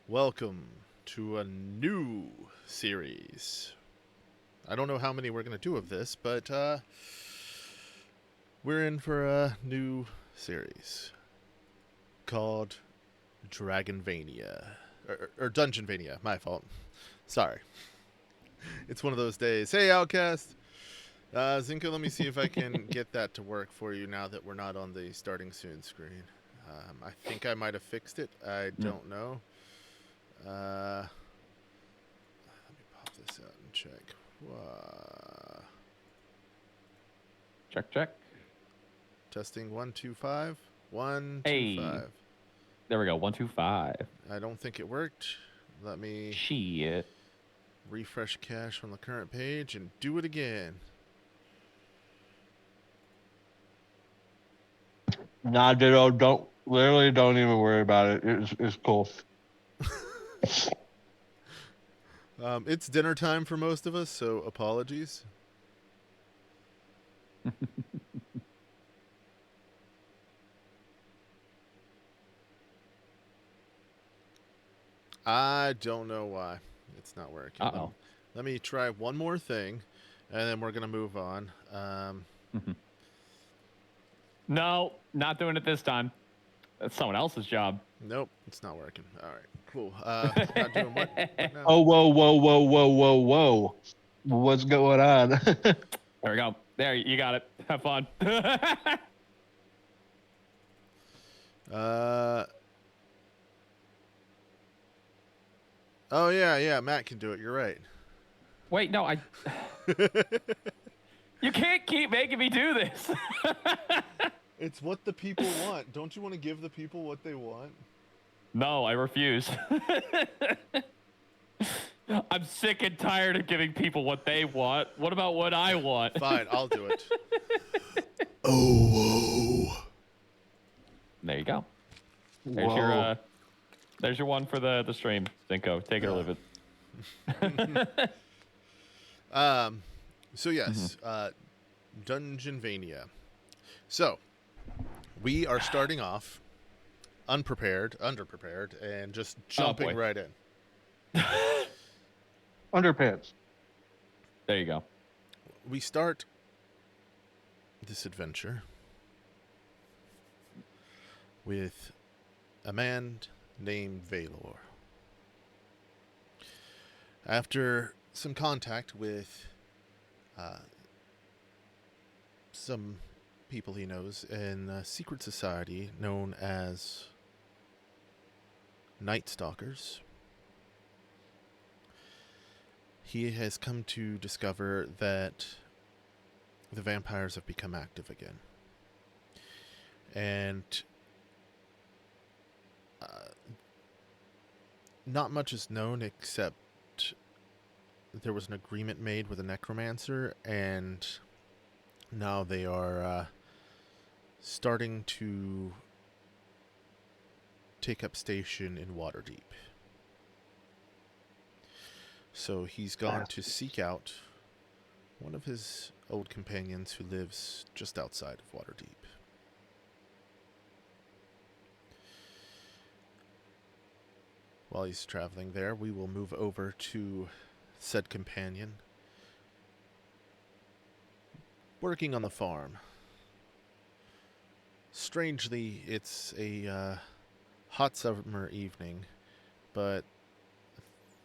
Welcome to a new series. I don't know how many we're going to do of this, but we're in for a new series called Dragonvania. Or Dungeonvania, my fault. Sorry. It's one of those days. Hey, Outcast! Zinka, let me see if I can get that to work for you now that we're not on the starting soon screen. I think I might have fixed it. I Mm. don't know. Let me pop this out and check. Check. Testing 125. 125. Hey, there we go. 125. I don't think it worked. Let me Shit. refresh cache on the current page and do it again. Nah, Ditto, don't even worry about it. It's cool. It's dinner time for most of us, so apologies. I don't know why it's not working. Uh-oh. Let me try one more thing, and then we're gonna move on. No, not doing it this time. That's someone else's job. Nope, it's not working. All right, cool. Not doing what now? Oh, whoa. What's going on? There we go. There, you got it. Have fun. Oh yeah, Matt can do it. You're right. Wait, no, You can't keep making me do this. It's what the people want. Don't you want to give the people what they want? No, I refuse. I'm sick and tired of giving people what they want. What about what I want? Fine, I'll do it. Oh, There you go. Whoa. There's your one for the stream. Zinko, take it or leave it. So yes, Dungeonvania. So we are starting off underprepared, and just jumping boy. right in. Underpants. There you go. We start this adventure with a man named Valor. After some contact with some people he knows in a secret society known as Night Stalkers, he has come to discover that the vampires have become active again. And not much is known except there was an agreement made with a necromancer, and now they are starting to take up station in Waterdeep. So he's gone to seek out one of his old companions who lives just outside of Waterdeep. While he's traveling there, we will move over to said companion working on the farm. Strangely, it's a hot summer evening, but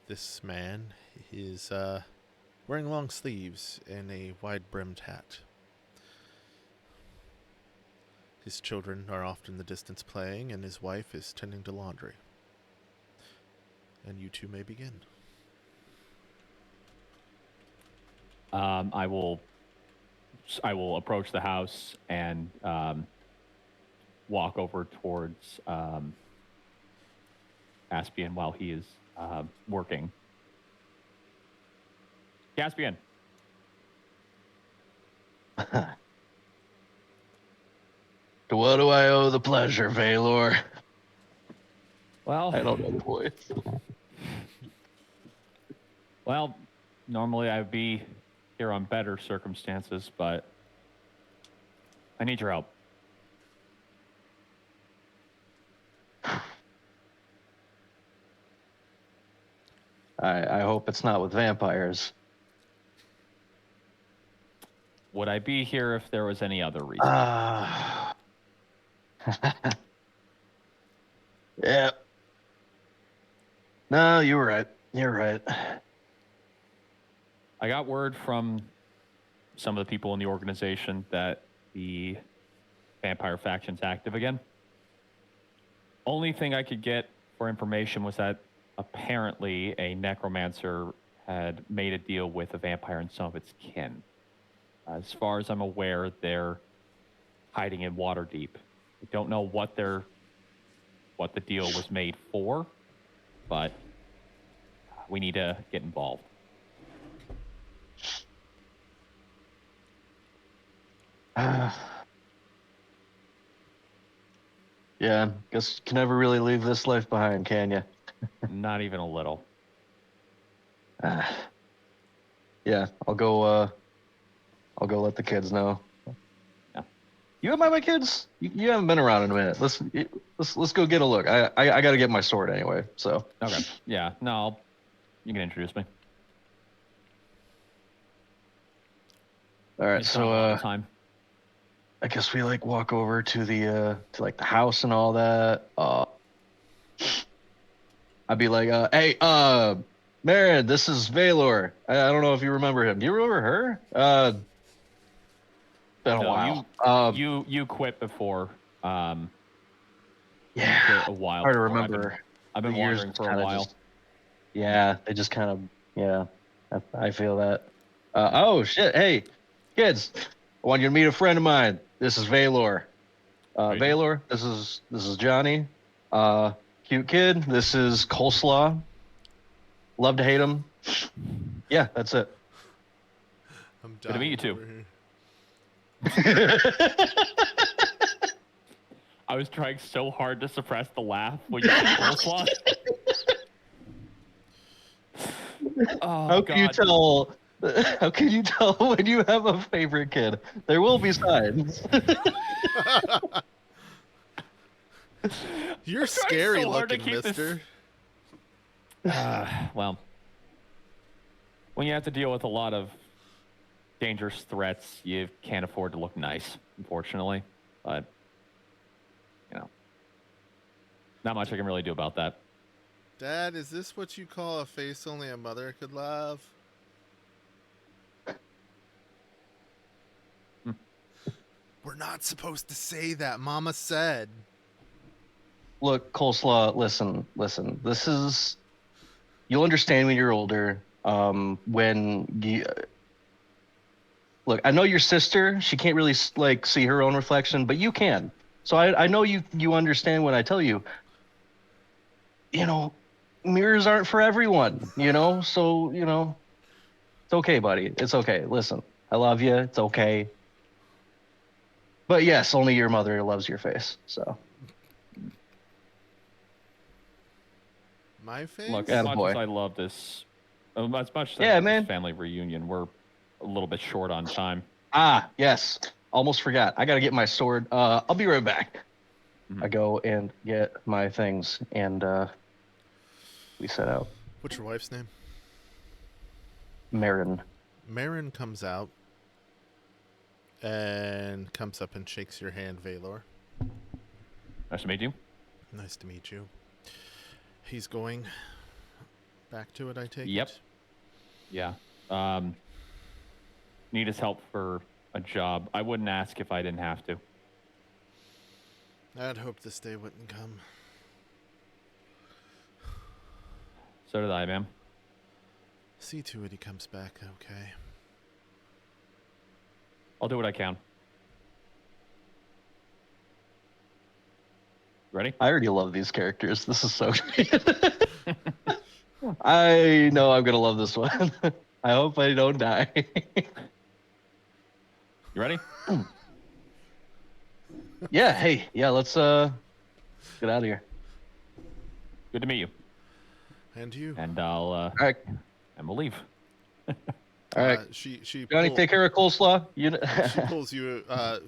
this man is wearing long sleeves and a wide-brimmed hat. His children are off in the distance playing, and his wife is tending to laundry. And you two may begin. I will approach the house and walk over towards Caspian while he is working. Caspian. To what do I owe the pleasure, Valor? Well, I don't know the voice. Well, normally I'd be here on better circumstances, but I need your help. I hope it's not with vampires. Would I be here if there was any other reason? Yeah. No, you were right. You're right. I got word from some of the people in the organization that the vampire faction's active again. Only thing I could get for information was that apparently a necromancer had made a deal with a vampire and some of its kin. As far as I'm aware, they're hiding in Waterdeep. I don't know what the deal was made for, but we need to get involved. Yeah, guess you can never really leave this life behind, can you? Not even a little. Yeah, I'll go let the kids know. Yeah. You have my kids? You haven't been around in a minute. Let's go get a look. I got to get my sword anyway. So Okay. Yeah. No, you can introduce me. all right. It's not a lot of time. I guess we like walk over to the like the house and all that. I'd be like, hey, Marin, this is Valor. I don't know if you remember him. Do you remember her? Been a No, while. you quit before. Yeah, you quit a while. hard to before. remember. I've been The years wandering for a kinda while. Yeah, they just kind of, yeah, I feel that. Oh shit! Hey, kids, I want you to meet a friend of mine. This is Valor. Right. Valor, this is Johnny. Cute kid. This is Coleslaw. Love to hate him. Yeah, that's it. I'm Good to meet you dying too. over here. I was trying so hard to suppress the laugh when you said coleslaw. Oh, How can you God. tell? How can you tell when you have a favorite kid? There will be signs. You're scary so hard to looking, keep this- mister. Well, when you have to deal with a lot of dangerous threats, you can't afford to look nice, unfortunately. But, not much I can really do about that. Dad, is this what you call a face only a mother could love? We're not supposed to say that, Mama said. Look, Coleslaw, listen. This is, you'll understand when you're older. Look, I know your sister, she can't really like see her own reflection, but you can. So I know you understand when I tell you, mirrors aren't for everyone, So, it's okay, buddy. It's okay. Listen, I love you. It's okay. But yes, only your mother loves your face. So. My face? Look, as much Attaboy. as I love this, as much as I Yeah, love man. this family reunion, we're a little bit short on time. Yes. Almost forgot. I got to get my sword. I'll be right back. Mhm. I go and get my things, and we set out. What's your wife's name? Marin. Marin comes out and comes up and shakes your hand, Valor. Nice to meet you. Nice to meet you. He's going back to it, I take Yep. it? Yeah. Need his help for a job. I wouldn't ask if I didn't have to. I'd hoped this day wouldn't come. So did I, ma'am. See to it he comes back, okay? I'll do what I can. Ready? I already love these characters. This is so great. I know I'm going to love this one. I hope I don't die. You ready? Yeah, hey. Yeah, let's get out of here. Good to meet you. And you. And I'll All right. and we'll leave. All right. She Johnny, take care of Coleslaw. she pulls you.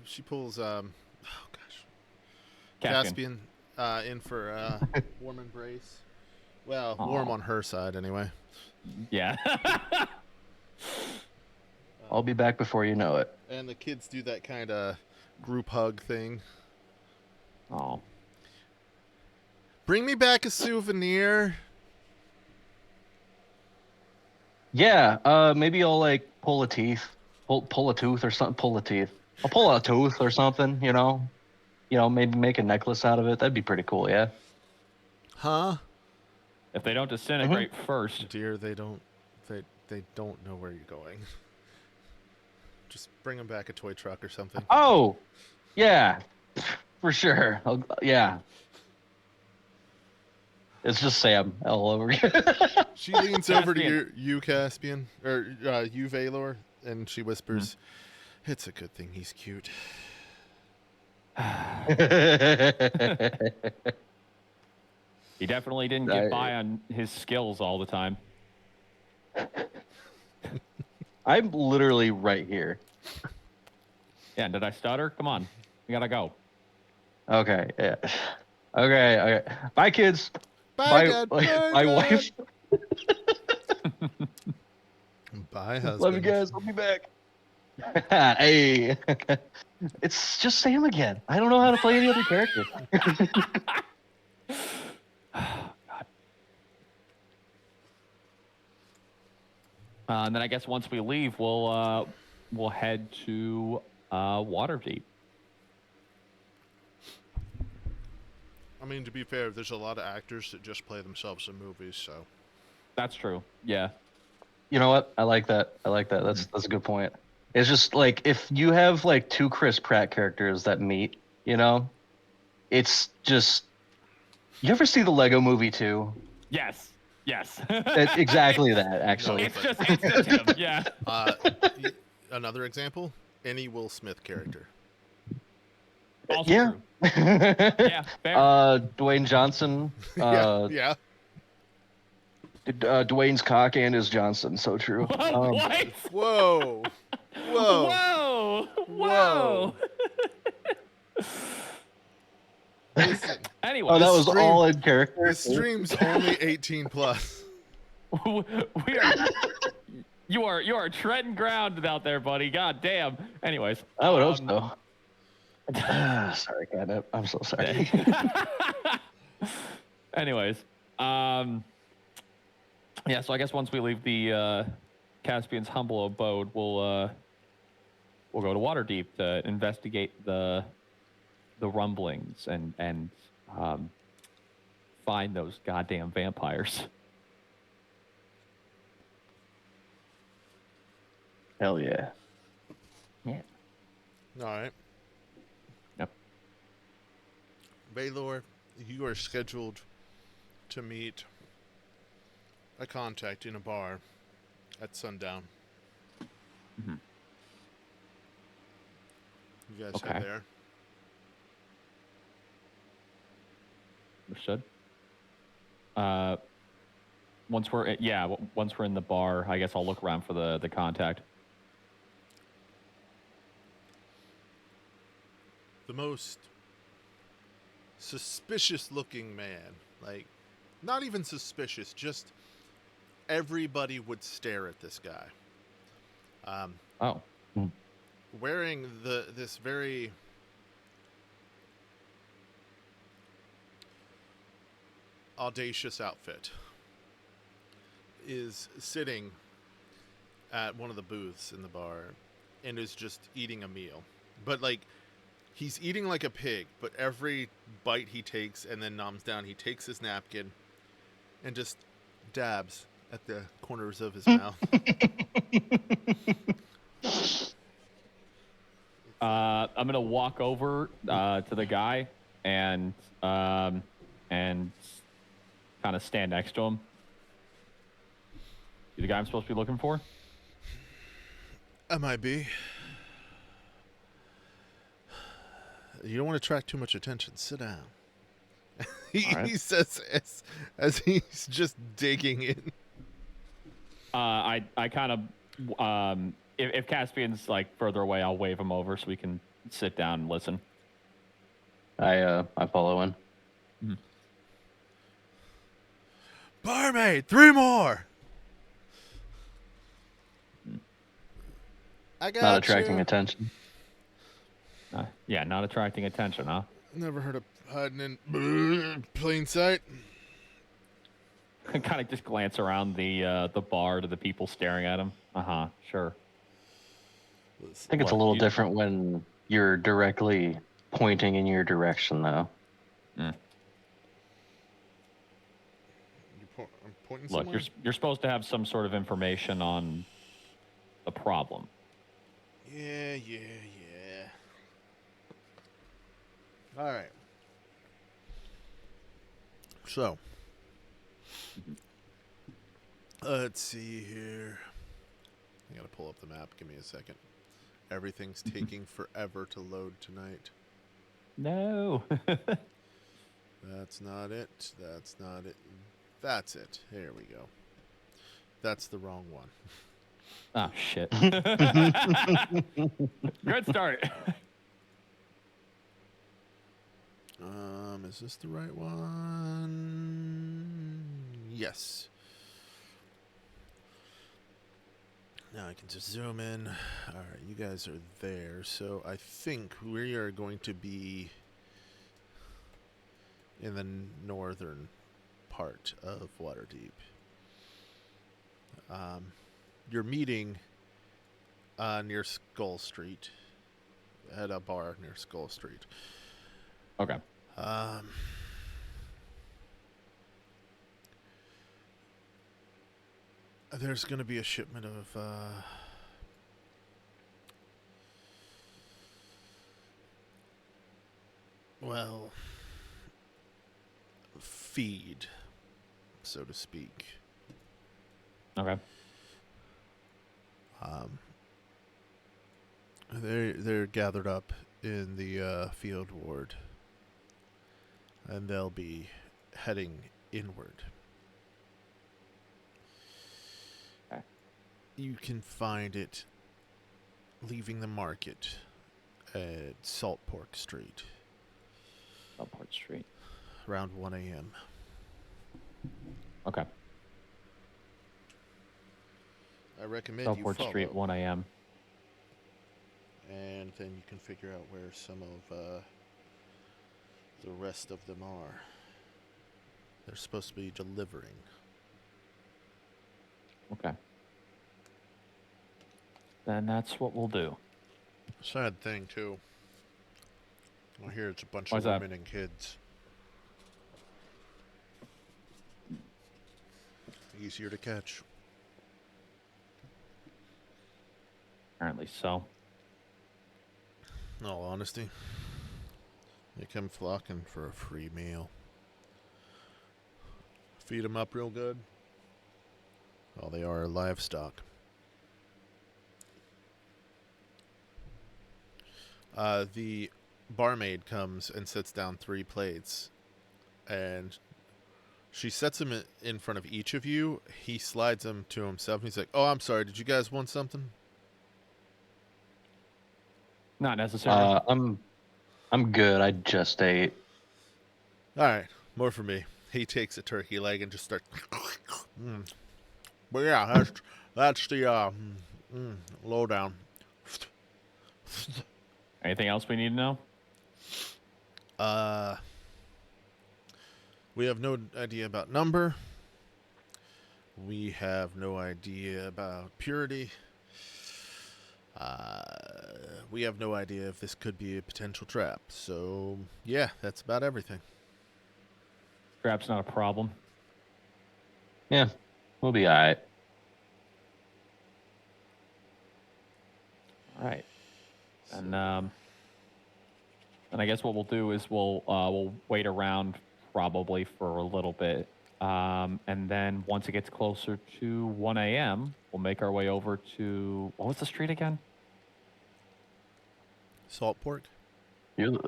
She pulls. Oh gosh. Caspian. Caspian in for warm embrace. Well, Aw. warm on her side anyway. Yeah. I'll be back before you know it. And the kids do that kind of group hug thing. Oh. Bring me back a souvenir. Yeah, maybe I'll like pull a tooth or something. Pull a teeth. I'll pull a tooth or something. Maybe make a necklace out of it. That'd be pretty cool. Yeah. Huh? If they don't disintegrate first. Dear, they don't know where you're going. Just bring them back a toy truck or something. Oh, yeah, for sure. Yeah. It's just Sam all over again. She leans over to Caspian. you, Caspian, or you, Valor, and she whispers, "It's a good thing he's cute." He definitely didn't get by on his skills all the time. I'm literally right here. Yeah, did I stutter? Come on. We gotta go. Okay, yeah. Okay. Bye, kids. Bye, Dad. Bye, Bye, wife. Bye, husband. Love you guys. I'll be back. Hey. It's just Sam again. I don't know how to play any other character. And then I guess once we leave, we'll head to Waterdeep. I mean, to be fair, there's a lot of actors that just play themselves in movies, so. That's true. Yeah. You know what? I like that. That's a good point. It's just like if you have like two Chris Pratt characters that meet, it's just. You ever see the Lego Movie 2? Yes. Exactly that, actually. It's just him. Yeah. Another example, any Will Smith character. Also Yeah. true. Yeah. Fair. Dwayne Johnson. Yeah. Dwayne's cock and his Johnson. So true. What? Whoa. Whoa. Whoa. Listen, Anyway. Oh, that This was stream- all in character. the stream's only 18 plus. we are. You are treading ground out there, buddy. God damn. Anyways. I would hope so. Sorry, Catnip. I'm so sorry. Anyways, yeah. So I guess once we leave the Caspian's humble abode, we'll go to Waterdeep to investigate the rumblings and find those goddamn vampires. Hell yeah. Yeah. All right. Yep. Baylor, you are scheduled to meet a contact in a bar at sundown. Mm-hmm. You guys Okay. head there. Understood. Once we're in the bar, I guess I'll look around for the contact. The most suspicious looking man, like not even suspicious, just everybody would stare at this guy. Oh. Wearing this very audacious outfit, is sitting at one of the booths in the bar and is just eating a meal. But like he's eating like a pig, but every bite he takes and then noms down, he takes his napkin and just dabs at the corners of his mouth. I'm gonna walk over to the guy and kind of stand next to him. You the guy I'm supposed to be looking for? MIB. You don't want to attract too much attention. Sit down. He says as he's just digging in. I kind of if Caspian's like further away, I'll wave him over so we can sit down and listen. I follow in. Barmaid, 3 more. I got Not attracting you. attention. Yeah, not attracting attention, huh? Never heard of hiding in plain sight. Kind of just glance around the bar to the people staring at him. Sure. I think it's a Look, little you- different when you're directly pointing in your direction, though. Mm. I'm pointing Look, somewhere. you're supposed to have some sort of information on the problem. Yeah. All right. So, let's see here. I gotta pull up the map. Give me a second. Everything's taking forever to load tonight. No. That's not it. That's not it. That's it. Here we go. That's the wrong one. Oh shit. Good start. Is this the right one? Yes. Now I can just zoom in. All right, you guys are there. So I think we are going to be in the northern part of Waterdeep. You're meeting near Skull Street, at a bar near Skull Street. Okay. There's going to be a shipment of feed, so to speak. Okay. They're gathered up in the field ward, and they'll be heading inward. Okay. You can find it leaving the market at Saltpork Street Upward Street. around 1 a.m. Okay. I recommend you Upward follow. Street, 1 a.m. And then you can figure out where some of the rest of them are. They're supposed to be delivering. Okay. Then that's what we'll do. Sad thing, too. I hear it's a bunch Why's of that? women and kids. Easier to catch. Apparently so. In all honesty, they come flocking for a free meal. Feed them up real good. Well, they are livestock. The barmaid comes and sets down 3 plates, and she sets them in front of each of you. He slides them to himself, and he's like, "Oh, I'm sorry. Did you guys want something?" Not necessarily. I'm good. I just ate. All right, more for me. He takes a turkey leg and just starts. But yeah, that's the lowdown. Anything else we need to know? We have no idea about number. We have no idea about purity. We have no idea if this could be a potential trap. So, yeah, that's about everything. Trap's not a problem. Yeah, we'll be all right. All right. And I guess what we'll do is we'll wait around probably for a little bit, and then once it gets closer to 1 a.m., we'll make our way over to what was the street again? Salt pork?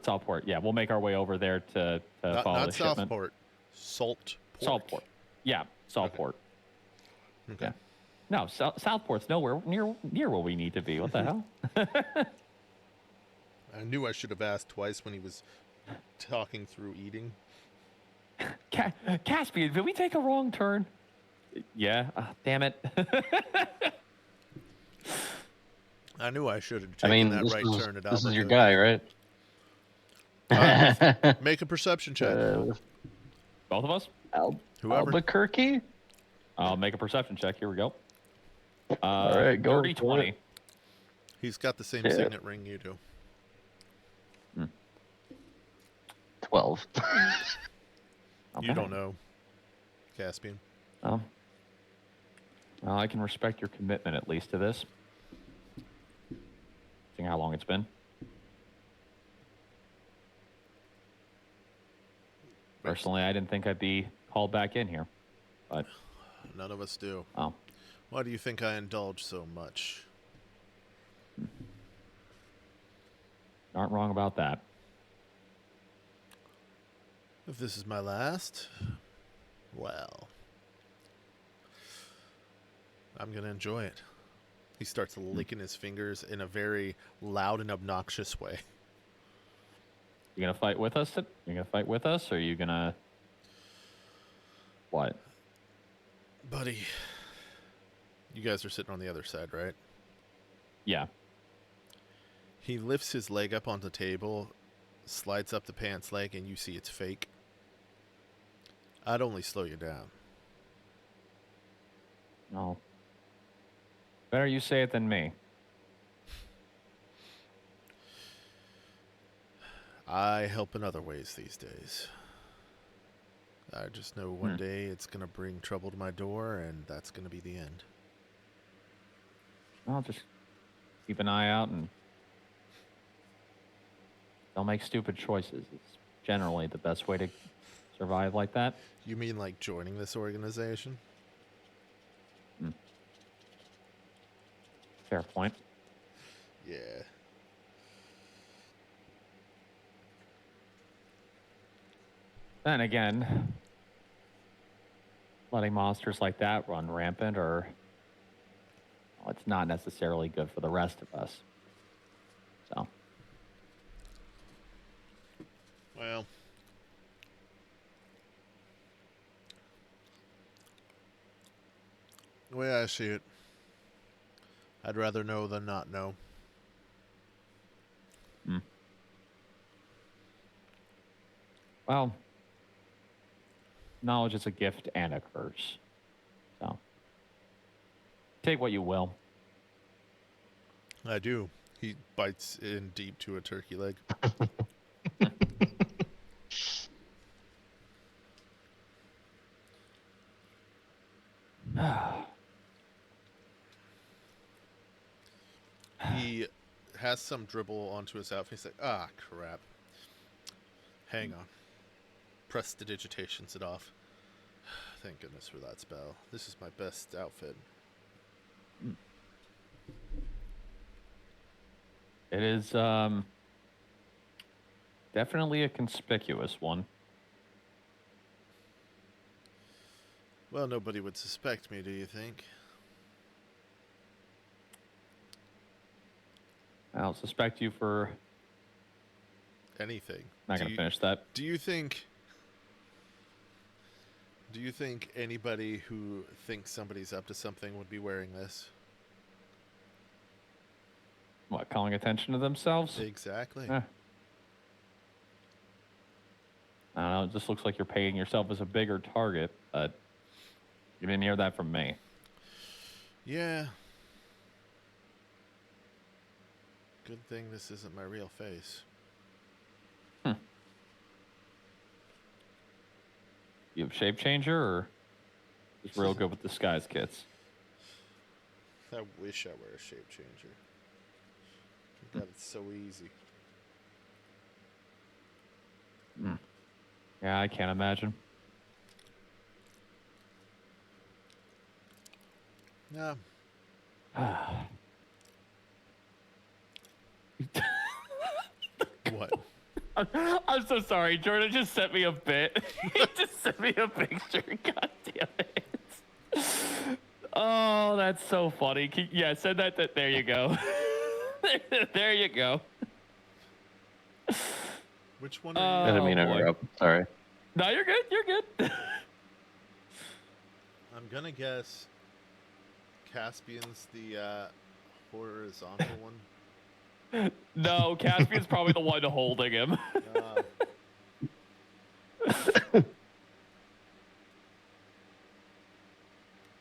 Southport. Yeah, we'll make our way over there to follow Not the shipment. Southport. Salt pork. Saltport. Yeah, Saltport. Okay. Yeah. No, Southport's nowhere near where we need to be. What the hell? I knew I should have asked twice when he was talking through eating. Caspian, did we take a wrong turn? Yeah. Damn it. I knew I should have I taken mean, that this right is turn at this is your Albuquerque. guy, right? Make a perception check. Both of us? Whoever. Albuquerque. I'll make a perception check. Here we go. All right, go dirty for 20. it. He's got the same Yeah. signet ring you do. 12. Not You bad. don't know, Caspian. Well, I can respect your commitment at least to this. Seeing how long it's been. Personally, I didn't think I'd be called back in here, but None of us do. oh, Why do you think I indulge so much? aren't wrong about that. If this is my last, well, I'm going to enjoy it. He starts licking his fingers in a very loud and obnoxious way. You gonna fight with us? You gonna fight with us, or are you gonna what? Buddy, you guys are sitting on the other side, right? Yeah. He lifts his leg up on the table, slides up the pants leg, and you see it's fake. I'd only slow you down. No. Better you say it than me. I help in other ways these days. I just know one day it's going to bring trouble to my door, and that's going to be the end. I'll just keep an eye out and don't make stupid choices. It's generally the best way to survive like that. You mean like joining this organization? Fair point. Yeah. Then again, letting monsters like that run rampant or well, it's not necessarily good for the rest of us. So, Well, the way I see it, I'd rather know than not know. well, knowledge is a gift and a curse. So, take what you will. I do. He bites in deep to a turkey leg. He has some dribble onto his outfit. He's like, ah, crap. Hang on. Prestidigitations it off. Thank goodness for that spell. This is my best outfit. It is definitely a conspicuous one. Well, nobody would suspect me, do you think? I'll suspect you for Anything. not going to finish that. Do you think anybody who thinks somebody's up to something would be wearing this? What, calling attention to themselves? Exactly. I don't know. It just looks like you're painting yourself as a bigger target, but you didn't hear that from me. Yeah. Good thing this isn't my real face. You have shape changer or just real good with disguise kits? I wish I were a shape changer. God, it's so easy. Yeah, I can't imagine. Yeah. What? I'm so sorry. Jordan just sent me a bit. He just sent me a picture. God damn it. Oh, that's so funny. Yeah, send that. There you go. There you go. Which one are I didn't mean to boy. interrupt. Sorry. No, you're good. You're good. I'm gonna guess Caspian's the horizontal one. No, Caspian's probably the one holding him.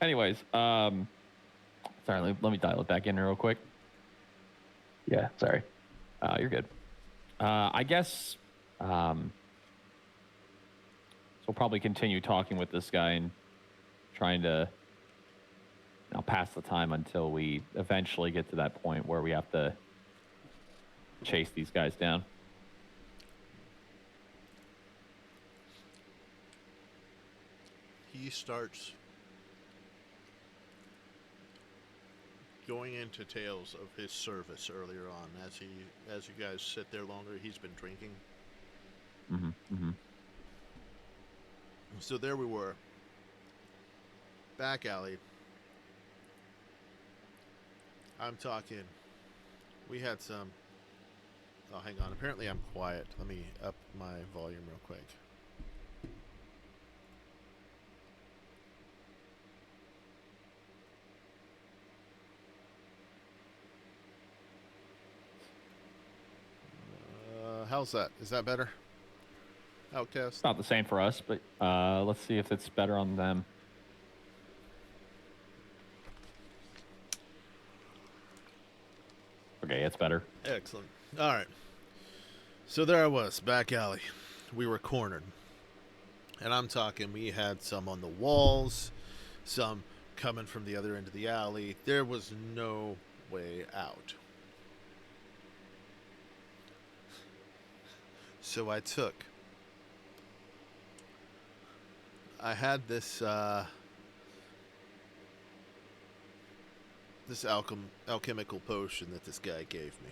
Anyways, sorry, let me dial it back in real quick. Yeah, sorry. You're good. I guess so we'll probably continue talking with this guy and trying to pass the time until we eventually get to that point where we have to chase these guys down. He starts going into tales of his service earlier on as you guys sit there longer. He's been drinking. So there we were, back alley. I'm talking, we had some, oh hang on, apparently I'm quiet. Let me up my volume real quick. How's that? Is that better? Outcast? It's not the same for us, but let's see if it's better on them. Okay, it's better. Excellent. All right. So there I was, back alley. We were cornered. And I'm talking, we had some on the walls, some coming from the other end of the alley. There was no way out. So I had this this alchemical potion that this guy gave me.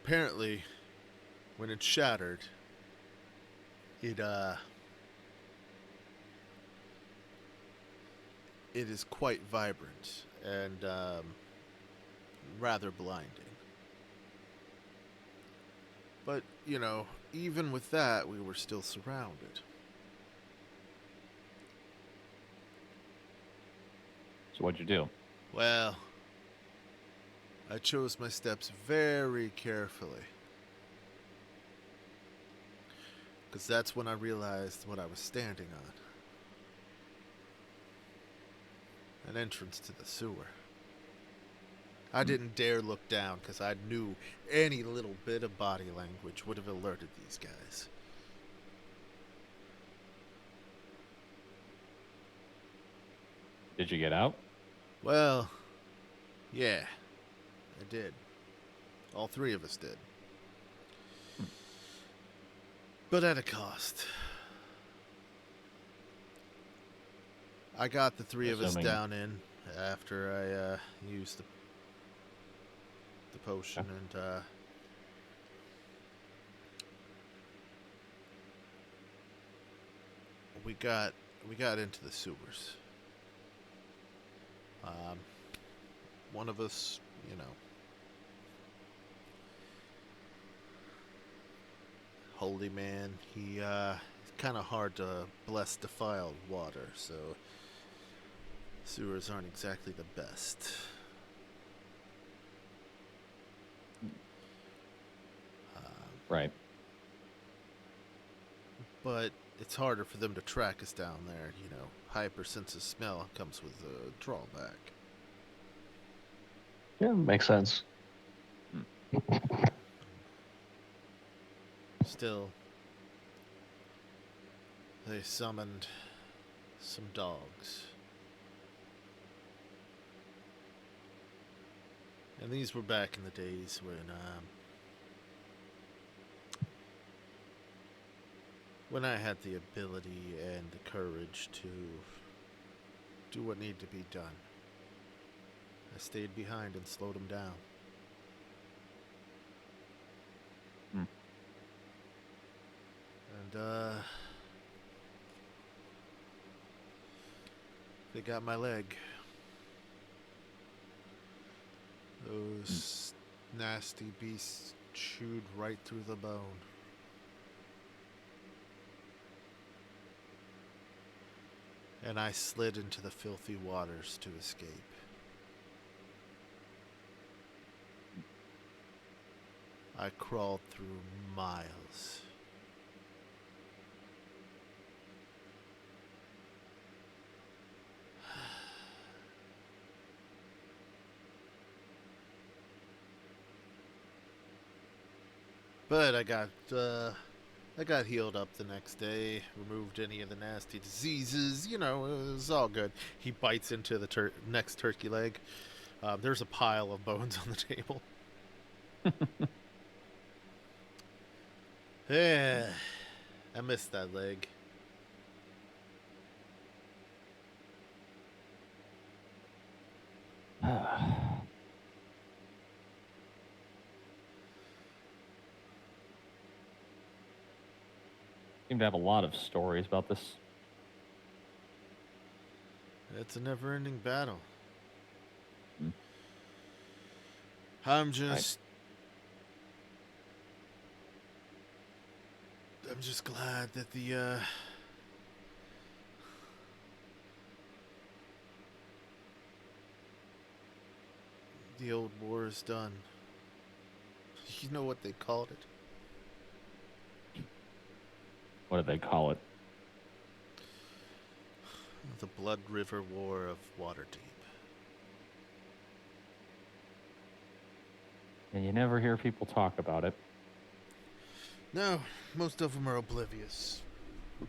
Apparently, when it shattered, it is quite vibrant and rather blinding. But, you know, even with that, we were still surrounded. So what'd you do? Well, I chose my steps very carefully. Because that's when I realized what I was standing on. An entrance to the sewer. I didn't dare look down because I knew any little bit of body language would have alerted these guys. Did you get out? Well, yeah, I did. All three of us did. But at a cost. I got the three of us down in after I used the potion and we got into the sewers. One of us, you know, holy man, he it's kind of hard to bless defiled water, so sewers aren't exactly the best. Right. But it's harder for them to track us down there, you know. Hypersense of smell comes with a drawback. Yeah, makes sense. Still, they summoned some dogs. And these were back in the days when I had the ability and the courage to do what needed to be done. I stayed behind and slowed them down. And they got my leg. Those nasty beasts chewed right through the bone. And I slid into the filthy waters to escape. I crawled through miles. But I got healed up the next day, removed any of the nasty diseases. You know, it was all good. He bites into the next turkey leg. There's a pile of bones on the table. Yeah, I missed that leg. Seem to have a lot of stories about this. It's a never-ending battle. Hmm. I'm just glad that the old war is done. You know what they called it? What do they call it? The Blood River War of Waterdeep. And you never hear people talk about it. No, most of them are oblivious.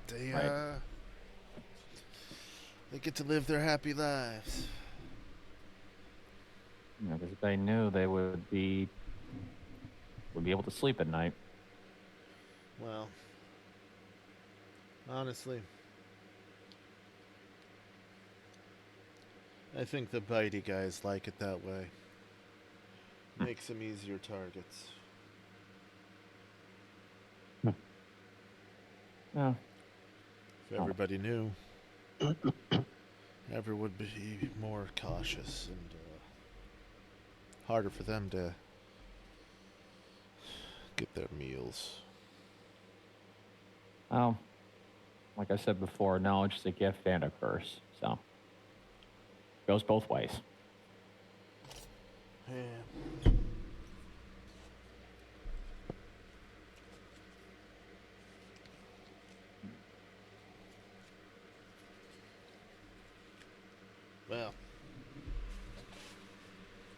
They Right. they get to live their happy lives. You know, because if they knew, they would be able to sleep at night. Well, honestly, I think the bitey guys like it that way. Makes them easier targets. Yeah. If everybody knew, everyone would be more cautious and harder for them to get their meals. Well, like I said before, knowledge is a gift and a curse. So, goes both ways. Yeah. Well,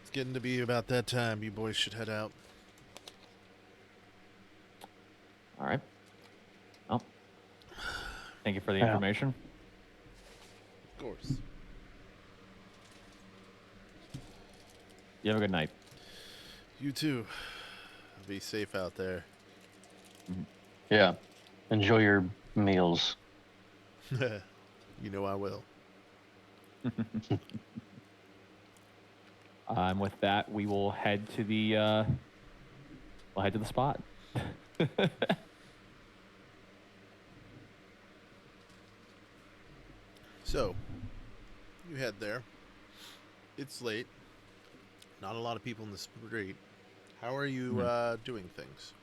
it's getting to be about that time. You boys should head out. All right. Well, thank you for the Yeah. information. Of course. You have a good night. You too. Be safe out there. Yeah. Enjoy your meals. You know I will. And with that, we will head to the spot. So, you head there. It's late. Not a lot of people in the street. How are you doing things?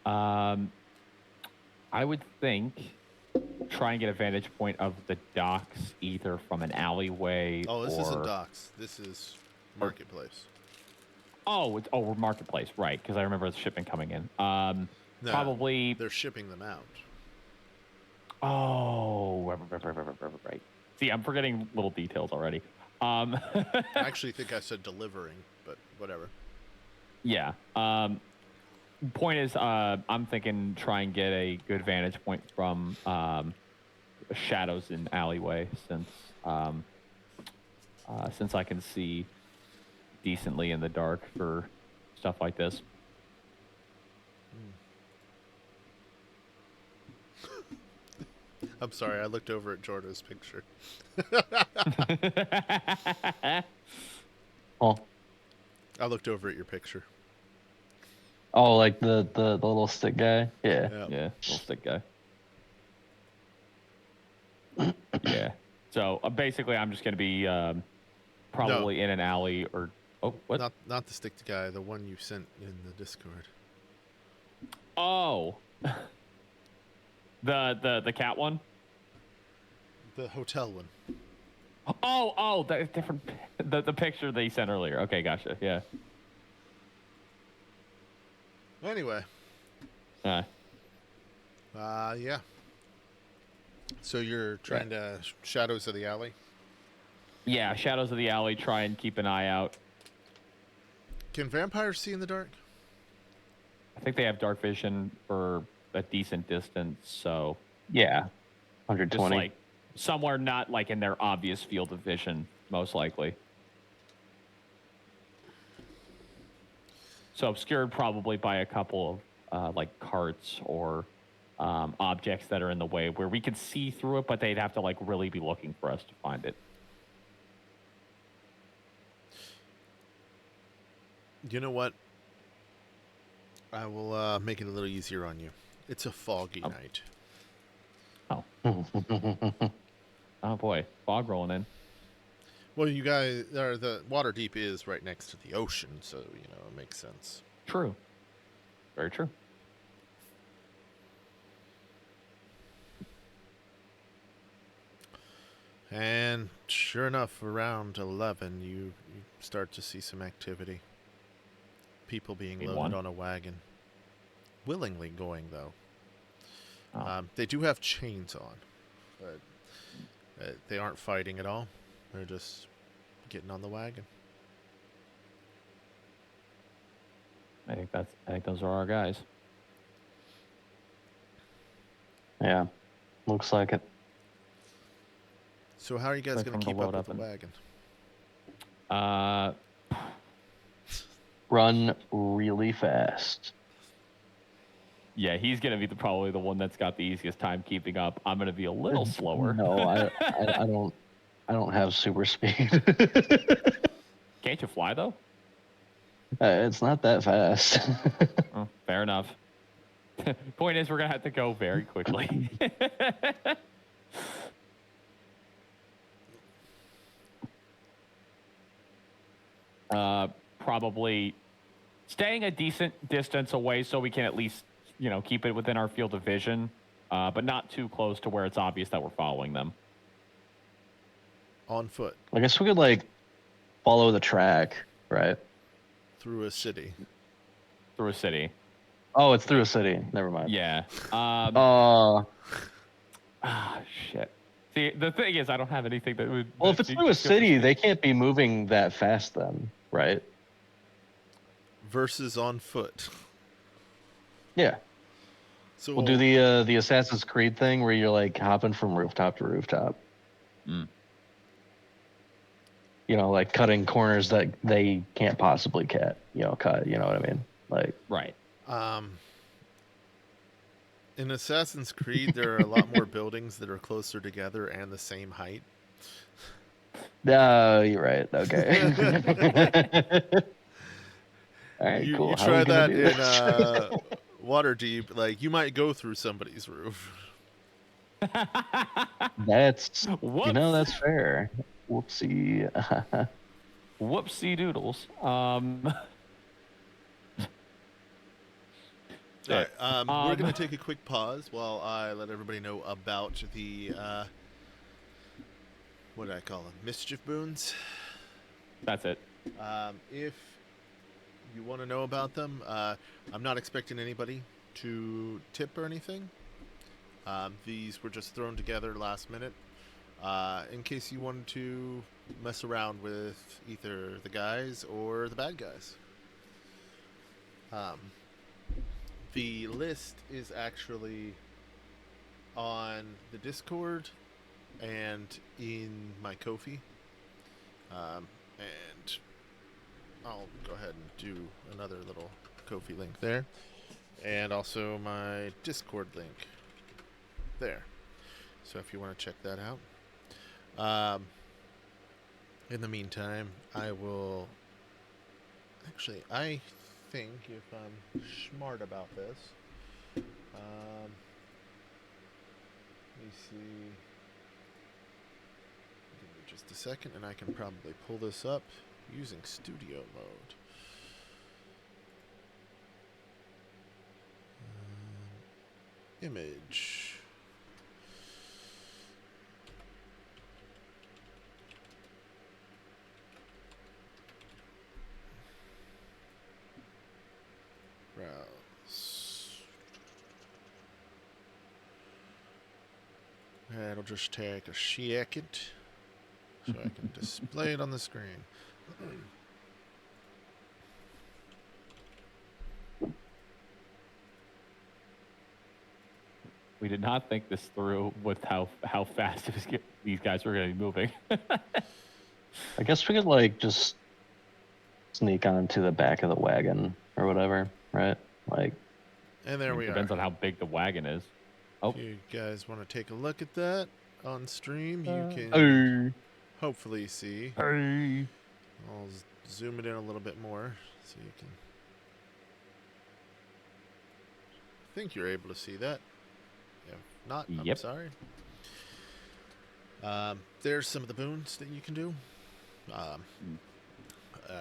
I would think try and get a vantage point of the docks, either from an alleyway. Oh, this or... isn't docks. This is marketplace. We're marketplace, right? Because I remember the shipment coming in. No, Probably. they're shipping them out. Oh, right. See, I'm forgetting little details already. I actually think I said delivering, but whatever. Yeah. Point is, I'm thinking try and get a good vantage point from shadows in alleyway, since I can see decently in the dark for stuff like this. I'm sorry, I looked over at Jordo's picture. Oh, I looked over at your picture. oh, like the little stick guy. Yeah. Yeah, little stick guy. Yeah. So basically, I'm just going to be probably in an alley or Oh, what? Not the stick guy, the one you sent in the Discord. Oh, the cat one. The hotel one. Oh, the different. The picture they sent earlier. Okay, gotcha. Yeah. Anyway, Uh, yeah. So you're trying to Shadows of the Alley? yeah. Shadows of the Alley. Try and keep an eye out. Can vampires see in the dark? I think they have dark vision for a decent distance, so Yeah, just 120. like somewhere not like in their obvious field of vision, most likely. So obscured probably by a couple of like carts or objects that are in the way where we could see through it, but they'd have to like really be looking for us to find it. You know what? I will make it a little easier on you. It's a foggy night. Oh. Oh boy, fog rolling in. Well, you guys, the Waterdeep is right next to the ocean, so it makes sense. True. Very true. And sure enough, around 11, you start to see some activity. People being Need loaded one? on a wagon. Willingly going, though. Oh. They do have chains on, but they aren't fighting at all. They're just getting on the wagon. I think those are our guys. Yeah, looks like it. So how are you guys Wait going for to 'em to keep up load with the up wagon? Run really fast. Yeah, he's gonna be probably the one that's got the easiest time keeping up. I'm gonna be a little slower. No, I don't have super speed. Can't you fly though? It's not that fast. Oh, fair enough. Point is, we're gonna have to go very quickly. Probably staying a decent distance away so we can at least, keep it within our field of vision, but not too close to where it's obvious that we're following them. On foot. I guess we could follow the track, right? Through a city. Through a city. Oh, it's through a city. Never mind. Yeah. Shit. See, the thing is, I don't have anything that would. Well, if it's through a city, they can't be moving that fast then, right? Versus on foot. Yeah. So We'll do the Assassin's Creed thing where you're hopping from rooftop to rooftop. Mm. Cutting corners that they can't possibly cut. Cut. You know what I mean? Right. In Assassin's Creed, there are a lot more buildings that are closer together and the same height. No, you're right. Okay. All right, You cool. How try are we gonna that do in this? Waterdeep, you might go through somebody's roof. That's Whoops. that's fair. Whoopsie. Whoopsie doodles. All right, we're going to take a quick pause while I let everybody know about the, what do I call them? Mischief boons. That's it. If you want to know about them, I'm not expecting anybody to tip or anything. These were just thrown together last minute in case you wanted to mess around with either the guys or the bad guys. The list is actually on the Discord and in my Ko-fi. And I'll go ahead and do another little Ko-fi link there. And also my Discord link there. So if you want to check that out. In the meantime, I will... Actually, I think if I'm smart about this, let me see. Give me just a second, and I can probably pull this up Using studio mode. Image. Browse. That'll just take a second so I can display it on the screen. We did not think this through with how fast these guys were going to be moving. I guess we could like just sneak onto the back of the wagon or whatever, right? Like, And there we are. Depends on how big the wagon is. Oh, If you guys want to take a look at that on stream, you can hey, hopefully see. hey. I'll zoom it in a little bit more so you can. I think you're able to see that. If not, I'm Yep. sorry. There's some of the boons that you can do.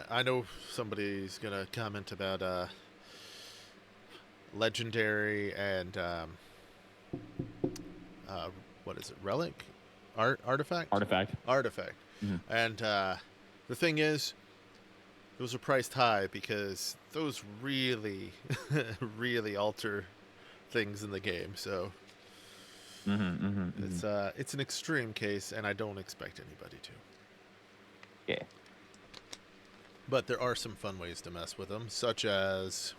I know somebody's gonna comment about legendary and what is it? Relic, artifact, artifact. Mhm. And the thing is, those are priced high because those really, really alter things in the game. So it's an extreme case, and I don't expect anybody to. Yeah. But there are some fun ways to mess with them, such as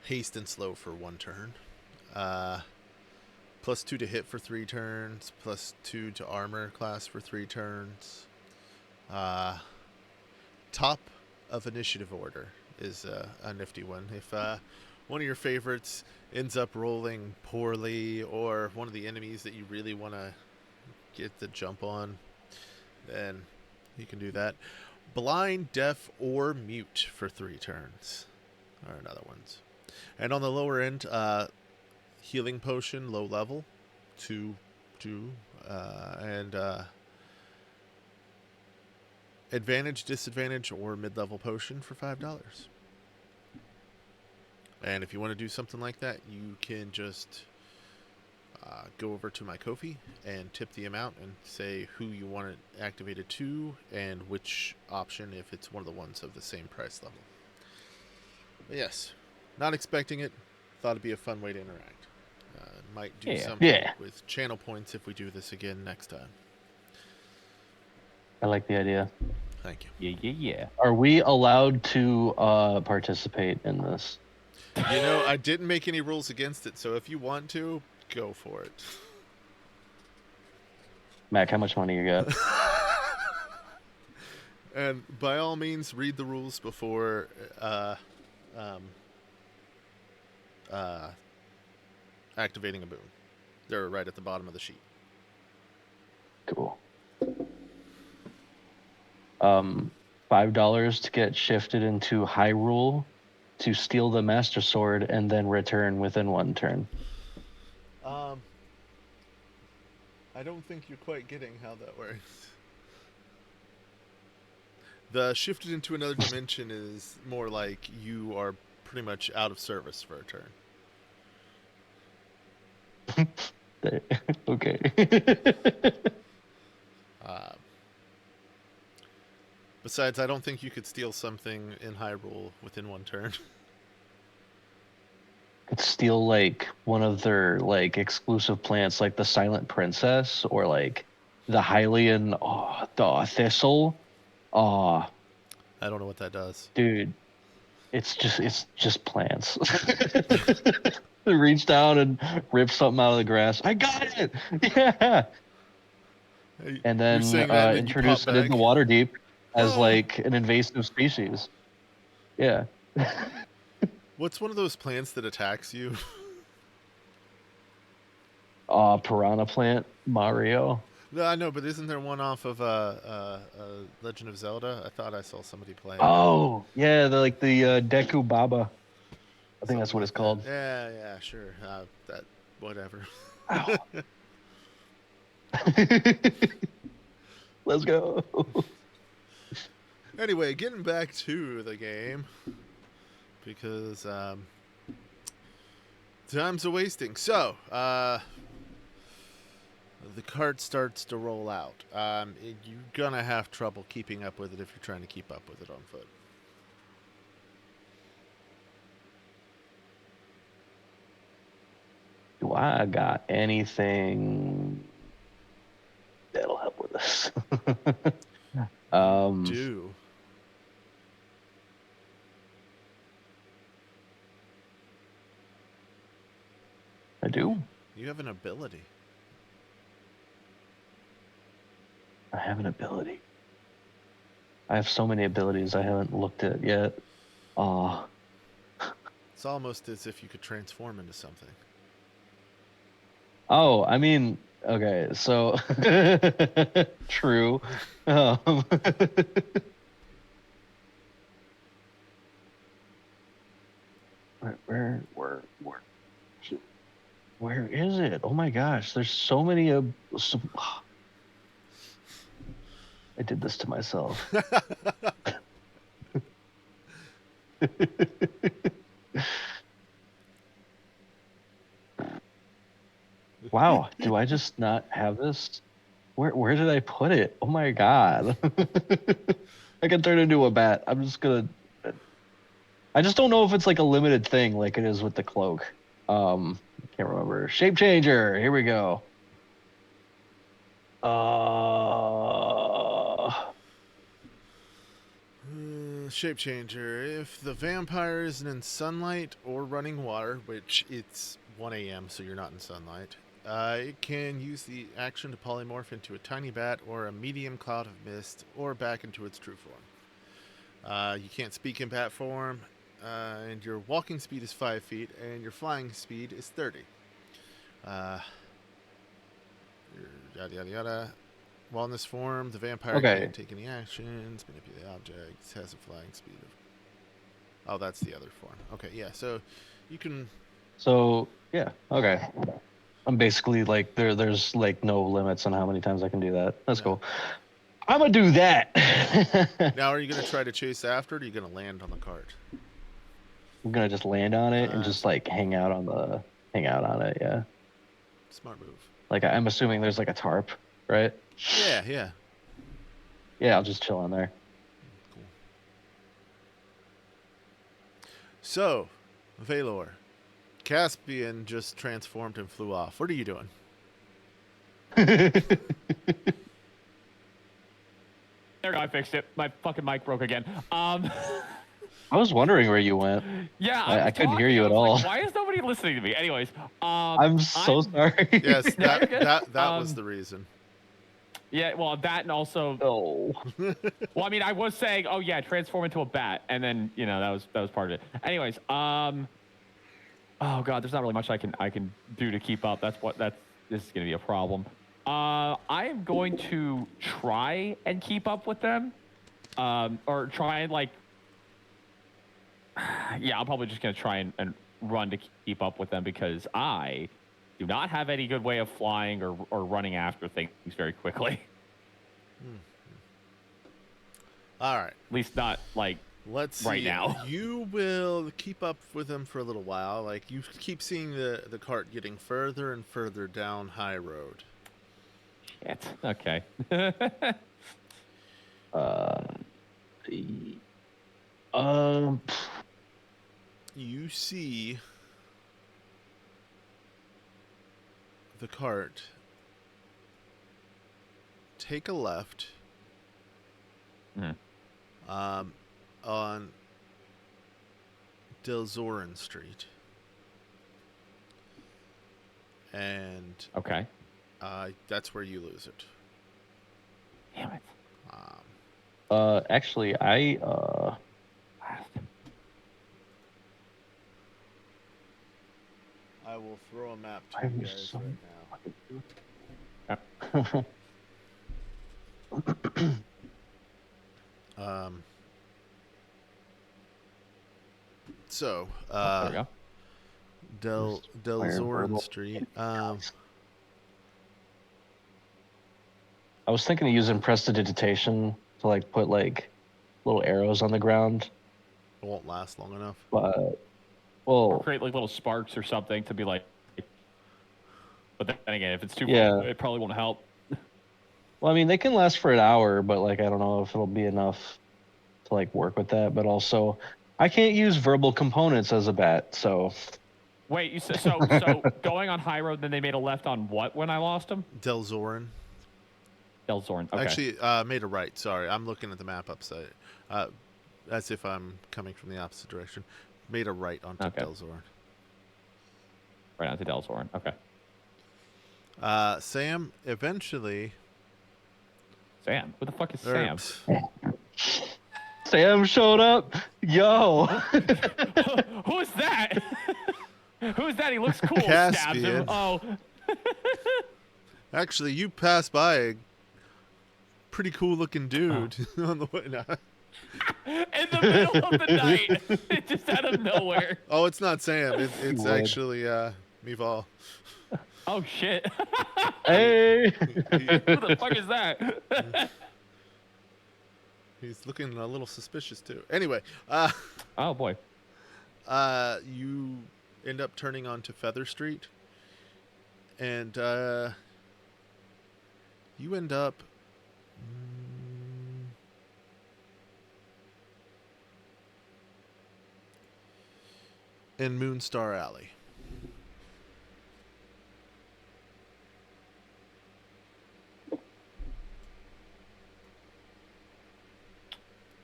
haste and slow for 1 turn, +2 to hit for 3 turns, +2 to armor class for 3 turns. Top of initiative order is a nifty one. If one of your favorites ends up rolling poorly, or one of the enemies that you really want to get the jump on, then you can do that. Blind, deaf, or mute for 3 turns are another ones. And on the lower end, healing potion, low level, 2, and advantage, disadvantage, or mid-level potion for $5. And if you want to do something like that, you can just go over to my Ko-fi and tip the amount and say who you want it activated to and which option if it's one of the ones of the same price level. But yes, not expecting it. Thought it'd be a fun way to interact. Might do something with channel points if we do this again next time. I like the idea. Thank you. Yeah. Are we allowed to participate in this? You know, I didn't make any rules against it, so if you want to, go for it. Mac, how much money you got? And by all means, read the rules before activating a boon. They're right at the bottom of the sheet. Cool. $5 to get shifted into Hyrule to steal the Master Sword and then return within 1 turn. I don't think you're quite getting how that works. The shifted into another dimension is more like you are pretty much out of service for a turn. Okay. Besides, I don't think you could steal something in Hyrule within 1 turn. Could steal like one of their like exclusive plants, like the Silent Princess or like the Hylian, the Thistle. I don't know what that does. Dude, it's just plants. Reach down and rip something out of the grass. I got it. Yeah. And then introduce it into Waterdeep as like an invasive species. Yeah. What's one of those plants that attacks you? Piranha plant, Mario. No, I know, but isn't there one off of Legend of Zelda? I thought I saw somebody playing. Oh, yeah, the Deku Baba. I think that's what it's called. Yeah, sure. That whatever. Let's go. Anyway, getting back to the game because time's a wasting. So, the cart starts to roll out. You're gonna have trouble keeping up with it if you're trying to keep up with it on foot. Do I got anything that'll help with this? Do I do. you have an ability? I have an ability. I have so many abilities I haven't looked at yet. It's almost as if you could transform into something. Oh, I mean, okay, so true. Um, where is it? Oh my gosh, there's so many. I did this to myself. Wow, do I just not have this? Where did I put it? Oh my god. I can turn into a bat. I'm just gonna. I just don't know if it's like a limited thing like it is with the cloak. I can't remember. Shape changer. Here we go. Shape changer. If the vampire isn't in sunlight or running water, which it's 1 a.m., so you're not in sunlight, it can use the action to polymorph into a tiny bat or a medium cloud of mist or back into its true form. You can't speak in bat form, and your walking speed is 5 feet, and your flying speed is 30. Yada yada yada. While in this form, the vampire can't take any actions, manipulate objects, has a flying speed of... Oh, that's the other form. Okay, yeah, so you can... So, yeah, okay. I'm basically like, there's like no limits on how many times I can do that. That's cool. I'm gonna do that. Now, are you gonna try to chase after it, or are you gonna land on the cart? I'm gonna just land on it and just like hang out on it, yeah. Smart move. Like, I'm assuming there's like a tarp, right? Yeah. Yeah, I'll just chill on there. Cool. So, Valor. Caspian just transformed and flew off. What are you doing? There we go, I fixed it. My fucking mic broke again. I was wondering where you went. Yeah, I couldn't hear you at all. Like, why is nobody listening to me? Anyways, I'm sorry. Yes, that was the reason. Yeah, well, that and also. Oh. Well, I mean, I was saying, oh yeah, transform into a bat, and then that was part of it. Anyways, oh god, there's not really much I can do to keep up. This is gonna be a problem. I am going to try and keep up with them, or try and like. Yeah, I'm probably just gonna try and run to keep up with them because I do not have any good way of flying or running after things very quickly. All right. At least not like Let's right see. now. You will keep up with them for a little while. Like, you keep seeing the cart getting further and further down High Road. Shit. Okay. You see the cart take a left on Delzorin Street. And Okay. that's where you lose it. Damn it. Actually, I will throw a map to you guys right now. So, there we go. Delzorin Street. I was thinking of using prestidigitation to like put like little arrows on the ground. It won't last long enough. But Or well, create like little sparks or something to be like. But then again, if it's too, yeah. it probably won't help. Well, I mean, they can last for an hour, but like I don't know if it'll be enough to like work with that. But also, I can't use verbal components as a bat, so Wait, you said so going on High Road, then they made a left on what when I lost him? Delzorin. Delzorn. Okay. Actually, made a right. Sorry, I'm looking at the map upside. As if I'm coming from the opposite direction. Made a right onto Okay. Delzorin. Right onto Delzorn. Okay. Sam, eventually. Sam. Who the fuck is er, Sam? Sam showed up. Yo. Who's that? Who's that? He looks cool. Stabs him. Caspian. Oh. Actually, you passed by a pretty cool looking dude on the way. No. In the middle of the night, just out of nowhere. Oh, it's not Sam. It's would. actually Mival. Oh shit! Hey. Who the fuck is that? He's looking a little suspicious too. Anyway, Oh boy. you end up turning onto Feather Street, and you end up. In Moonstar Alley.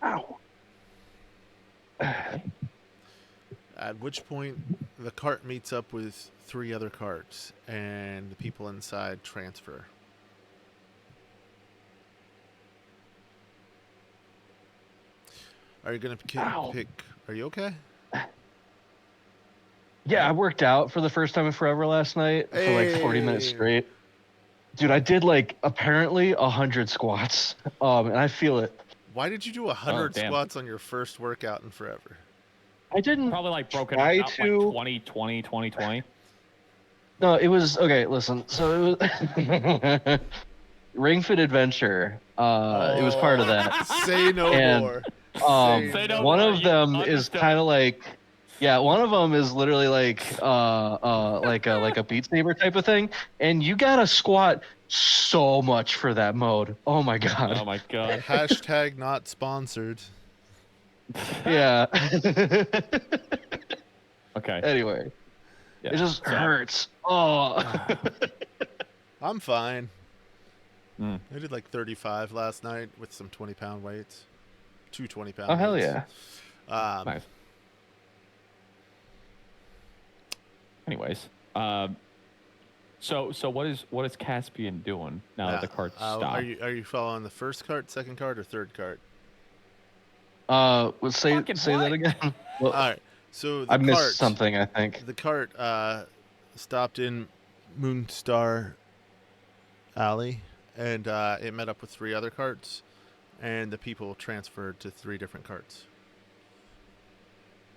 Ow. At which point, the cart meets up with 3 other carts, and the people inside transfer. Are you gonna pick? Are you okay? Yeah, I worked out for the first time in forever last night for like 40 minutes Hey. straight. Dude, I did like apparently 100 squats. And I feel it. Why did you do 100 damn. squats on your first workout in forever? I didn't Probably like broken try up like to. 20, 20, 20, 20. No, it was okay. Listen, so it was Ring Fit Adventure. It was part of that. Say no And, more. Say no One more, of you them is understood. kind of like, yeah, one of them is literally like a Beat Saber type of thing, and you gotta squat so much for that mode. Oh my god. Oh my god. Hashtag not sponsored. Yeah. Okay. Anyway, Yeah. it just so- hurts. Oh. I'm fine. Mm. I did like 35 last night with some 20-pound weights. 2 20-pound Oh hell weights. yeah. Nice. Anyways, so what is Caspian doing now that the cart's stopped? Are you following the first cart, second cart, or third cart? Let's say Fucking that what? again. Well, All right. So the I cart, missed something, I think. The cart stopped in Moonstar Alley, and it met up with 3 other carts, and the people transferred to 3 different carts.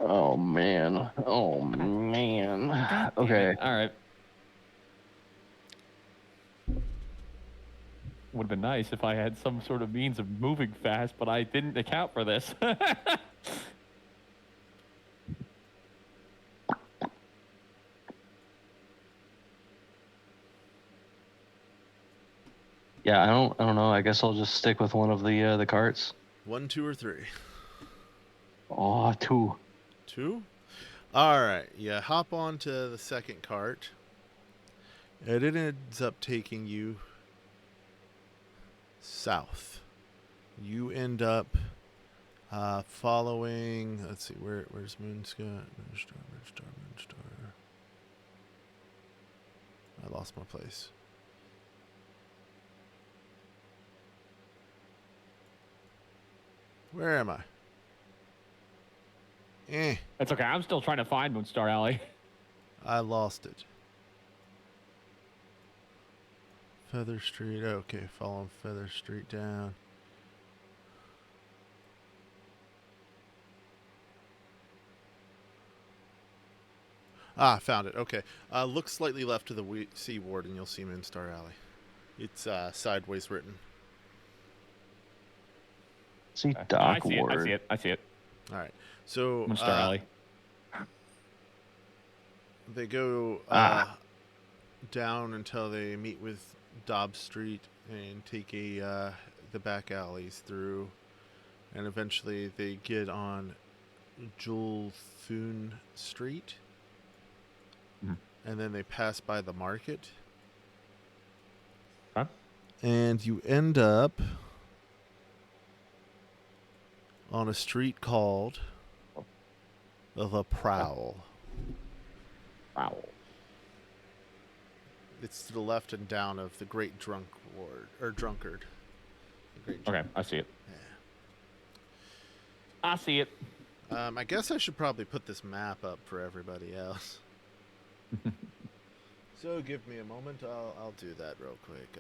Oh man. Oh man. Okay. All right. Would have been nice if I had some sort of means of moving fast, but I didn't account for this. Yeah, I don't know. I guess I'll just stick with one of the carts. 1, 2, or 3? Oh, 2. 2? All right. Yeah, hop on to the second cart. And it ends up taking you south. You end up following. Let's see, where's Moonstar? Moonstar. I lost my place. Where am I? That's okay. I'm still trying to find Moonstar Alley. I lost it. Feather Street. Okay, following Feather Street down. Found it. Okay. Look slightly left to the seaward and you'll see Moonstar Alley. It's sideways written. See Okay. Doc I see it. I Ward. see it. I see it. All right. So Moonstar Alley. they go Ah. down until they meet with Dobbs Street and take the back alleys through, and eventually they get on Jewel Thune Street, Mhm. and then they pass by the market, Huh? and you end up on a street called the Prowl. Wow. It's to the left and down of the Great Drunk Ward or Drunkard. The Great Okay, I see it. Yeah. I see it. I guess I should probably put this map up for everybody else. So give me a moment. I'll do that real quick.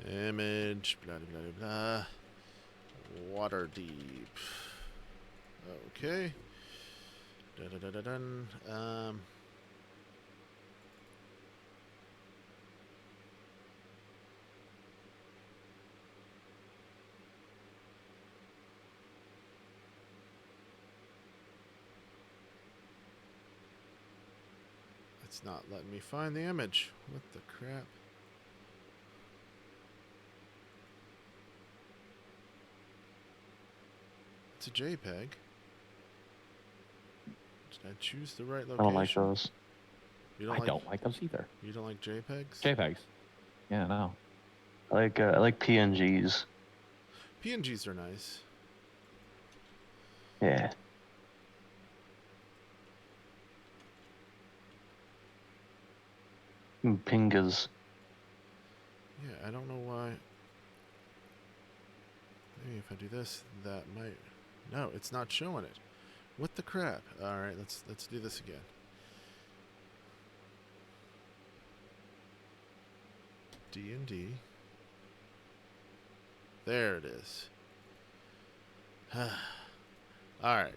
Image. Blah blah blah blah. Waterdeep. Okay. Dun. It's not letting me find the image. What the crap? It's a JPEG. Did I choose the right location? I don't like those. You I don't like those either. You don't like JPEGs? JPEGs. Yeah, no. I like PNGs. PNGs are nice. Yeah. Pingas. Yeah, I don't know why. Maybe if I do this, that might. No, it's not showing it. What the crap? All right, let's do this again. D&D. There it is. All right.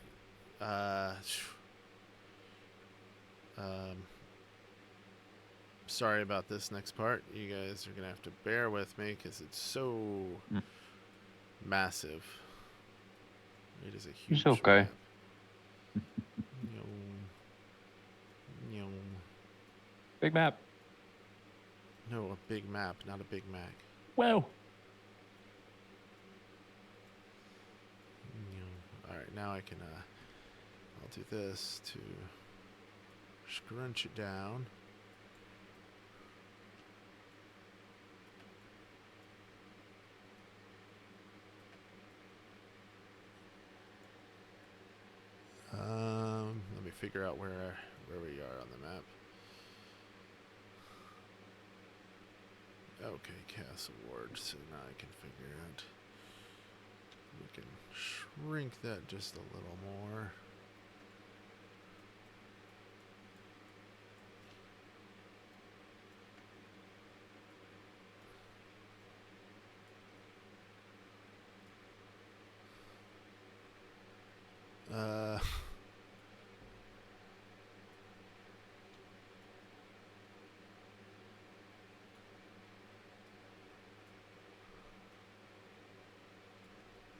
Sorry about this next part. You guys are gonna have to bear with me because it's so massive. It is a huge. It's okay. map. Nyom. Big map. No, a big map, not a Big Mac. Whoa. All right, now I can. I'll do this to scrunch it down. Let me figure out where we are on the map. Okay, Castle Ward. So now I can figure out. We can shrink that just a little more.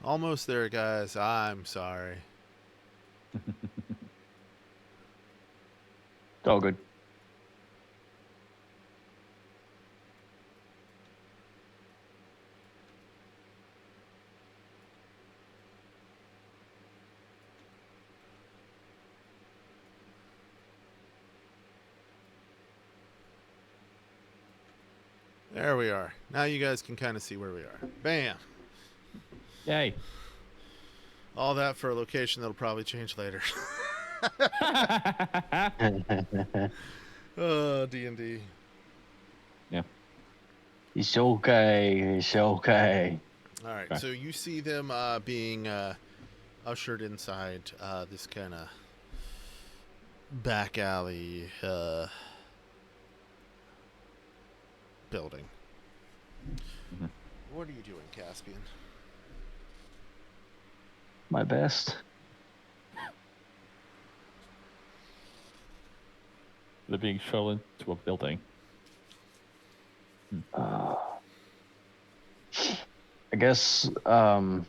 Almost there, guys. I'm sorry. It's all good. There we are. Now you guys can kind of see where we are. Bam. Yay. All that for a location that'll probably change later. Oh, D&D. Yeah. It's okay. It's okay. All right, Okay. so you see them being ushered inside this kind of back alley building. Mhm. What are you doing, Caspian? My best. They're being shown into a building. I guess try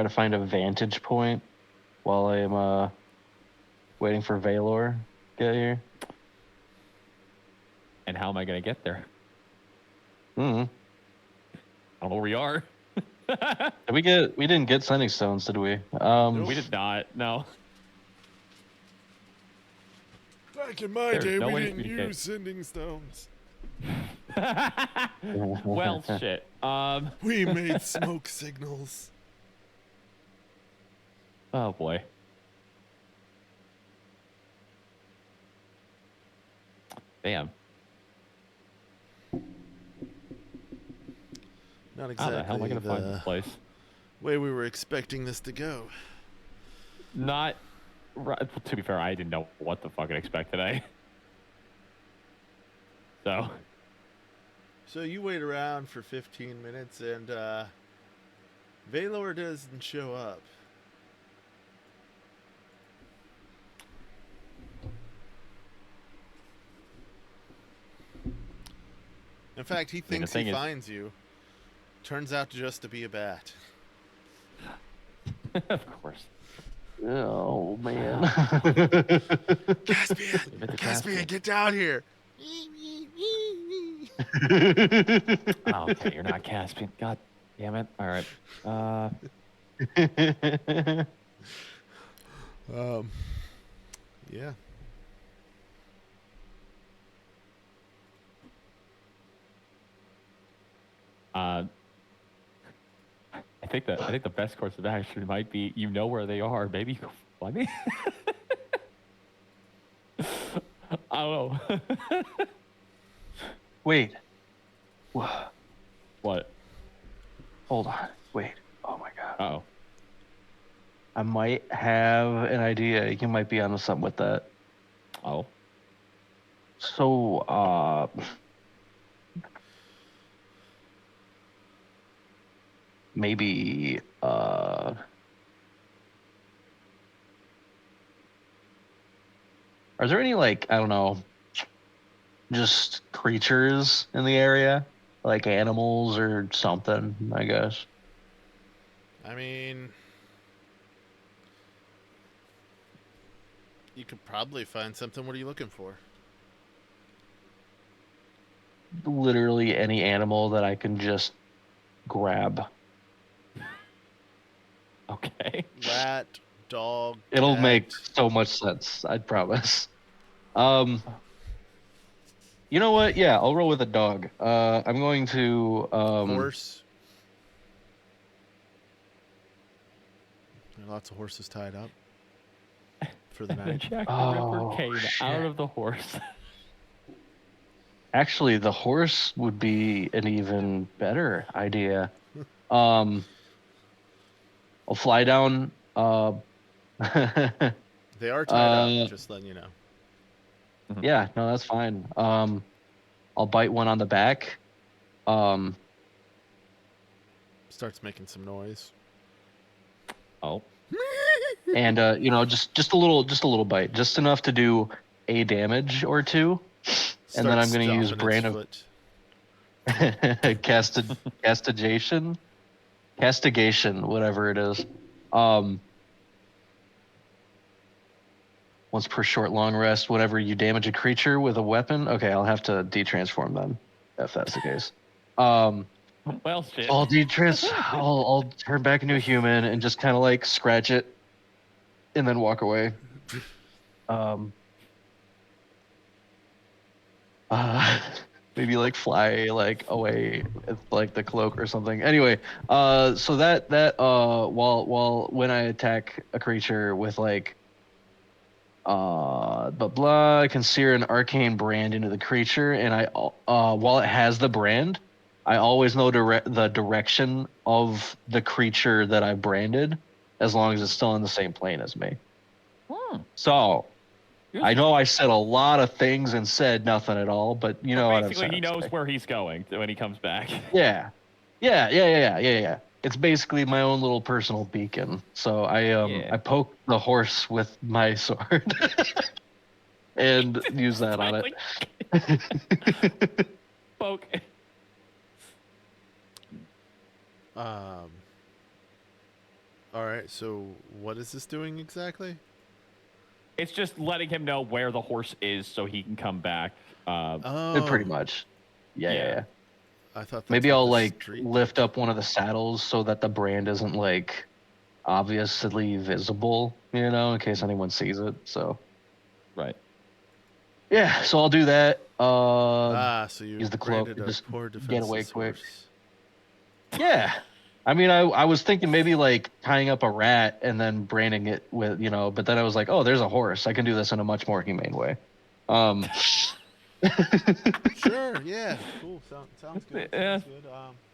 to find a vantage point while I'm waiting for Valor to get here. And how am I going to get there? Mm-hmm. I don't know where we are. We didn't get sending stones, did we? Nope. We did not. No. Back in my There's day, no we way to didn't communicate. use sending stones. Well, shit. We made smoke signals. Oh boy. Damn. Not How exactly the hell am I going to find this place? way we were expecting this to go. Not. Right, to be fair, I didn't know what the fuck to expect today. So you wait around for 15 minutes and Valor doesn't show up. In fact, he thinks he finds you. Turns out just to be a bat. Of course. Oh man. Caspian, get down here. Oh, okay, you're not Caspian. God damn it. All right. Yeah. I think the best course of action might be, you know where they are, maybe go find me. I don't know. Wait. What? Hold on. Wait. Oh my god. Uh-oh. I might have an idea. You might be onto something with that. Oh. So, maybe, are there any, like, I don't know, just creatures in the area? Like animals or something, I guess. I mean, you could probably find something. What are you looking for? Literally any animal that I can just grab. Okay. Rat, dog, It'll cat. make so much sense, I promise. You know what? Yeah, I'll roll with a dog. I'm going to Horse. There are lots of horses tied up for the night. Jack the Oh, Ripper came shit. out of the horse. Actually, the horse would be an even better idea. I'll fly down. They are tied up, Uh, just letting you know. yeah, no, that's fine. I'll bite one on the back. Starts making some noise. Oh. And you know, just a little bite, just enough to do a damage or two, and then I'm going to use Brain of castigation, whatever it is. Once per short long rest, whenever you damage a creature with a weapon. Okay, I'll have to detransform then, if that's the case. Well, shit. I'll turn back into a human and just kind of like scratch it, and then walk away. Maybe like fly like away with like the cloak or something. Anyway, so that while when I attack a creature with like I can sear an arcane brand into the creature, and I while it has the brand, I always know the direction of the creature that I branded, as long as it's still in the same plane as me. So I know I said a lot of things and said nothing at all, but you know what I'm basically, saying. he knows where he's going when he comes back. Yeah. It's basically my own little personal beacon. So I poke the horse with my sword. and use that on Finally. it. Poke. All right. So what is this doing exactly? It's just letting him know where the horse is so he can come back. Pretty much. Yeah, yeah, Yeah. yeah. I thought that's Maybe what I'll the like street lift did. up one of the saddles so that the brand isn't like obviously visible, in case anyone sees it. So Right. yeah, so I'll do that. So Use you the cloak branded and a just poor get away defenseless quick. horse. Yeah. I mean, I was thinking maybe like tying up a rat and then branding it with, but then I was like, oh, there's a horse. I can do this in a much more humane way. Um, Sure. Yeah. Cool. Sounds good. Yeah.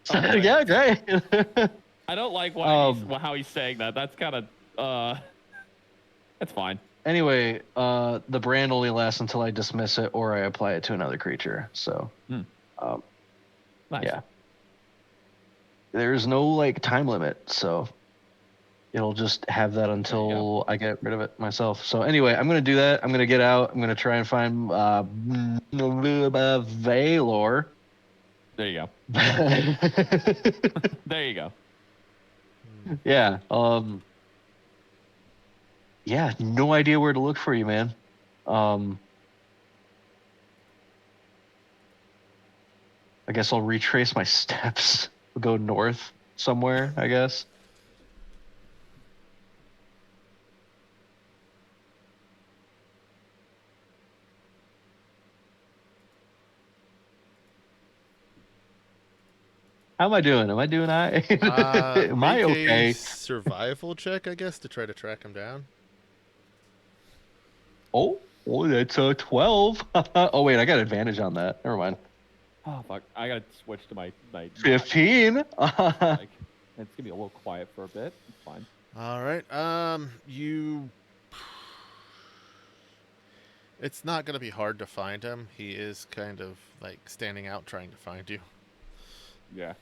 Sounds good. Okay. yeah, great. I don't like Um, how he's saying that. That's kind of that's fine. anyway, the brand only lasts until I dismiss it or I apply it to another creature. So, Hmm. um, Nice. yeah. There's no like time limit, so it'll just have that until I get rid of it myself. So anyway, I'm gonna do that. I'm gonna get out. I'm gonna try and find Valor. There you go. There you go. Yeah. Yeah. No idea where to look for you, man. I guess I'll retrace my steps. We'll go north somewhere, I guess. How am I doing? Am I doing all right? Am I Make a okay? survival check, I guess, to try to track him down. Oh, that's a 12. Oh, wait, I got advantage on that. Never mind. Oh fuck! I gotta switch to my 15. Like, it's gonna be a little quiet for a bit. It's fine. All right. You. It's not gonna be hard to find him. He is kind of like standing out, trying to find you. Yeah.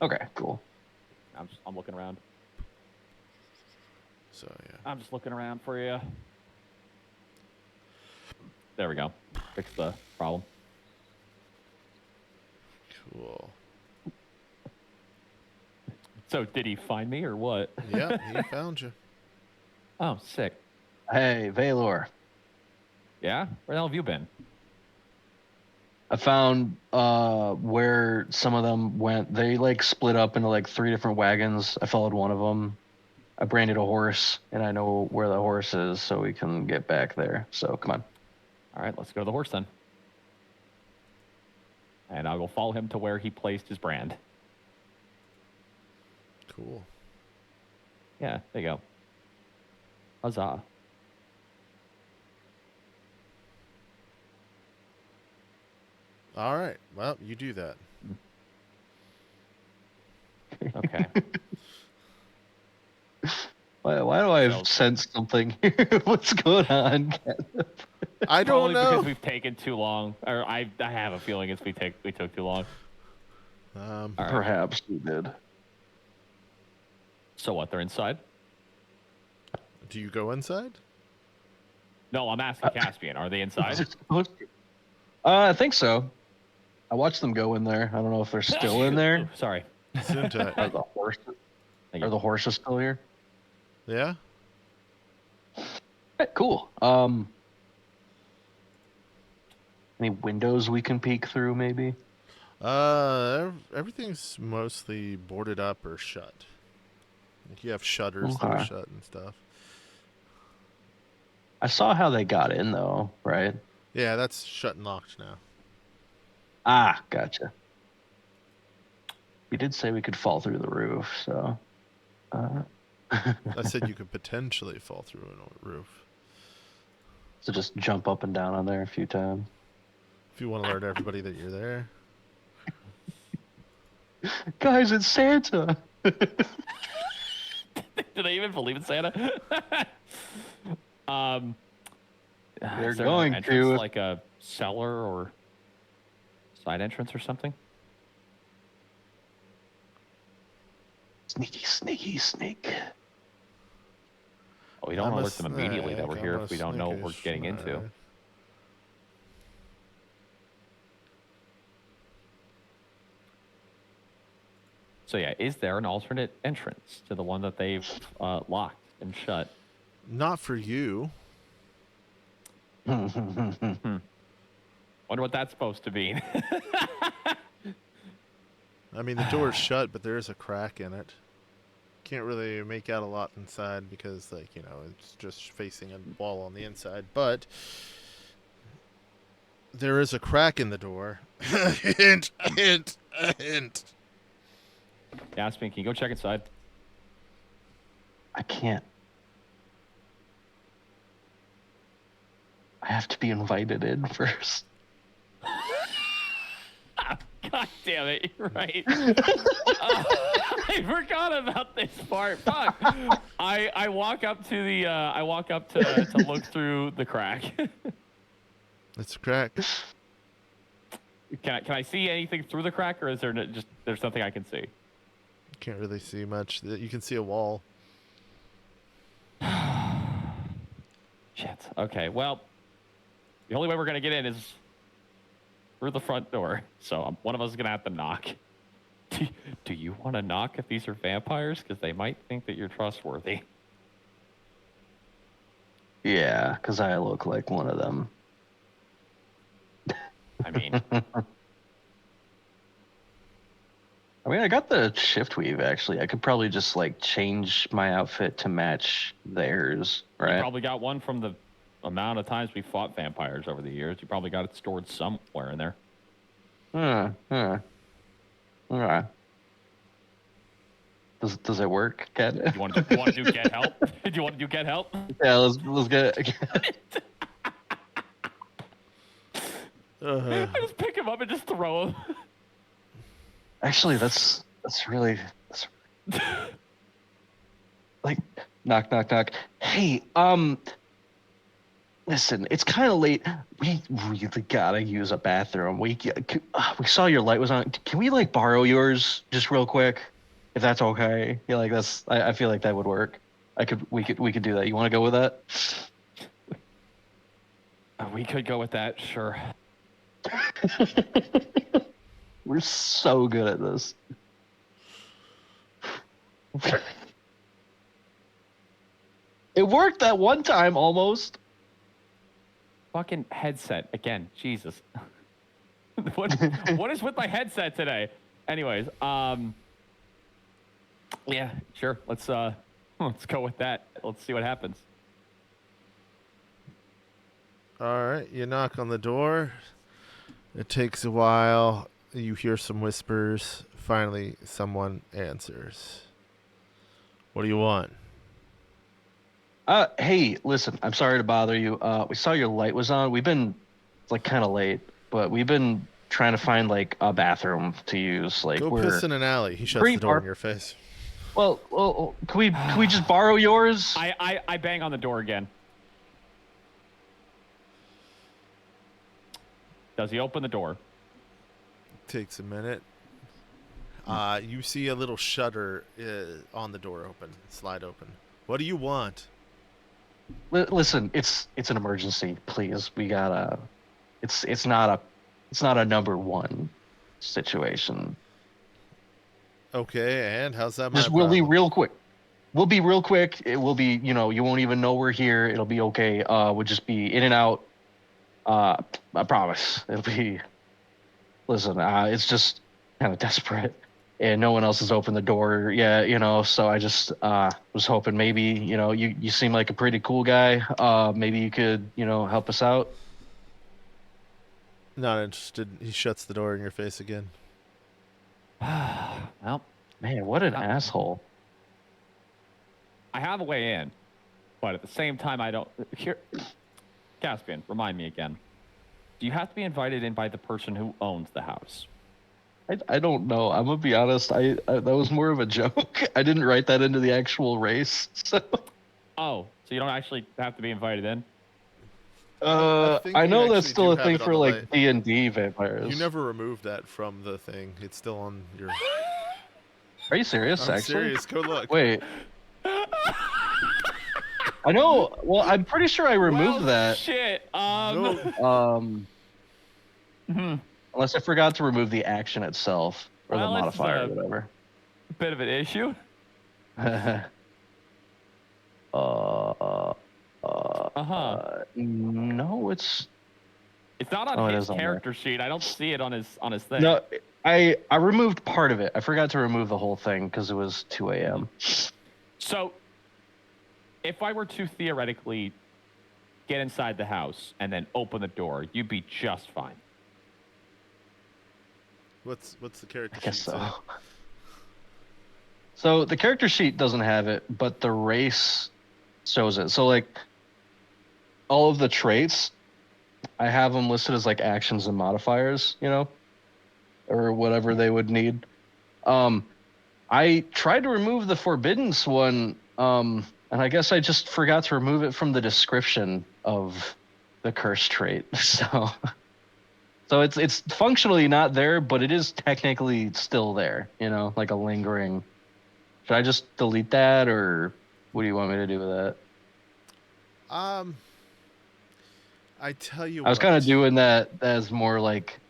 Okay, cool. I'm looking around. So yeah. I'm just looking around for you. There we go. Fix the problem. Cool. So did he find me or what? Yep, he found you. Oh, sick. Hey, Valor. Yeah? Where the hell have you been? I found where some of them went. They like split up into like 3 different wagons. I followed one of them. I branded a horse, and I know where the horse is, so we can get back there. So come on. All right, let's go to the horse then. And I will follow him to where he placed his brand. Cool. Yeah, there you go. Huzzah. All right. Well, you do that. Okay. Why do I So- sense something here? What's going on? I don't Probably know. because we've taken too long. Or I have a feeling it's we took too long. All right. Perhaps we did. So what? They're inside? Do you go inside? No, I'm asking Caspian. Are they inside? I think so. I watched them go in there. I don't know if they're still in there. Ooh, sorry. Syntax. Are the horses still here? Yeah. Cool. Any windows we can peek through, maybe? Everything's mostly boarded up or shut. Like you have shutters that are Okay. shut and stuff. I saw how they got in, though, right? Yeah, that's shut and locked now. Ah, gotcha. We did say we could fall through the roof, so. I said you could potentially fall through a roof. So just jump up and down on there a few times. If you want to alert everybody that you're there. Guys, it's Santa. Do they even believe in Santa? They're is there going an entrance, to. like a cellar or side entrance or something. Sneaky, sneaky, sneak. Oh, we don't I'm want a to alert them immediately that we're snake, here I'm if a we don't know what we're snakish getting into. snake. So yeah, is there an alternate entrance to the one that they've locked and shut? Not for you. Wonder what that's supposed to mean. I mean, the door's shut, but there is a crack in it. Can't really make out a lot inside because, like, you know, it's just facing a wall on the inside. But there is a crack in the door. Hint, hint, hint. Yaspin, can you go check inside? I can't. I have to be invited in first. God damn it! You're right. I forgot about this part. Fuck. I walk up to the to look through the crack. It's a crack. Can I see anything through the crack, or is there just there's something I can see? Can't really see much. You can see a wall. Shit. Okay. Well, the only way we're gonna get in is through the front door. So one of us is gonna have to knock. Do you want to knock if these are vampires? Because they might think that you're trustworthy. Yeah, because I look like one of them. I mean, I got the shift weave, actually. I could probably just, like, change my outfit to match theirs, you right? probably got one from the amount of times we fought vampires over the years. You probably got it stored somewhere in there. Okay. Does it work, Ken? You want to do get help? Do you want to do get help? Yeah, let's get it. I just pick him up and just throw him. Actually, that's really like knock knock knock. Hey, listen, it's kind of late. We really gotta use a bathroom. We saw your light was on. Can we like borrow yours just real quick, if that's okay? Yeah, like I feel like that would work. We could do that. You want to go with that? We could go with that, sure. We're so good at this. It worked that one time almost. Fucking headset again. Jesus. what is with my headset today? Anyways, yeah, sure. Let's go with that. Let's see what happens. All right, you knock on the door. It takes a while. You hear some whispers. Finally, someone answers. What do you want? Hey, listen, I'm sorry to bother you. We saw your light was on. It's like kind of late, but we've been trying to find like a bathroom to use. Like Go piss in an alley. He shuts the door in your face. Well, can we just borrow yours? I bang on the door again. Does he open the door? Takes a minute. You see a little shutter on the door open, slide open. What do you want? Listen, it's an emergency. Please, we gotta. It's not a number one situation. Okay, and how's that? We'll be real quick. We'll be real quick. It will be, you won't even know we're here. It'll be okay. We'll just be in and out. I promise. It'll be. Listen, it's just kind of desperate, and no one else has opened the door yet. So I just was hoping maybe, you seem like a pretty cool guy. Maybe you could, help us out. Not interested. He shuts the door in your face again. Well, man, what an asshole. I have a way in, but at the same time, I don't. Here, Caspian, remind me again. Do you have to be invited in by the person who owns the house? I don't know. I'm gonna be honest. I that was more of a joke. I didn't write that into the actual race. So. Oh, so you don't actually have to be invited in? I know that's still a thing for like D&D vampires. You never removed that from the thing. It's still on your. Are you serious? I'm actually? serious. Go look. Wait. I know. Well, I'm pretty sure I removed that. Shit. No. Unless I forgot to remove the action itself or the Well, modifier or whatever. bit of an issue. uh, no, it's not on it his is on there. character sheet. I don't see it on his thing. No, I removed part of it. I forgot to remove the whole thing because it was 2 a.m. So, if I were to theoretically get inside the house and then open the door, you'd be just fine. What's the character I guess sheet so. say? So the character sheet doesn't have it, but the race shows it. So like all of the traits, I have them listed as like actions and modifiers, or whatever they would need. I tried to remove the Forbiddance one, and I guess I just forgot to remove it from the description of the curse trait. So it's functionally not there, but it is technically still there, like a lingering. Should I just delete that, or what do you want me to do with that? I tell you I was what. kind of doing that as more like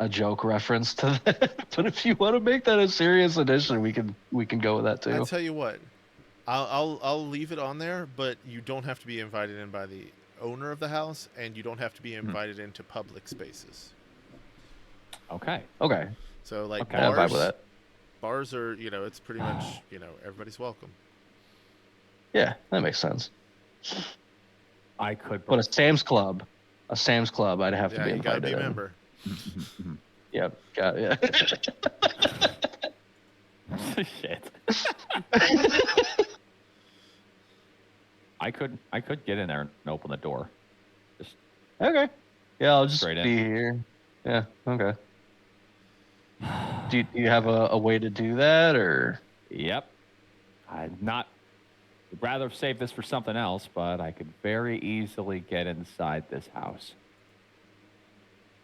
a joke reference to that, but if you want to make that a serious addition, we can go with that too. I tell you what. I'll leave it on there, but you don't have to be invited in by the owner of the house, and you don't have to be invited into public spaces. Okay. So like Okay. I'm fine with bars, that. bars are it's pretty much everybody's welcome. Yeah, that makes sense. I could. But a Sam's Club, I'd have to Yeah, be you gotta invited be a in. member. Yep, got it. Shit. I could get in there and open the door. Just Okay. Yeah, I'll just Straight in. be here. Yeah. Okay. Do you have a way to do that, or? Yep. Would rather save this for something else, but I could very easily get inside this house.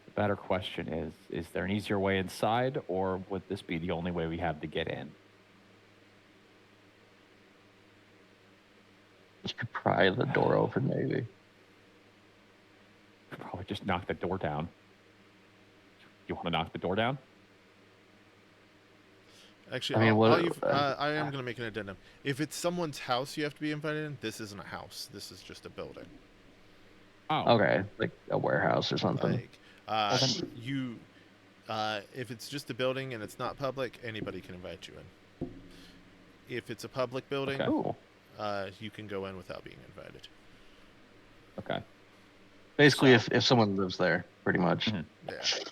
The better question is there an easier way inside, or would this be the only way we have to get in? You could pry the door open, maybe. Could probably just knock the door down. You want to knock the door down? Actually, I mean, I am going to make an addendum. If it's someone's house you have to be invited in, this isn't a house. This is just a building. Oh. Okay, like a warehouse or something. Like, if it's just a building and it's not public, anybody can invite you in. If it's a public building, Cool. You can go in without being invited. Okay. Basically, if someone lives there, pretty much. Mm-hmm. Yeah.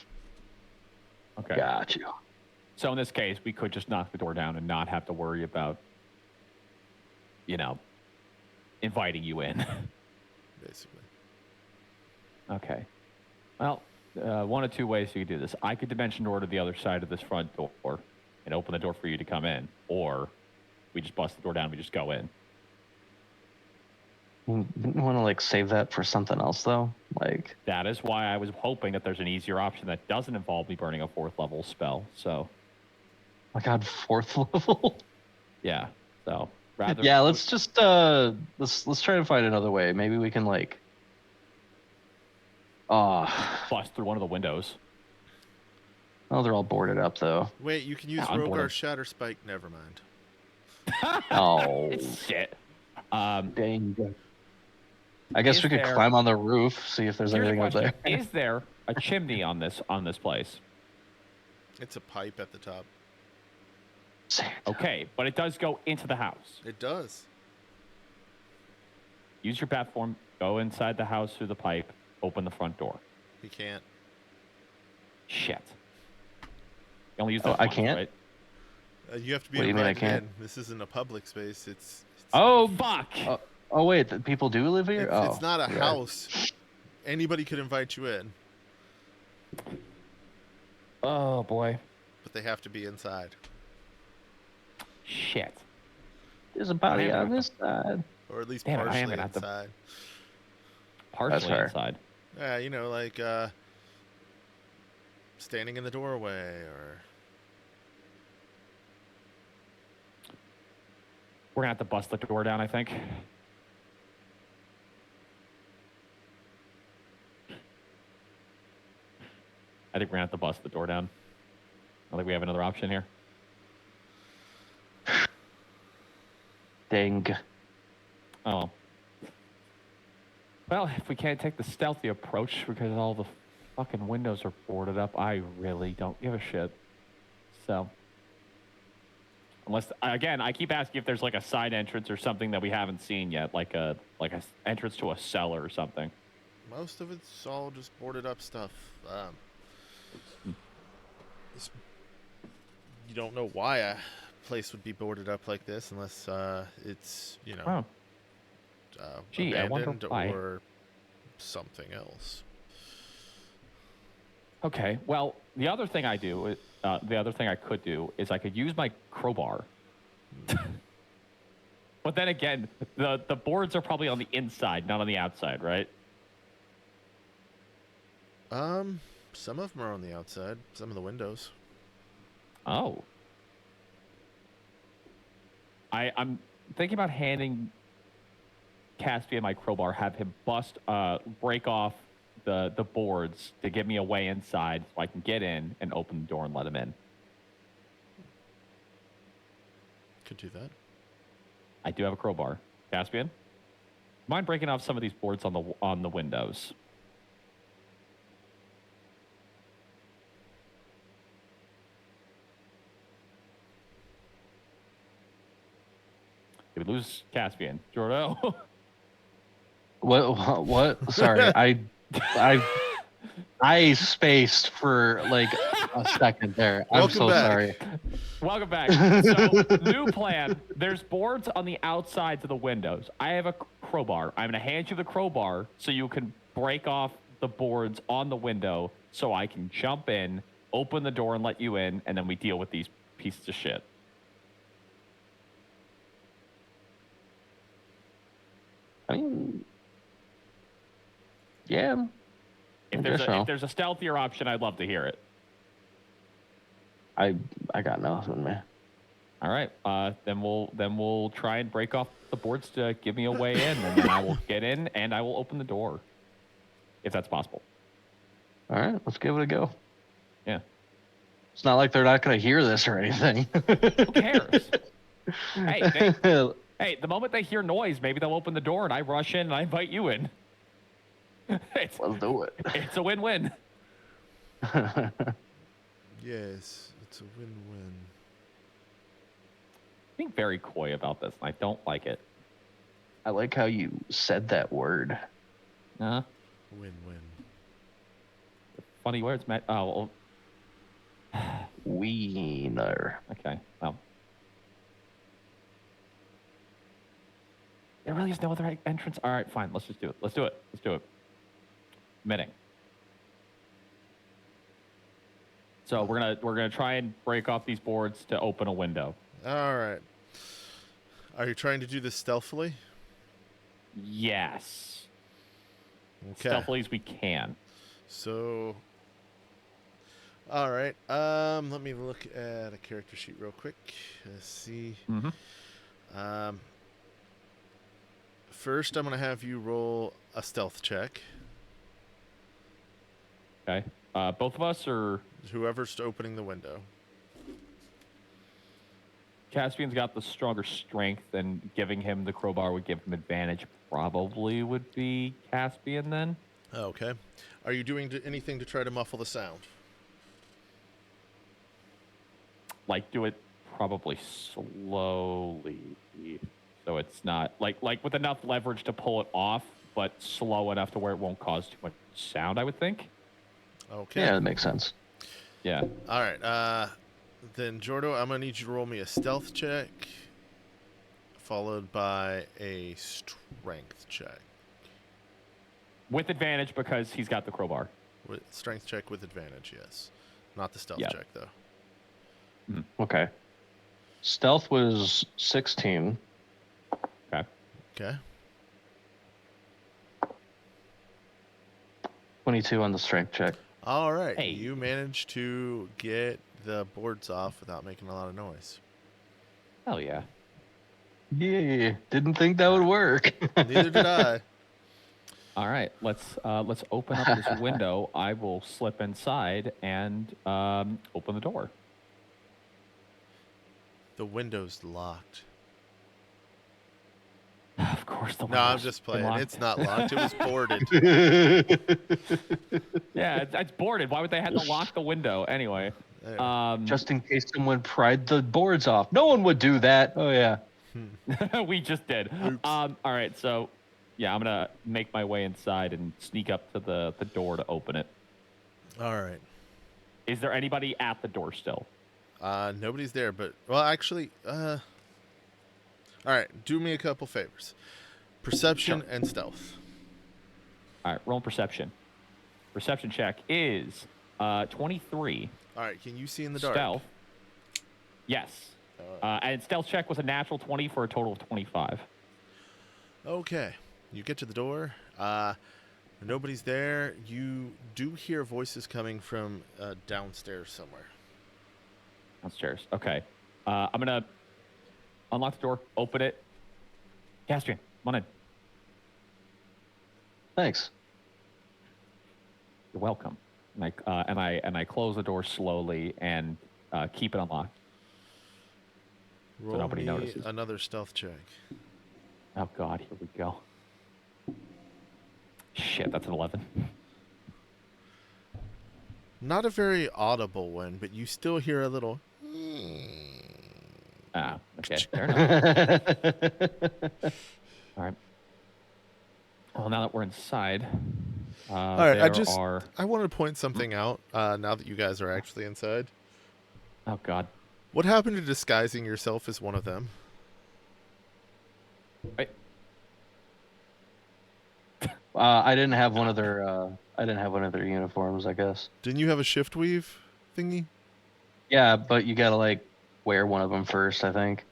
Okay. Got you. So in this case, we could just knock the door down and not have to worry about, inviting you in. Basically. Okay. Well, one of two ways you could do this. I could dimension door to the other side of this front door and open the door for you to come in, or we just bust the door down and we just go in. You want to like save that for something else though, like. That is why I was hoping that there's an easier option that doesn't involve me burning a 4th level spell. So. Oh my God, 4th level. Yeah. So rather. Yeah, let's just let's try to find another way. Maybe we can like. Bust through one of the windows. Oh, they're all boarded up though. Wait, you can use Rogar's Shatter Spike. Never mind. Oh shit. Dang. I guess we could climb on the roof, see if there's anything up there. Is there a chimney on this place? It's a pipe at the top. Santa. Okay, but it does go into the house. It does. Use your bat form, go inside the house through the pipe, open the front door. You can't. Shit. You only use that I once, can't? right? You have to be What do you mean I invited can't? in. This isn't a public space. It's Oh, fuck! Oh wait, people do live here? it's not a house. Anybody could invite you in. Oh, boy. But they have to be inside. Shit. There's a body on this side. Or at least Damn it, I am partially gonna have to- inside. Partially fair. inside. Yeah, like standing in the doorway or... We're gonna have to bust the door down, I think. I think we're gonna have to bust the door down. I think we have another option here. Dang. Oh. Well, if we can't take the stealthy approach because all the fucking windows are boarded up, I really don't give a shit. So, unless again, I keep asking if there's like a side entrance or something that we haven't seen yet, like a entrance to a cellar or something. Most of it's all just boarded up stuff. You don't know why a place would be boarded up like this unless it's, Oh. Gee, I wonder abandoned why. or something else. Okay. Well, the other thing I could do is I could use my crowbar. But then again, the boards are probably on the inside, not on the outside, right? Some of them are on the outside. Some of the windows. Oh. I'm thinking about handing Caspian my crowbar, have him break off the boards to give me a way inside so I can get in and open the door and let him in. Could do that. I do have a crowbar. Caspian, mind breaking off some of these boards on the windows? Did we lose Caspian? Jordo? What? Sorry, I spaced for like a second there. I'm Welcome so back. sorry. Welcome back. So, new plan. There's boards on the outsides of the windows. I have a crowbar. I'm going to hand you the crowbar so you can break off the boards on the window so I can jump in, open the door and let you in, and then we deal with these pieces of shit. I mean, yeah. If there's a stealthier option, I'd love to hear it. I got nothing, man. All right. Then we'll try and break off the boards to give me a way in, and then I will get in and I will open the door, if that's possible. All right, let's give it a go. Yeah. It's not like they're not going to hear this or anything. Who cares? Hey, the moment they hear noise, maybe they'll open the door and I rush in and I invite you in. Let's do it. It's a win-win. Yes, it's a win-win. Being very coy about this, and I don't like it. I like how you said that word. Uh-huh. Win-win. Funny words, Matt. Oh, well. Wiener. Okay, well. There really is no other entrance. All right, fine. Let's just do it. Let's do it. Admitting. So we're gonna try and break off these boards to open a window. All right. Are you trying to do this stealthily? Yes. Okay. Stealthily as we can. So, all right. Let me look at a character sheet real quick. Let's see. Mm-hmm. First, I'm gonna have you roll a stealth check. Okay. Both of us, or Whoever's opening the window. Caspian's got the stronger strength, and giving him the crowbar would give him advantage. Probably would be Caspian then. Okay. Are you doing anything to try to muffle the sound? Like, do it probably slowly, so it's not like with enough leverage to pull it off, but slow enough to where it won't cause too much sound, I would think. Okay. Yeah, that makes sense. Yeah. All right. Then Jordo, I'm gonna need you to roll me a stealth check, followed by a strength check. With advantage because he's got the crowbar. With strength check with advantage, yes. Not the stealth Yeah. check though. Okay. Stealth was 16. Okay. Okay. 22 on the strength check. All right. Hey. You managed to get the boards off without making a lot of noise. Hell yeah. Yeah, didn't think that would work. Neither did I. All right, let's open up this window. I will slip inside and open the door. The window's locked. course the No, I'm window's just been playing. locked. It's not locked. It was boarded. Yeah, it's boarded. Why would they have to lock the window anyway? Anyway. Just in case someone pried the boards off. No one would do that. Oh yeah. We just did. Oops. All right, so yeah, I'm gonna make my way inside and sneak up to the door to open it. All right. Is there anybody at the door still? Nobody's there, but well, actually, all right. Do me a couple favors: perception Sure. and stealth. All right, roll perception. Perception check is 23. All right. Can you see in the dark? Stealth. Yes. And stealth check was a natural 20 for a total of 25. Okay. You get to the door. Nobody's there. You do hear voices coming from downstairs somewhere. Downstairs. Okay. I'm going to unlock the door, open it. Castrian, come on in. Thanks. You're welcome. And I close the door slowly and keep it unlocked. Roll nobody me notices. another stealth check. Oh, God. Here we go. Shit, that's an 11. Not a very audible one, but you still hear a little. Ah, okay. Fair enough. All right. Well, now that we're inside, All right, are... I want to point something out now that you guys are actually inside. Oh, God. What happened to disguising yourself as one of them? Wait. I didn't have one of their. I didn't have one of their uniforms. I guess. Didn't you have a shift weave thingy? Yeah, but you gotta like wear one of them first. I think.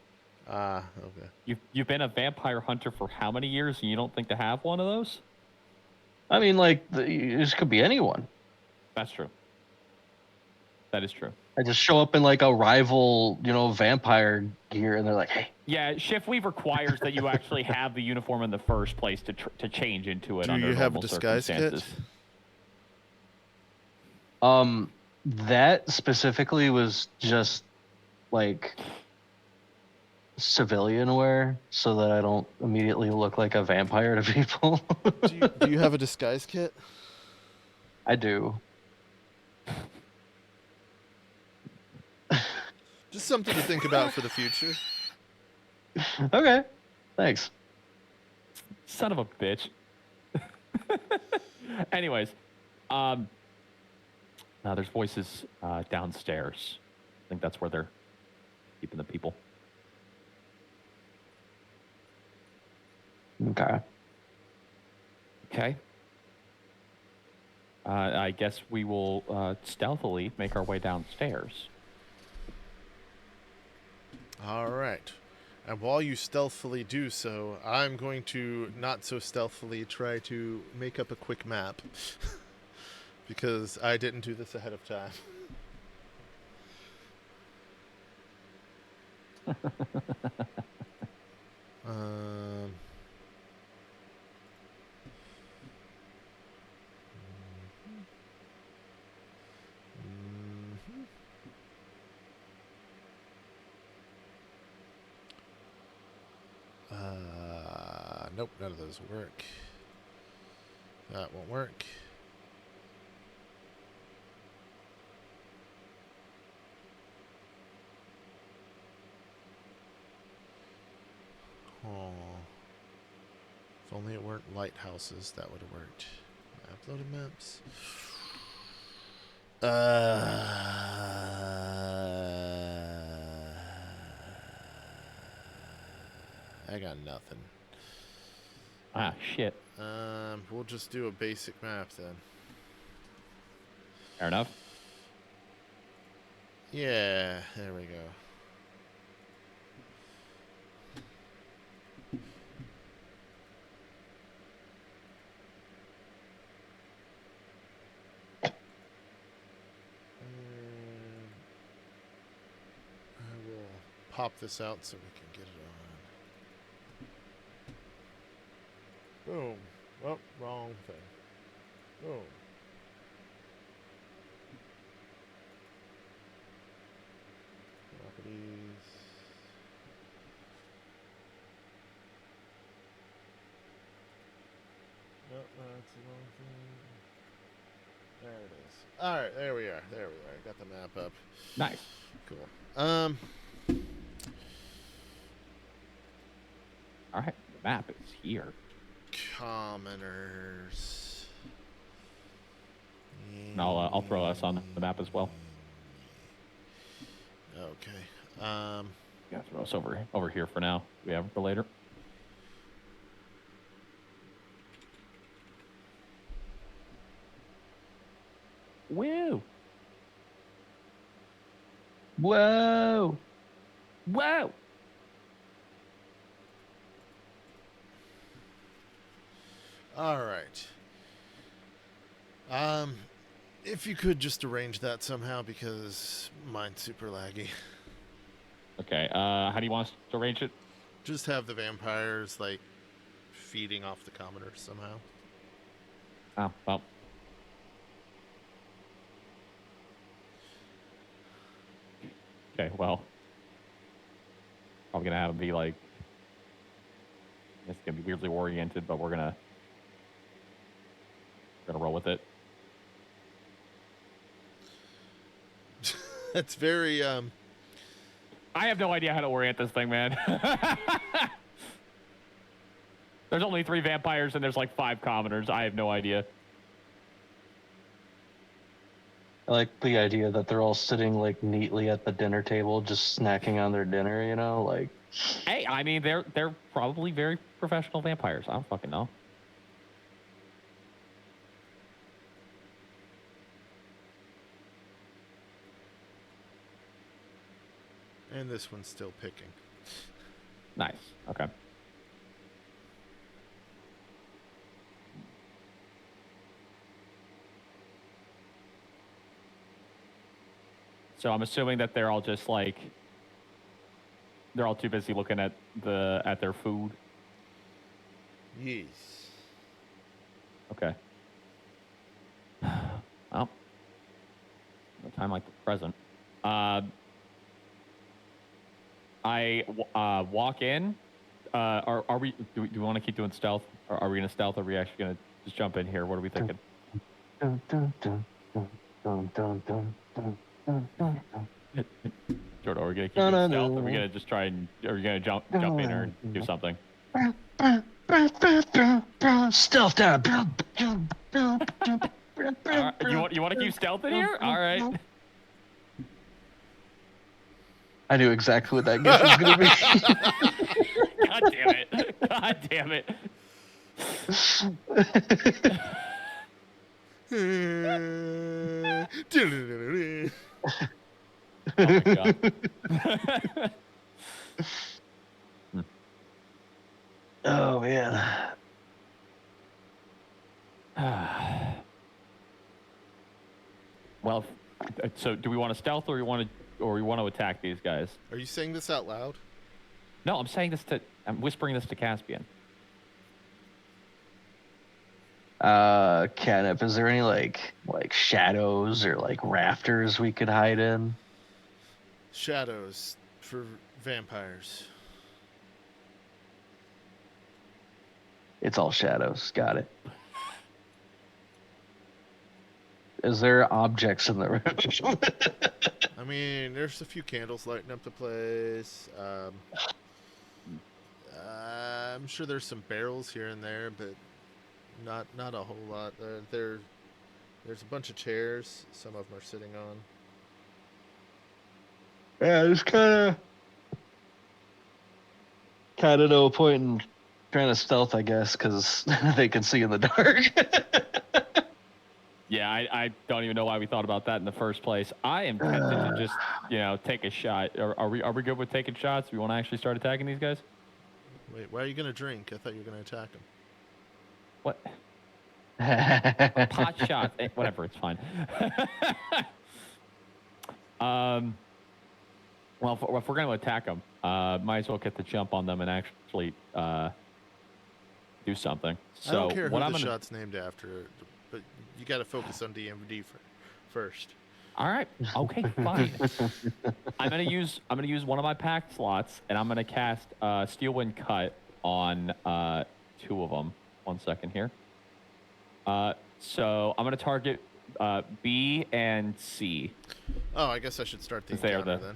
Okay. You've been a vampire hunter for how many years, and you don't think to have one of those? I mean, like this could be anyone. That's true. That is true. I just show up in like a rival, vampire gear, and they're like, "Hey." Yeah, shift weave requires that you actually have the uniform in the first place to change into it. Do under you have a normal disguise kit? circumstances. That specifically was just like civilian wear, so that I don't immediately look like a vampire to people. Do you have a disguise kit? I do. Just something to think about for the future. Okay, thanks. Son of a bitch. Anyways, now there's voices downstairs. I think that's where they're keeping the people. Okay. Okay. I guess we will stealthily make our way downstairs. All right. And while you stealthily do so, I'm going to not so stealthily try to make up a quick map. Because I didn't do this ahead of time. um, nope, none of those work. That won't work. Oh. If only it weren't lighthouses, that would have worked. Uploaded maps. I got nothing. Ah, shit. We'll just do a basic map then. Fair enough. Yeah, there we go. I will pop this out so we can get it on. Boom. Oh, wrong thing. Boom. Properties. There it is. All right, there we are. There we are. Got the map up. Nice. Cool. All right, the map is here. Commoners. And I'll throw us on the map as well. Okay. Yeah, throw us over here for now. We have it for later. Woo! Whoa! Whoa! All right. If you could just arrange that somehow, because mine's super laggy. Okay, how do you want us to arrange it? Just have the vampires, like, feeding off the commoners somehow. Oh, well. Okay, well. Probably gonna have them be like... It's gonna be weirdly oriented, but we're gonna roll with it. That's very, I have no idea how to orient this thing, man. There's only 3 vampires and there's like 5 commoners. I have no idea. I like the idea that they're all sitting like neatly at the dinner table, just snacking on their dinner. You know, like. Hey, I mean, they're probably very professional vampires. I don't fucking know. and this one's still picking. Nice. Okay. So I'm assuming that they're all just like they're all too busy looking at their food. Yes. Okay. Well, no time like the present. I walk in. Are we? Do we want to keep doing stealth? Or are we gonna stealth? Or are we actually gonna just jump in here? What are we thinking? Dun, dun, dun, dun, dun, dun, dun, dun, dun, dun, dun. Jordan, are we gonna keep doing stealth? Or are we gonna just try and? Are we gonna jump in there and do something? Stealth down. You want to keep stealth in here? All right. I knew exactly what that gift was going to be. God damn it. God damn it. Oh my god. Oh man. Well, so do we want to stealth or we want to attack these guys? Are you saying this out loud? No, I'm whispering this to Caspian. Kenneth, is there any like shadows or like rafters we could hide in? Shadows for vampires. It's all shadows. Got it. Is there objects in the room? I mean, there's a few candles lighting up the place. I'm sure there's some barrels here and there, but not a whole lot. There's a bunch of chairs. Some of them are sitting on. Yeah, it's kind of no point in trying to stealth, I guess, because they can see in the dark. Yeah, I don't even know why we thought about that in the first place. I am tempted to just, take a shot. Are we good with taking shots? We want to actually start attacking these guys? Wait, why are you going to drink? I thought you were going to attack them. What? A pot shot. Whatever, it's fine. Well, if we're going to attack them, might as well get the jump on them and actually do something. So I don't care what who I'm the gonna... shot's named after, but you got to focus on DMD first. All right. Okay. Fine. I'm gonna use one of my pack slots, and I'm gonna cast Steel Wind Cut on 2 of them. 1 second here. So I'm gonna target B and C Oh, I guess I should start the since they are encounter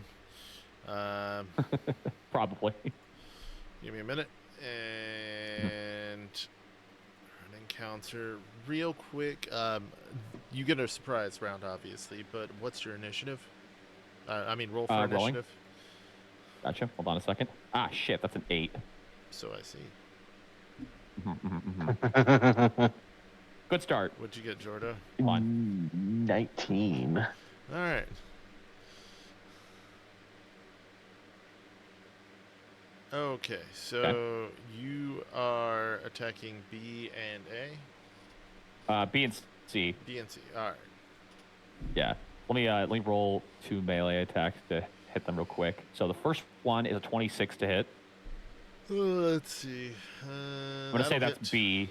the then. probably. Give me a minute. And an encounter real quick. You get a surprise round, obviously, but what's your initiative? I mean, roll for Rolling. initiative. Gotcha. Hold on a second. Ah, shit, that's an 8. So I see. Good start. What'd you get, Jordo? Come on. 19. All right. Okay, so you are attacking B and A? B and C. B and C. All right. Yeah. Let me roll 2 melee attacks to hit them real quick. So the first one is a 26 to hit. Let's see. I'm gonna say that'll that's hit. B.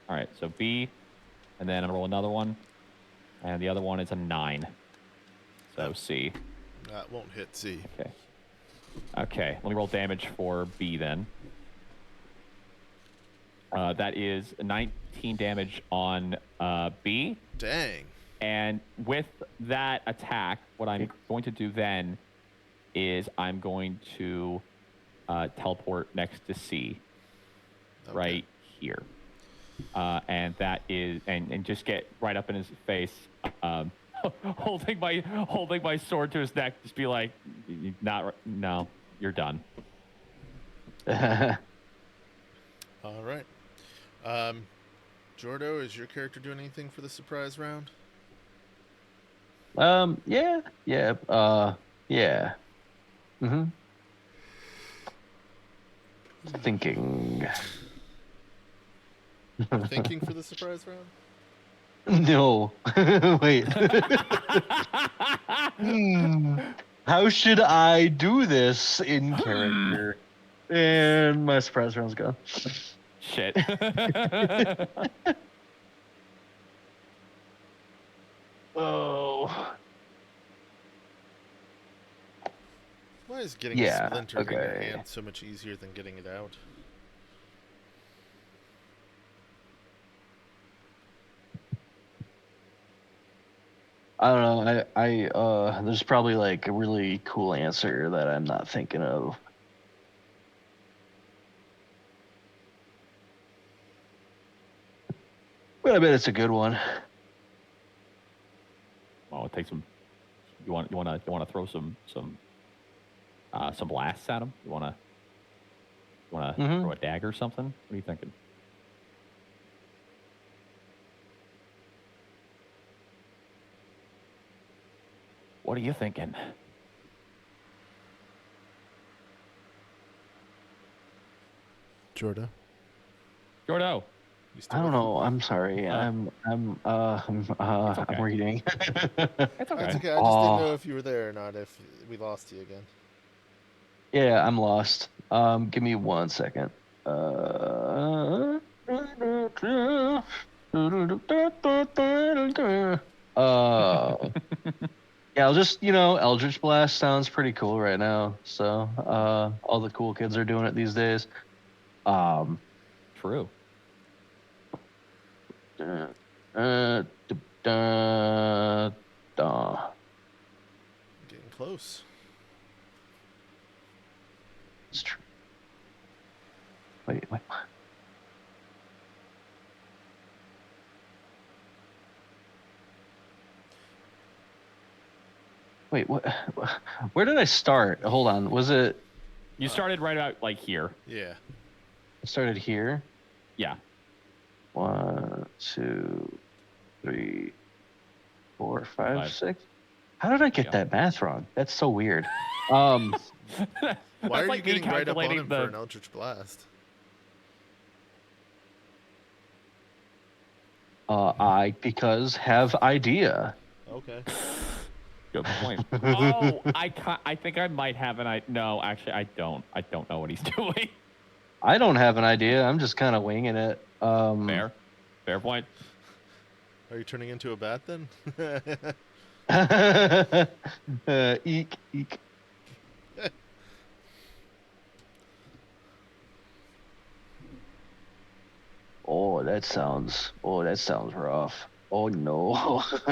All right, so B, and then I'm gonna roll another one, and the other one is a 9. So Nope. C. That won't hit C. Okay. Okay. Let me roll damage for B then. That is 19 damage on B. Dang. And with that attack, what I'm going to do then is I'm going to teleport next to C, Okay. right here. And that is, and just get right up in his face, holding my sword to his neck, just be like, no, you're done. All right. Jordo, is your character doing anything for the surprise round? Yeah. Yeah. Mm-hmm. Thinking. Thinking for the surprise round? No. Wait. How should I do this in character? And my surprise round's gone. Shit. Oh. Why is getting Yeah, a splinter in your okay. hand so much easier than getting it out? I don't know. There's probably like a really cool answer that I'm not thinking of. But I bet it's a good one. Well, it takes some. You want to throw some blasts at him? You want to throw a dagger or something? What are you thinking? What are you thinking? Jordo? Jordo. You still I don't with- know. I'm sorry. I'm okay. reading. It's okay. That's okay. I just didn't Oh. know if you were there or not, if we lost you again. Yeah, I'm lost. Give me 1 second. Yeah, I'll just, Eldritch Blast sounds pretty cool right now. So, all the cool kids are doing it these days. True. Da, da, da. Getting close. It's true. Wait. Wait, what? Where did I start? Hold on. Was it? You started right out like here. Yeah. I started here. Yeah. 1, 2, 3, 4, 5, Five. 6. How did I get Yeah. that math wrong? That's so weird. Why That's are like you me getting right up on calculating him for an Eldritch Blast? because have idea. Okay. Good point. Oh, I think I might have no, actually, I don't. I don't know what he's doing. I don't have an idea. I'm just kind of winging it. Fair point. Are you turning into a bat then? Eek. Oh, that sounds rough. Oh no.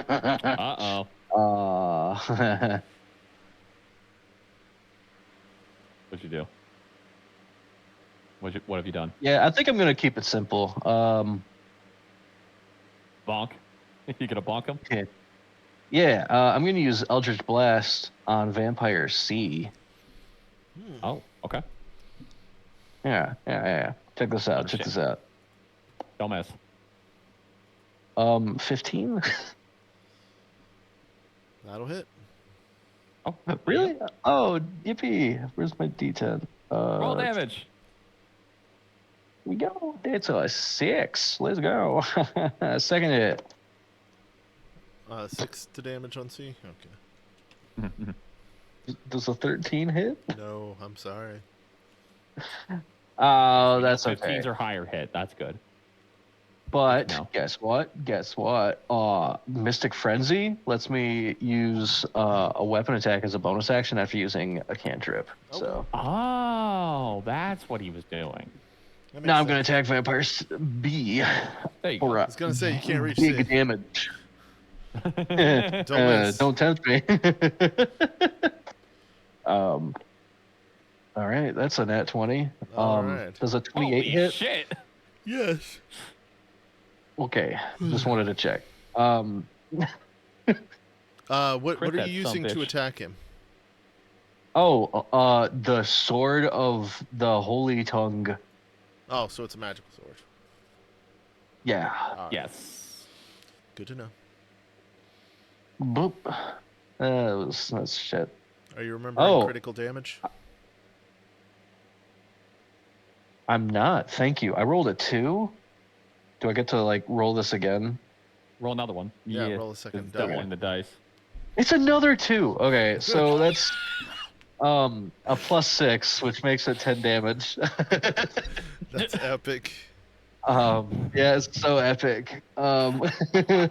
Uh-oh. What'd you do? What have you done? Yeah, I think I'm gonna keep it simple. Bonk? You gonna bonk him? Okay. Yeah, I'm gonna use Eldritch Blast on Vampire C. Oh, okay. Yeah. Check this out. Check this out. Don't miss. 15. That'll hit. Oh, Really? Oh, yippee! Where's my D10? Roll damage. Here we go. It's a 6. Let's go. Second hit. 6 to damage on C. Okay. Does a 13 hit? No, I'm sorry. Oh, We know that's okay. 15s or higher hit. That's good. But No. guess what? Mystic Frenzy lets me use a weapon attack as a bonus action after using a cantrip. Okay. So Oh, that's what he was doing. That makes now I'm going to sense. attack Vampire B There you for go. I was gonna say you can't reach big C. damage. Don't miss. Don't tempt me. All right, that's a nat 20. All right. Does a 28 Holy hit? shit. Yes. Okay, just wanted to check. Um, What are that you using to sumbitch. attack him? the sword of the Holy Tongue. Oh, so it's a magical sword. Yeah. All right. Yes. Good to know. Boop. That's shit. Are you remembering Oh. critical damage? I'm not. Thank you. I rolled a 2. Do I get to like roll this again? Roll another one. Yeah, roll a second It's die. doubling the dice. It's another 2. Okay, so that's a +6, which makes it 10 damage. That's epic. Yeah, it's so epic. Let's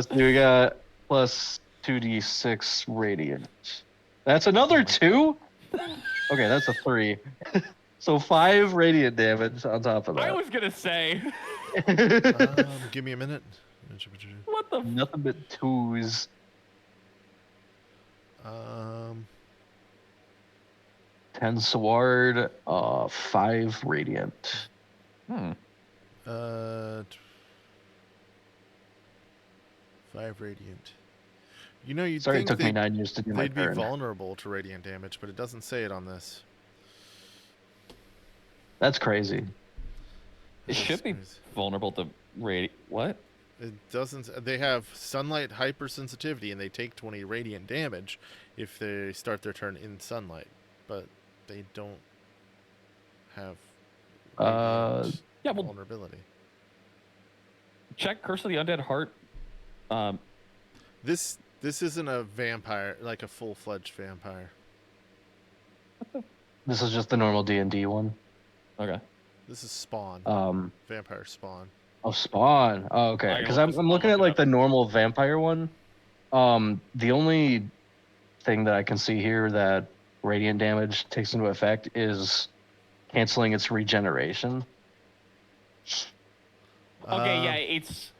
see, we got plus 2d6 radiant. That's another 2? Okay, that's a 3. So 5 radiant damage on top of that. I was gonna say, Give me a minute. what the? Nothing but 2s. 10 sword, 5 radiant. Hmm. 5 radiant. You know, you'd Sorry, it think took me 9 years to do my they'd be turn. vulnerable to radiant damage, but it doesn't say it on this. That's crazy. It That's should be crazy. vulnerable to what? It doesn't. They have sunlight hypersensitivity, and they take 20 radiant damage if they start their turn in sunlight, but they don't have radiant Yeah, well, vulnerability. check Curse of the Undead Heart. This isn't a vampire, like a full-fledged vampire. This is just the normal D&D one. Okay. This is Spawn. Vampire Spawn. Oh, Spawn. Oh, okay. I Because look I'm this- I'm I'll looking look at it like up. the normal vampire one. The only thing that I can see here that radiant damage takes into effect is canceling its regeneration. Okay, yeah, it's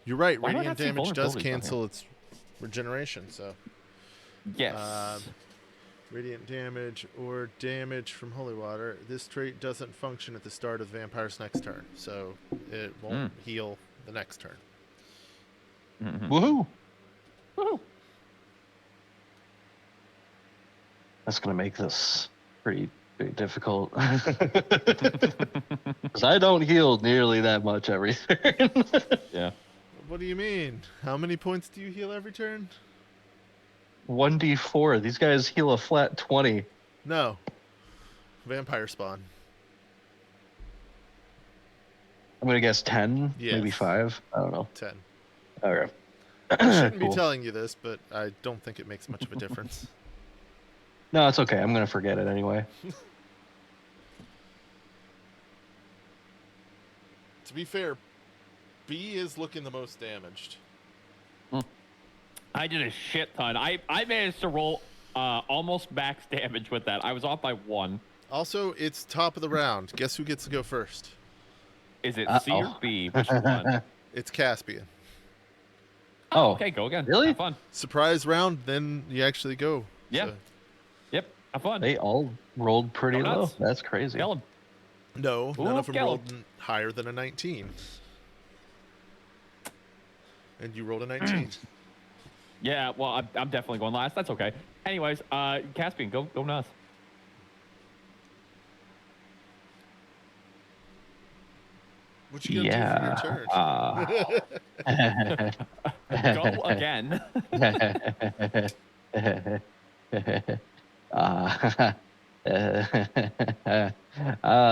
You're right. Why do I Radiant not see damage does vulnerabilities on cancel its regeneration, so yes. radiant damage or damage from holy water. This trait doesn't function at the start of the vampire's next turn, so it won't heal the next turn. Mhm. Woohoo! Woohoo. That's gonna make this pretty difficult. Because I don't heal nearly that much every turn. Yeah. What do you mean? How many points do you heal every turn? 1d4. These guys heal a flat 20. No. Vampire Spawn. I'm gonna guess 10, maybe Yes. 5. I don't know. 10. Okay. I shouldn't Cool. be telling you this, but I don't think it makes much of a difference. No, it's okay. I'm gonna forget it anyway. To be fair, B is looking the most damaged. I did a shit ton. I managed to roll almost max damage with that. I was off by 1. Also, it's top of the round. Guess who gets to go first? Is it C or B? Which one? It's Caspian. Oh, Oh, okay. Go again. really? Have fun. Surprise round, then you actually go. Yeah. So, Yep. Have fun. They all rolled pretty Go low. nuts. That's crazy. Kill him. no, none Ooh, of them kill rolled higher than a 19. And you rolled a 19. Yeah. Well, I'm definitely going last. That's okay. Anyways, Caspian, go nuts. What you gonna do for your turn? Go again.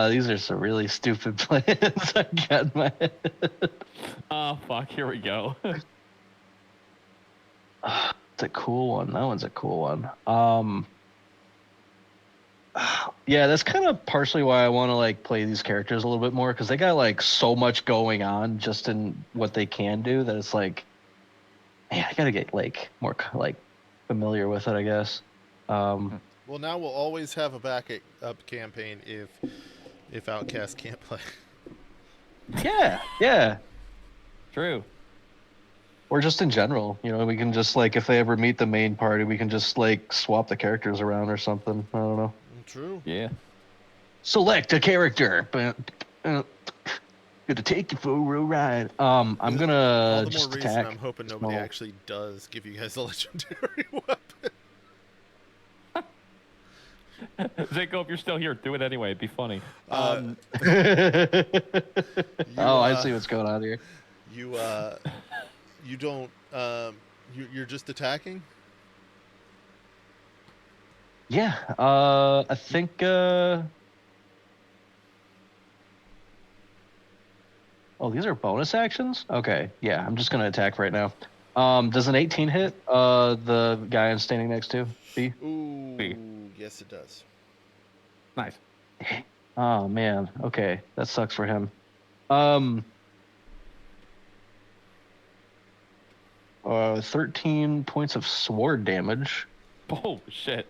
These are some really stupid plans I got in my head. Oh fuck! Here we go. It's a cool one. That one's a cool one. Yeah, that's kind of partially why I want to like play these characters a little bit more because they got like so much going on just in what they can do that it's like, man, I gotta get like more like familiar with it, I guess. Well, now we'll always have a backup campaign if Outcast can't play. Yeah. True. Or just in general, you know, we can just like if they ever meet the main party, we can just like swap the characters around or something. I don't know. True. Yeah. Select a character. Gonna take you for a ride. I'm All gonna the more just reason attack. I'm hoping nobody small. actually does give you guys a legendary weapon. Zako, if you're still here, do it anyway. It'd be funny. Oh, You, I see what's going on here. You don't. You're just attacking. Yeah. I think. Oh, these are bonus actions? Okay. Yeah, I'm just gonna attack right now. Does an 18 hit? The guy I'm standing next to? B? Ooh, B. yes, it does. Nice. Oh man. Okay, that sucks for him. 13 points of sword damage. Oh shit.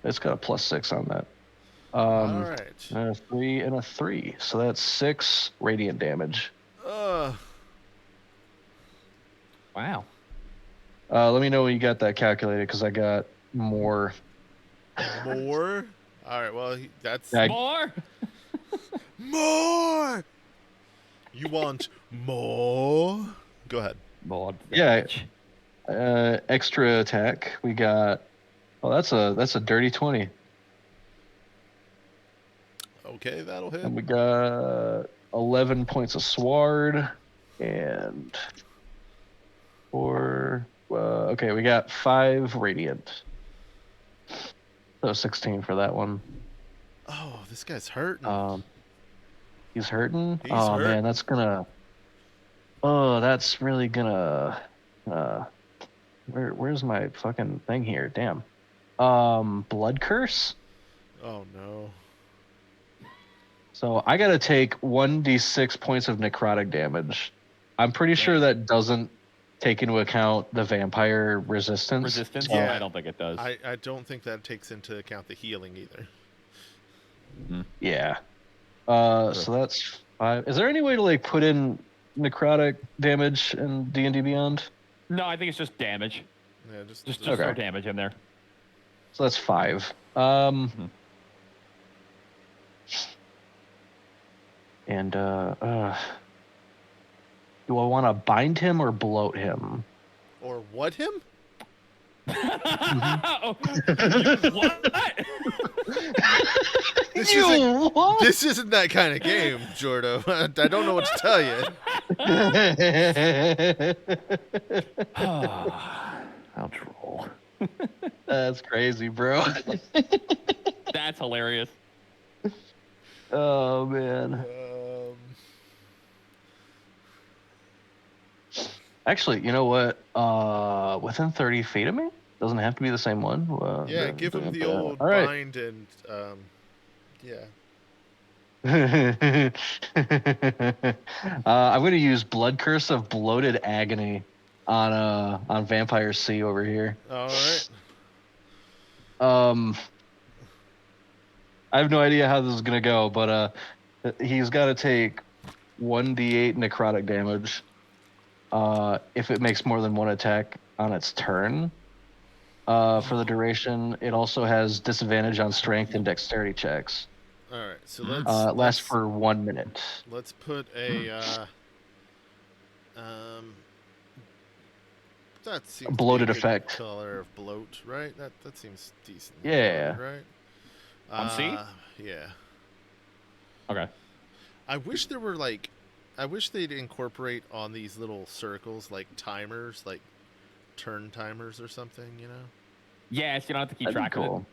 It's got a +6 on that. All right. And a 3 and a 3. So that's 6 radiant damage. Uh, Wow. Let me know when you got that calculated because I got more. more. All right. Well, that's I- More. more. You want more? Go ahead. More. Yeah. Extra attack. We got. Oh, that's a dirty 20. Okay, that'll hit. And we got 11 points of sword and 4. Okay, we got 5 radiant. So 16 for that one. Oh, this guy's hurting. He's hurting. He's Oh hurt. man, that's gonna. Oh, that's really gonna. Where's my fucking thing here? Damn. Blood curse. Oh no. So I gotta take 1d6 points of necrotic damage. I'm pretty sure that doesn't take into account the vampire resistance. Resistance? So- Yeah. I don't think it does. I don't think that takes into account the healing either. Yeah. So that's 5. Is there any way to like put in necrotic damage in D&D Beyond? No, I think it's just damage. Yeah, just Just Okay. throw damage in there. So that's 5. And do I want to bind him or bloat him? or what him? Oh, what? This You isn't, what? this isn't that kind of game, Jordo. I don't know what to tell you. I'll troll. That's crazy, bro. That's hilarious. Oh man. Actually, you know what? Within 30 feet of me? Doesn't have to be the same one. Yeah, give him the old All right. bind and yeah. I'm going to use Blood Curse of Bloated Agony on Vampire C over here. All right. I have no idea how this is going to go, but He's got to take 1d8 necrotic damage if it makes more than one attack on its turn. For the duration, it also has disadvantage on strength and dexterity checks. All right, so It lasts for 1 minute. let's put a um. That seems Bloated to be a good effect. color of bloat, right? That seems decent. Yeah. Bloated, right. On C? Yeah. Okay. I wish there were I wish they'd incorporate on these little circles like timers, like turn timers or something. You know. Yeah, so you don't have to keep That'd be track of it. cool.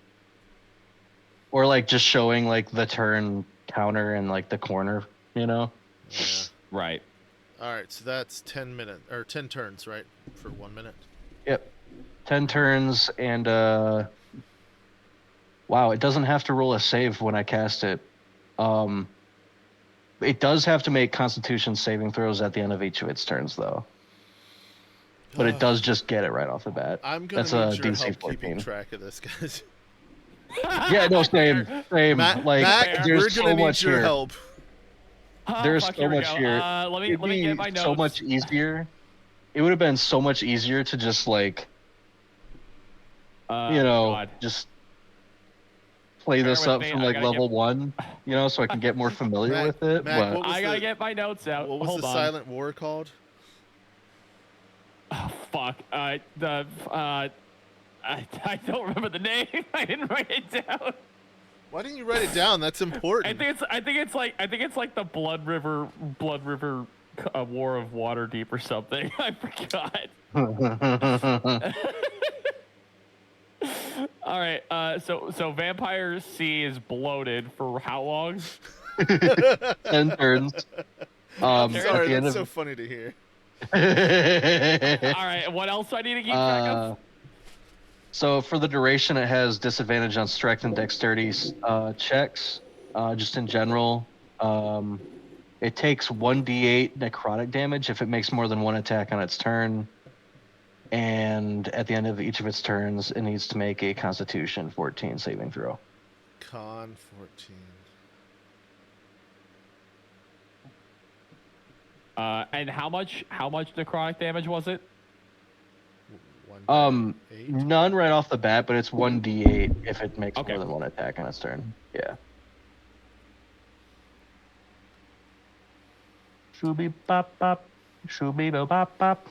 Or like just showing like the turn counter in like the corner, you know? Yeah. Right. All right, so that's 10 minutes or 10 turns, right? For 1 minute. Yep. 10 turns and wow, it doesn't have to roll a save when I cast it. It does have to make Constitution saving throws at the end of each of its turns though. But it does just get it right off the bat. I'm gonna That's need a your DC help 14. keeping track of this, guys. Yeah, no, same. Matt, Like Matt, there's we're so gonna need much your here. help. There's Fuck, so here we much go. here. Let me It'd get be my notes. so much easier. It would have been so much easier to just like God. just play Bear this with up me, from I like gotta level 1, so I can get more familiar Mac, with it. Mac, But I gotta get my notes out. What was Hold the on. silent war called? Oh, fuck. I don't remember the name. I didn't write it down. Why didn't you write it down? That's important. I think it's like the Blood River War of Waterdeep or something. I forgot. All right. So Vampire C is bloated for how long? 10 turns. I'm At sorry, the end that's of- so funny to hear. All right. What else do I need to keep track of? So for the duration, it has disadvantage on strength and dexterity checks, just in general. It takes 1d8 necrotic damage if it makes more than one attack on its turn. And at the end of each of its turns, it needs to make a Constitution 14 saving throw. Con 14. And how much necrotic damage was it? 1d8? None right off the bat, but it's 1d8 if it makes Okay. more than one attack on its turn. Yeah. Shooby bop bop, shooby bop bop.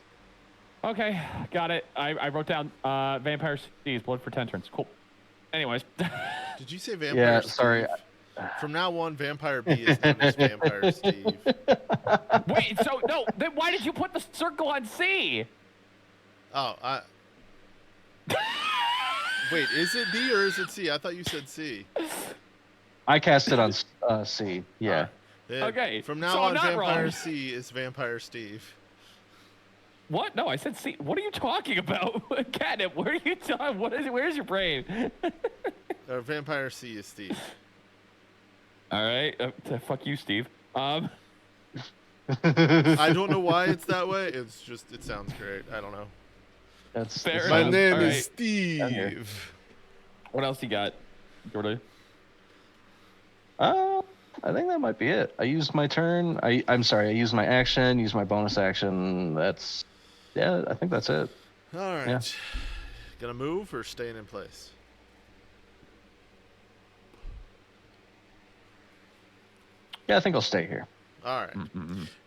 Okay, got it. I wrote down Vampire C is blood for 10 turns. Cool. Anyways. Did you say Vampire Yeah, Steve? sorry. From now on, Vampire B is known as Vampire Steve. Wait, so no, then why did you put the circle on C? Oh, wait, is it B or is it C? I thought you said C. I cast it on C. Yeah. Then Okay, From now so I'm on, not Vampire wrong. C is Vampire Steve. What? No, I said C. What are you talking about? Catnip, where are you talking? Where's your brain? Vampire C is Steve. All right. Fuck you, Steve. I don't know why it's that way. It's just, it sounds great. I don't know. That's Fair that My enough. sounds- name All is right. Steve. What else you got, Jordan? I think that might be it. I used my turn. I'm sorry. I used my action. Used my bonus action. I think that's it. All right. Yeah. Gonna move or staying in place? Yeah, I think I'll stay here. All right.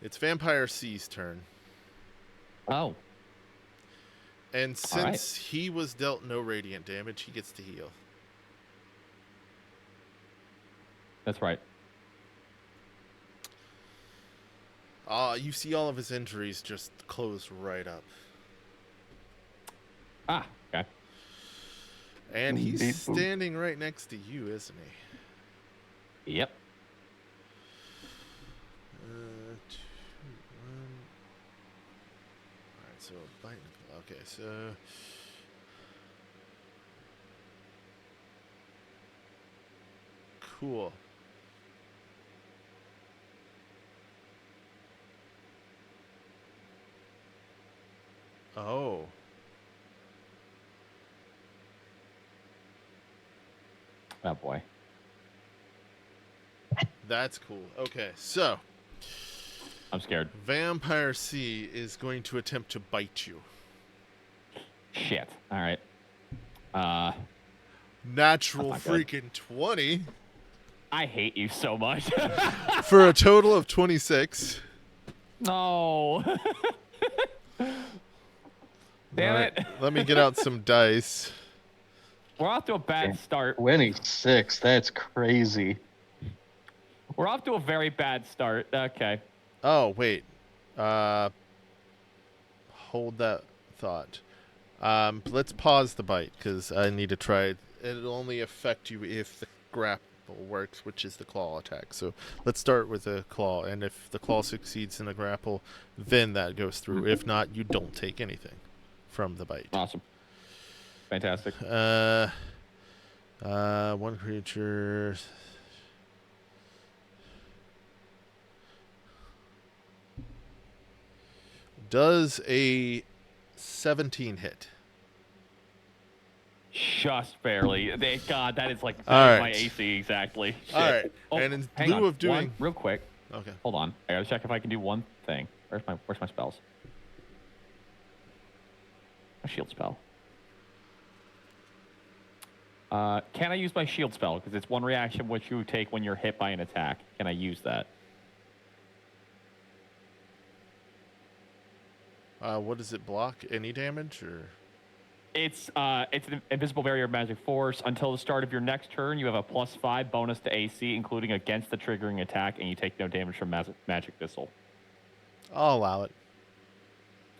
It's Vampire C's turn. Oh. And All right. since he was dealt no radiant damage, he gets to heal. That's right. You see all of his injuries just close right up. Ah, okay. And he's Indeed. standing right next to you, isn't he? Yep. 2, 1. Alright, so bite. Okay, so. Cool. Oh. Oh boy. That's cool. Okay, so I'm scared. Vampire C is going to attempt to bite you. Shit. All right. Natural That's not good. freaking 20 I hate you so much. for a total of 26. No. Damn Alright, it. let me get out some dice. We're off to a bad start. 26. That's crazy. We're off to a very bad start. Okay. Oh, wait. Hold that thought. Let's pause the bite because I need to try it. It'll only affect you if the grapple works, which is the claw attack. So let's start with the claw, and if the claw succeeds in the grapple, then that goes through. If not, you don't take anything from the bite. Awesome. Fantastic. One creature. Does a 17 hit? Just barely. Thank God, that is like All that is my right. AC exactly. Shit. All right. Oh, And in hang lieu on. of doing, One, real quick. okay. Hold on. I gotta check if I can do one thing. Where's my spells? A shield spell. Can I use my shield spell? Because it's one reaction which you take when you're hit by an attack. Can I use that? What does it block? Any damage or? It's an invisible barrier of magic force. Until the start of your next turn, you have a +5 bonus to AC, including against the triggering attack, and you take no damage from magic missile. I'll allow it.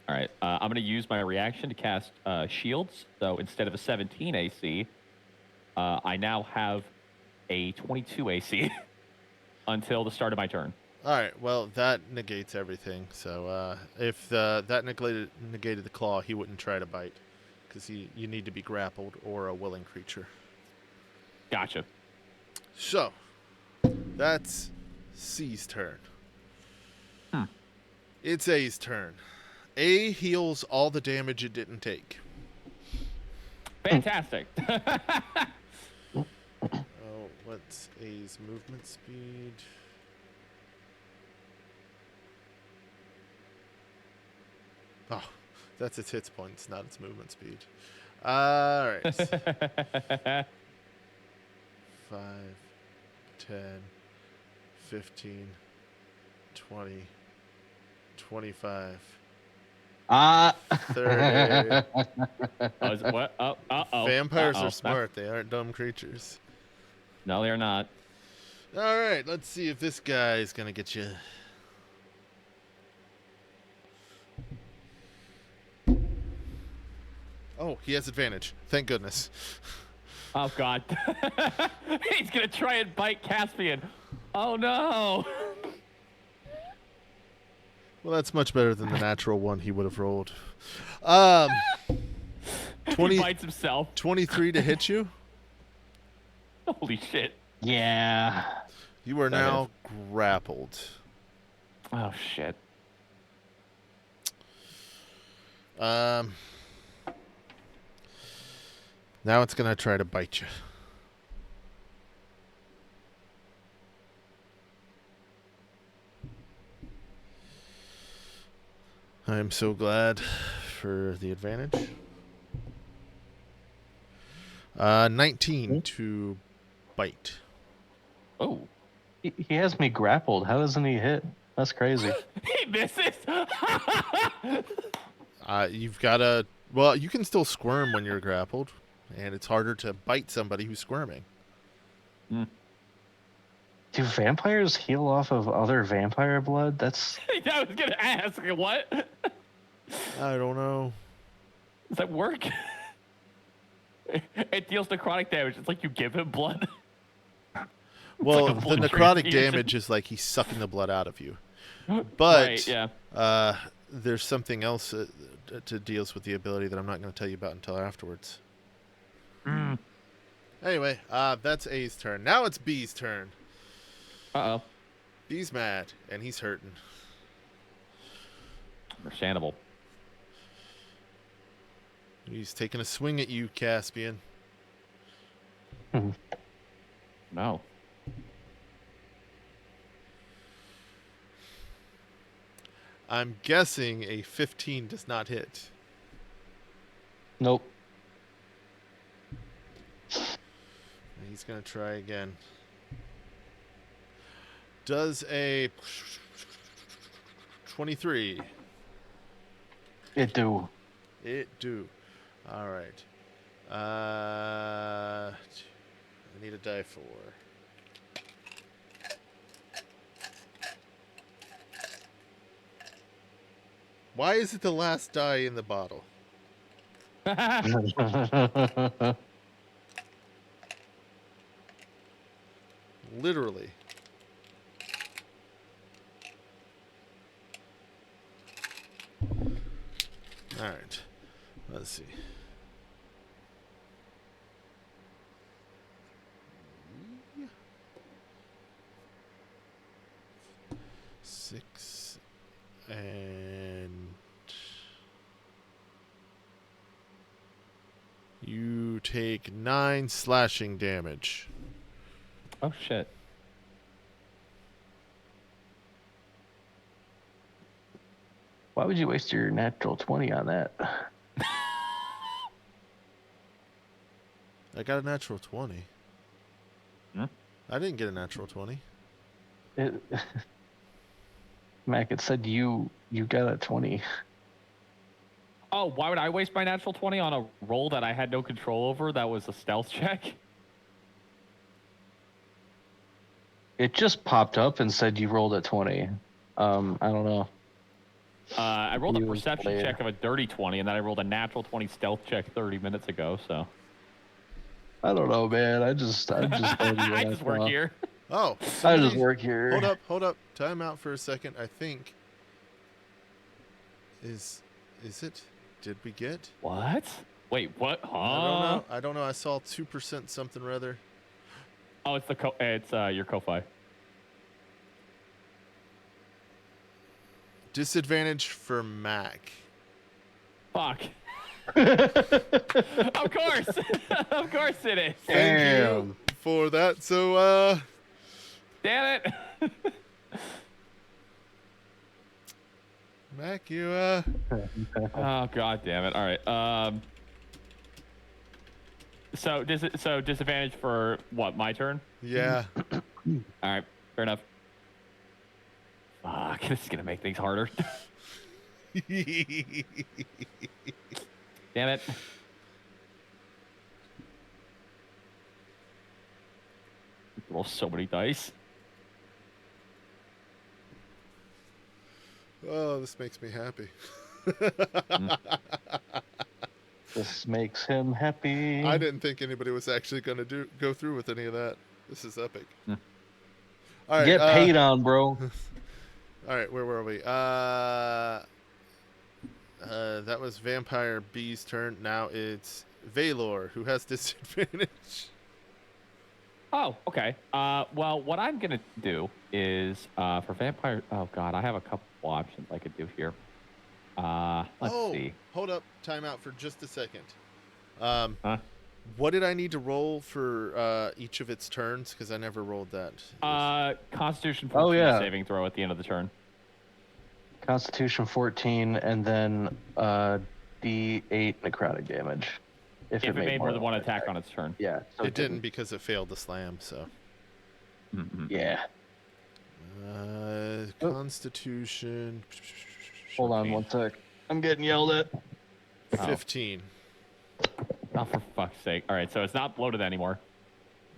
All right, I'm going to use my reaction to cast shields. So instead of a 17 AC, I now have a 22 AC until the start of my turn. All right. Well, that negates everything. So if that negated the claw, he wouldn't try to bite, because you need to be grappled or a willing creature. Gotcha. So that's C's turn. It's A's turn. A heals all the damage it didn't take. Fantastic. Oh, what's A's movement speed? Oh, that's its hit points, not its movement speed. All right. 5, 10, 15, 20, 25, 30. What? Uh-oh. Vampires Uh-oh. are smart. They aren't dumb creatures. No, they're not. All right, let's see if this guy is going to get you. Oh, he has advantage. Thank goodness. Oh, God. He's going to try and bite Caspian. Oh, no. Well, that's much better than the natural one he would have rolled. 20, He bites himself. 23 to hit you. Holy shit. Yeah. You are now grappled. Oh, shit. Now it's going to try to bite you. I'm so glad for the advantage. 19 to bite. Oh. He has me grappled. How doesn't he hit? That's crazy. He misses. You've got to... Well, you can still squirm when you're grappled, and it's harder to bite somebody who's squirming. Mm. Do vampires heal off of other vampire blood? That's... I was going to ask, what? I don't know. Does that work? It deals necrotic damage. It's like you give him blood. Well, like a the blood necrotic transfusion. damage is like he's sucking the blood out of you. But Right, yeah. there's something else to deals with the ability that I'm not going to tell you about until afterwards. Mm. Anyway, that's A's turn. Now it's B's turn. Uh-oh. B's mad, and he's hurting. Understandable. He's taking a swing at you, Caspian. No. I'm guessing a 15 does not hit. Nope. He's going to try again. Does a 23. It do. It do. All right. I need a die 4. Why is it the last die in the bottle? Literally. All right. Let's see. Six and you take 9 slashing damage. Oh shit. Why would you waste your natural 20 on that? I got a natural 20. Hmm? I didn't get a natural 20. Mac, it said you got a 20. Oh, why would I waste my natural 20 on a roll that I had no control over? That was a stealth check. It just popped up and said you rolled a 20. I don't know. I rolled a You perception player. check of a dirty 20, and then I rolled a natural 20 stealth check 30 minutes ago. So I don't know, man. I just told you what I just work saw. here. Oh, I somebody, just work here. Hold up. Time out for a second. I think. Is it? Did we get? What? Wait, what? Huh? I don't know. I saw 2% something rather. Oh, it's your Ko-Fi. Disadvantage for Mac. Fuck. Of course. Of course it is. Thank you for that. So, Damn it. Mac, you, Oh, god damn it. All right. So disadvantage for what? My turn? yeah. All right. Fair enough. Fuck. This is gonna make things harder. Damn it. Roll so many dice. Oh, this makes me happy. This makes him happy. I didn't think anybody was actually going to go through with any of that. This is epic. Hmm. All right. Get paid on, bro. All right, where were we? That was Vampire B's turn. Now it's Valor, who has disadvantage. Oh, okay. Well, what I'm gonna do is for vampire. Oh God, I have a couple options I could do here. Let's see. Hold up. Time out for just a second. Huh? What did I need to roll for each of its turns? Because I never rolled that. Constitution 14 yeah. saving throw at the end of the turn. Constitution 14, and then D8 necrotic damage. If it made more than one attack on its turn. Yeah. So It didn't because it failed the slam. So. Mm-hmm. Yeah. Constitution. Hold on one sec. I'm getting yelled at. 15. Oh, for fuck's sake! All right, so it's not bloated anymore.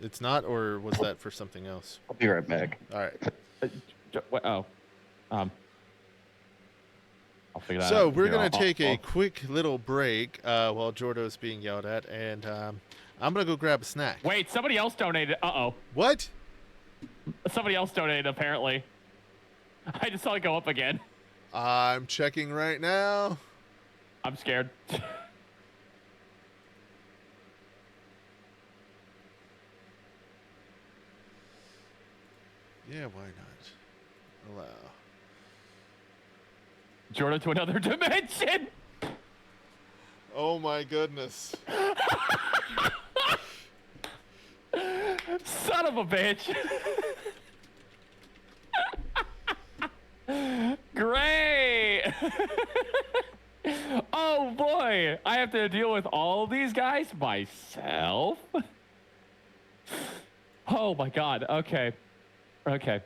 It's not, or was that for something else? I'll be right back. All right. I'll figure that out. So we're Here, gonna take a I'll- quick little break while Jordo's being yelled at, and I'm gonna go grab a snack. Wait, somebody else donated. Uh-oh. What? Somebody else donated, apparently. I just saw it go up again. I'm checking right now. I'm scared. Yeah, why not? Allow. Jordan to another dimension! Oh my goodness. Son of a bitch! Great! Oh boy, I have to deal with all these guys myself? Oh my god, okay. Okay.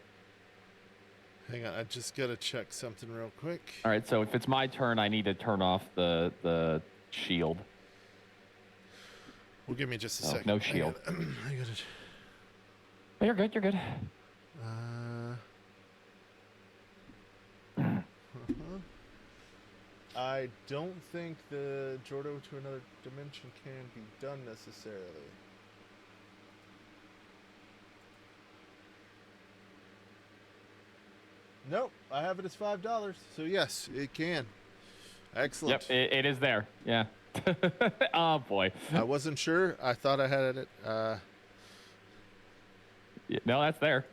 Hang on, I just gotta check something real quick. All right, so if it's my turn, I need to turn off the shield. Well, give me just a Oh, second. no shield. I got it. Oh, you're good, you're good. I don't think the Jordo to another dimension can be done necessarily. Nope, I have it as $5. So yes, it can. Excellent. Yep, it is there. Yeah. Oh boy. I wasn't sure. I thought I had it. Yeah, no, that's there.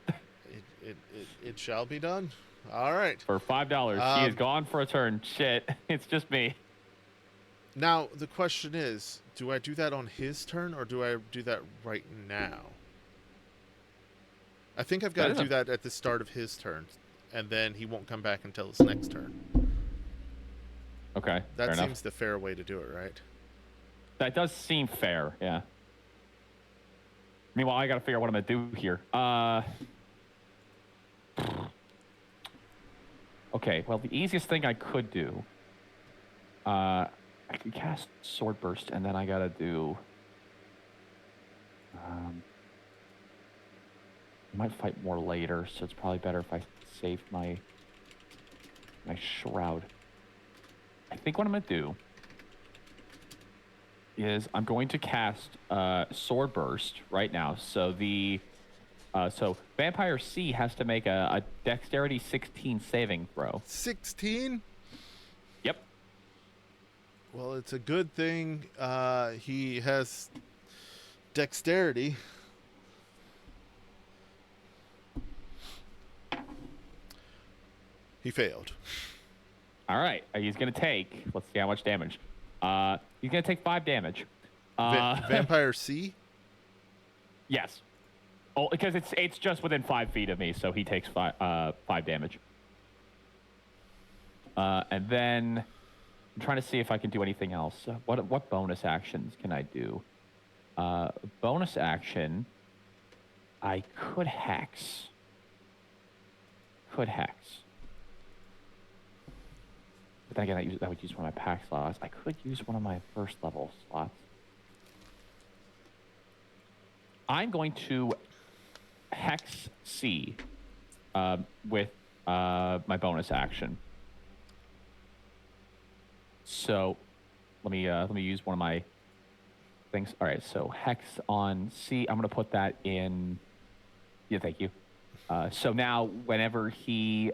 It shall be done. All right. For $5. He is gone for a turn. Shit. It's just me. Now the question is, do I do that on his turn or do I do that right now? I think I've got to do that at the start of his turn, and then he won't come back until his next turn. Okay. That seems the fair way to do it, right? That does seem fair, yeah. Meanwhile, I got to figure out what I'm going to do here. Okay, well, the easiest thing I could do, I could cast Sword Burst, and then I got to do... I might fight more later, so it's probably better if I saved my Shroud. I think what I'm going to do is I'm going to cast Sword Burst right now. So so Vampire C has to make a Dexterity 16 saving throw. 16? Yep. Well, it's a good thing he has Dexterity. He failed. All right. He's going to take, let's see how much damage. He's going to take 5 damage. Vampire C? Yes. Oh, because it's just within 5 feet of me, so he takes 5 damage. And then I'm trying to see if I can do anything else. What bonus actions can I do? Bonus action, I could hex. But then again, that would use one of my pack slots. I could use one of my first level slots. I'm going to hex C with my bonus action. So let me use one of my things. All right, so hex on C. I'm going to put that in. Yeah, thank you. So now whenever he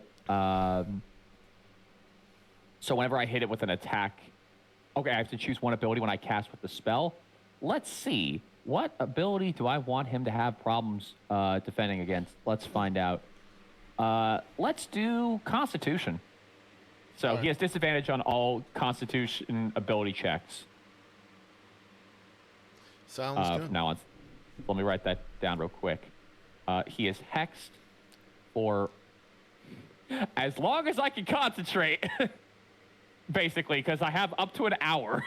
so whenever I hit it with an attack, okay, I have to choose one ability when I cast with the spell. Let's see. What ability do I want him to have problems defending against? Let's find out. Let's do Constitution. So he has disadvantage on all Constitution ability checks. Sounds good. From now on. Let me write that down real quick. He is hexed for as long as I can concentrate. Basically, because I have up to an hour.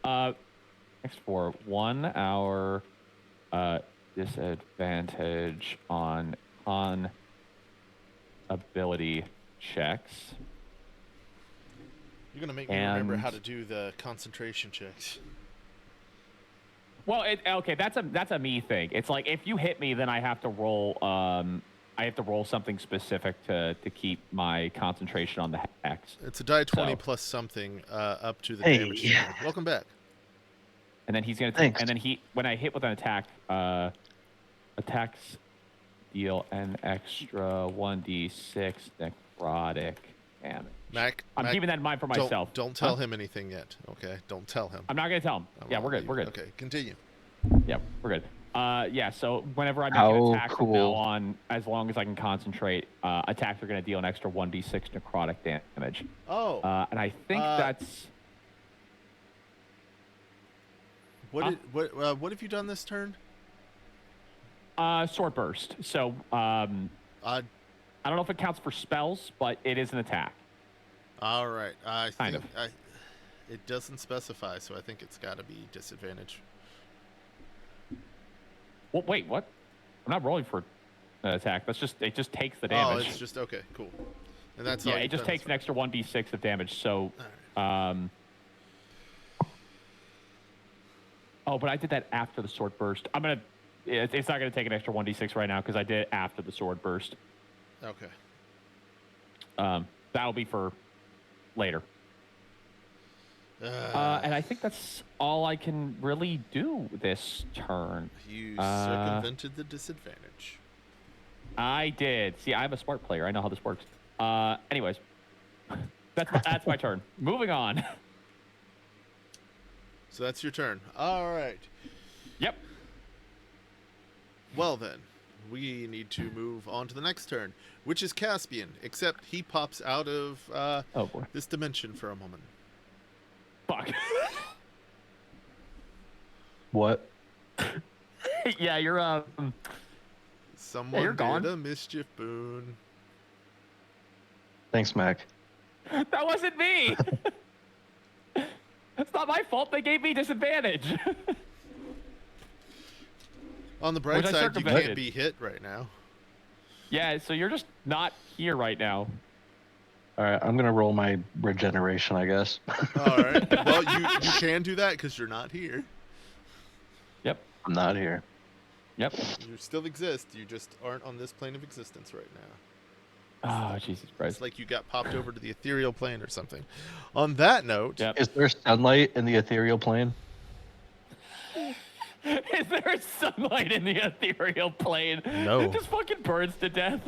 Next for 1 hour disadvantage on ability checks. You're gonna make me remember how to do the concentration checks. Well, okay, that's a me thing. It's like if you hit me, then I have to roll. I have to roll something specific to keep my concentration on the hex. It's a die 20 plus something up to the damage. Yeah. Welcome back. And then he's gonna. And then when I hit with an attack, attacks deal an extra 1d6 necrotic damage. Mac, keeping that in mind for myself. Don't tell him anything yet. Okay, don't tell him. I'm not gonna tell him. Yeah, we're good. We're good. Okay, continue. Yeah, we're good. Yeah, so whenever I make an attack from now on, as long as I can concentrate, attacks are going to deal an extra 1d6 necrotic damage. Oh. And I think that's... What have you done this turn? Sword Burst. So Uh, I don't know if it counts for spells, but it is an attack. all right. I Kind think it doesn't specify, so I think it's got to be disadvantage. Well, wait, what? I'm not rolling for an attack. It just takes the Oh, damage. it's just okay. Cool. And that's Yeah, all it you've just done takes is- an extra 1d6 of damage. So, oh, but I did that after the sword burst. It's not gonna take an extra 1d6 right now because I did it after the sword burst. Okay. That'll be for later. And I think that's all I can really do this turn. You circumvented the disadvantage. I did. See, I'm a smart player. I know how this works. Anyways, that's my turn. Moving on. So that's your turn. All right. Yep. Well then, we need to move on to the next turn, which is Caspian, except he pops out of Oh boy. this dimension for a moment. Fuck. What? Yeah, you're Someone you're did gone. a mischief boon. Thanks, Mac. That wasn't me. That's not my fault. They gave me disadvantage. On the bright Which I side, you can't circumvented. be hit right now. Yeah, so you're just not here right now. All right, I'm gonna roll my regeneration, I guess. All right. Well, you can do that because you're not here. Yep. I'm not here. Yep. You still exist. You just aren't on this plane of existence right now. Oh, Jesus It's Christ. like you got popped over to the ethereal plane or something. On that note, Yep. Is there sunlight in the ethereal plane? Is there sunlight in the ethereal plane? No. It just fucking burns to death.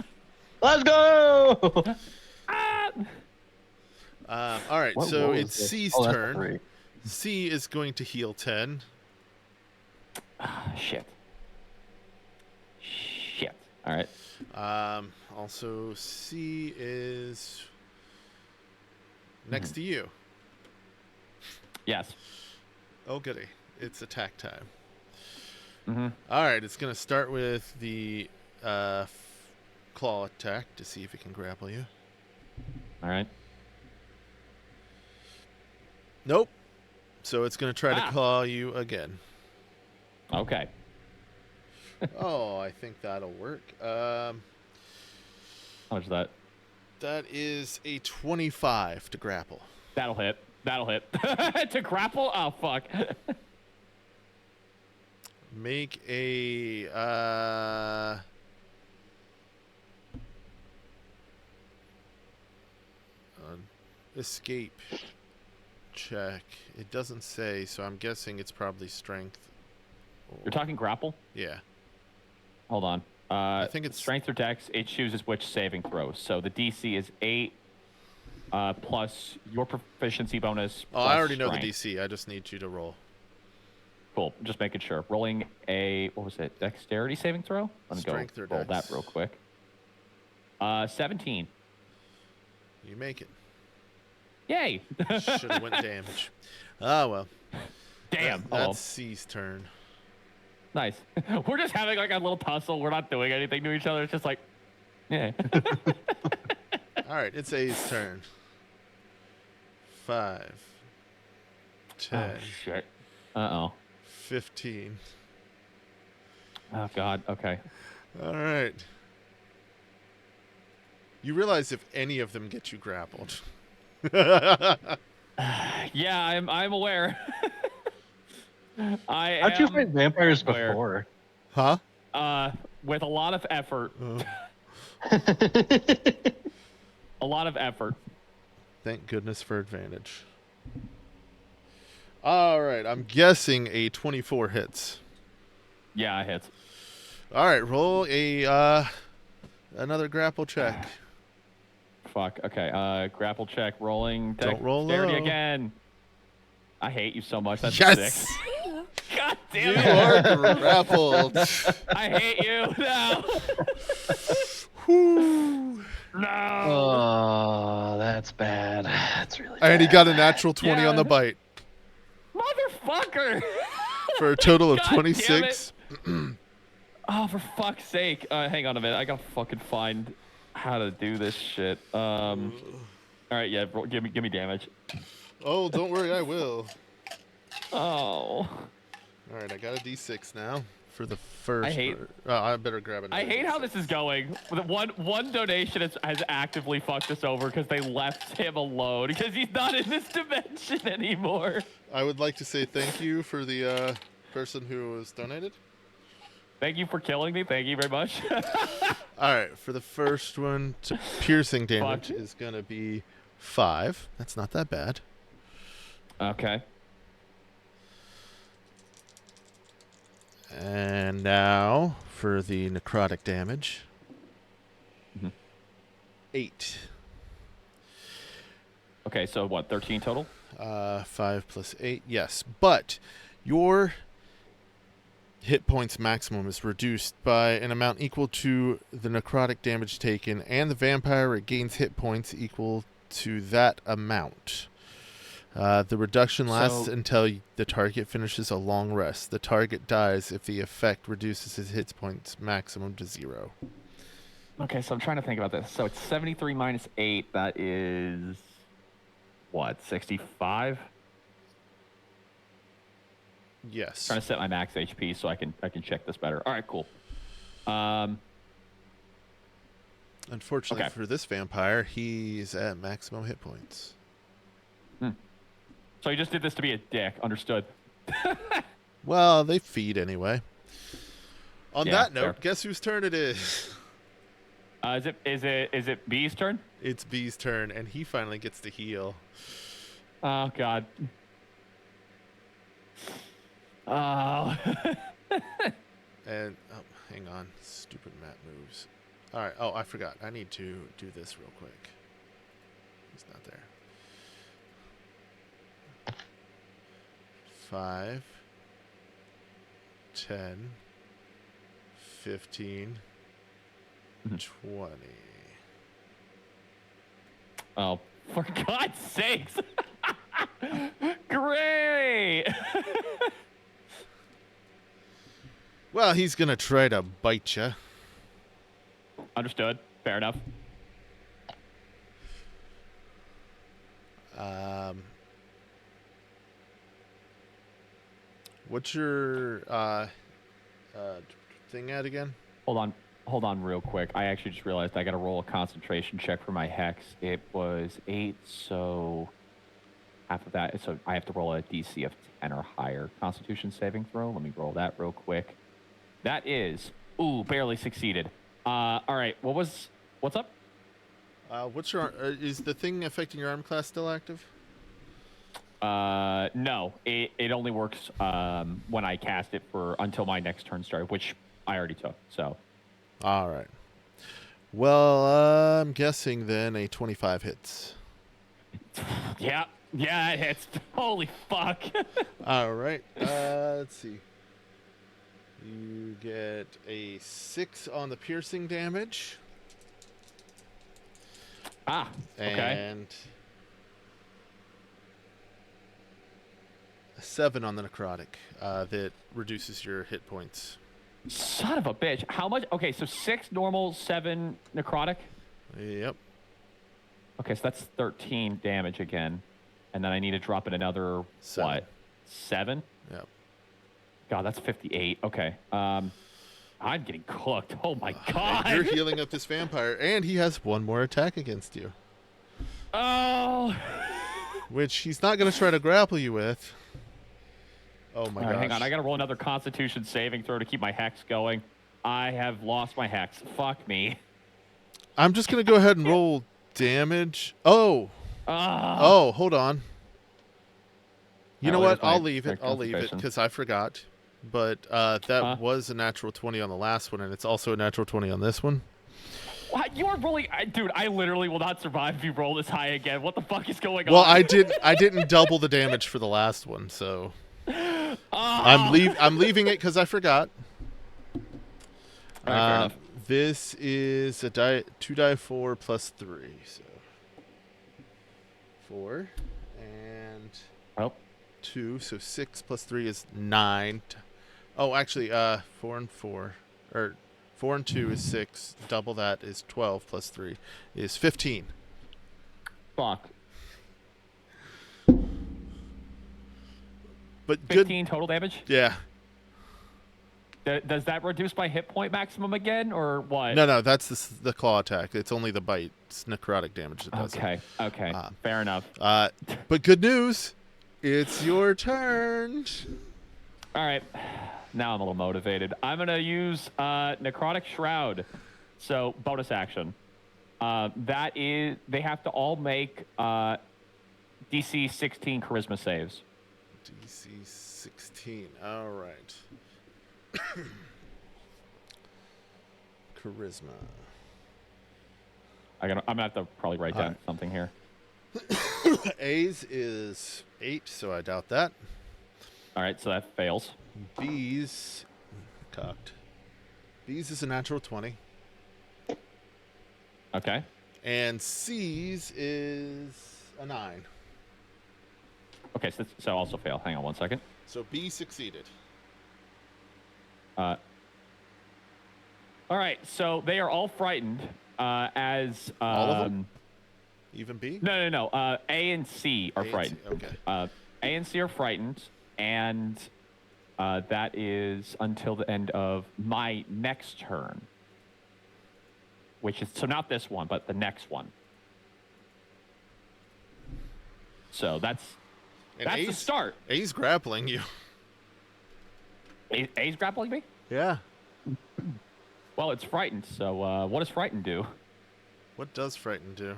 Let's go! Ah! all right. What So roll is it's this? C's Oh, that's a turn. 3. C is going to heal 10. Shit. Shit. All right. Also, C is next to you. Yes. Oh, goody. It's attack time. Mm-hmm. All right. It's going to start with the claw attack to see if it can grapple you. All right. Nope. So it's going to try to Ah. claw you again. Okay. Oh, I think that'll work. How much is that? That is a 25 to grapple. That'll hit. That'll hit. To grapple? Oh, fuck. Make a escape check. It doesn't say, so I'm guessing it's probably strength. You're talking grapple? Yeah. Hold on. I think it's strength or dex. It chooses which saving throws. So the DC is 8 plus your proficiency bonus. Oh, I plus already know the strength. DC. I just need you to roll. Cool. Just making sure. Rolling a, what was it? Dexterity saving throw? Let me Strength go or roll dex? that real quick. 17. You make it. Yay! Should have went damage. Ah, well. Damn. That's Oh, C's turn. nice. We're just having like a little tussle. We're not doing anything to each other. It's just like, yeah. All right, it's A's turn. 5, 10, Oh, shit. Uh-oh. 15. Oh, God. Okay. All right. You realize if any of them get you grappled. Yeah, I'm aware. How'd you fight vampires aware. before? Huh? With a lot of effort. A lot of effort. Thank goodness for advantage. All right, I'm guessing a 24 hits. Yeah, it hits. All right, roll a another grapple check. Fuck. Okay. Grapple check. Rolling. Don't roll Dexterity low. again. I hate you so much. That's Yes! 6. God You damn it. are grappled. I hate you. No. Whew. No. Oh, that's bad. That's really And he bad. got a natural 20 on Yeah. the bite Motherfucker. for a total of God damn 26. Oh, for fuck's sake. Hang on a minute. I gotta fucking find how to do this shit. All right, yeah, give me damage. Oh, don't worry, I will. Oh. All right, I got a D6 now for the I first. hate- I better grab another. I hate how D6. this is going. One donation has actively fucked us over because they left him alone because he's not in this dimension anymore. I would like to say thank you for the person who was donated. Thank you for killing me. Thank you very much. All right, for the first one, piercing damage Fuck. is gonna be 5. That's not that bad. Okay. And now for the necrotic damage. Mhm. 8. Okay, so what, 13 total? 5 plus 8, yes. But your hit points maximum is reduced by an amount equal to the necrotic damage taken, and the vampire regains hit points equal to that amount. The reduction lasts until the target finishes a long rest. The target dies if the effect reduces his hit points maximum to 0. Okay, so I'm trying to think about this. So it's 73 minus 8. That is what, 65? Yes. Trying to set my max HP so I can check this better. All right, cool. Unfortunately okay. for this vampire, he's at maximum hit points. So he just did this to be a dick. Understood. Well, they feed anyway. On Yeah, that note, fair. guess whose turn it is? Is it B's turn? It's B's turn, and he finally gets to heal. Oh God. Oh. And hang on, stupid map moves. All right. Oh, I forgot. I need to do this real quick. He's not there. 5, 10, 15, 20. Oh, for God's sakes! Great. Well, he's gonna try to bite you. Understood. Fair enough. What's your thing at again? Hold on real quick. I actually just realized I got to roll a concentration check for my hex. It was 8, so half of that. So I have to roll a DC of 10 or higher Constitution saving throw. Let me roll that real quick. That is, barely succeeded. All right, what's up? What's your is the thing affecting your arm class still active? No, it only works when I cast it until my next turn started, which I already took. So, all right. Well, I'm guessing then a 25 hits. yeah, it hits. Holy fuck! All right. Let's see. You get a 6 on the piercing damage. Okay. And a 7 on the necrotic. That reduces your hit points. Son of a bitch! How much? Okay, so 6 normal, 7 necrotic. Yep. Okay, so that's 13 damage again, and then I need to drop in another 7. what? 7? Yep. God, that's 58. Okay. I'm getting cooked. Oh my God. And you're healing up this vampire, and he has one more attack against you. Oh. Which he's not going to try to grapple you with. Oh my gosh. Hang on, I gotta roll another Constitution saving throw to keep my hex going. I have lost my hex. Fuck me. I'm just going to go ahead and roll damage. Oh, hold on. You know what? I'll leave it. I'll leave it because I forgot. But that was a natural 20 on the last one, and it's also a natural 20 on this one. What? You are rolling, dude. I literally will not survive if you roll this high again. What the fuck is going on? Well, I didn't double the damage for the last one, so I'm leaving it because I forgot. All right, fair enough. This is a 2d4 plus 3, so 4 and 2, so 6 plus 3 is 9. Oh, actually, 4 and 4. Or 4 and 2 is 6. Double that is 12 plus 3 is 15. Fuck. But good. 15 total damage? Yeah. Does that reduce my hit point maximum again, or what? No, that's the claw attack. It's only the bite. It's necrotic damage that does it. Okay. Fair enough. But good news. It's your turn. All right. Now I'm a little motivated. I'm going to use Necrotic Shroud. So, bonus action. That is, they have to all make DC 16 charisma saves. DC 16. All right. Charisma. I'm gonna have to probably write down something here. A's is 8, so I doubt that. All right, so that fails. B's cocked. B's is a natural 20. Okay. And C's is a 9. Okay, so also fail. Hang on one second. So B succeeded. All right, so they are all frightened as... all of them? Even B? No. A and C are frightened. Okay. A and C are frightened, and that is until the end of my next turn. Which is, so not this one, but the next one. So that's the start. A's grappling you. A's grappling me? Yeah. Well, it's frightened, so what does frightened do? What does frighten do?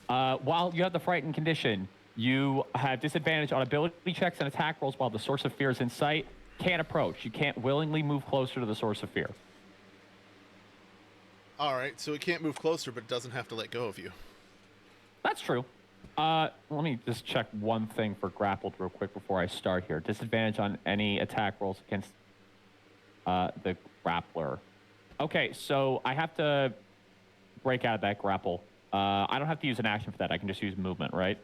While you have the frightened condition, you have disadvantage on ability checks and attack rolls while the source of fear is in sight. Can't approach. You can't willingly move closer to the source of fear. All right, so it can't move closer, but it doesn't have to let go of you. That's true. Let me just check one thing for grappled real quick before I start here. Disadvantage on any attack rolls against the grappler. Okay, so I have to break out of that grapple. I don't have to use an action for that. I can just use movement, right?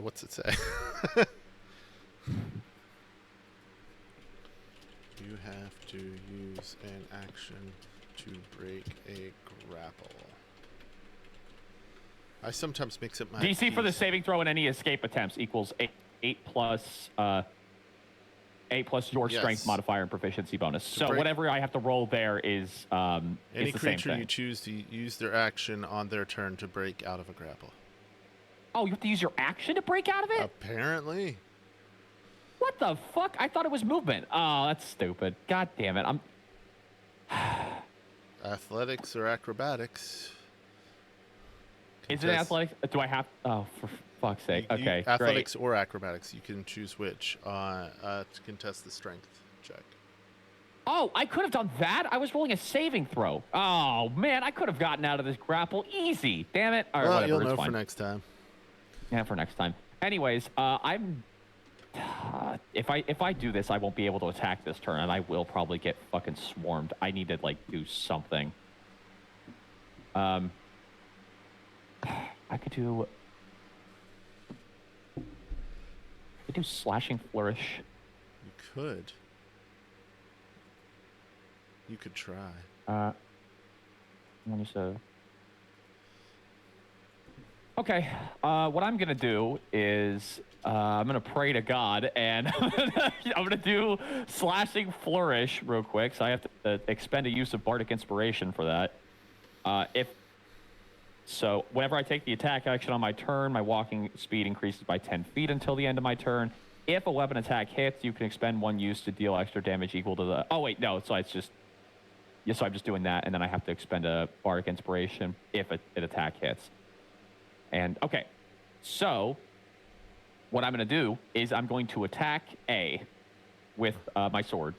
What's it say? You have to use an action to break a grapple. I sometimes mix up my DC for the keys. saving throw and any escape attempts equals 8 plus your Yes. strength modifier and proficiency bonus. So break- whatever I have to roll there is Any it's the same creature thing. you choose to use their action on their turn to break out of a grapple. Oh, you have to use your action to break out of it? Apparently. What the fuck? I thought it was movement. Oh, that's stupid. God damn it. I'm Athletics or acrobatics. Is it athletics? Do I have oh for fuck's sake. Okay. Athletics Great. or acrobatics. You can choose which to contest the strength check. Oh, I could have done that. I was rolling a saving throw. Oh man, I could have gotten out of this grapple easy. Damn it. All right, Well, whatever. you'll It's know fine. for next time. Yeah, for next time. Anyways, I'm. If I do this, I won't be able to attack this turn, and I will probably get fucking swarmed. I need to like do something. I could do. Slashing flourish. You could. You could try. Let me see. Okay, what I'm gonna do is I'm gonna pray to God, and I'm gonna do slashing flourish real quick. So I have to expend a use of bardic inspiration for that. So whenever I take the attack action on my turn, my walking speed increases by 10 feet until the end of my turn. If a weapon attack hits, you can expend one use to deal extra damage equal to the. Oh wait, no. So it's just. Yeah, so I'm just doing that, and then I have to expend a bardic inspiration if an attack hits. And, okay, so what I'm going to do is I'm going to attack A with my sword.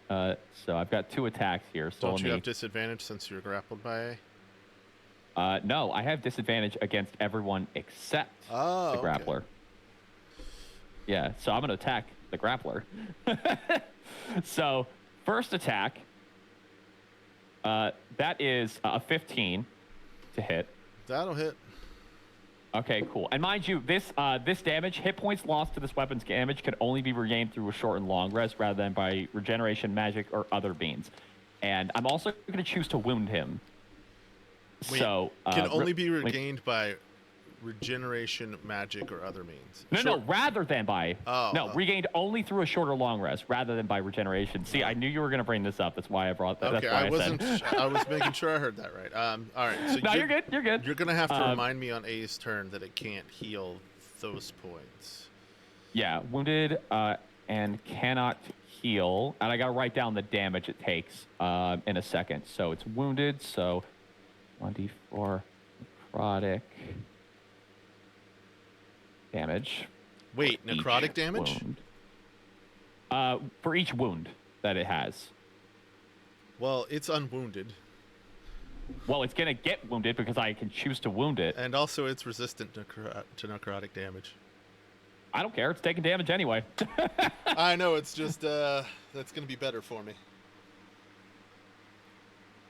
So I've got 2 attacks here. So Don't you have disadvantage since you're grappled by A? No, I have disadvantage against everyone except the okay. grappler. Yeah, so I'm going to attack the grappler. So, first attack, that is a 15 to hit. That'll hit. Okay, cool. And mind you, this damage, hit points lost to this weapon's damage can only be regained through a short and long rest rather than by regeneration, magic, or other means. And I'm also going to choose to wound him. Wait, So can only be regained by regeneration, magic, or other means. No, rather than by. Oh. Regained only through a short or long rest, rather than by regeneration. See, I knew you were going to bring this up. That's why I brought that. Okay, that's why I was making sure I heard that right. All right. So no, you're good. You're good. You're gonna have to remind me on A's turn that it can't heal those points. Yeah, wounded and cannot heal, and I got to write down the damage it takes in a second. So it's wounded. So 1d4 necrotic damage. Wait, necrotic damage? Wound. For each wound that it has. Well, it's unwounded. Well, it's gonna get wounded because I can choose to wound it. And also, it's resistant to necrotic damage. I don't care. It's taking damage anyway. I know. It's just that's gonna be better for me.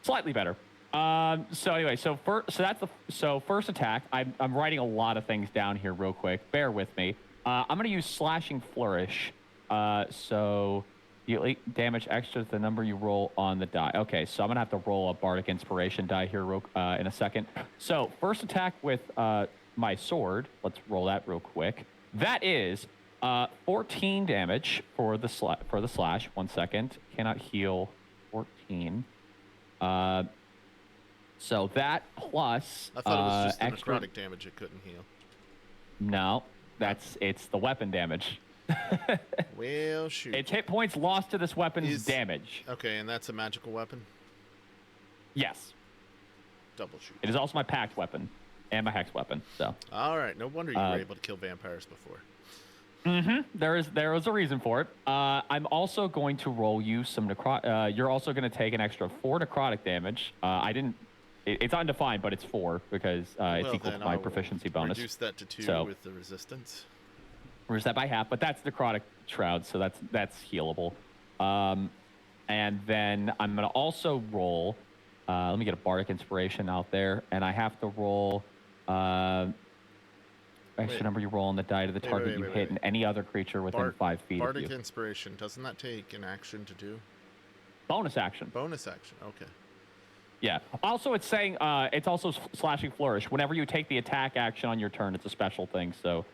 Slightly better. So anyway, first attack. I'm writing a lot of things down here real quick. Bear with me. I'm gonna use slashing flourish. So deal 8 damage extra to the number you roll on the die. Okay, so I'm gonna have to roll a bardic inspiration die here in a second. So first attack with my sword. Let's roll that real quick. That is 14 damage for the slash. 1 second. Cannot heal 14. So that plus I thought it was just the extra necrotic damage it couldn't heal. No, it's the weapon damage. Well, shoot. It's hit points lost to this weapon's damage. Okay, and that's a magical weapon? Yes. Double shoot. It is also my packed weapon and my hex weapon. So. All right. No wonder you were able to kill vampires before. Mm-hmm. There was a reason for it. I'm also going to roll you some necrotic. You're also going to take an extra 4 necrotic damage. I didn't. It's undefined, but it's 4 because it's equal to my proficiency bonus. Reduce that to 2 with the resistance. Reduce that by half, but that's necrotic shroud, so that's healable. And then I'm going to also roll. Let me get a bardic inspiration out there, and I have to roll. Extra number you roll on the die to the target you hit, and any other creature within 5 feet of you. Bardic inspiration, doesn't that take an action to do? Bonus action. Bonus action. Okay. Yeah. Also, it's saying it's also slashing flourish. Whenever you take the attack action on your turn, it's a special thing. So.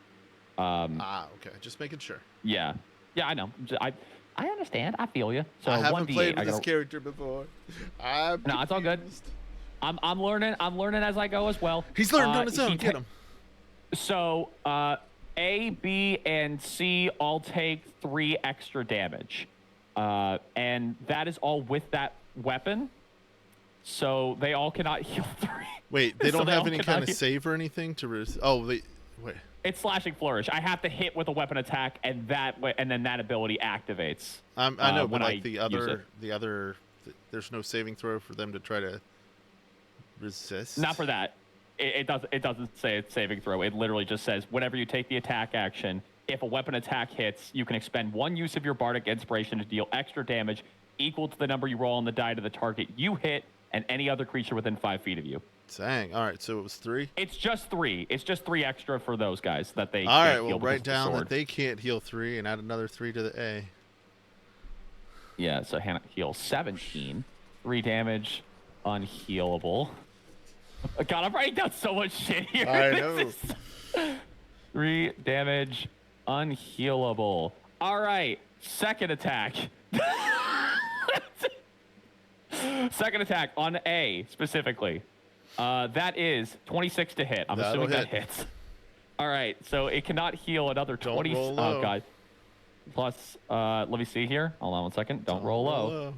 Okay. Just making sure. Yeah. Yeah, I know. I understand. I feel you. So I haven't 1d8, played with this character before. No, it's all good. I'm learning. I'm learning as I go as well. He's learning on his own. Get him. So A, B, and C all take 3 extra damage, and that is all with that weapon. So they all cannot heal 3. Wait, they don't have any kind of save or anything to wait. It's slashing flourish. I have to hit with a weapon attack, and then that ability activates. I know, but like the other, there's no saving throw for them to try to resist. Not for that. It doesn't say it's saving throw. It literally just says whenever you take the attack action, if a weapon attack hits, you can expend 1 use of your bardic inspiration to deal extra damage equal to the number you roll on the die to the target you hit and any other creature within 5 feet of you. Dang. All right, so it was 3? It's just 3. It's just 3 extra for those guys that they All right, can't heal well, write because of the down sword. that they can't heal 3 and add another 3 to the A. Yeah, so Hannah heals 17. 3 damage, unhealable. God, I'm writing down so much shit here. I know. 3 damage, unhealable. All right, second attack. Second attack on A specifically. That is 26 to hit. I'm assuming that hits. All right, so it cannot heal another 20. Don't roll low. Oh god. Plus, let me see here. Hold on 1 second. Don't roll low.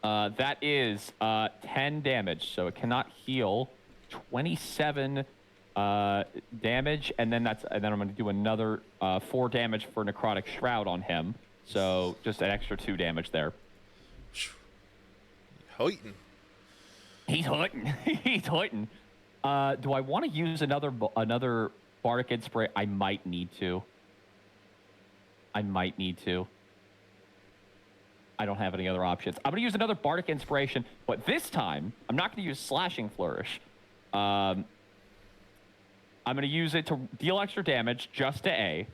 That is 10 damage, so it cannot heal 27 damage, and then I'm going to do another 4 damage for necrotic shroud on him. So just an extra 2 damage there. Hoitin'. He's hurting. He's hurting. Do I want to use another bardic inspiration? I might need to. I don't have any other options. I'm going to use another bardic inspiration, but this time I'm not going to use slashing flourish. I'm going to use it to deal extra damage just to A.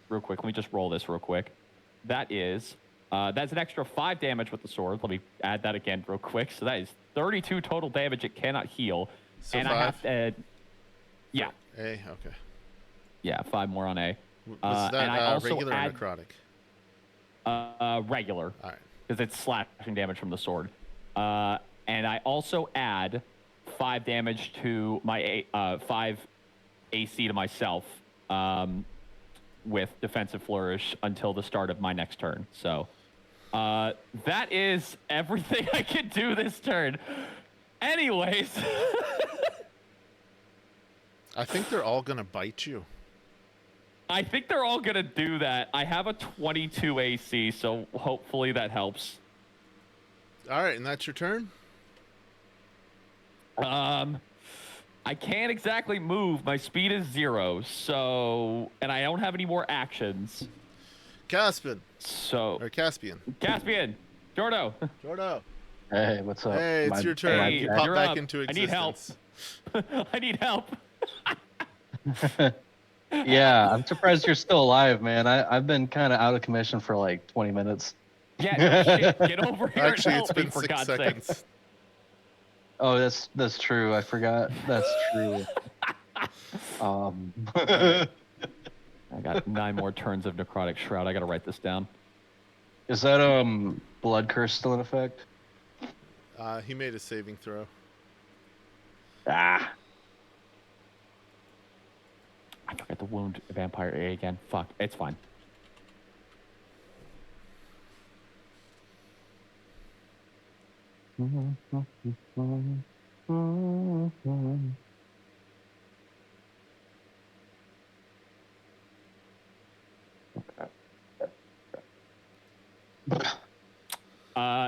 Real quick, let me just roll this real quick. That's an extra 5 damage with the sword. Let me add that again real quick. So that is 32 total damage it cannot heal. So and 5? I have to yeah. A, okay. Yeah, 5 more on A. Was that and I also regular add, or necrotic? Regular. All right. Because it's slashing damage from the sword. And I also add 5 damage to my 5 AC to myself with defensive flourish until the start of my next turn. So that is everything I can do this turn. Anyways. I think they're all gonna bite you. I think they're all gonna do that. I have a 22 AC, so hopefully that helps. All right, and that's your turn? I can't exactly move. My speed is 0, so... And I don't have any more actions. Caspian. So... Or Caspian. Caspian! Jordo! Jordo. Hey, what's up? Hey, it's your turn. Hey, You pop you're back up. into I need help. existence. I need help. Yeah, I'm surprised you're still alive, man. I've been kind of out of commission for like 20 minutes. Yeah, no shit. Get over here Actually, and it's help me, been for 6 God's seconds. sake. Oh, that's true. I forgot. That's true. I got 9 more turns of Necrotic Shroud. I gotta write this down. Is that blood curse still in effect? He made a saving throw. Ah. I forgot to wound Vampire A again. Fuck, it's fine.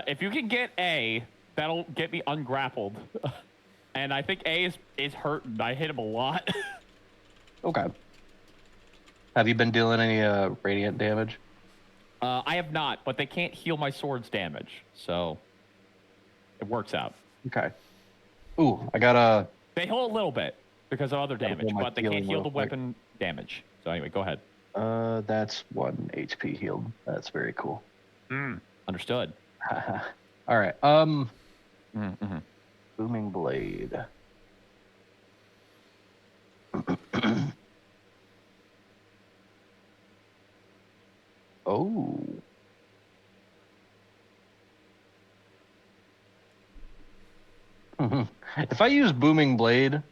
If you can get A, that'll get me ungrappled. And I think A is hurting. I hit him a lot. Okay. Have you been dealing any radiant damage? I have not, but they can't heal my sword's damage, so it works out. Okay. Ooh, I got a... They heal a little bit because of other Gotta damage, pull my but they can't healing heal real the quick. weapon damage. So anyway, go ahead. That's 1 HP healed. That's very cool. Understood. All right. Mm-hmm. Booming Blade. Oh. If I use Booming Blade,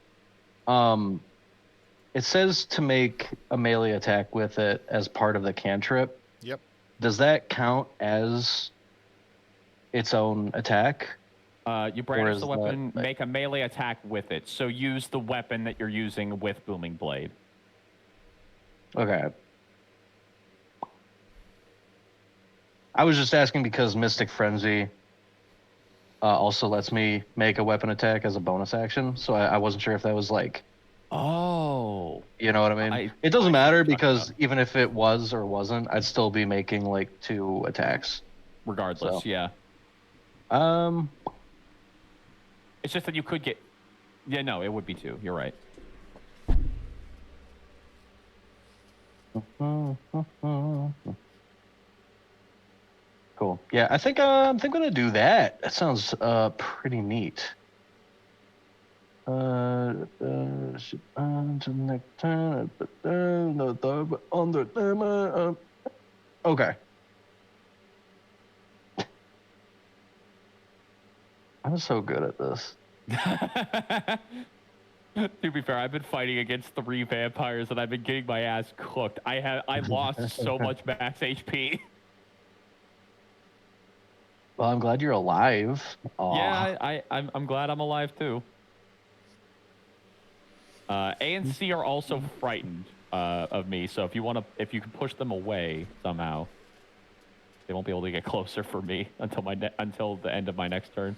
it says to make a melee attack with it as part of the cantrip. Yep. Does that count as its own attack? You brandish is the weapon, make a melee attack with it. So use the weapon that you're using with Booming Blade. Okay. I was just asking because Mystic Frenzy also lets me make a weapon attack as a bonus action, so I wasn't sure if that was like... Oh. You know what I mean? It doesn't I see matter what you're talking because about. even if it was or wasn't, I'd still be making like 2 attacks. Regardless, So. yeah. Um, It's just that you could get... Yeah, no, it would be 2. You're right. Cool. Yeah, I think I'm gonna do that. That sounds pretty neat. Okay. I'm so good at this. To be fair, I've been fighting against 3 vampires and I've been getting my ass cooked. I lost so much max HP. Well, I'm glad you're alive. Aw. Yeah, I'm glad I'm alive too. A and C are also frightened of me, so if you can push them away somehow, they won't be able to get closer for me until the end of my next turn.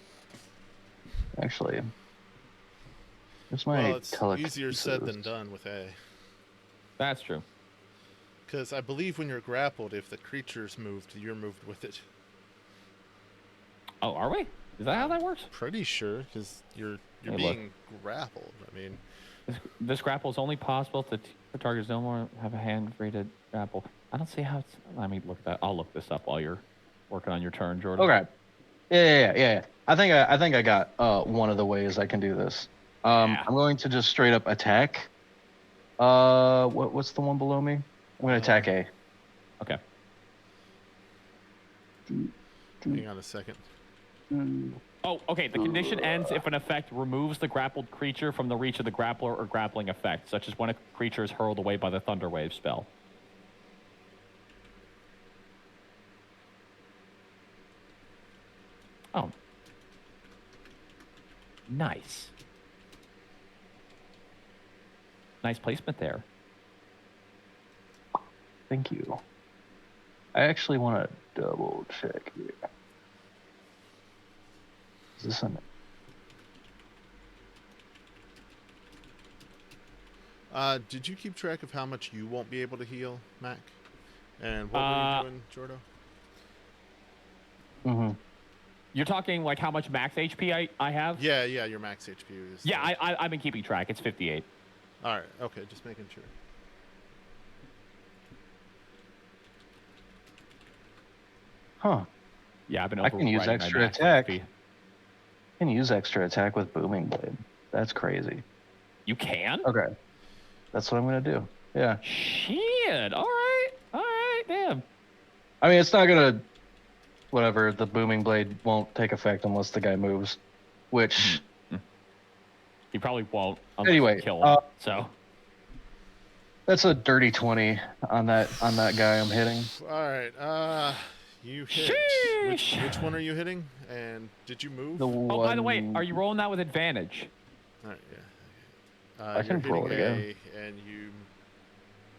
Actually, where's my Well, it's easier said than done with A. That's true. Because I believe when you're grappled, if the creature's moved, you're moved with it. Oh, are we? Is that how that works? Pretty sure, because you're Hey, being grappled. I mean, This grapple is only possible if the targets no more have a hand free to grapple. I don't see how it's. Let me look at that. I'll look this up while you're working on your turn, Jordan. Okay. Yeah. I think I got one of the ways I can do this. Yeah. I'm going to just straight up attack. What's the one below me? I'm gonna attack A. Okay. Hang on a second. Oh, okay. The condition ends if an effect removes the grappled creature from the reach of the grappler or grappling effect, such as when a creature is hurled away by the Thunder Wave spell. Oh. Nice. Nice placement there. Thank you. I actually want to double check here. Is this an? Did you keep track of how much you won't be able to heal, Mac? And what were you doing, Jordo? Mm-hmm. You're talking like how much max HP I have? Yeah, your max HP is. Yeah, I've been keeping track. It's 58. All right, okay, just making sure. Huh. Yeah, I've been I can use overriding my extra max attack. HP. I can use extra attack with Booming Blade. That's crazy. You can? Okay. That's what I'm gonna do. Yeah. Shit. All right. Damn. I mean, it's not gonna. Whatever. The Booming Blade won't take effect unless the guy moves. Which. You probably won't unless Anyway, you kill him. So. That's a dirty 20 on that guy I'm hitting. All right, you hit. Which one are you hitting? And did you move? The Oh, one... by the way, are you rolling that with advantage? All right, yeah. I can roll it again. And you.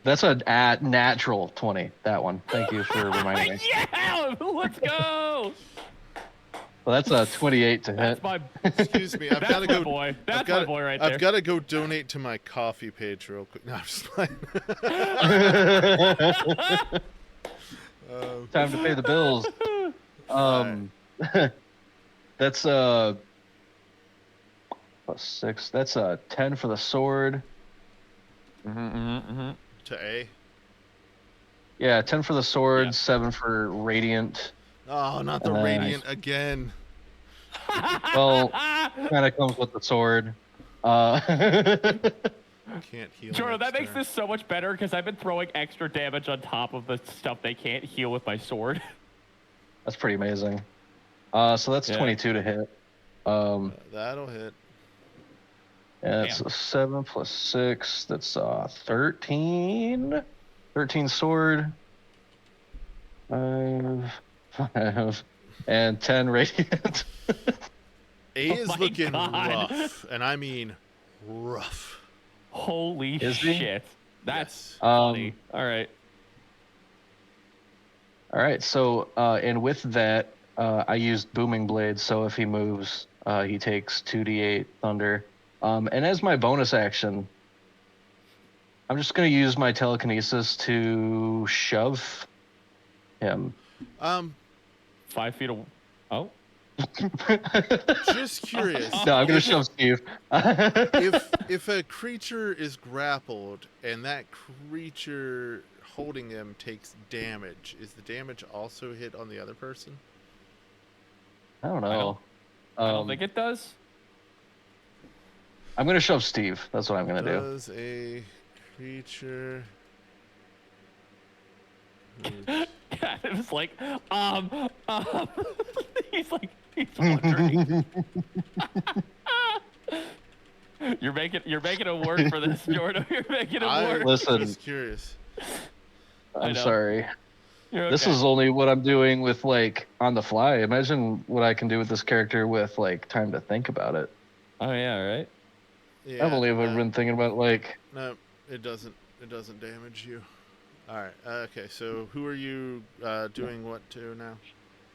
That's a natural 20. That one. Thank you for reminding me. Yeah, let's go. Well, that's a 28 to hit. That's my. Excuse me, I've got to go. Boy. That's my boy right there. I've got to go donate to my coffee page real quick. No, I'm just playing. Time to pay the bills. That's plus 6. That's a 10 for the sword. To A. Yeah, 10 for the sword, Yeah. 7 for radiant. Oh, not the radiant again. Well, kind of comes with the sword. Can't heal. Jordan, that next makes turn. this so much better because I've been throwing extra damage on top of the stuff they can't heal with my sword. That's pretty amazing. So that's 22 to hit. That'll hit. And it's a 7 plus 6. That's 13. 13 sword. 5, and 10 radiant. A is my looking God. rough, and I mean rough. Holy Is he? shit. That's Yes. funny. All right. All right. So, and with that, I used Booming Blade. So if he moves, he takes 2d8 thunder. And as my bonus action, I'm just going to use my telekinesis to shove him. 5 feet away. Oh. Just curious. No, I'm going to shove Steve. if a creature is grappled and that creature holding him takes damage, is the damage also hit on the other person? I don't know. I don't think it does. I'm going to shove Steve. That's what I'm going to do. Does a creature... It was like, he's wondering. You're making a word for this, Jordan. You're making a word. Listen. Just curious. I'm sorry. You're This okay. is only what I'm doing with, like, on the fly. Imagine what I can do with this character with, like, time to think about it. Oh yeah, right. Yeah, I believe I've been thinking about, like... No, it doesn't damage you. All right. Okay. So who are you doing what to now?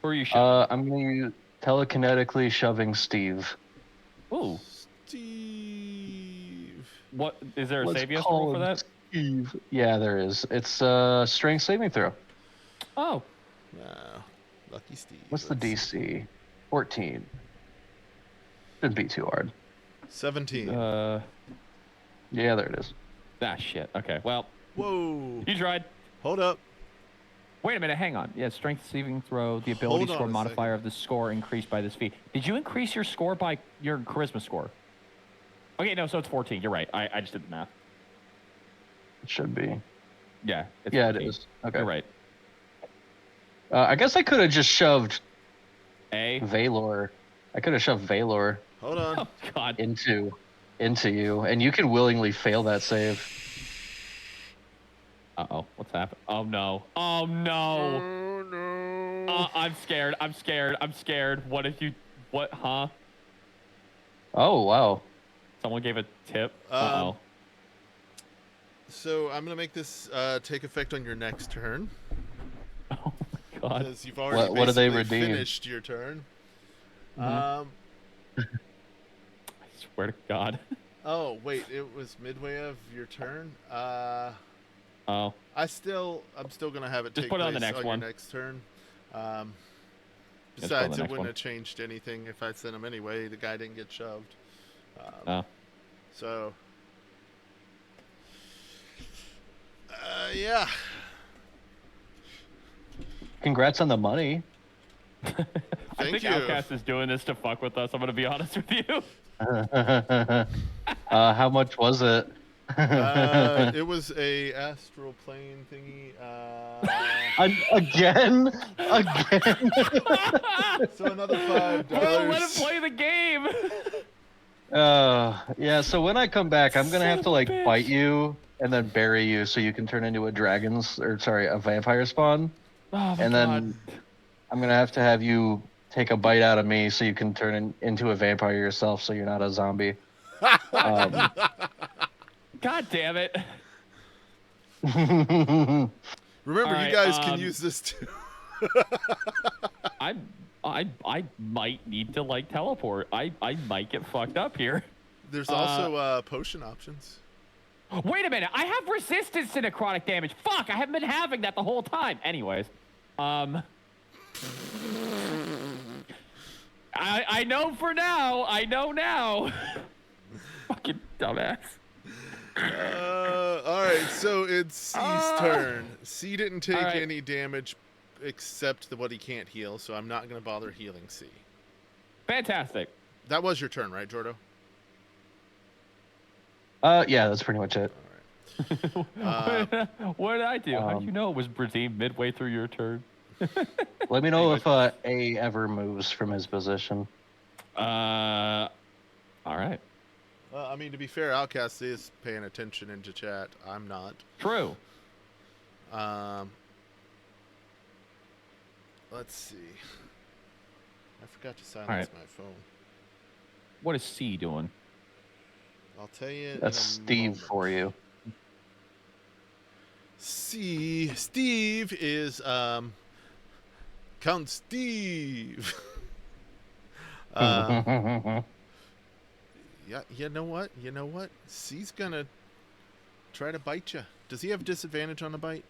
Who are you shoving? I'm going to telekinetically shoving Steve. Ooh. Steve. What is there a Let's save yes call roll for him that? Steve. Yeah, there is. It's strength saving throw. Oh. Wow. Lucky Steve. What's the Let's see. DC? 14. Shouldn't be too hard. 17. Yeah, there it is. Ah, shit. Okay, well, Whoa. you tried. Hold up. Wait a minute, hang on. Yeah, strength saving throw, the ability Hold on score a modifier second. of the score increased by this feat. Did you increase your score by your charisma score? Okay, no, so it's 14. You're right. I just did the math. It should be. Yeah, it's Yeah, 14. it is. Okay. You're right. I guess I could have just shoved A. Valor. I could have shoved Valor Hold on. Oh, God. into you, and you could willingly fail that save. Uh-oh. What's happened? Oh, no. Oh, no. Oh, no. I'm scared. I'm scared. I'm scared. What if you... What? Huh? Oh wow. Someone gave a tip? Uh-oh. So I'm going to make this take effect on your next turn. Oh, my God. Because you've already What do they basically redeem? finished your turn. I swear to God. Oh, wait. It was midway of your turn? Oh. I'm still going to have it Just take put it on place the next one. your next turn. Just put it on Besides, the it next wouldn't one. have changed anything if I sent him anyway. The guy didn't get shoved. Oh. So, yeah. Congrats on the money. I Thank think you. Outcast is doing this to fuck with us. I'm going to be honest with you. How much was it? It was a astral plane thingy. Again? So another $5. Bro, let him play the game. Yeah, so when I come back, I'm gonna have to like Son of a bite bitch. you and then bury you so you can turn into a a vampire spawn. Oh, my And God. then I'm gonna have you take a bite out of me so you can into a vampire yourself so you're not a zombie. God damn it. Remember, All right, you guys can use this too. I might need to like teleport. I might get fucked up here. There's also potion options. Wait a minute. I have resistance to necrotic damage. Fuck, I haven't been having that the whole time. Anyways, I know for now. I know now. Fucking dumbass. All right, so it's C's turn. C didn't take right. any damage except what he can't heal, so I'm not going to bother healing C. Fantastic. That was your turn, right, Jordo? Yeah, that's pretty much it. All right. What did I do? How did you know it was redeemed midway through your turn? Let me know if A ever moves from his position. All right. I mean, to be fair, Outcast is paying attention into chat. I'm not. True. Let's see. I forgot to silence right. my phone. What is C doing? I'll tell you. That's Steve for you. Steve is Count Steve. Yeah, you know what? C's gonna try to bite you. Does he have disadvantage on a bite?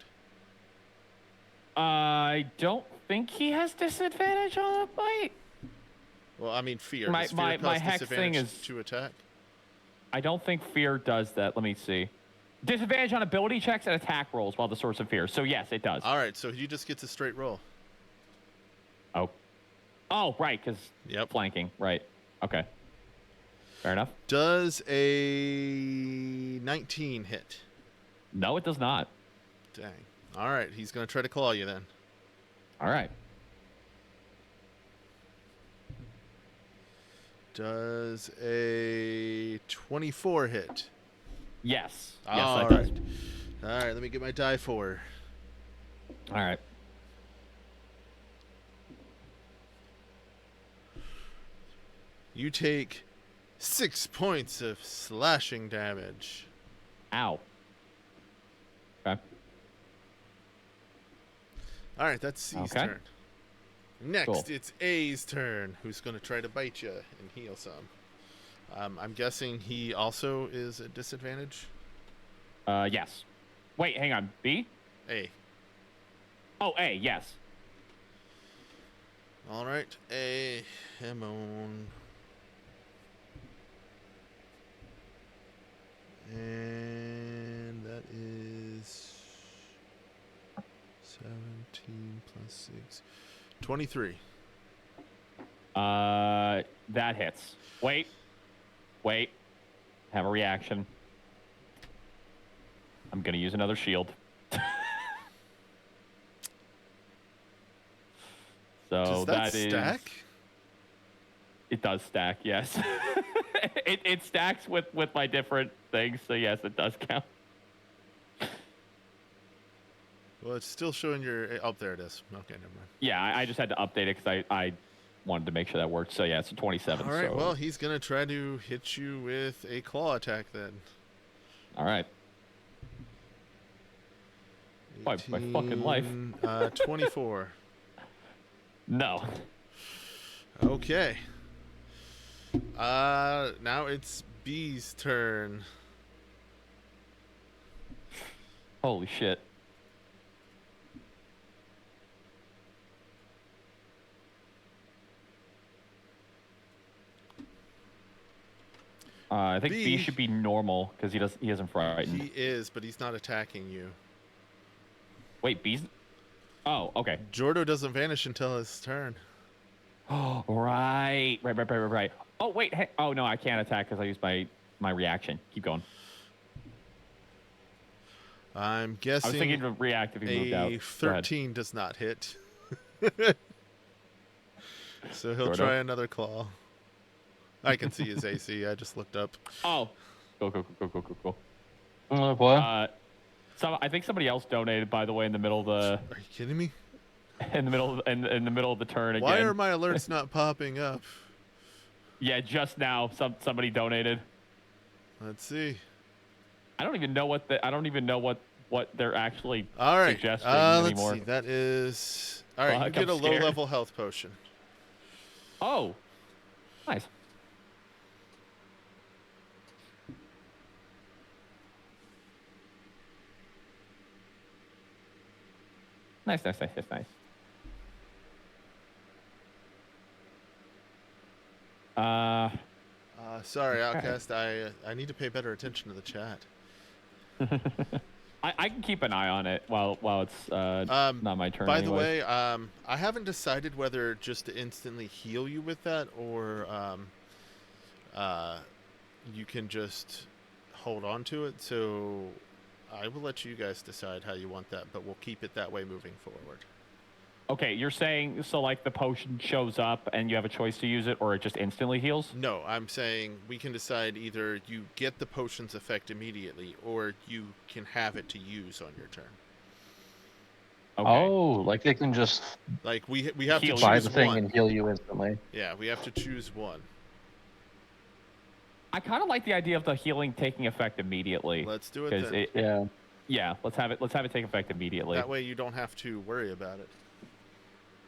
I don't think he has disadvantage on a bite. Well, I mean, fear. My- Does fear my- cause my hex disadvantage thing is- to attack. I don't think fear does that. Let me see. Disadvantage on ability checks and attack rolls while the source of fear. So yes, it does. All right, so he just gets a straight roll. Oh, right, because Yep. flanking. Right. Okay. Fair enough. Does a 19 hit? No, it does not. Dang. All right, he's gonna try to claw you then. All right. Does a 24 hit? Yes. Yes, All that does. right. All right, let me get my die for. All right. You take 6 points of slashing damage. Ow. Okay. All right, that's C's Okay. turn. Next, Cool. it's A's turn, who's going to try to bite you and heal some. I'm guessing he also is at disadvantage. Yes. Wait, hang on. B? A. Oh, A, yes. All right, A. Hemon. And things. 23. That hits. Wait. Have a reaction. I'm gonna use another shield. So Does that stack? It does stack, yes. it stacks with my different things, so yes, it does count. Well, it's still showing your... Oh, there it is. Okay, never mind. Yeah, I just had to update it because I wanted to make sure that worked. So yeah, it's a 27. All right, so... well, he's going to try to hit you with a claw attack then. All right. My fucking life. 24. No. Okay. Now it's B's turn. Holy shit. I think B should be normal because he isn't frightened. He is, but he's not attacking you. Wait, B's... Oh, okay. Jordo doesn't vanish until his turn. Oh, right. Oh, wait. Hey. Oh, no, I can't attack because I used my reaction. Keep going. I'm guessing I was thinking of react if he moved out. a 13 does not hit. So he'll Jordo. try another claw. I can see his AC. I just looked up. Oh. Go. What? So I think somebody else donated, by the way, in the middle of the... Are you kidding me? In the middle of the turn again. Why are my alerts not popping up? Yeah, just now somebody donated. Let's see. I don't even know what they're actually All right. suggesting Let's anymore. see. That is... All right, you Fuck, get a I'm scared. low-level health potion. Oh. Nice. Nice. Sorry, Outcast. I need to pay better attention to the chat. I can keep an eye on it while it's not my turn. By the anyways. way, I haven't decided whether just to instantly heal you with that or you can just hold on to it. So I will let you guys decide how you want that, but we'll keep it that way moving forward. Okay, you're saying so like the potion shows up and you have a choice to use it, or it just instantly heals? No, I'm saying we can decide either you get the potion's effect immediately or you can have it to use on your turn. Okay. Oh, like they can just Like we have to Heal choose buy the thing one. and heal you instantly. Yeah, we have to choose one. I kind of like the idea of the healing taking effect immediately. Let's do it 'cause then. Yeah. let's have it take effect immediately. That way you don't have to worry about it.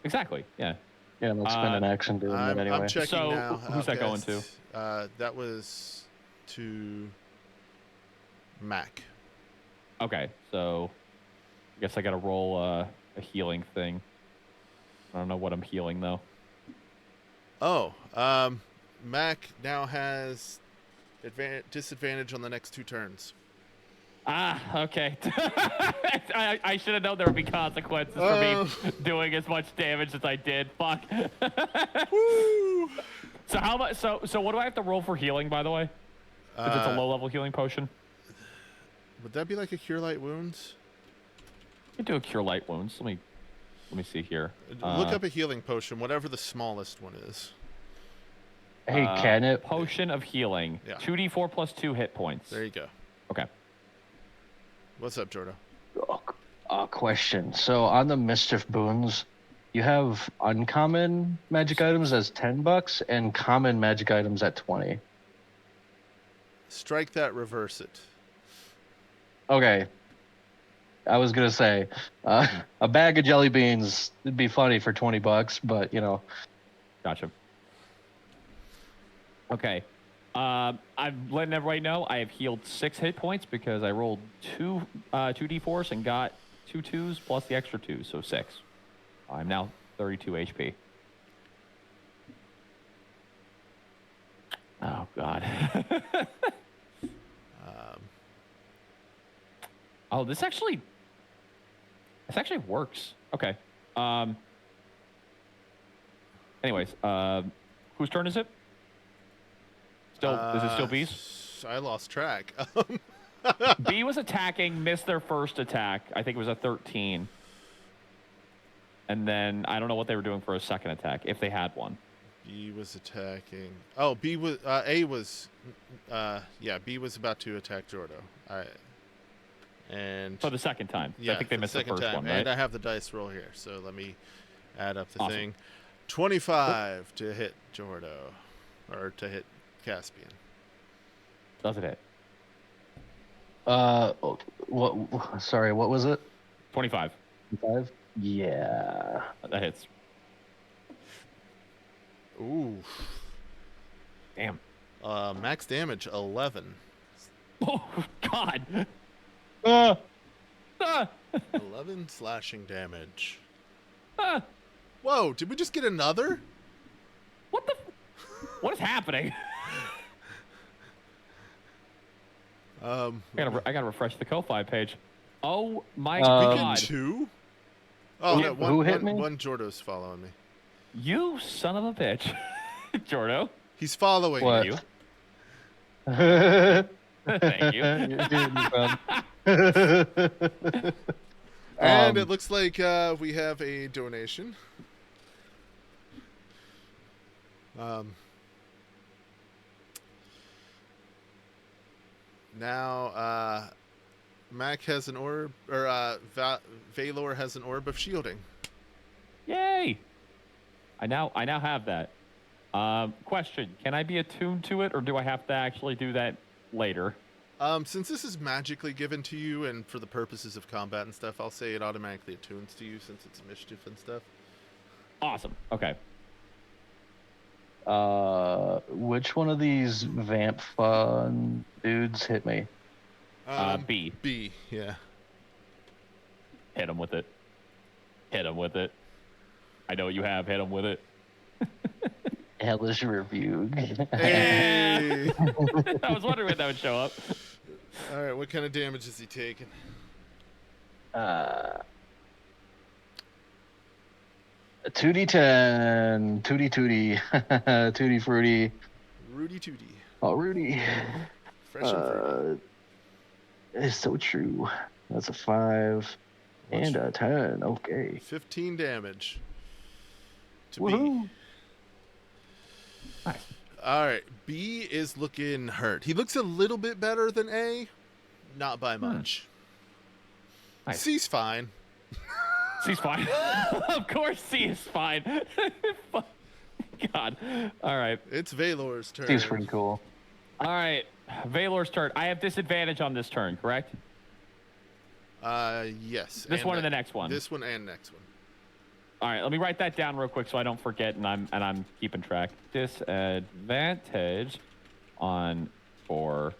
Exactly. Yeah. Yeah, let's spend an action doing that anyway. I'm checking So, now. who's that going to? That was to Mac. Okay. So, I guess I got to roll a healing thing. I don't know what I'm healing though. Oh, Mac now has disadvantage on the next 2 turns. Ah, okay. I should have known there would be consequences for me doing as much damage as I did. Fuck. Woo! So how much? So what do I have to roll for healing, by the way? If it's a low-level healing potion. Would that be like a Cure Light Wounds? You can do a Cure Light Wounds. Let me see here. Look up a healing potion, whatever the smallest one is. Hey, can it? Potion of healing. Yeah. 2d4 plus 2 hit points. There you go. Okay. What's up, Jordo? Question. So on the Mischief Boons, you have uncommon magic items as $10 and common magic items at 20. Strike that, reverse it. Okay. I was gonna say, a bag of jelly beans would be funny for $20, but you know. Gotcha. Okay. I'm letting everybody know I have healed 6 hit points because I rolled 2 d4s and got 2 2s plus the extra 2, so 6. I'm now 32 HP. Oh God. Oh, this actually works. Okay. Anyways, whose turn is it? Is it still B's? I lost track. B was attacking, missed their first attack. I think it was a 13. And then I don't know what they were doing for a second attack, if they had one. B was attacking. Oh, B was A was B was about to attack Jordo. And For the second time. yeah, I think they missed the second first time. one, right? And I have the dice roll here, so let me add up the Awesome. thing. 25 to hit Jordo, or to hit Caspian. Does it hit? What? Sorry, what was it? 25. 5? Yeah. That hits. Ooh. Damn. Max damage 11. Oh, God. 11 slashing damage. Ah, Whoa, did we just get another? what the? What is happening? I gotta refresh the Ko-Fi page. Oh my We God! get 2? Oh, Who- no, who hit me? one Jordo's following me. You son of a bitch, Jordo. He's following What? me. You. Thank you. And it looks like we have a donation. Now, Mac has an orb, or Valor has an orb of shielding. Yay! I now have that. Question: can I be attuned to it, or do I have to actually do that later? Since this is magically given to you, and for the purposes of combat and stuff, I'll say it automatically attunes to you since it's mischief and stuff. Awesome. Okay. Which one of these vamp fun dudes hit me? B. B, yeah. Hit him with it. Hit him with it. I know what you have. Hit him with it. Hellish Rebuke. Hey! I was wondering when that would show up. All right, what kind of damage is he taking? 2d10, 2d, 2d fruity. Rudy Tooty. Oh, Rudy. Fresh and fruity. It's so true. That's a 5 and a 10. Okay. 15 damage. To Woohoo. B. All right, B is looking hurt. He looks a little bit better than A, not by much. Nice. C's fine. C's fine. Of course C is fine. God. All right. It's Valor's turn. Seems pretty cool. All right. Valor's turn. I have disadvantage on this turn, correct? Yes. This and one and the next one. This one and next one. All right, let me write that down real quick so I don't forget, and I'm keeping track. Disadvantage on for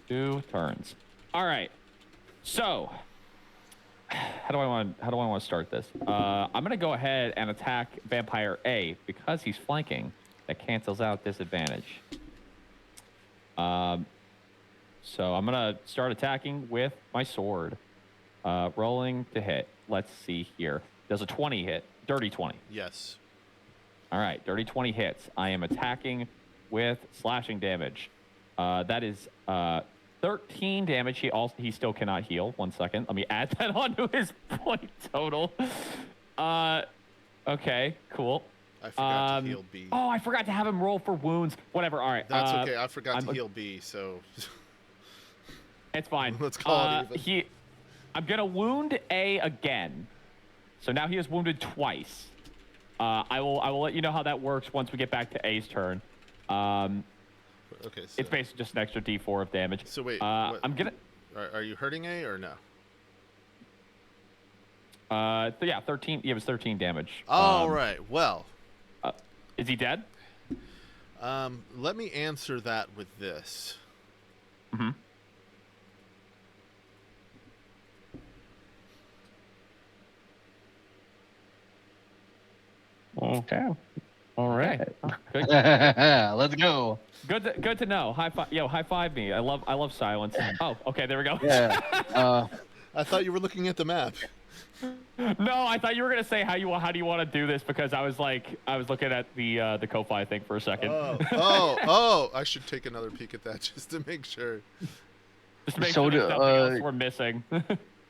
2 turns. All right. So, how do I want to start this? I'm gonna go ahead and attack Vampire A because he's flanking. That cancels out disadvantage. So I'm gonna start attacking with my sword. Rolling to hit. Let's see here. Does a 20 hit? Dirty 20. Yes. All right, dirty 20 hits. I am attacking with slashing damage. That is 13 damage. He still cannot heal. 1 second. Let me add that onto his point total. Okay, cool. I forgot to heal B. Oh, I forgot to have him roll for wounds. Whatever. All right. That's okay. I forgot to heal B, so It's fine. Let's call it even. I'm gonna wound A again. So now he is wounded twice. I will let you know how that works once we get back to A's turn. Okay. So, It's basically just an extra D4 of damage. So wait. I'm gonna. Are you hurting A or no? Yeah, 13. Yeah, it was 13 damage. All right. Well, is he dead? let me answer that with this. Mm-hmm. Okay. All right. Good. Let's go. Good to know. High five me. I love silence. Oh, okay, there we go. Yeah. I thought you were looking at the map. No, I thought you were gonna say how do you want to do this, because I was looking at the Ko-Fi thing for a second. Oh! I should take another peek at that just to make sure. Just to make sure there's nothing else we're missing.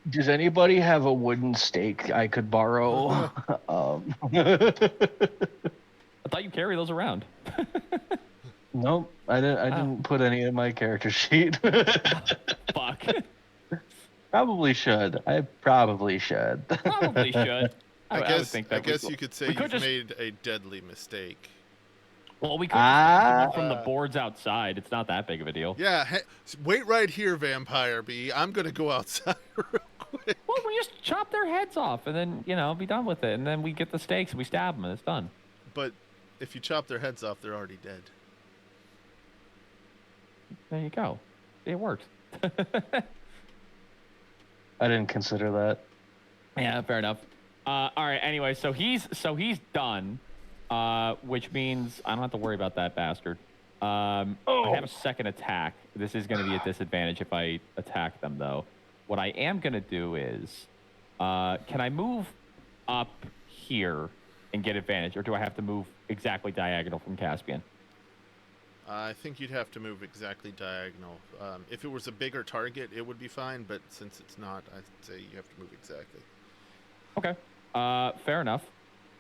Does anybody have a wooden stake I could borrow? I thought you carry those around. Nope, I didn't put any in my character sheet. Fuck. Probably should. I probably should. Probably should. I would guess think that you could say you've made a deadly mistake. Well, we could just from the boards outside. It's not that big of a deal. Yeah, wait right here, Vampire Bee. I'm gonna go outside real quick. Well, we just chop their heads off and then, be done with it. And then we get the stakes and we stab them and it's done. But if you chop their heads off, they're already dead. There you go. It worked. I didn't consider that. Yeah, fair enough. All right. Anyway, so he's done, which means I don't have to worry about that bastard. I have a second attack. This is going to be a disadvantage if I attack them, though. What I am going to do is, can I move up here and get advantage, or do I have to move exactly diagonal from Caspian? I think you'd have to move exactly diagonal. If it was a bigger target, it would be fine, but since it's not, I'd say you have to move exactly. Okay. Fair enough.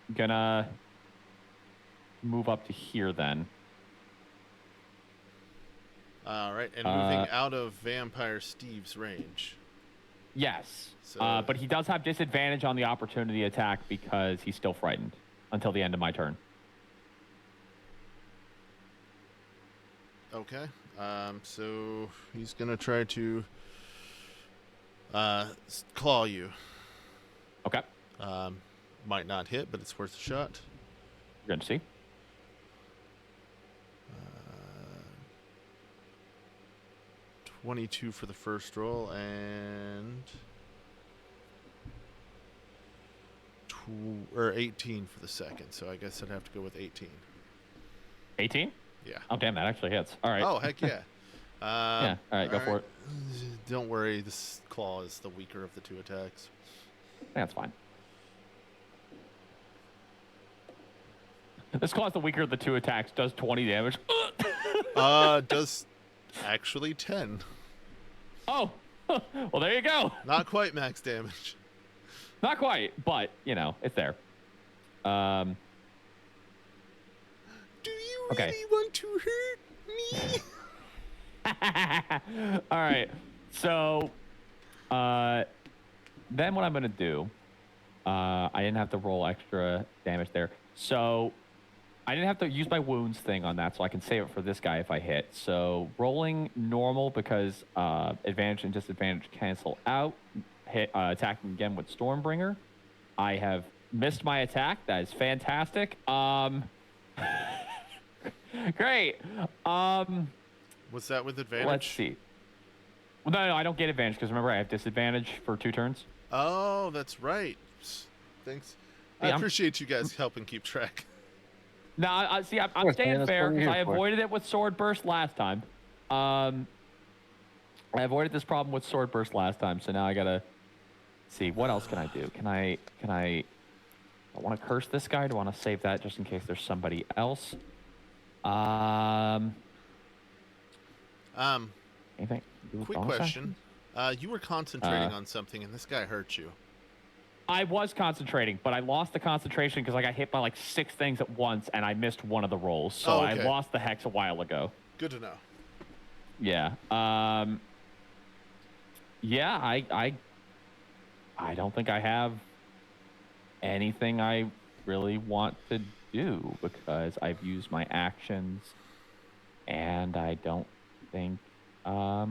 I'm gonna move up to here then. All right, and moving out of Vampire Steve's range. Yes. So, but he does have disadvantage on the opportunity attack because he's still frightened until the end of my turn. Okay. So he's gonna try to claw you. Okay. Might not hit, but it's worth a shot. We're going to see. 22 for the first roll and 18 for the second. So I guess I'd have to go with 18. 18? Yeah. Oh, damn, that actually hits. All right. Oh, heck yeah. Yeah, all right, go for it. Don't worry, this claw is the weaker of the two attacks. That's fine. This claw's the weaker of the two attacks, does 20 damage. Does actually 10. Oh, well, there you go. Not quite max damage. Not quite, but, it's there. Do you Okay. really want to hurt me? All right. So, then what I'm going to do, I didn't have to roll extra damage there. So, I didn't have to use my wounds thing on that, so I can save it for this guy if I hit. So, rolling normal because advantage and disadvantage cancel out. Attacking again with Stormbringer. I have missed my attack. That is fantastic. Great. Was that with advantage? Let's see. Well, no, I don't get advantage because remember I have disadvantage for 2 turns. Oh, that's right. Thanks. I appreciate you guys helping keep track. No, see, I'm staying fair because I avoided it with Sword Burst last time. I avoided this problem with Sword Burst last time, so now I gotta see what else can I do. Can I want to curse this guy? Do I want to save that just in case there's somebody else? Anything? Quick question. You were concentrating on something, and this guy hurt you. I was concentrating, but I lost the concentration because I got hit by like 6 things at once, and I missed one of the rolls. So okay. I lost the hex a while ago. Good to know. Yeah. Yeah. I don't think I have anything I really want to do because I've used my actions, and I don't think. Yeah,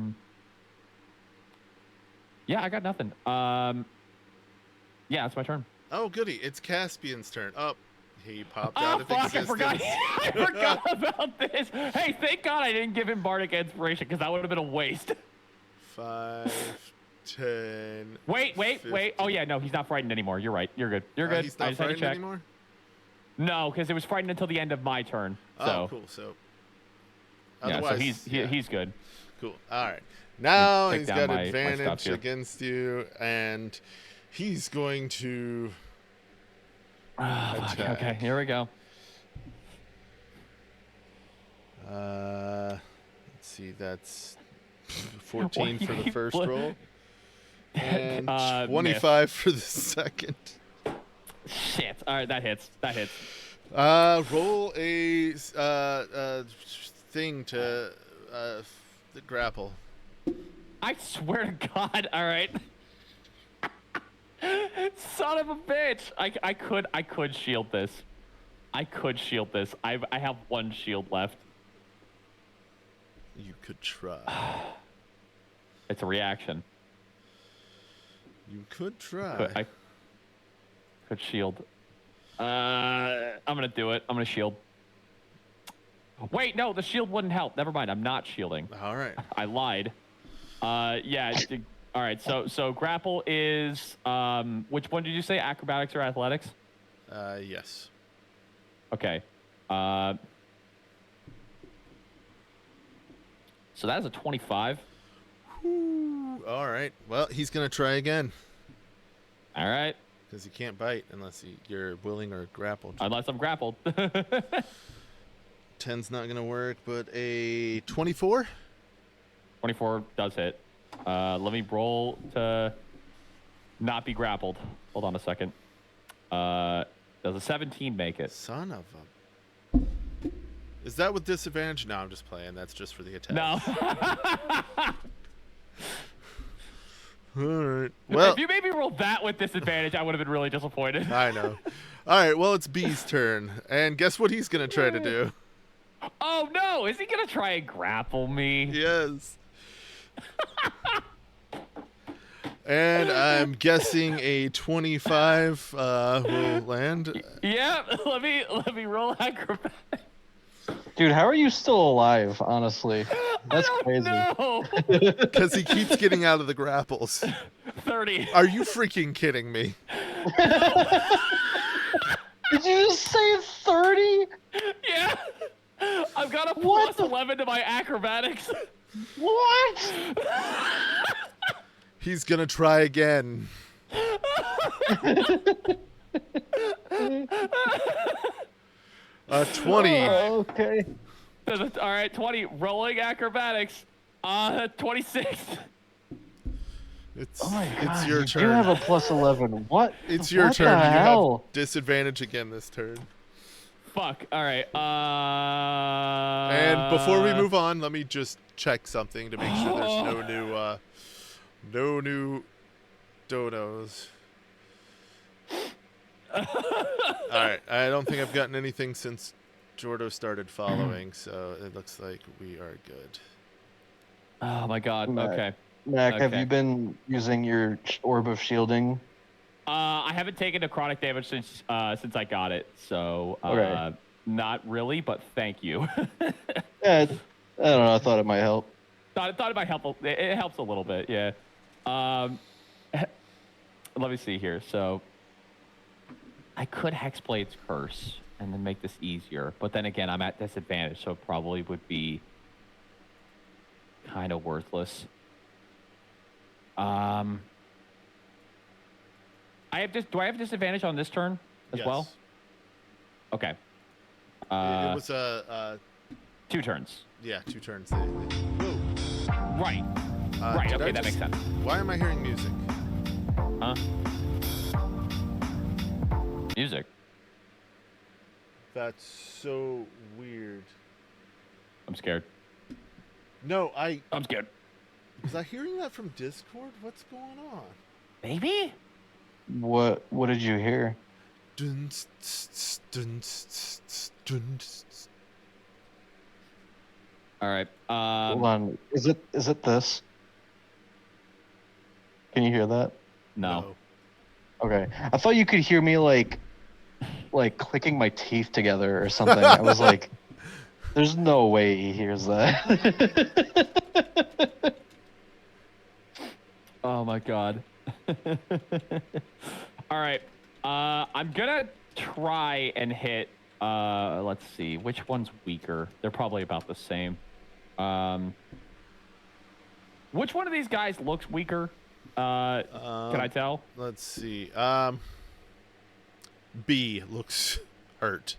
I got nothing. Yeah, it's my turn. Oh, goody. It's Caspian's turn. Oh, he popped out of fuck, existence. I forgot about this. Hey, thank God I didn't give him Bardic Inspiration because that would have been a waste. 5, 10. Wait. 15. Oh, yeah, no, he's not frightened anymore. You're right. You're good. You're good. He's not frightened anymore? No, because it was frightened until the end of my turn. So. Oh, cool. So, yeah, so he's good. Cool. All right. Now he's got my advantage stuff here. against you, and He's going to Fuck, attack. okay, here we go. Let's see, that's 14 for the first What? roll. And Miss. 25 for the second. Shit. All right, that hits. That hits. Roll a thing to grapple. I swear to God. All right. Son of a bitch. I could shield this. I could shield this. I have one shield left. You could try. It's a reaction. You could try. I could shield. I'm gonna do it. I'm gonna shield. Wait, no, the shield wouldn't help. Never mind. I'm not shielding. All right. I lied. Yeah. All right. So grapple is which one did you say? Acrobatics or athletics? Yes. Okay. So that is a 25. Whew. All right. Well, he's gonna try again All right. because he can't bite unless you're willing or grappled. Unless I'm grappled. 10's not gonna work, but a 24. 24 does hit. Let me roll to not be grappled. Hold on a second. Does a 17 make it? Son of a. Is that with disadvantage? No, I'm just playing. That's just for the attack. No. All right. Well, If you made me roll that with disadvantage, I would have been really disappointed. I know. All right. Well, it's B's turn, and guess what he's gonna try to do? Oh no! Is he gonna try and grapple me? Yes. And I'm guessing a 25 will land. Yeah. Let me roll acrobatics. Dude, how are you still alive? Honestly, that's crazy. No. Because he keeps getting out of the grapples. 30. Are you freaking kidding me? Did you just say 30? Yeah. I've got a What plus 11 to my acrobatics. What? He's gonna try again. 20. Oh, okay. All right, 20. Rolling acrobatics. 26. It's Oh my god. it's your you turn. do have a plus 11. What? It's your what turn. The You hell? have disadvantage again this turn. Fuck. All right. And before we move on, let me just check something to make sure there's no new donos. All right. I don't think I've gotten anything since Jordo started following, so it looks like we are good. Oh my god. Mac. Okay. Mac, have Okay. you been using your orb of shielding? I haven't taken necrotic damage since I got it, so Okay. not really, but thank you. Yeah, I don't know. I thought it might help. thought it might help. It helps a little bit, yeah. Let me see here. So I could Hexblade's Curse and then make this easier, but then again, I'm at disadvantage, so it probably would be kind of worthless. Do I have disadvantage on this turn as Yes. well? Okay. It was 2 turns. yeah, 2 turns. Whoa. Right. Right. Did I Okay, that makes just- sense. Why am I hearing music? Huh? Music. That's so weird. I'm scared. No, I'm scared. was I hearing that from Discord? What's going on? Maybe? What did you hear? Dun, tss, tss, dun, tss, tss, dun, tss, tss. All right. Hold on. Is it this? Can you hear that? No. Okay. I thought you could hear me like clicking my teeth together or something. I was like, there's no way he hears that. Oh my god. All right. I'm gonna try and hit. Let's see. Which one's weaker? They're probably about the same. Which one of these guys looks weaker? Can I tell? Let's see. B looks hurt.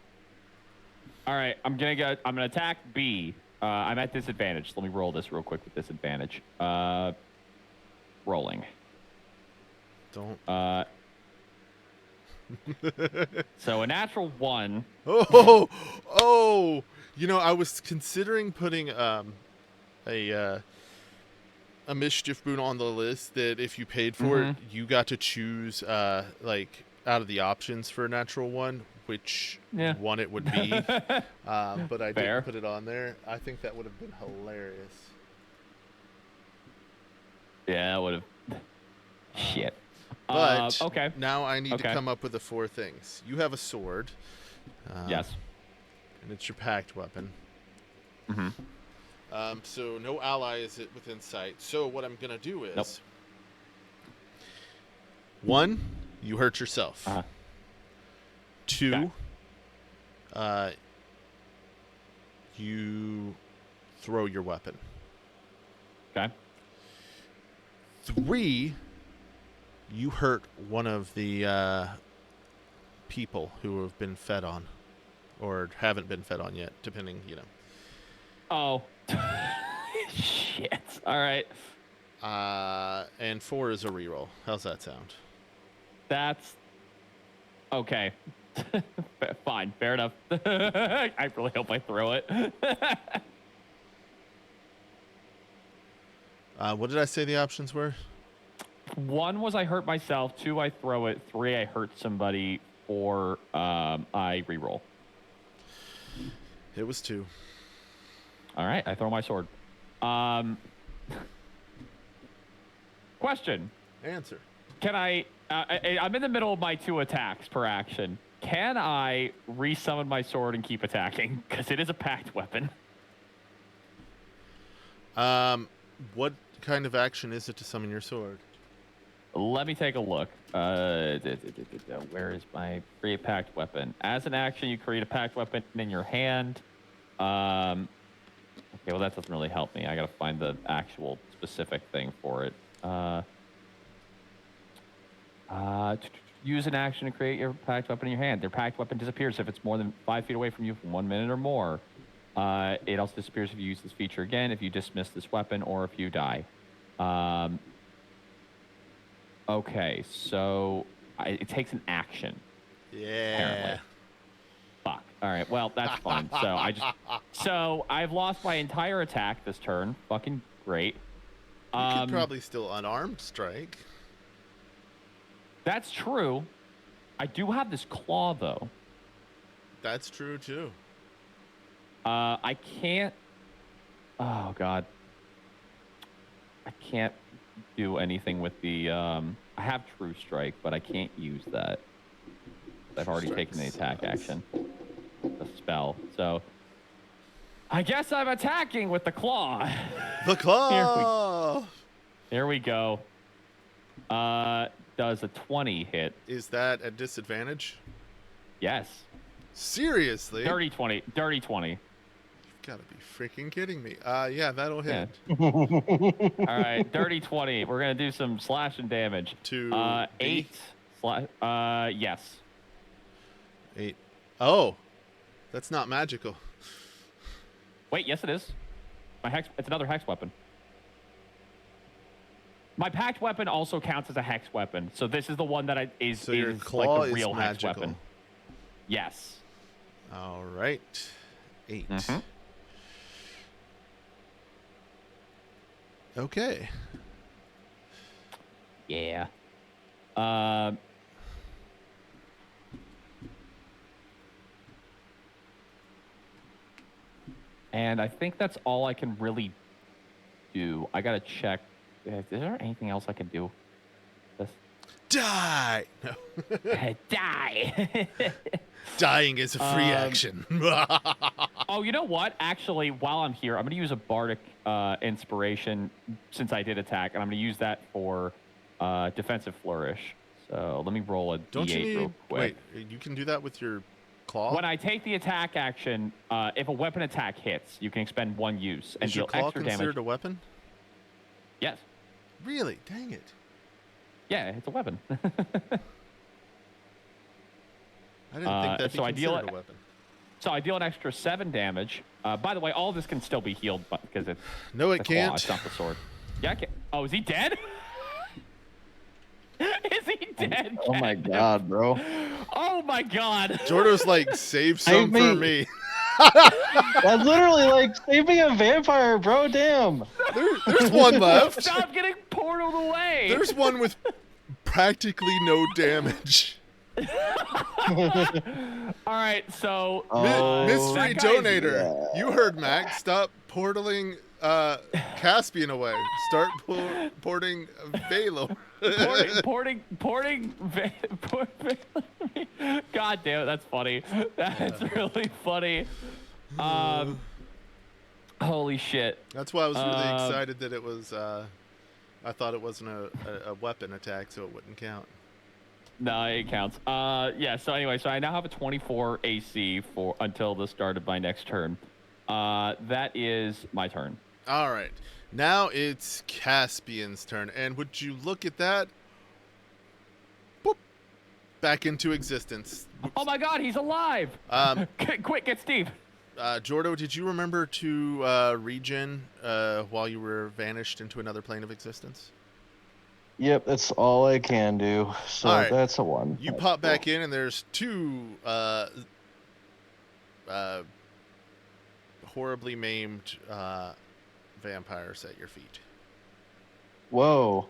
All right, I'm gonna attack B. I'm at disadvantage. Let me roll this real quick with disadvantage. Rolling. Don't. So a natural 1. Oh! You know, I was considering putting a mischief boon on the list that if you paid for it, you got to choose like out of the options for a natural 1, which one it would be. But I didn't put it on there. I think that would have been hilarious. Yeah, that would have. Shit. But okay. Now I need to come up with the 4 things. You have a sword. Yes. And it's your packed weapon. So no ally is within sight. So what I'm gonna do is, 1, you hurt yourself. 2, you throw your weapon. Okay. 3, you hurt one of the people who have been fed on, or haven't been fed on yet, depending, Oh. Shit. All right. And 4 is a reroll. How's that sound? That's okay. Fine. Fair enough. I really hope I throw it. What did I say the options were? 1 was I hurt myself. 2, I throw it. 3, I hurt somebody. 4, I reroll. It was 2. All right, I throw my sword. Question. Answer. Can I? I'm in the middle of my 2 attacks per action. Can I resummon my sword and keep attacking? Because it is a packed weapon. What kind of action is it to summon your sword? Let me take a look. Where is my create packed weapon? As an action, you create a packed weapon in your hand. Okay, well, that doesn't really help me. I gotta find the actual specific thing for it. Use an action to create your packed weapon in your hand. Your packed weapon disappears if it's more than 5 feet away from you for 1 minute or more. It also disappears if you use this feature again, if you dismiss this weapon, or if you die. Okay, so it takes an action. Yeah. Apparently. Fuck. All right. Well, that's fine. So I've lost my entire attack this turn. Fucking great. You could probably still unarmed strike. That's true. I do have this claw though. That's true too. I can't. Oh God. I can't do anything with the. I have True Strike, but I can't use that. I've already taken the attack action. The spell. So I guess I'm attacking with the claw. The claw. Here we go. Does a 20 hit? Is that a disadvantage? Yes. Seriously? Dirty 20. Dirty 20. You've got to be freaking kidding me. Yeah, that'll hit. Yeah. All right, dirty 20. We're gonna do some slashing damage. To 8. Yes. 8. Oh, that's not magical. Wait, yes it is. It's another hex weapon. My packed weapon also counts as a hex weapon, so this is the one that So your claw like the real is hex magical. weapon. Yes. All right. 8. Mm-hmm. Okay. Yeah. And I think that's all I can really do. I gotta check. Is there anything else I can do? Die! No. Die! Dying is a free action. Oh, you know what? Actually, while I'm here, I'm going to use a bardic inspiration since I did attack, and I'm going to use that for defensive flourish. So let me roll a Don't d8 you need... real quick. Wait, you can do that with your claw? When I take the attack action, if a weapon attack hits, you can expend 1 use and is your deal claw extra considered damage. a weapon? Yes. Really? Dang it. Yeah, it's a weapon. I didn't think that'd be so I deal considered a weapon. So I deal an extra 7 damage. By the way, all this can still be healed, but because it's No, it the claw, can't. it's not the sword. Yeah, I can. Oh, is he dead? Is he dead? Oh my Captain? god, bro. Oh my god. Jordo's like, save Save some for me. me. That's literally like saving a vampire, bro. Damn. There's one left. Stop getting portaled away. There's one with practically no damage. All right, so Mystery that guy's- donator. You heard Max. Stop portaling Caspian away. Start porting Valor. porting. God damn it, that's funny. That's really funny. Holy shit. That's why I was really excited that it was. I thought it wasn't a weapon attack, so it wouldn't count. No, it counts. Yeah. So anyway, so I now have a 24 AC for until the start of my next turn. That is my turn. All right. Now it's Caspian's turn, and would you look at that? Boop. Back into existence. Oh my God, he's alive! Quick, get Steve. Jordo, did you remember to regen while you were vanished into another plane of existence? Yep, that's all I can do. So All right. that's a 1. You pop back in, and there's 2 horribly maimed vampires at your feet. Whoa.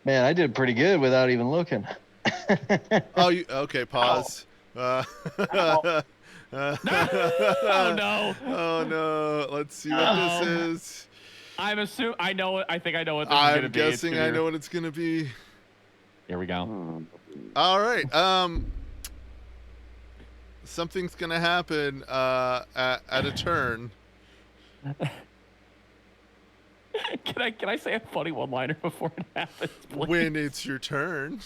Man, I did pretty good without even looking. Oh, okay. Pause. Oh no! Oh no! Let's see what this is. I'm assuming I know it. I think I know what this is gonna I'm be. guessing I know what it's gonna be. Here we go. All right. Something's gonna happen at a turn. Can I say a funny one-liner before it happens, please? When it's your turn.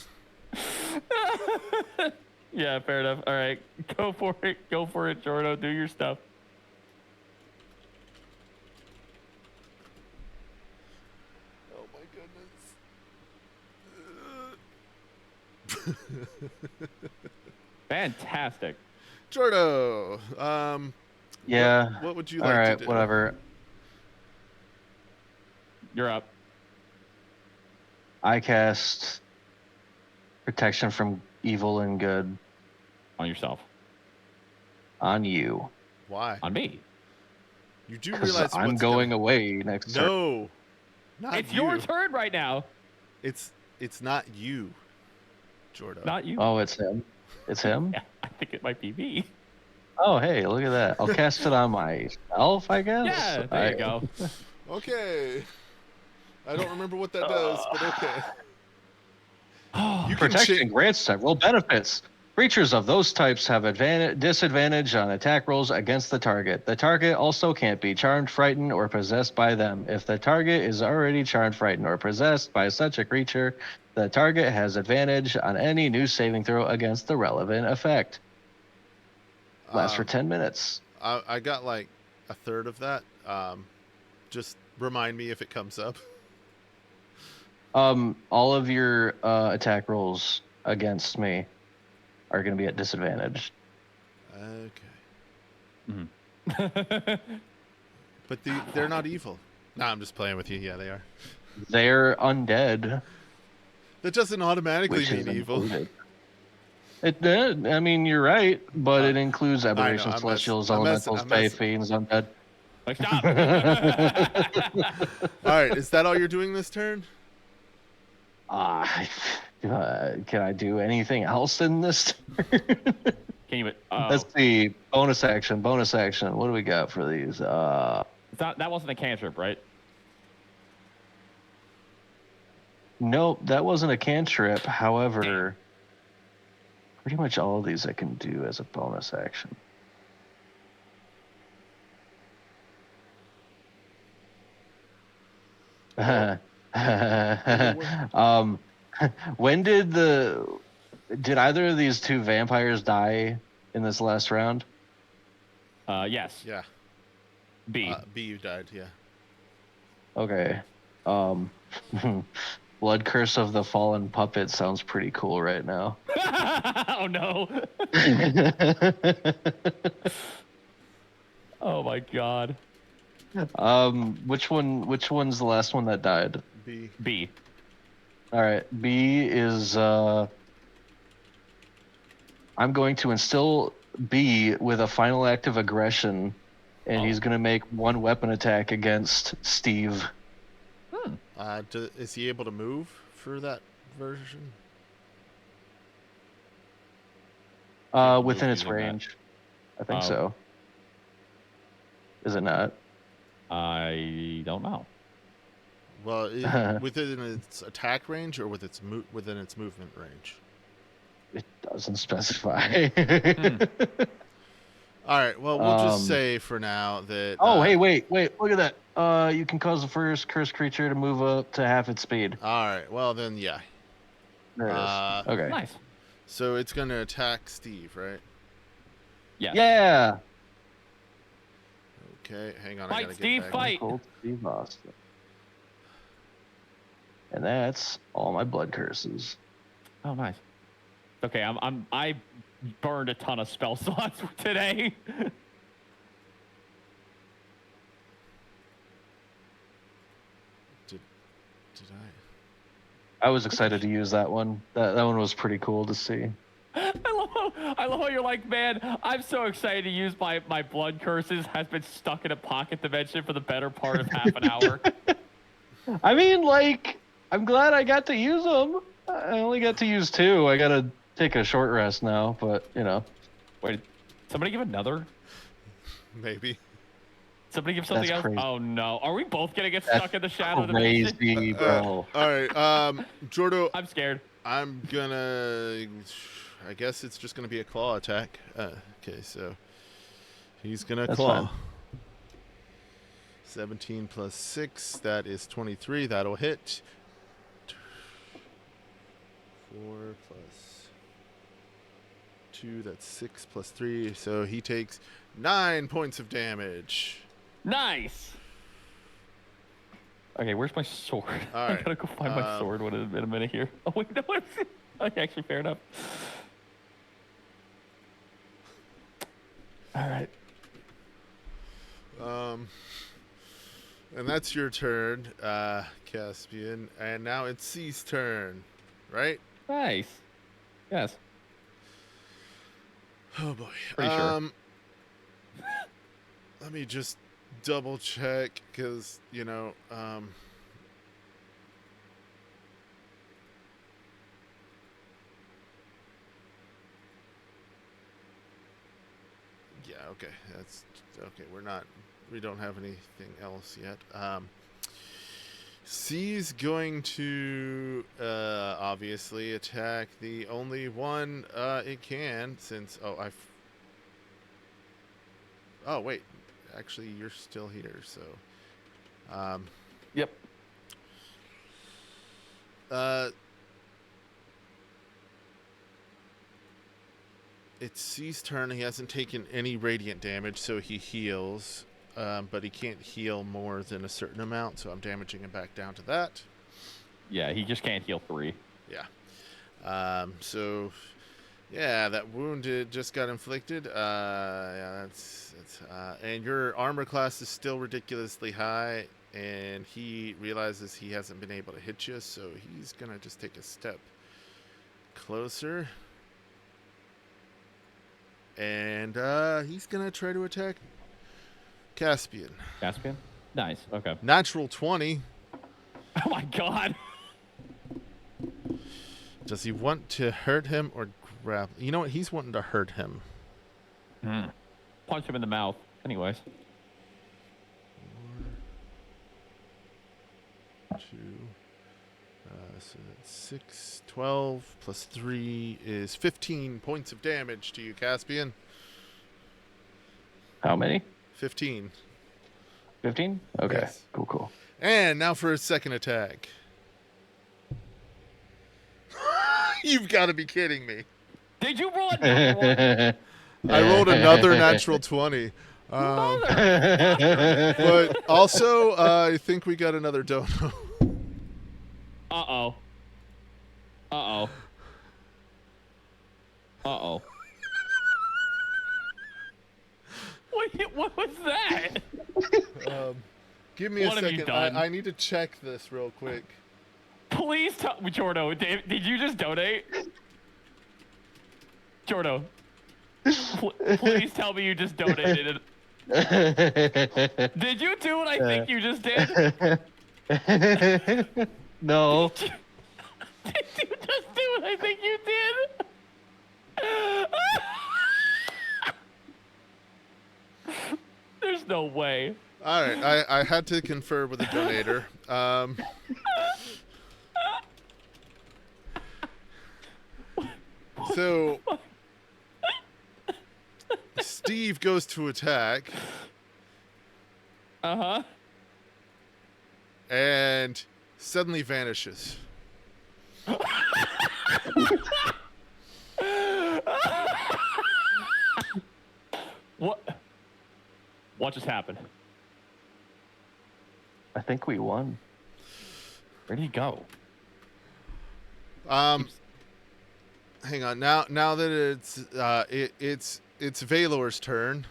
Yeah, fair enough. All right, go for it, Jordo. Do your stuff. Oh my goodness. Fantastic. Jordo. Yeah. What would you All like right, to do? whatever. You're up. I cast protection from evil and good On yourself. on you. Why? On me. You do Because realize I'm what's going gonna... away next turn. No. Not It's you. your turn right now. It's not you, Jordo. Not you. Oh, it's him. It's him? Yeah, I think it might be me. Oh, hey, look at that. I'll cast it on myself, I guess. Yeah, there you go. Okay. I don't remember what that does, but okay. You can Protection cha- grants several benefits. Creatures of those types have disadvantage on attack rolls against the target. The target also can't be charmed, frightened, or possessed by them. If the target is already charmed, frightened, or possessed by such a creature, the target has advantage on any new saving throw against the relevant effect. Lasts for 10 minutes. I got like a third of that. Just remind me if it comes up. All of your attack rolls against me are going to be at disadvantage. Okay. But they're not evil. Nah, I'm just playing with you. Yeah, they are. They're undead. That doesn't automatically Which is mean evil. included. I mean, you're right, but it includes I know, aberrations, I'm celestials, messing- elementals, I'm fae, messing. fiends, undead. Like, stop. All right, is that all you're doing this turn? Can I do anything else in this turn? Can you? Let's see. Bonus action. What do we got for these? That wasn't a cantrip, right? Nope, that wasn't a cantrip. However, pretty much all of these I can do as a bonus action. When did either of these 2 vampires die in this last round? Yes. Yeah. B. B, you died. Yeah. Okay. Blood Curse of the Fallen Puppet sounds pretty cool right now. Oh no. Oh my god. Which one's the last one that died? B. B. All right, B is I'm going to instill B with a final act of aggression, and he's going to make one weapon attack against Steve. Is he able to move for that version? Within its using that. range. I think Oh. so. Is it not? I don't know. Well, within its attack range or within its movement range? It doesn't specify. All right. Well, we'll just say for now that. Oh, hey, wait! Look at that. You can cause the first cursed creature to move up to half its speed. All right. Well, then, yeah. There it is. Okay. Nice. So it's going to attack Steve, right? Yeah. Yeah. Okay. Hang on. Fight, I gotta Steve, get back. fight. Cold Steve Austin. And that's all my blood curses. Oh, nice. Okay, I burned a ton of spell slots today. Did I was excited to use that one. That one was pretty cool to see. I love how you're like, man, I'm so excited to use my blood curses. Has been stuck in a pocket dimension for the better part of half an hour. I mean, like, I'm glad I got to use them. I only got to use 2. I gotta take a short rest now, but, you know. Wait, somebody give another? Maybe. Somebody give something That's else? crazy. Oh, no. Are we both going to get stuck in the shadow of the Crazy, dimension? bro. All right. Jordo, I'm scared. I'm gonna. I guess it's just gonna be a claw attack. Okay, so he's gonna That's claw. fine. 17 plus 6, that is 23. That'll hit. 4 plus 2, that's 6 plus 3. So he takes 9 points of damage. Nice. Okay, where's my sword? All I right, gotta go find my sword in a minute here. Oh, wait, no. Okay, actually, fair enough. All right. And that's your turn, Caspian. And now it's C's turn, right? Nice. Yes. Oh boy. Pretty sure. Let me just double check because yeah. Okay. That's okay. We don't have anything else yet. C's going to obviously attack the only one it can since oh wait, actually you're still here, so Yep. It's C's turn. He hasn't taken any radiant damage, so he heals. But he can't heal more than a certain amount, so I'm damaging him back down to that. Yeah, he just can't heal 3. Yeah. So, yeah, that wound just got inflicted. Yeah, that's and your armor class is still ridiculously high, and he realizes he hasn't been able to hit you, so he's gonna just take a step closer. And he's going to try to attack Caspian. Caspian? Nice. Okay. Natural 20. Oh my god. Does he want to hurt him or grab? You know what? He's wanting to hurt him. Punch him in the mouth. Anyways. 4, 2, so that's 6, 12 plus 3 is 15 points of damage to you, Caspian. How many? 15. 15? Okay. Yes. Cool. And now for his second attack. You've got to be kidding me. Did you roll another one? I rolled another natural 20. Mother. But also, I think we got another dono. Uh-oh. Uh-oh. Uh-oh. What was that? Give me a What have you second. done? I need to check this real quick. Please tell me, Jordo, did you just donate? Jordo, please tell me you just donated it. Did you do what I think you just did? No. Did you just do what I think you did? There's no way. All right, I had to confer with the donator. So Steve goes to attack Uh-huh. and suddenly vanishes. What just happened? I think we won. Where'd he go? Hang on. Now that it's Valor's turn,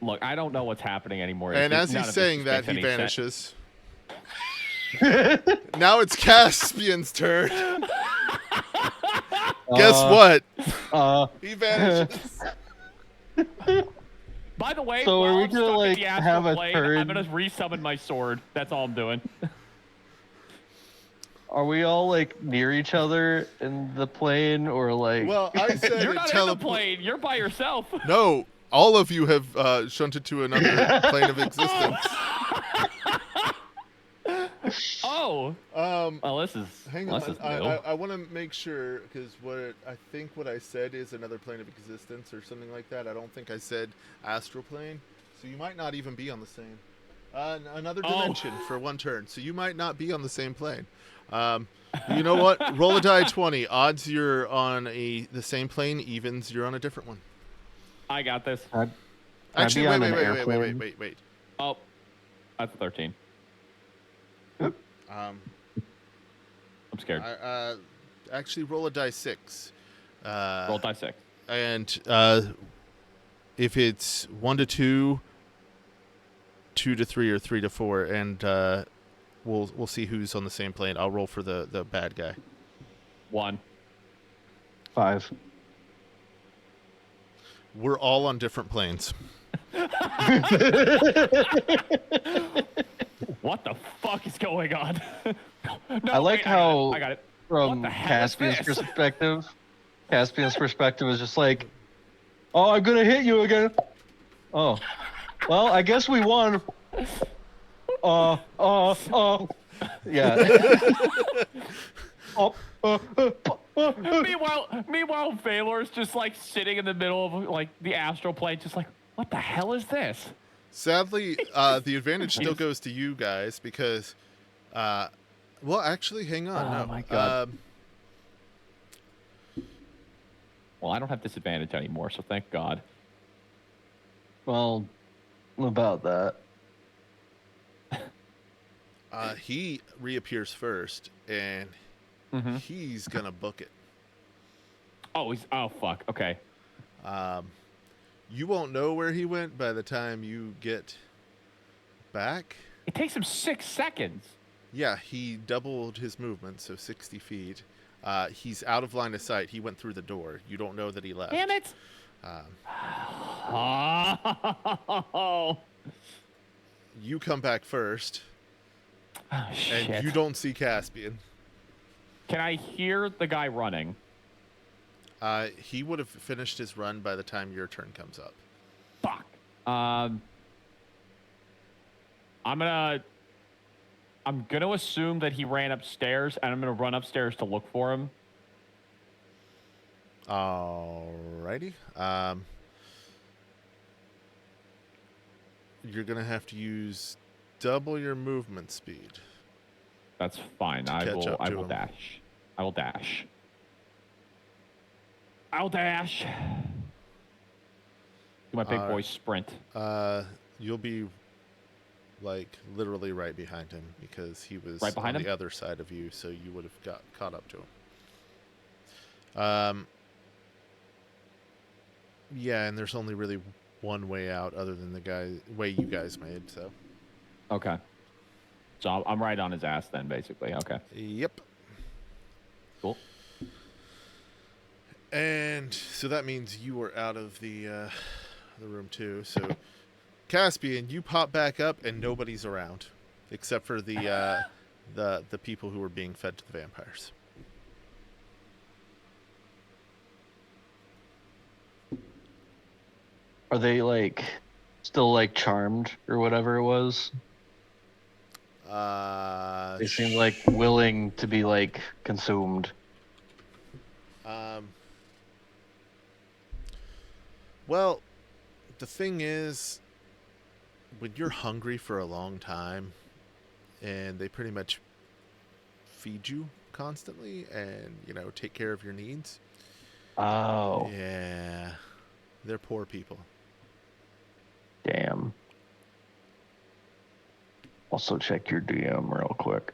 Look, I don't know what's happening anymore. and as None he's of this saying that, makes he any sense. vanishes. Now it's Caspian's turn. Guess what? He vanishes. By the way, So while are we I'm gonna, stuck like, at the astral have a plane, turn? I'm gonna resummon my sword. That's all I'm doing. Are we all like near each other in the plane, or like? Well, I said You're it not in the plane. You're by yourself. No, all of you have shunted to another plane of existence. Oh. Well, this is. Hang this on, is new. I want to make sure, because what I said is another plane of existence or something like that. I don't think I said astral plane, so you might not even be on the same. Another dimension for one turn, so you might not be on the same plane. You know what? Roll a die 20. Odds you're on the same plane. Evens you're on a different one. I got this. Actually, on an airplane? wait. Oh, that's a 13. I'm scared. Actually, roll a die 6. Roll die 6. And if it's 1 to 2, 2 to 3, or 3 to 4, and we'll see who's on the same plane. I'll roll for the bad guy. 1. 5. We're all on different planes. What the fuck is going on? No, I like wait, how, I got it. from What the hell is Caspian's this? perspective is just like, oh, I'm gonna hit you again. Oh, well, I guess we won. Yeah. Meanwhile, Valor's just like sitting in the middle of like the astral plane, just like, what the hell is this? Sadly, the advantage still goes to you guys because, well, actually, hang on. Oh no. my God. Well, I don't have disadvantage anymore, so thank God. Well, about that. He reappears first, and he's gonna book it. Oh, fuck. Okay. You won't know where he went by the time you get back. It takes him 6 seconds. Yeah, he doubled his movement, so 60 feet. He's out of line of sight. He went through the door. You don't know that he left. Damn it. Oh. You come back first, Oh, shit. and you don't see Caspian. Can I hear the guy running? He would have finished his run by the time your turn comes up. Fuck. I'm gonna assume that he ran upstairs, and I'm gonna run upstairs to look for him. Alrighty. You're gonna have to use double your movement speed. That's fine. I catch up will to him. dash. I will dash. I'll dash. Do my big All boy right. sprint. You'll be like literally right behind him because he was Right behind on him? the other side of you, so you would have got caught up to him. Yeah, and there's only really one way out other than the way you guys made. So. Okay. So I'm right on his ass then, basically. Okay. Yep. Cool. And so that means you were out of the room too. So Caspian, you pop back up and nobody's around except for the people who were being fed to the vampires. Are they like still like charmed or whatever it was? They seem like willing to be like consumed. Um. Well, the thing is, when you're hungry for a long time, and they pretty much feed you constantly, and take care of your needs. Oh, Yeah, they're poor people. damn. Also check your DM real quick.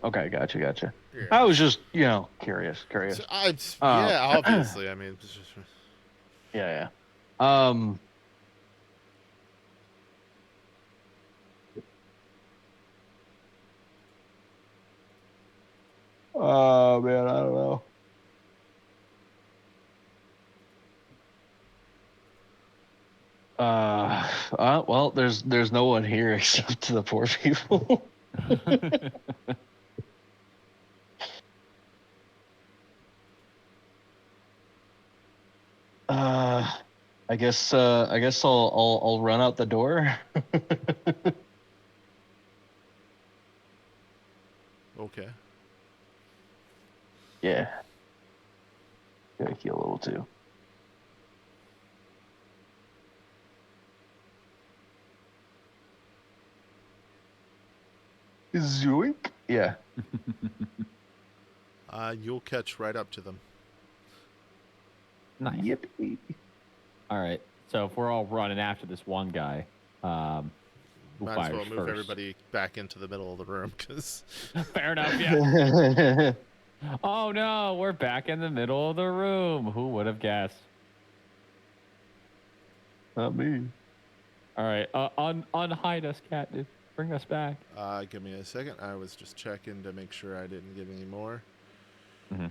Okay, gotcha. Yeah. I was just, curious. So Um, yeah, obviously. I mean, it's just, yeah. Oh man, I don't know. Well, there's no one here except the poor people. I guess I'll run out the door. okay. Yeah. Gotta heal a little too. Zoink. Yeah. You'll catch right up to them. Nice. Yippee. All right. So if we're all running after this one guy, who Might as fires well move first? everybody back into the middle of the room because. Fair enough. Yeah. Oh no, we're back in the middle of the room. Who would have guessed? Not me. All right. Unhide us, cat. Dude. Bring us back. Give me a second. I was just checking to make sure I didn't get any more. Mm-hmm.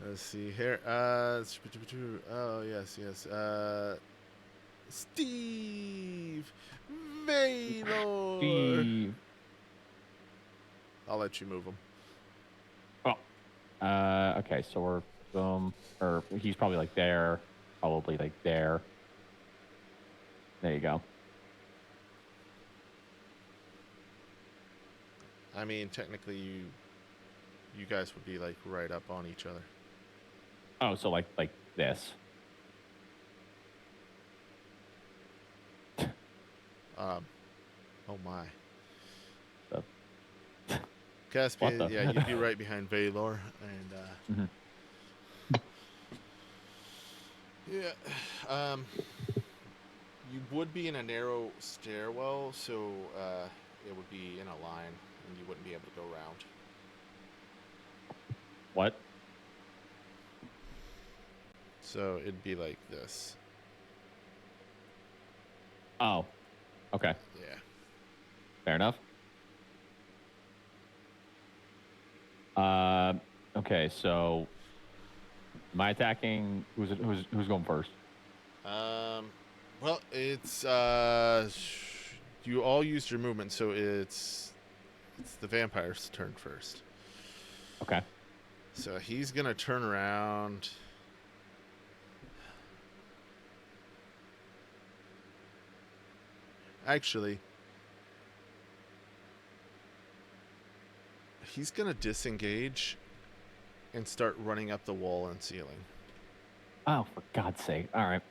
Let's see here. Oh yes. Steve Vaylor. Steve. I'll let you move him. Oh. Okay. So we're or he's probably like there. Probably like there. There you go. I mean, technically, you guys would be like right up on each other. Oh, so like this. Oh my. Uh, Caspian, what the- yeah, you'd be right behind Vaylor, and yeah, you would be in a narrow stairwell, so it would be in a line, and you wouldn't be able to go around. What? So it'd be like this. Oh. Okay. Yeah. Fair enough. Okay, so am I attacking? Who's going first? Well, it's you all used your movement, so it's the vampire's turn first. Okay. So he's gonna turn around. Actually, he's gonna disengage and start running up the wall and ceiling. Oh, for God's sake! All right.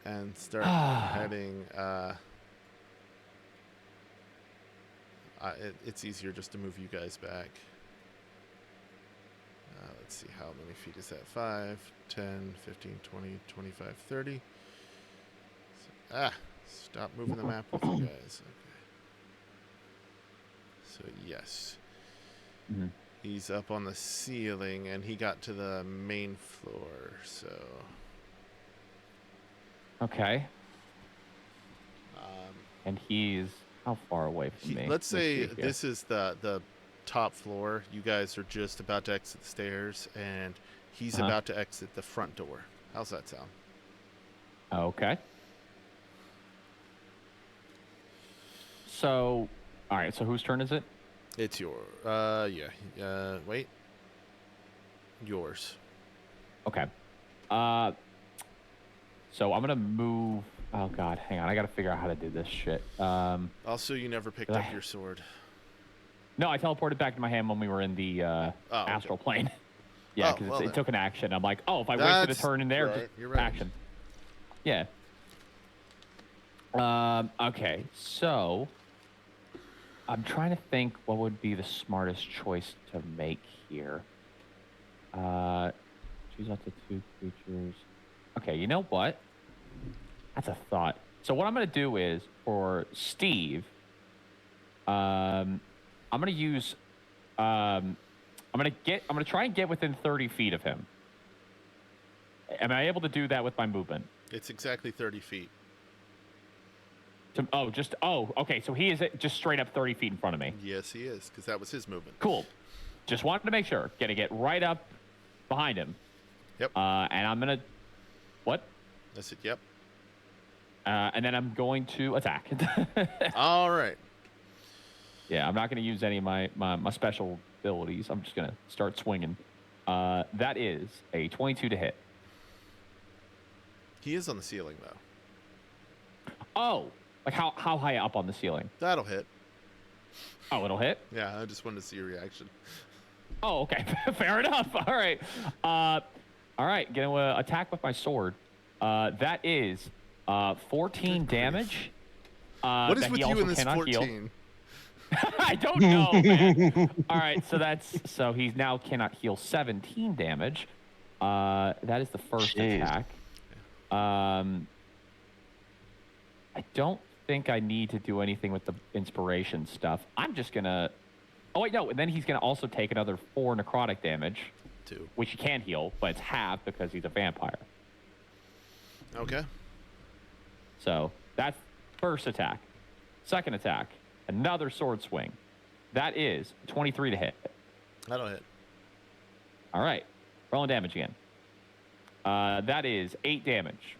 And start heading. It's easier just to move you guys back. Let's see, how many feet is that? 5, 10, 15, 20, 25, 30. Stop moving the map with you guys. Okay. So, yes. Mm-hmm. He's up on the ceiling, and he got to the main floor, so... Okay. And he's how far away from me? Let's say this is the top floor. You guys are just about to exit the stairs, and he's about to exit the front door. How's that sound? Okay. So, all right. So whose turn is it? It's your. Wait. Yours. Okay. So I'm gonna move. Oh God, hang on. I gotta figure out how to do this shit. Also, you never picked up your sword. No, I teleported back to my hand when we were in the astral plane. Yeah, because it took an action. I'm like, oh, if I wasted a turn in there, just action. Yeah. Okay, so I'm trying to think what would be the smartest choice to make here. Choose up to 2 creatures. Okay, you know what? That's a thought. So what I'm gonna do is for Steve, I'm gonna use, I'm gonna try and get within 30 feet of him. Am I able to do that with my movement? It's exactly 30 feet. Okay. So he is just straight up 30 feet in front of me. Yes, he is, because that was his movement. Cool. Just wanted to make sure. Gonna get right up behind him. Yep. And I'm gonna, what? That's it. Yep. And then I'm going to attack. All right. Yeah, I'm not going to use any of my special abilities. I'm just going to start swinging. That is a 22 to hit. He is on the ceiling, though. Oh, like how high up on the ceiling? That'll hit. Oh, it'll hit? Yeah, I just wanted to see your reaction. Oh, okay. Fair enough. All right. All right. Going to attack with my sword. That is 14 damage. What is with you in this 14? Heal. I don't know, man. All right, so he's now cannot heal 17 damage. That is the first attack. I don't think I need to do anything with the inspiration stuff. I'm just gonna. Oh wait, no. And then he's gonna also take another 4 necrotic damage, 2, which he can heal, but it's half because he's a vampire. Okay. So that's first attack. Second attack, another sword swing. That is 23 to hit. That'll hit. All right, rolling damage again. That is 8 damage.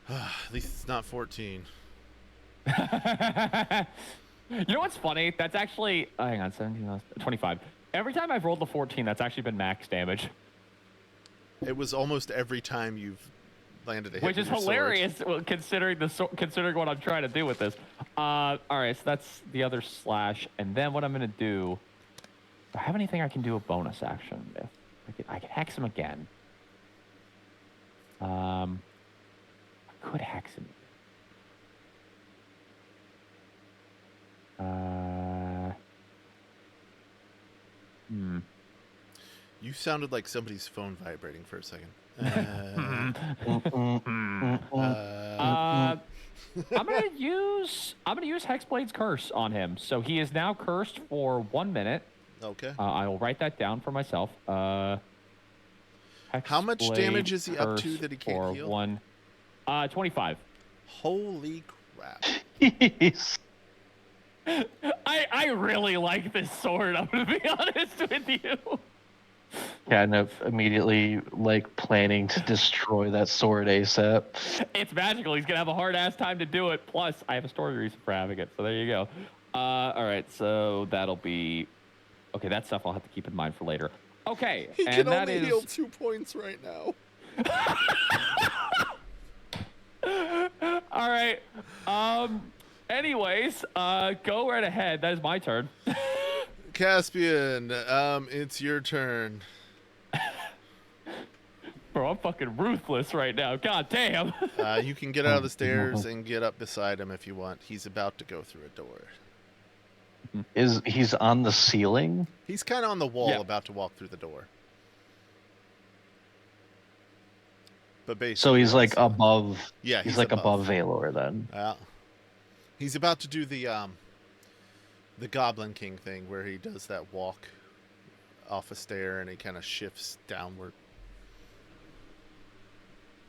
At least it's not 14. You know what's funny? That's actually, hang on, 17, 25. Every time I've rolled the 14, that's actually been max damage. It was almost every time you've landed a hit. Which is hilarious, considering what I'm trying to do with this. All right, so that's the other slash, and then what I'm gonna do. Do I have anything I can do a bonus action with? I can hex him again. I could hex him. You sounded like somebody's phone vibrating for a second. I'm gonna use Hexblade's Curse on him. So he is now cursed for 1 minute. Okay. I will write that down for myself. How much damage is he up to that he can't heal? 25. Holy crap. Jeez. I really like this sword, I'm gonna be honest with you. Kind of immediately planning to destroy that sword ASAP. It's magical. He's gonna have a hard ass time to do it. Plus, I have a story reason for having it. So there you go. All right, so that'll be okay. That stuff I'll have to keep in mind for later. Okay, he and can that only is heal 2 points right now. All right. Anyways, go right ahead. That is my turn. Caspian, it's your turn. Bro, I'm fucking ruthless right now. God damn. You can get out of the stairs and get up beside him if you want. He's about to go through a door. He's on the ceiling? He's kind of on the wall, Yeah. about to walk through the door. But basically, So he's on the like ceiling. above. Yeah, He's like above Valor then. He's about to do the Goblin King thing where he does that walk off a stair and he kind of shifts downward.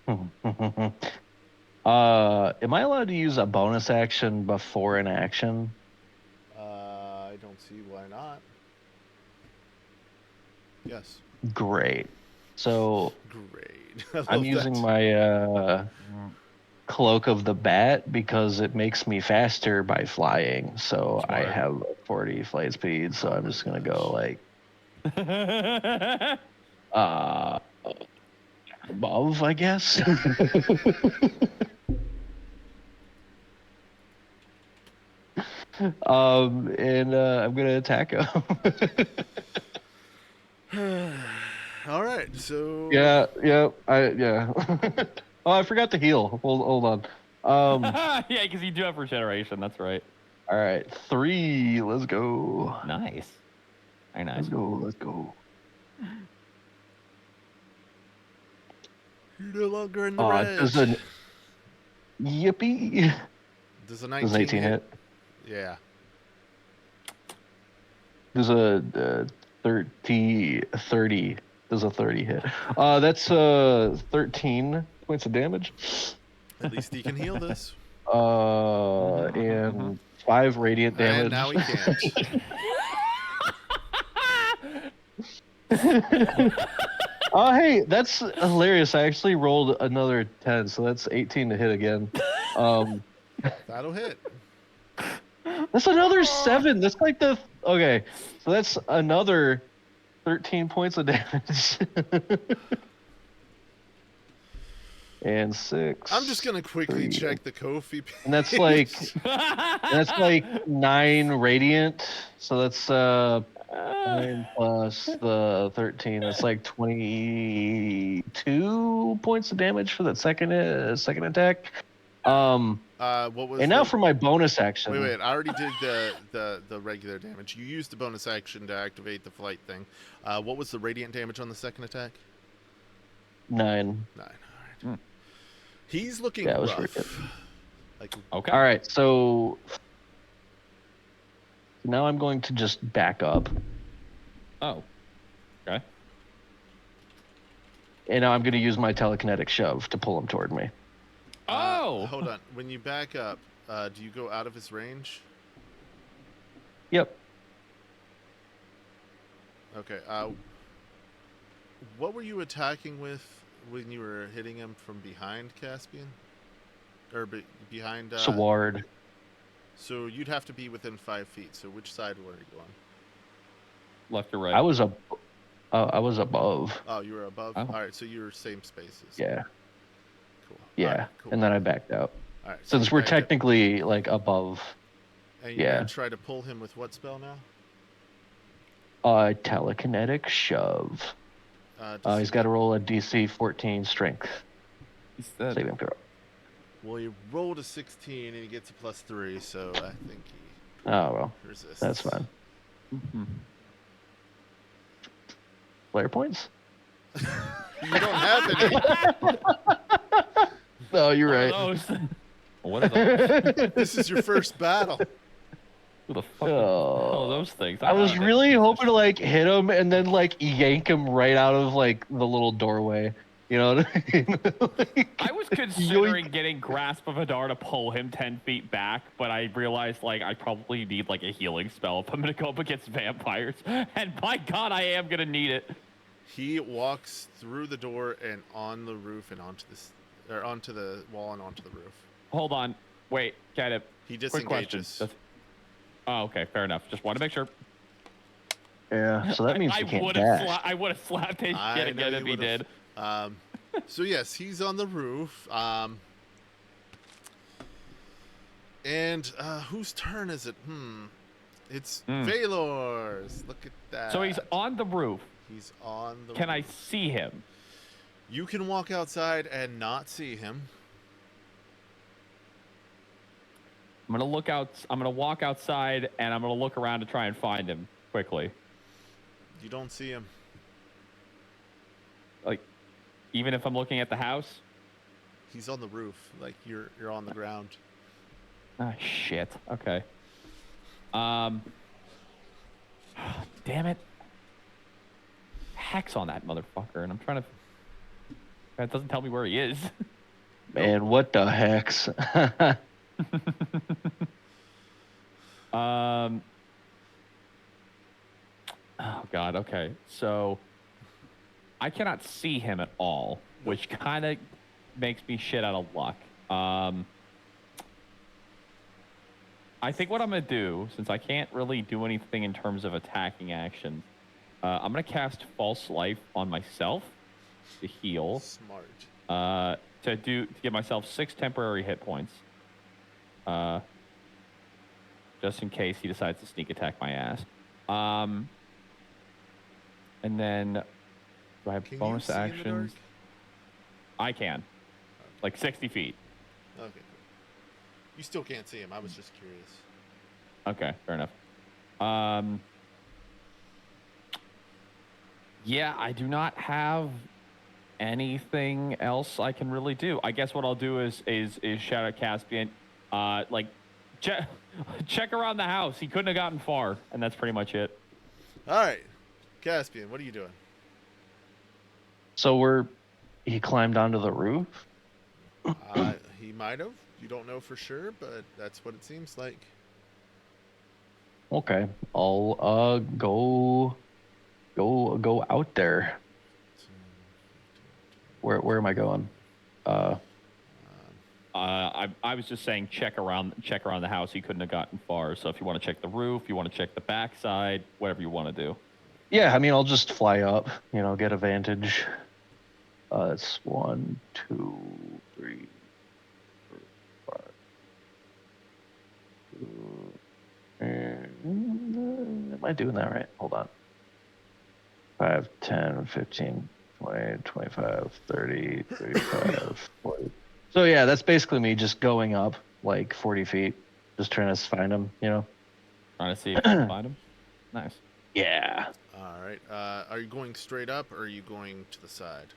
Am I allowed to use a bonus action before an action? I don't see why not. Yes. Great. So Great. I'm using my Cloak of the Bat because it makes me faster by flying. So I Smart. have 40 flight speed. So I'm just gonna go like above, I guess. And I'm gonna attack him. All right. So yeah. Oh, I forgot to heal. Hold on. Yeah, because you do have regeneration. That's right. All right, 3. Let's go. Nice. Very nice. Let's go. you're no longer in the Does red. a yippee? Does a Does 19 18 hit? Yeah. Does a 30? Does a 30 hit? That's 13 points of damage. At least he can heal this. And 5 radiant damage. And now he can't. Oh, hey, that's hilarious. I actually rolled another 10, so that's 18 to hit again. That'll hit. That's another 7. That's like the... Okay, so that's another 13 points of damage. And 6. I'm just gonna quickly 3. check the Kofi page. And that's like 9 radiant. So that's 9 plus the 13. That's like 22 points of damage for that second attack. What was? And now for my bonus action. Wait! I already did the regular damage. You used the bonus action to activate the flight thing. What was the radiant damage on the second attack? 9. 9. All right. He's looking Yeah, it was rough. pretty Like, Okay. All right, so now I'm going to just back up, Oh. Okay. and now I'm going to use my telekinetic shove to pull him toward me. Oh. Hold on. When you back up, do you go out of his range? Yep. Okay. What were you attacking with when you were hitting him from behind, Caspian? Or behind? Sword. So you'd have to be within 5 feet. So which side were you on? Left or right? I was above. Oh, you were above. Oh. All right. So you were same spaces. Yeah. Cool. Yeah. All right, cool. And then I backed out. All right. So Since you we're backed up. technically like above. And you're yeah. gonna try to pull him with what spell now? Telekinetic shove. Does He's he- got to roll a DC 14 strength He's dead. saving throw. Well, he rolled a 16 and he gets a +3, so I think he Oh well, resists. that's fine. Player points? You don't have any. No, you're right. What are those? This is your first battle. Who the fuck are those things? I was really hoping to like hit him and then like yank him right out of like the little doorway. You know what I mean? I was considering getting Grasp of Adar to pull him 10 feet back, but I realized like I probably need like a healing spell if I'm gonna go up against vampires. And by God, I am gonna need it. He walks through the door and on the roof and onto the wall and onto the roof. Hold on. Wait, get it. He Quick question. disengages. Oh, okay, fair enough. Just want to make sure. Yeah, so that means I you can't would dash. have I would have slapped his I shit know again you if he would've. did. So yes, he's on the roof. And whose turn is it? It's Mm. Valor's. Look at that. So he's on the roof. He's on the Can I roof. see him? You can walk outside and not see him. I'm gonna look out. I'm gonna walk outside and I'm gonna look around to try and find him quickly. You don't see him. Like, even if I'm looking at the house. He's on the roof. Like you're on the ground. Ah, shit. Okay. Damn it. Hex on that motherfucker, and I'm trying to. That doesn't tell me where he is. Man, what the hex? Oh god. Okay. So I cannot see him at all, which kind of makes me shit out of luck. I think what I'm gonna do, since I can't really do anything in terms of attacking action, I'm gonna cast False Life on myself to heal. Smart. To give myself 6 temporary hit points. Just in case he decides to sneak attack my ass. And then do I have Can bonus you see actions? in the dark? I can. Like 60 feet. Okay. Cool. You still can't see him. I was just curious. Okay, fair enough. Yeah, I do not have anything else I can really do. I guess what I'll do is shout at Caspian, like check around the house. He couldn't have gotten far, and that's pretty much it. All right, Caspian, what are you doing? So he climbed onto the roof? He might have. You don't know for sure, but that's what it seems like. Okay, I'll go out there. Where am I going? I was just saying check around the house. He couldn't have gotten far. So if you want to check the roof, you want to check the backside, whatever you want to do. Yeah, I mean I'll just fly up, get a vantage. It's 1, 2, 3, 4, 5. Am I doing that right? Hold on. 5, 10, 15, 20, 25, 30, 35, 40. So yeah, that's basically me just going up like 40 feet, just trying to find him, Trying to see if you can find him. Nice. Yeah. All right. Are you going straight up, or are you going to the side?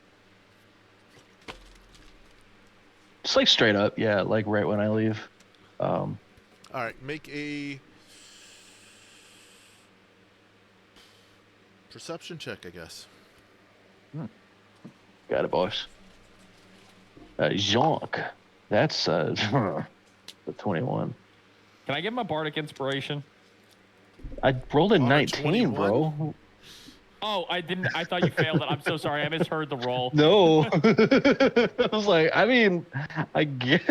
Just like straight up, yeah, like right when I leave. All right. Make a perception check, I guess. Got it, boys. Jonk. That's the 21. Can I give him a bardic inspiration? I rolled a On a 19, 21? bro. Oh, I didn't. I thought you failed it. I'm so sorry. I misheard the roll. No. I was like, I mean, I guess.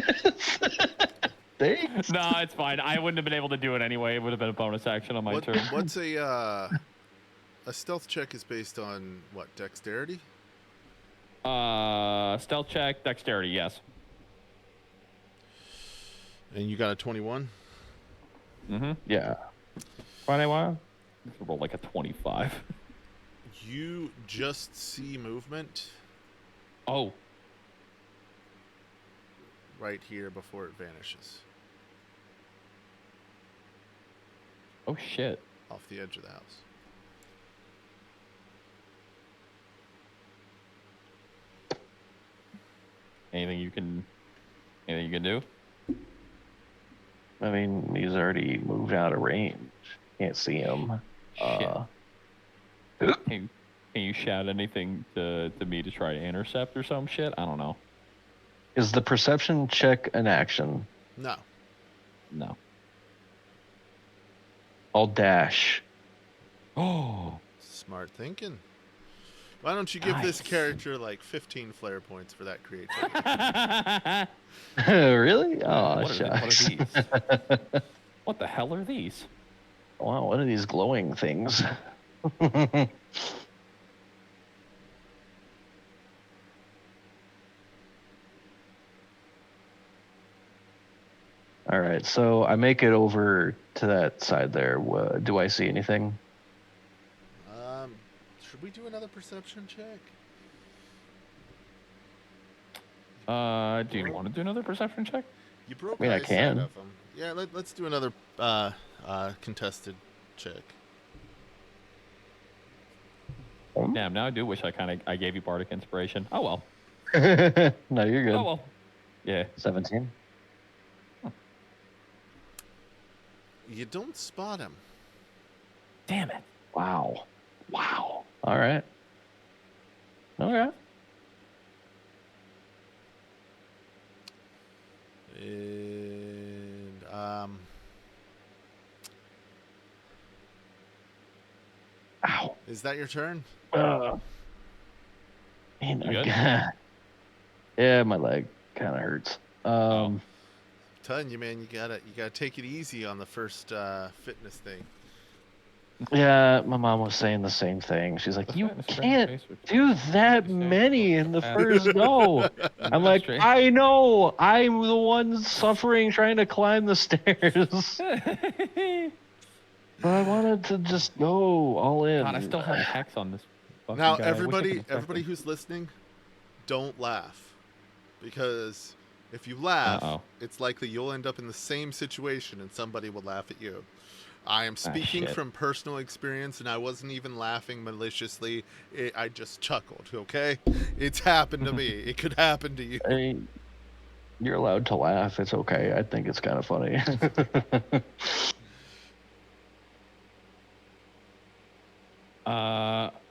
Thanks. No, it's fine. I wouldn't have been able to do it anyway. It would have been a bonus action on my turn. What's a stealth check is based on what, dexterity? Stealth check, dexterity, yes. And you got a 21? Mm-hmm. Yeah. Friday, why? Roll like a 25. You just see movement Oh. right here before it vanishes Oh shit. off the edge of the house. Anything you can do? I mean, he's already moved out of range. Can't see him. Shit. Can you shout anything to me to try to intercept or some shit? I don't know. Is the perception check an action? No. No. I'll dash. Oh. Smart thinking. Why don't you give this character like 15 flare points for that creativity? Really? Oh, What are shucks. these? What the hell are these? Wow, what are these glowing things? All right, right, so I make it over to that side there. Do I see anything? Should we do another perception check? Do you want to do another perception check? You broke I mean, I eyesight can. of him. Yeah, let's do another contested check. Damn, now I do wish I gave you bardic inspiration. Oh well. No, you're good. Oh well. Yeah. 17. You don't spot him. Damn it. Wow. Wow. All right. Okay. And Ow. is that your turn? Man, You good? yeah, my leg kind of hurts. I'm telling you, man, you gotta take it easy on the first fitness thing. Yeah, my mom was saying the same thing. She's like, "You can't do that many in the first go." I'm like, "I know. I'm the one suffering trying to climb the stairs." But I wanted to just go all in. God, I still have hex on this. Now, guy. everybody who's listening, don't laugh, because if you laugh, it's likely you'll end up in the same situation and somebody will laugh at you. I am speaking from personal experience, and I wasn't even laughing maliciously. I just chuckled, okay? It's happened to me. It could happen to you. Hey, you're allowed to laugh. It's okay. I think it's kind of funny.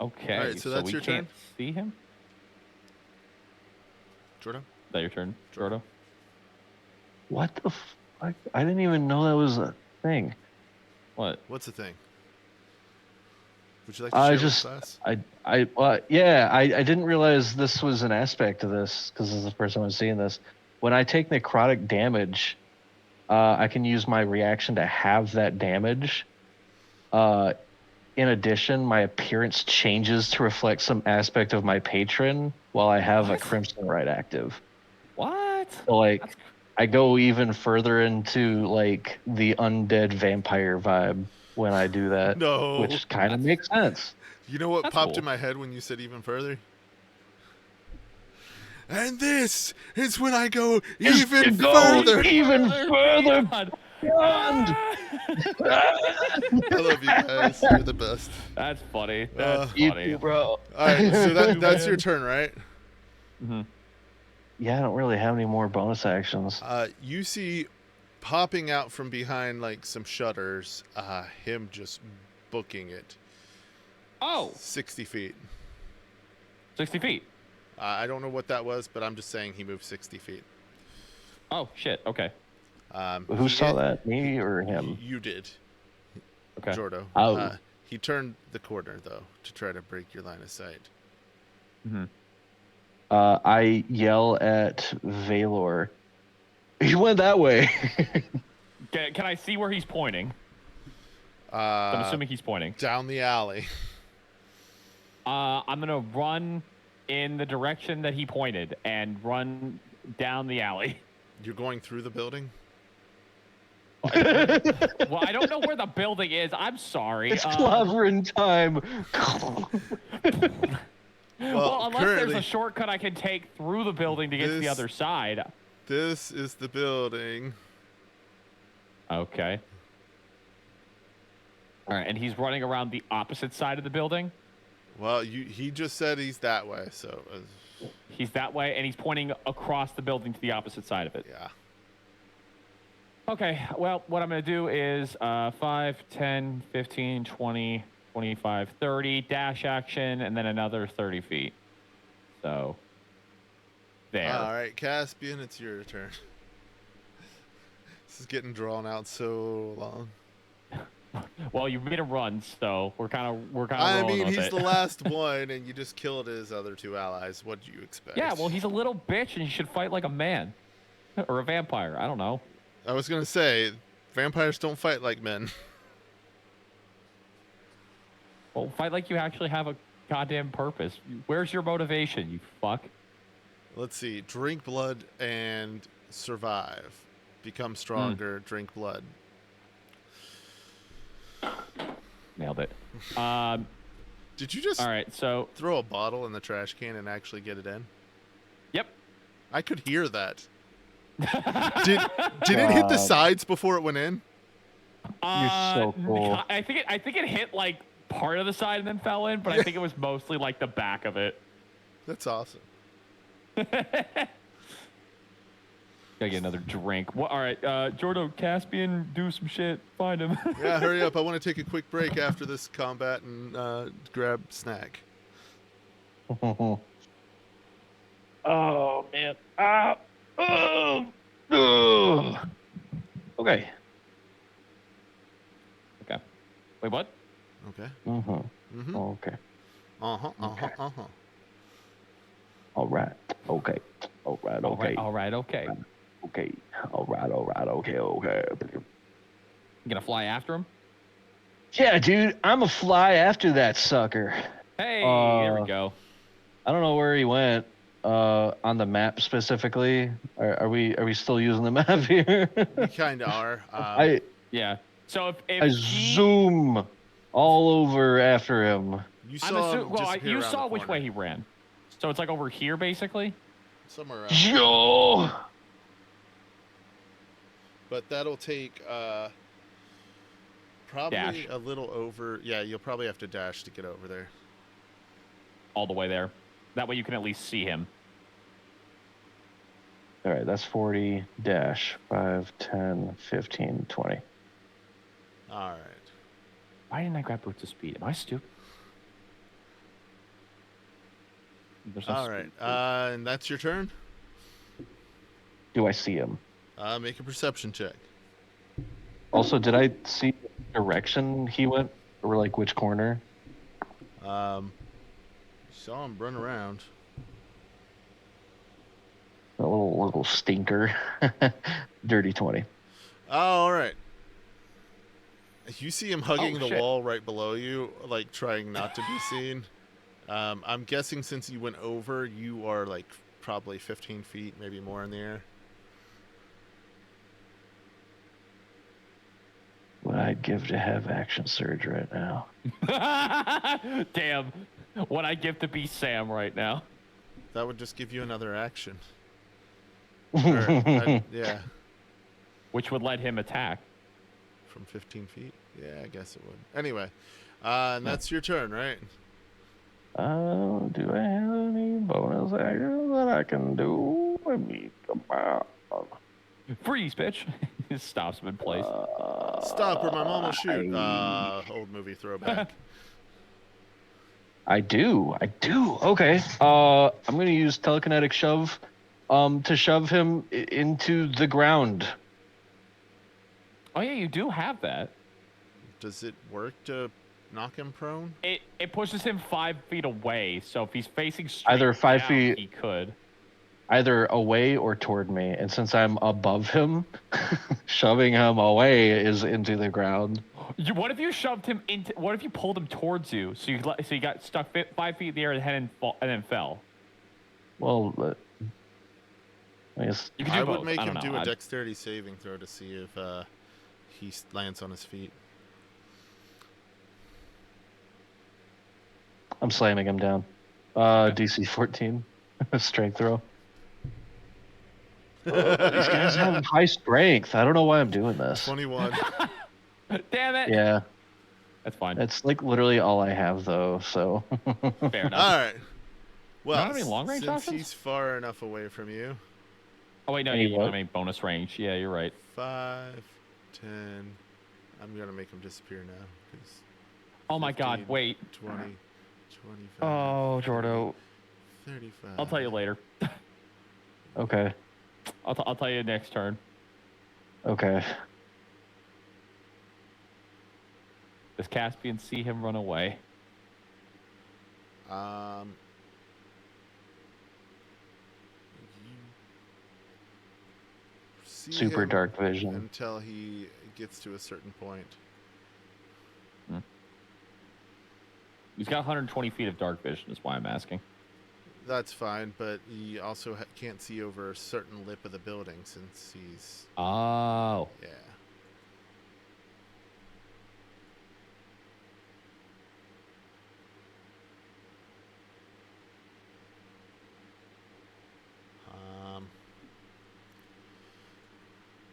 Okay. All right, so that's we your can't turn? see him? Jordan? Is that your turn, Jordo? What the fuck? I didn't even know that was a thing. What? What's the thing? Would you like to share with class? I didn't realize this was an aspect of this because this is the first time I'm seeing this. When I take necrotic damage, I can use my reaction to have that damage. In addition, my appearance changes to reflect some aspect of my patron while I have a Crimson Rite active. What? So, like, I go even further into, like, the undead vampire vibe when I do that. No. Which kind of makes sense. You know what popped cool. in my head when you said even further? And this is when I go even further. Even further. God. Beyond. I love you guys. You're the best. That's funny. That's You funny. too, bro. All right, so that's your turn, right? Mm-hmm. Yeah, I don't really have any more bonus actions. You see popping out from behind like some shutters, him just booking it. Oh! 60 feet. 60 feet. I don't know what that was, but I'm just saying he moved 60 feet. Oh, shit. Okay. Who saw that? Me or him? You did. Okay. Jordo. Oh. He turned the corner, though, to try to break your line of sight. Mm-hmm. I yell at Valor. He went that way. Can I see where he's pointing? I'm assuming he's pointing. Down the alley. I'm going to run in the direction that he pointed and run down the alley. You're going through the building? Well, I don't know where the building is. I'm sorry. It's clobbering time. Well, unless there's a shortcut I can take through the building to get to the other side. This is the building. Okay. All right, and he's running around the opposite side of the building? Well, he just said he's that way, so... He's that way, and he's pointing across the building to the opposite side of it. Yeah. Okay, well, what I'm going to do is 5, 10, 15, 20, 25, 30, dash action, and then another 30 feet. So, there. All right, Caspian, it's your turn. This is getting drawn out so long. Well, you made a run, so we're kind of. I mean, he's the last one, and you just killed his other two allies. What do you expect? Yeah, well, he's a little bitch, and you should fight like a man, or a vampire. I don't know. I was gonna say, vampires don't fight like men. Well, fight like you actually have a goddamn purpose. Where's your motivation, you fuck? Let's see. Drink blood and survive. become stronger, drink blood. Nailed it. Did you just All right, so throw a bottle in the trash can and actually get it in? yep. I could hear that. Did it hit the God. sides before it went in? You're so cool. I think it hit like part of the side and then fell in, but I Yeah. think it was mostly like the back of it. That's awesome. Gotta get another drink. Well, all right, Jordo, Caspian, do some shit. Find him. Yeah, hurry up. I want to take a quick break after this combat and grab snack. Oh man. Oh. Okay. Okay. Wait, what? Okay. Mm-hmm. Okay. Uh-huh. Okay. Uh-huh. All right. Okay. All right. Okay. All right. Okay. Okay. All right. Okay. Okay. You gonna fly after him? Yeah, dude. I'm a fly after that sucker. Hey, there we go. I don't know where he went. On the map specifically. Are we still using the map here? We kind of are. Yeah. So if I he, zoom all over after him. You I'm saw him assuming, well, disappear you around saw the which corner. way he ran. So it's like over here, basically. Somewhere around. Yo. But that'll take probably Dash. a little over. Yeah, you'll probably have to dash to get over there. All the way there. That way you can at least see him. All right, that's 40 dash 5, 10, 15, 20. All right. Why didn't I grab boots of speed? Am I stupid? There's no All speed. right. And that's your turn. Do I see him? Make a perception check. Also, did I see the direction he went, or like which corner? Saw him run around. A little stinker. Dirty 20. Oh, all right. You see him hugging Oh, the shit. wall right below you, like trying not to be seen. I'm guessing since you went over, you are like probably 15 feet, maybe more in the air. What I'd give to have action surge right now. Damn. What I give to be Sam right now. That would just give you another action. I Yeah, Which would let him attack. from 15 feet. Yeah, I guess it would. Anyway, and that's your turn, right? Do I have any bonus actions that I can do? Let me come out. Freeze, bitch. It stops him in place. Stop or my mom will shoot. Old movie throwback. I do. Okay. I'm gonna use telekinetic shove, to shove him into the ground. Oh, yeah, you do have that. Does it work to knock him prone? It pushes him 5 feet away, so if he's facing straight Either 5 down, feet- he could. Either away or toward me, and since I'm above him, shoving him away is into the ground. What if you shoved him into? What if you pulled him towards you? So you got stuck 5 feet in the air and then fell. Well, I guess You could do I both. would make I him don't do know. a dexterity saving throw to see if he lands on his feet. I'm slamming him down. DC 14, strength throw. These guys have high strength. I don't know why I'm doing this. 21. Damn it. Yeah, That's fine. it's like literally all I have though. So Fair enough. All right. Well, have any long-range since options? he's far enough away from you, Oh wait, no, Any you don't what? have any bonus range. Yeah, you're right. 5, 10. I'm going to make him disappear now. 'cause Oh my God! 15, Wait. 20, 25. Oh, Jordo. 35. I'll tell you later. okay, I'll tell you next turn. okay. Does Caspian see him run away? You see Super him dark vision. until he gets to a certain point. He's got 120 feet of dark vision. Is why I'm asking. that's fine, but he also can't see over a certain lip of the building since he's Oh. yeah.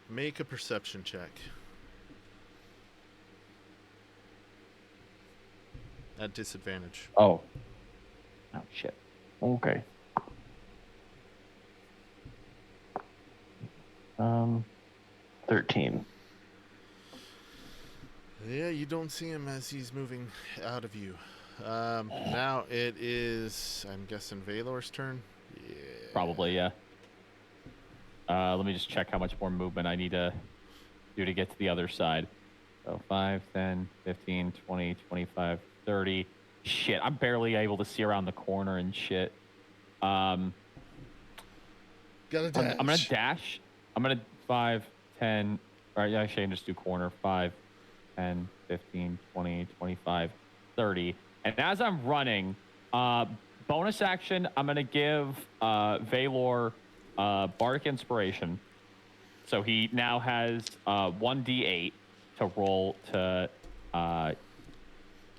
Make a perception check. At disadvantage. Oh, Oh shit. okay. 13. Yeah, you don't see him as he's moving out of you. Now it is, I'm guessing, Valor's turn. Yeah. Probably, yeah. Let me just check how much more movement I need to do to get to the other side. So 5, 10, 15, 20, 25, 30. Shit, I'm barely able to see around the corner and shit. Got a dash. I'm going to dash. I'm going to 5, 10. All right, actually, I can just do corner. 5, 10, 15, 20, 25, 30. And as I'm running, bonus action, I'm going to give Valor Bardic Inspiration. So he now has 1d8 to roll to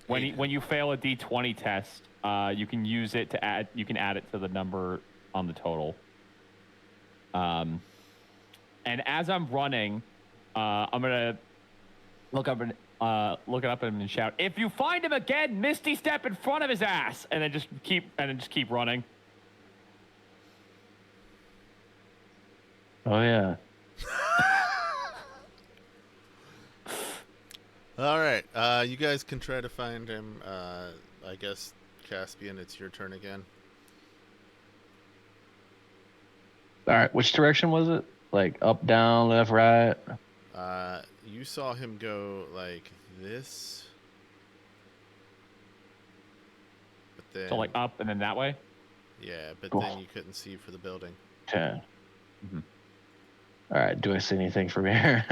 when you fail a d20 test, you can use it to add. You can add it to the number on the total. And as I'm running, I'm gonna look up at him and shout, "If you find him again, Misty Step in front of his ass," and then just keep running. Oh, yeah. All right. You guys can try to find him. I guess, Caspian, it's your turn again. All right. Which direction was it? Like up, down, left, right? You saw him go like this. But then, So like up and then that way. yeah, but Cool. then you couldn't see for the building. 10. Mm-hmm. All right. Do I see anything from here?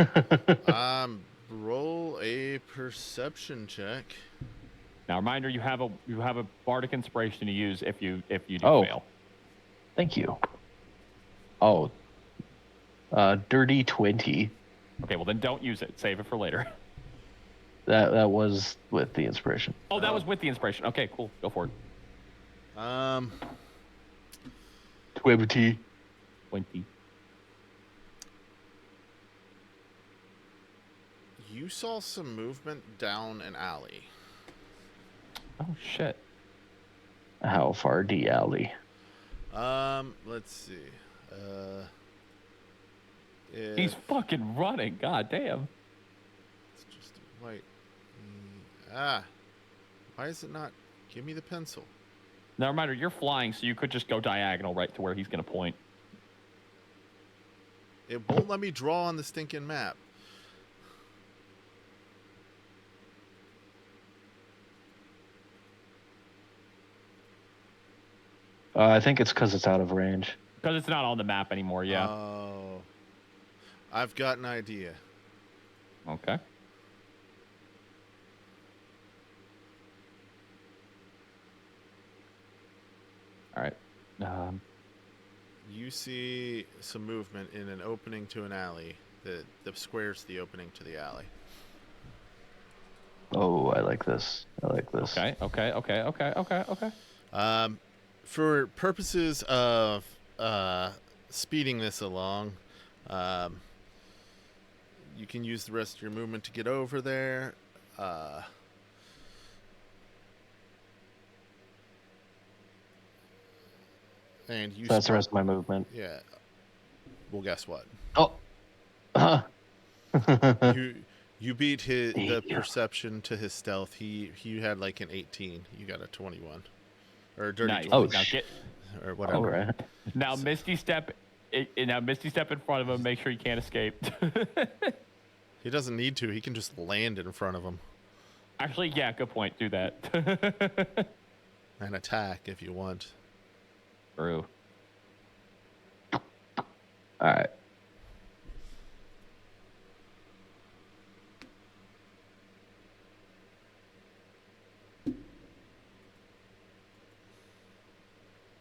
Roll a perception check. Now, reminder: you have a bardic inspiration to use if you do fail. Thank you. Oh, dirty 20. Okay, well then don't use it. Save it for later. That was with the inspiration. Oh, that was with the inspiration. Okay, cool. Go for it. 20. 20. You saw some movement down an alley. Oh shit. How far D alley? Let's see. He's fucking running. God damn. It's just a white. Why is it not? Give me the pencil. Now, reminder: you're flying, so you could just go diagonal right to where he's gonna point. It won't let me draw on the stinking map. I think it's because it's out of range. Because it's not on the map anymore. Yeah. Oh. I've got an idea. Okay. All right. You see some movement in an opening to an alley. The square's the opening to the alley. Oh, I like this. Okay. For purposes of speeding this along, you can use the rest of your movement to get over there. And you. That's the rest of my movement. Yeah. Well, guess what? Oh. You beat the perception to his stealth. He had like an 18. You got a 21. Or a dirty Nice. 20. Oh, now get Or whatever. All right. now Misty Step. Now Misty Step in front of him. Make sure he can't escape. He doesn't need to. He can just land in front of him. Actually, yeah. Good point. Do that. And attack if you want. True. All right.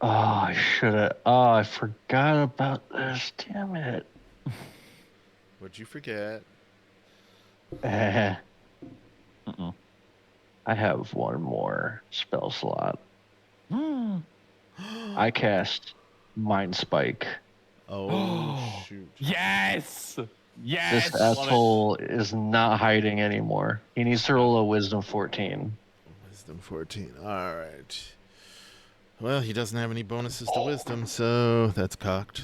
Oh, I should have. Oh, I forgot about this. Damn it. What'd you forget? Eh, Mm-mm. I have one more spell slot. I cast Mind Spike. Oh shoot! Yes. This Yes. Love it. asshole is not hiding anymore. He needs to roll a Wisdom 14. Wisdom 14. All right. Well, he doesn't have any bonuses to wisdom, so that's cocked.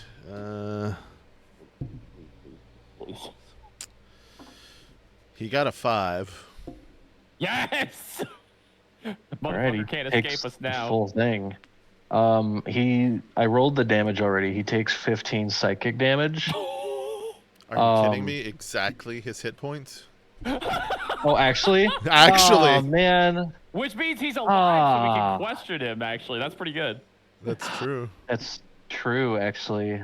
He got a 5. Yes. Alright, he Motherfucker can't takes escape us the now. full thing. I rolled the damage already. He takes 15 psychic damage. Are you kidding me? Exactly his hit points? Oh, actually? Actually. Oh, man. Which means he's alive, so we Ah. can question him. Actually, that's pretty good. That's true. That's true, actually.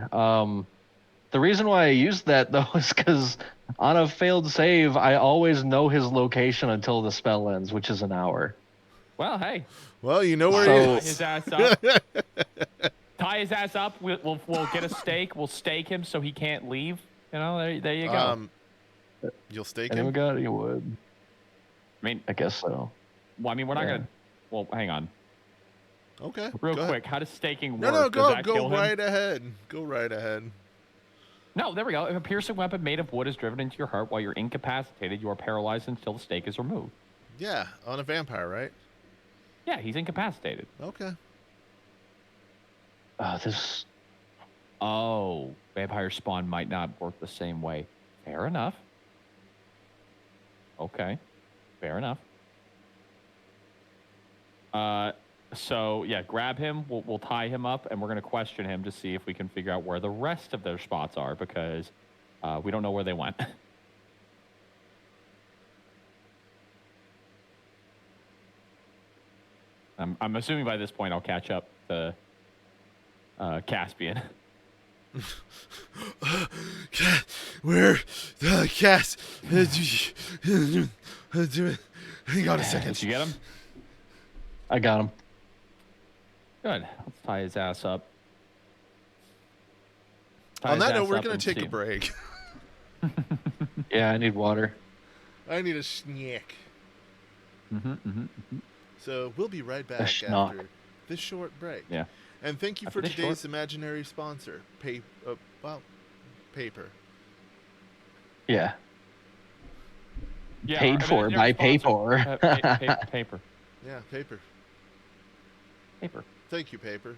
The reason why I used that, though, is because on a failed save, I always know his location until the spell ends, which is an hour. Well, hey, Well, you know where So- he tie is. his ass up. Tie his ass up. We'll get a stake. We'll stake him so he can't leave. You know, there you go. You'll stake Anyone him? got any wood? I mean, I guess so. well, I mean, we're not Yeah. gonna. Well, hang on, Okay. real go ahead. quick. How does staking No, work? no, Does that go kill him? right ahead. Go right ahead. No, there we go. If a piercing weapon made of wood is driven into your heart while you're incapacitated, you are paralyzed until the stake is removed. Yeah, on a vampire, right? Yeah, he's incapacitated. Okay. This. Oh, vampire spawn might not work the same way. Fair enough. Okay, fair enough. So yeah, grab him. We'll tie him up, and we're gonna question him to see if we can figure out where the rest of their spots are because we don't know where they went. I'm assuming by this point I'll catch up to Caspian. Where the cast? Hang on a Did second. you get him? I got him. Good. Let's tie his ass up. Tie On his that note, ass we're up gonna and take see. a break. Yeah, I need water. I need a snack. Mm-hmm. So we'll be right back schnock. after this short break. Yeah. And thank you After for this today's short- imaginary sponsor, paper. Yeah. Yeah, Paid our for by imaginary sponsor- paper. Paper. Yeah, paper. Paper. Thank you, paper.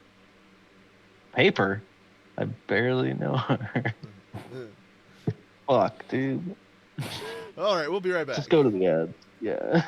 Paper? I barely know her. Fuck, dude. All right, we'll be right back. Just go to the ad. Yeah.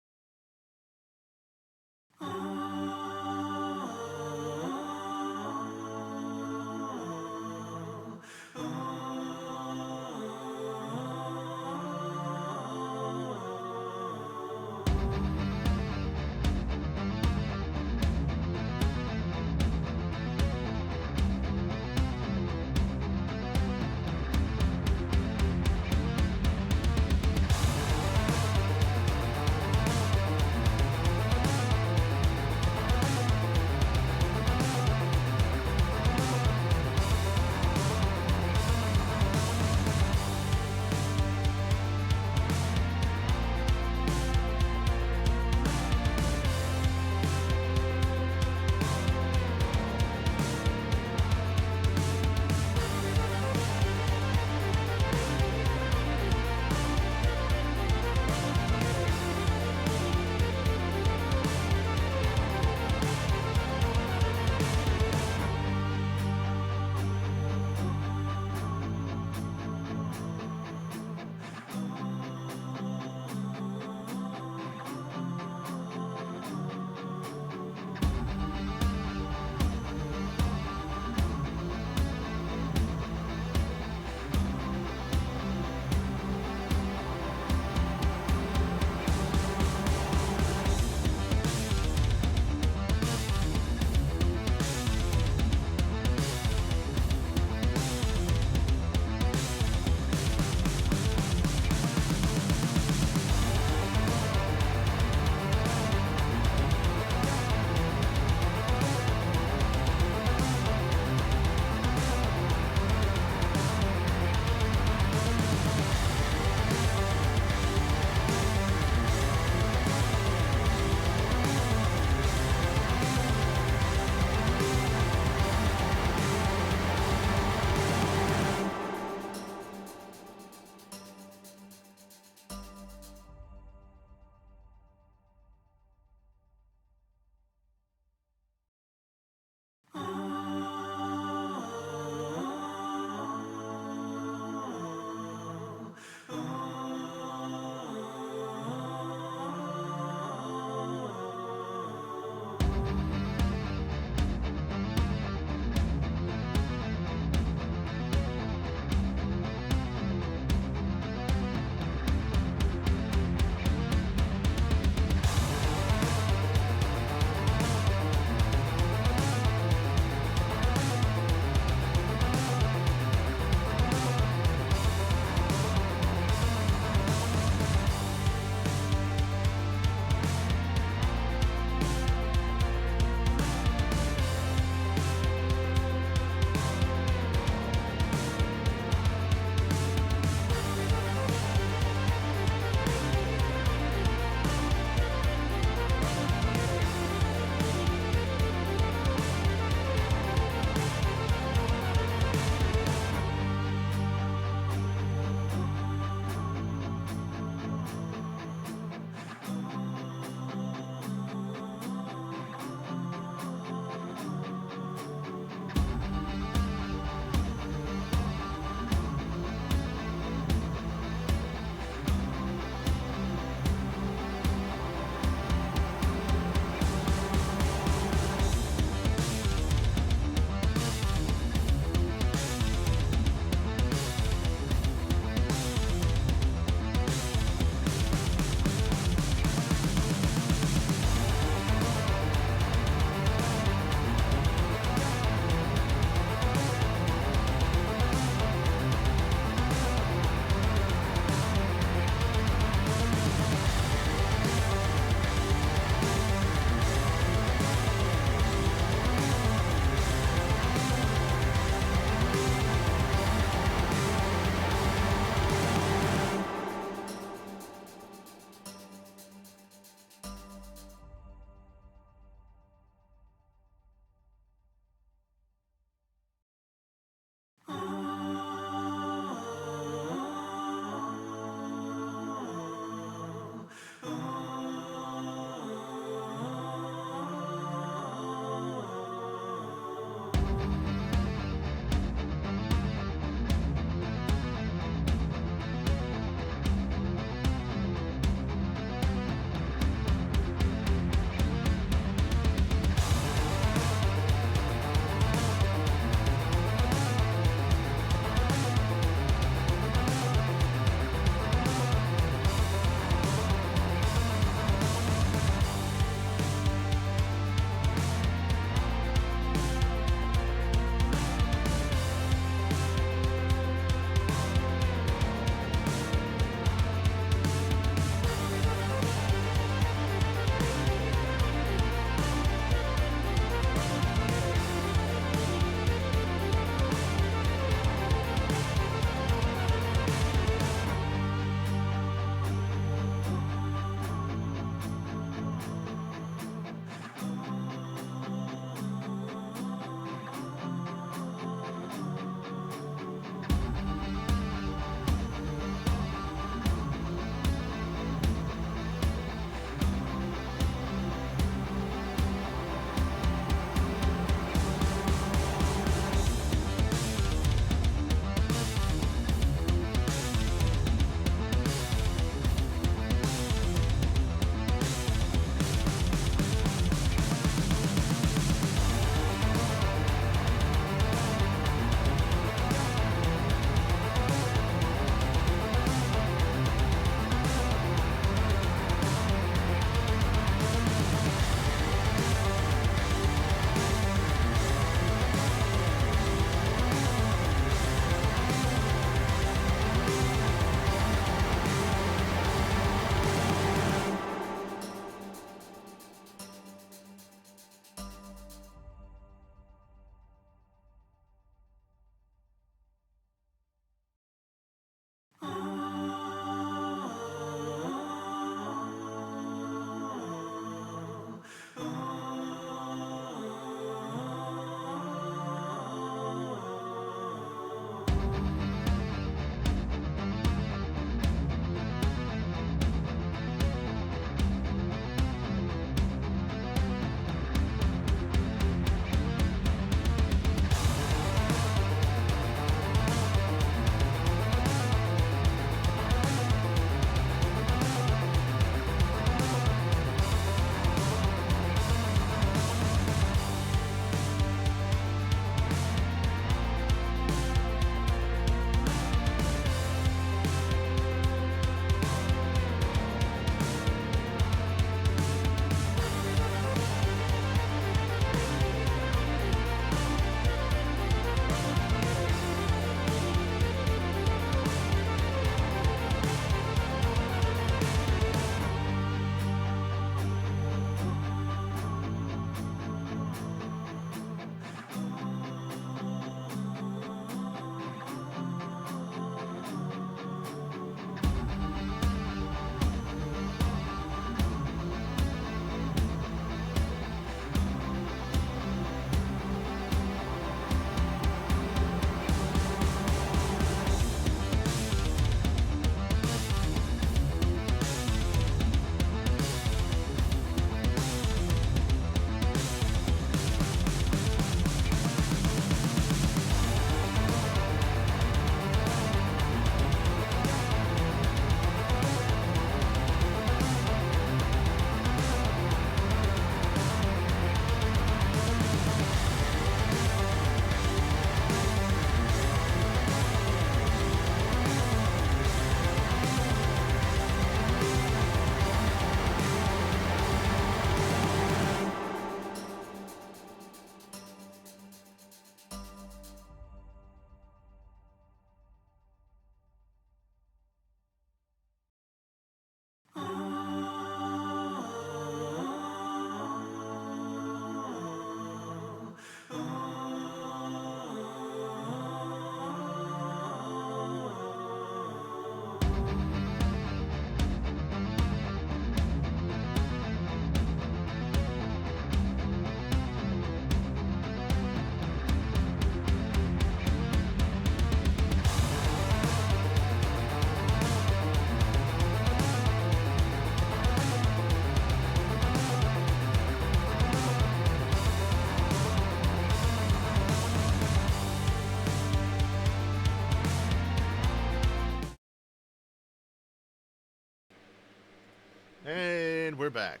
we're back.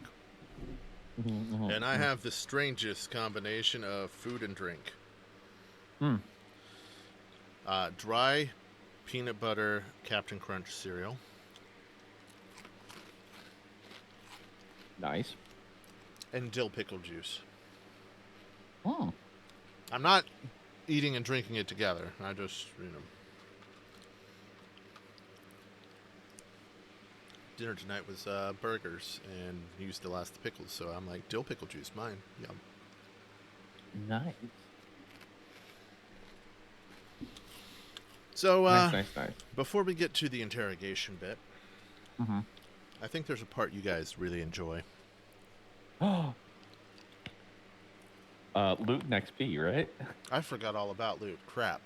And I mhm. have the strangest combination of food and drink. Mm. Dry peanut butter Captain Crunch cereal. Nice. And dill pickle juice. Mm. I'm not eating and drinking it together. I just, dinner tonight was burgers and used the last of the pickles, so I'm like, dill pickle juice, mine. Yum. Nice. So, Nice. before we get to the interrogation bit, Mm-hmm. I think there's a part you guys really enjoy. Loot and XP, right? I forgot all about loot. Crap.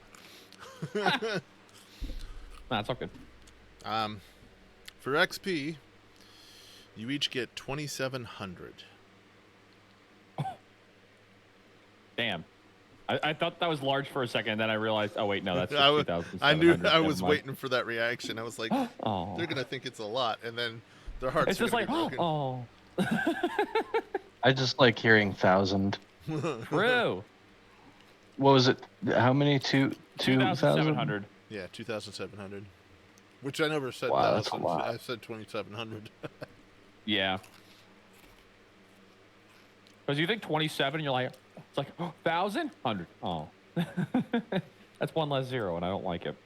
Nah, it's all good. For XP, you each get 2,700. Damn. I thought that was large for a second, and then I realized, oh wait, no, that's just I 2,700. knew I Never was mind. waiting for that reaction. I was like, Oh. they're gonna think it's a lot, and then their hearts It's are just gonna like, be broken. oh. I just like hearing 1,000. True. What was it? How many? 2,000? 2,700. Yeah, 2,700. Which I never said Wow, that's a 1,000. lot. I said 2,700. Yeah. Because you think 27, you're like, it's like, 1,000? 100. Oh. That's one less zero, and I don't like it.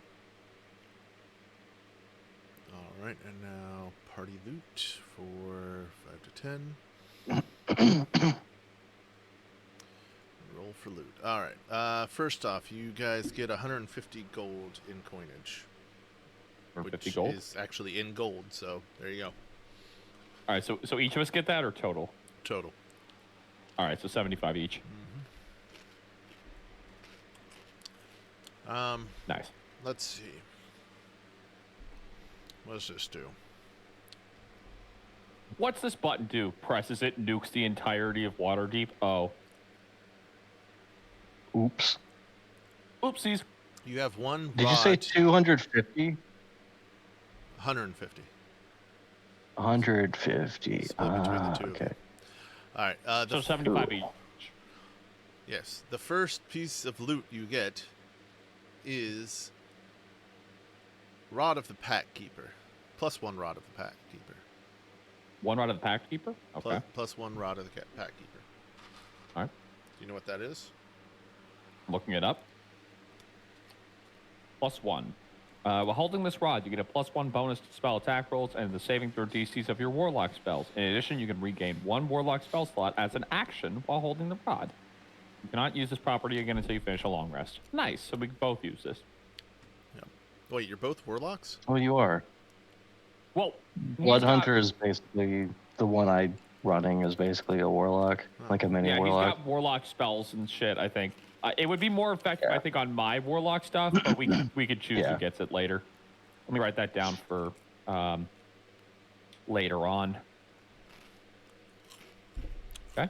All right, and now party loot for 5 to 10. Roll for loot. All right. First off, you guys get 150 gold in coinage. For 50 which gold. is actually in gold, so there you go. All right, so each of us get that, or total? Total. All right, so 75 each. Nice. Let's see. What does this do? What's this button do? Presses it, nukes the entirety of Waterdeep. Oh. Oops. Oopsies. You have one rod. Did you say 250? 150. 150. Split between the two of Okay. you. All right. So 75 each. Yes. The first piece of loot you get is Rod of the Pack Keeper. Plus one Rod of the Pack Keeper. One rod of the Pack Keeper? Okay. Plus one Rod of the Pack Keeper. All right. Do you know what that is? Looking it up. +1. While holding this rod, you get a +1 bonus to spell attack rolls and the saving throw DCs of your Warlock spells. In addition, you can regain one Warlock spell slot as an action while holding the rod. You cannot use this property again until you finish a long rest. Nice, so we can both use this. Yeah. Wait, you're both warlocks? Oh, you are. Well, Blood Hunter is basically the one I running is basically a warlock, like a mini yeah, warlock. he's got Warlock spells and shit, I think. It would be more effective, I think, on my Warlock stuff, but we could choose who gets it later. Let me write that down for later on. Okay.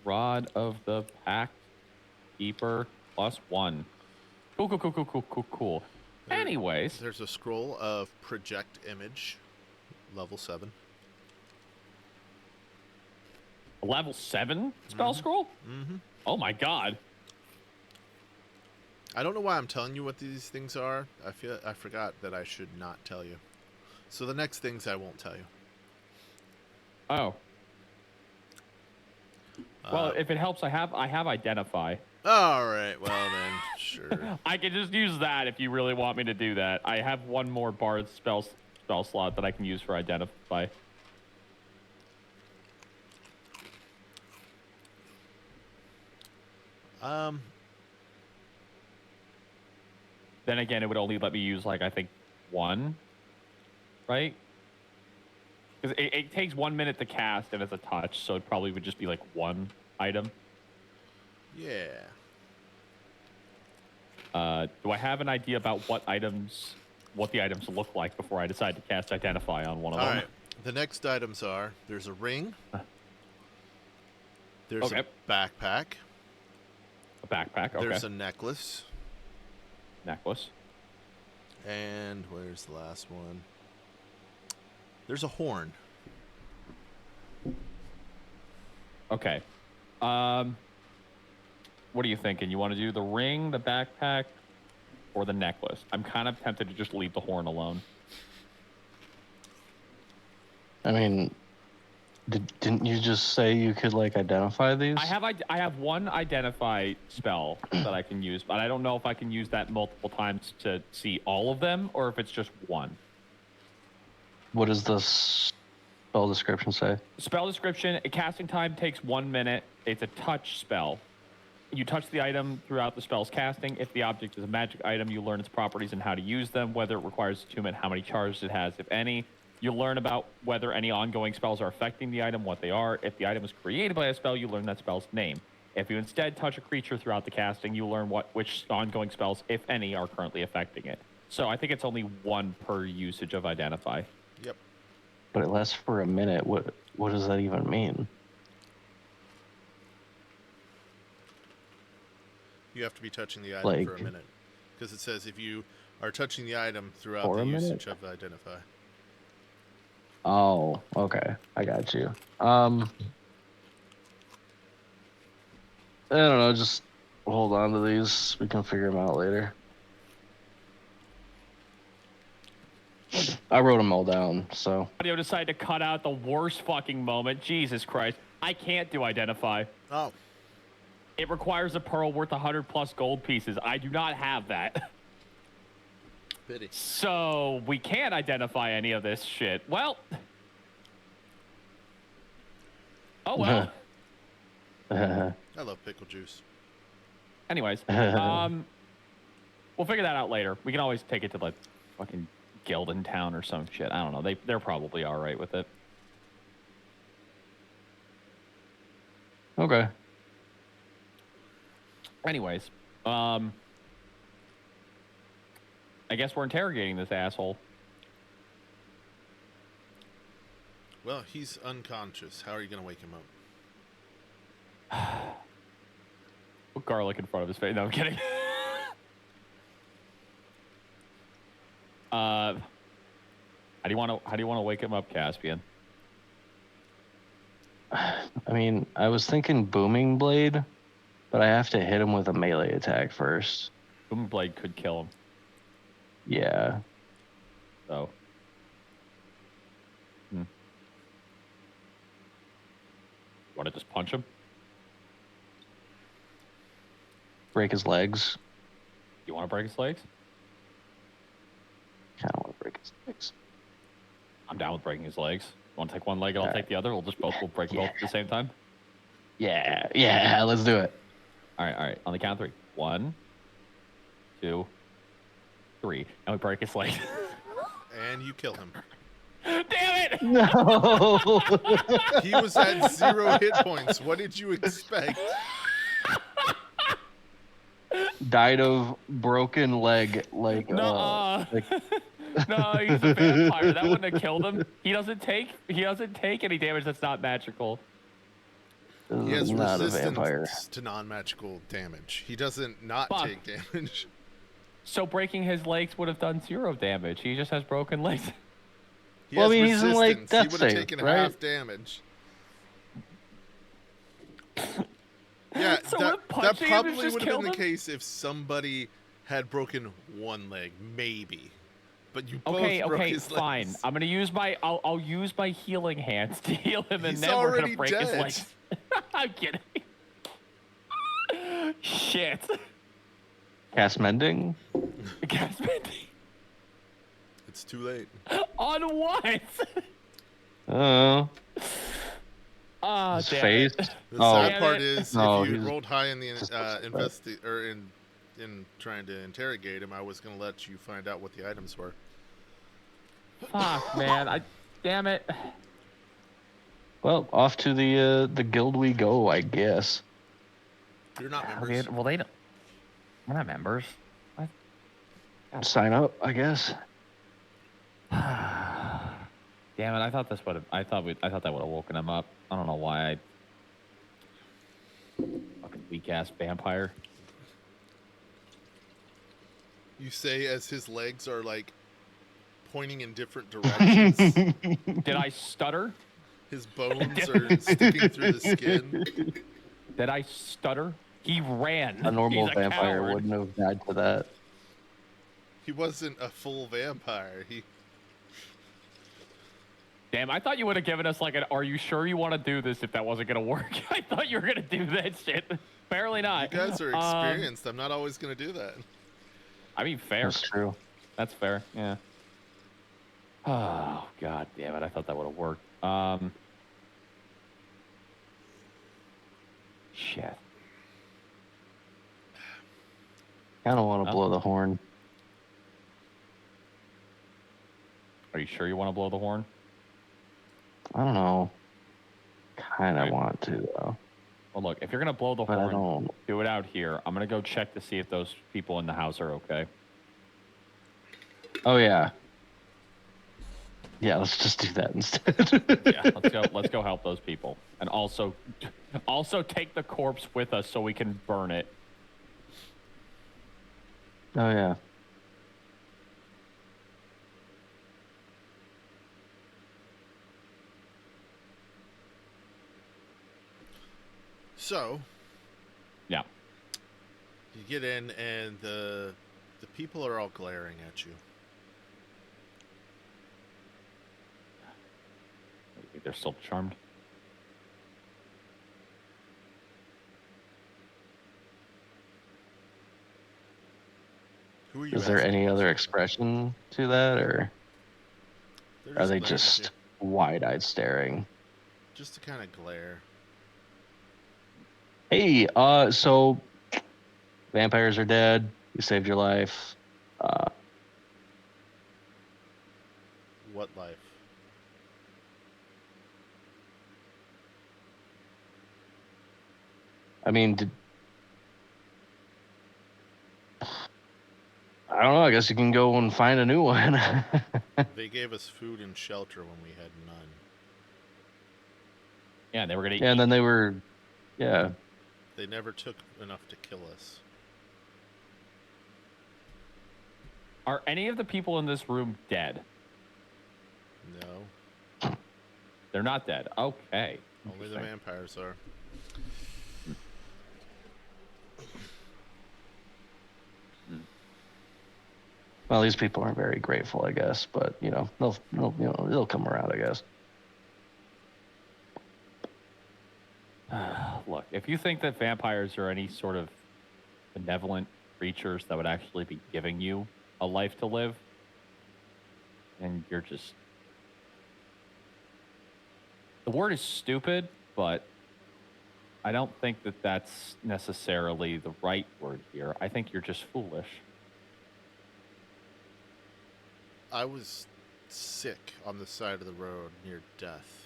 Rod of the Pack Keeper +1. Cool. Anyways. There's a scroll of Project Image, level 7. Level 7 spell scroll? Mm-hmm. Oh my god. I don't know why I'm telling you what these things are. I forgot that I should not tell you. So the next things I won't tell you. Oh. Well, if it helps, I have identify. All right. Well then, sure. I can just use that if you really want me to do that. I have one more bard spell slot that I can use for identify. Then again, it would only let me use, like, I think, one, right? Because it takes 1 minute to cast, and it's a touch, so it probably would just be, like, one item. Yeah. Do I have an idea about what the items look like before I decide to cast Identify on one of them? All right. The next items are, there's a ring. There's a backpack. A backpack, okay. There's a necklace. Necklace. And where's the last one? There's a horn. Okay. What are you thinking? You want to do the ring, the backpack, or the necklace? I'm kind of tempted to just leave the horn alone. I mean, didn't you just say you could like identify these? I have one identify spell that I can use, but I don't know if I can use that multiple times to see all of them or if it's just one. What does the spell description say? Spell description, casting time takes 1 minute. It's a touch spell. You touch the item throughout the spell's casting. If the object is a magic item, you learn its properties and how to use them, whether it requires attunement, how many charges it has, if any. You learn about whether any ongoing spells are affecting the item, what they are. If the item was created by a spell, you learn that spell's name. If you instead touch a creature throughout the casting, you learn which ongoing spells, if any, are currently affecting it. So I think it's only one per usage of identify. Yep. But it lasts for a minute. What does that even mean? You have to be touching the item for a Like- minute. Because it says if you are touching the item throughout For the a minute? usage of identify. Oh, okay. I got you. I don't know. Just hold on to these. We can figure them out later. I wrote them all down, so. Audio decided to cut out the worst fucking moment. Jesus Christ. I can't do identify. Oh. It requires a pearl worth 100 plus gold pieces. I do not have that. Pity. So we can't identify any of this shit. Well. Oh well. I love pickle juice. Anyways, we'll figure that out later. We can always take it to like fucking guild in town or some shit. I don't know. They're probably all right with it. Okay. Anyways, I guess we're interrogating this asshole. Well, he's unconscious. How are you going to wake him up? Put garlic in front of his face. No, I'm kidding. How do you want to wake him up, Caspian? I mean, I was thinking booming blade, but I have to hit him with a melee attack first. Boom blade could kill him. Yeah. So. Want to just punch him? Break his legs. You want to break his legs? Kind of want to break his legs. I'm down with breaking his legs. You want to take one leg and I'll All take the other? We'll break both at the same time. Yeah, let's do it. All right. On the count of 3. 1, 2, 3. And we break his leg. And you kill him. Damn it! No. He was at 0 hit points. What did you expect? Died of broken leg, like Nuh-uh. like No, he's a vampire. That wouldn't have killed him. He doesn't take any damage that's not magical. He has not a vampire. resistance to non-magical damage. He doesn't not Fuck. take damage. So breaking his legs would have done 0 damage. He just has broken legs. He Well, has I mean, he's in, like, resistance. death He would have save, taken right? half damage. Yeah, So that what, punching him probably just would have been killed the him? case if somebody had broken one leg, maybe. But you both Okay, broke okay, his fine. legs. I'm gonna use I'll use my healing hands to heal him, and He's then we're gonna already break his dead. legs. I'm kidding. Shit. cast mending. Gasman. It's too late. On what? Oh, Ah, his damn face. it. The Oh. sad Damn part it. is, No, if you he's rolled high in the just in trying to interrogate him, I was gonna let you find out what the items were. Fuck, man. Damn it. Well, off to the guild we go, I guess. You're not Okay, members. well, they don't. We're not members. What? Sign up, I guess. Damn it! I thought this would have. I thought that would have woken him up. I don't know why. Fucking weak ass vampire. You say as his legs are like pointing in different directions. Did I stutter? His bones are sticking through the skin. Did I stutter? He ran. A normal He's a vampire coward. wouldn't have died to that. He wasn't a full vampire. He Damn, I thought you would have given us like an "Are you sure you want to do this?" if that wasn't gonna work. I thought you were gonna do that shit. Apparently not. You guys are experienced. I'm not always gonna do that. I mean, fair. That's true. That's fair. Yeah. Oh god damn it! I thought that would have worked. Shit. Kind of want to Oh. blow the horn. Are you sure you want to blow the horn? I don't know. Kind of Right. want to though. Well, look, if you're gonna blow the But I horn, don't. do it out here. I'm gonna go check to see if those people in the house are okay. Oh yeah. Yeah, let's just do that instead. Yeah, let's go. Let's go help those people, and also take the corpse with us so we can burn it. Oh yeah. So Yeah. you get in, and the people are all glaring at you. You think they're still charmed? Who are you? Is there asking any other questions? expression to that, or They're are they glaring at just you. wide-eyed staring? Just to kind of glare? Hey, so vampires are dead. You saved your life. What life? I mean, I don't know. I guess you can go and find a new one. They gave us food and shelter when we had none. Yeah, they were gonna. Yeah, and then they were, yeah. They never took enough to kill us. Are any of the people in this room dead? No, They're not dead. Okay. only the Interesting. vampires are. Well, these people aren't very grateful, I guess, but they'll come around, I guess. Look, if you think that vampires are any sort of benevolent creatures that would actually be giving you a life to live, then you're just. The word is stupid, but I don't think that that's necessarily the right word here. I think you're just foolish. I was sick on the side of the road near death.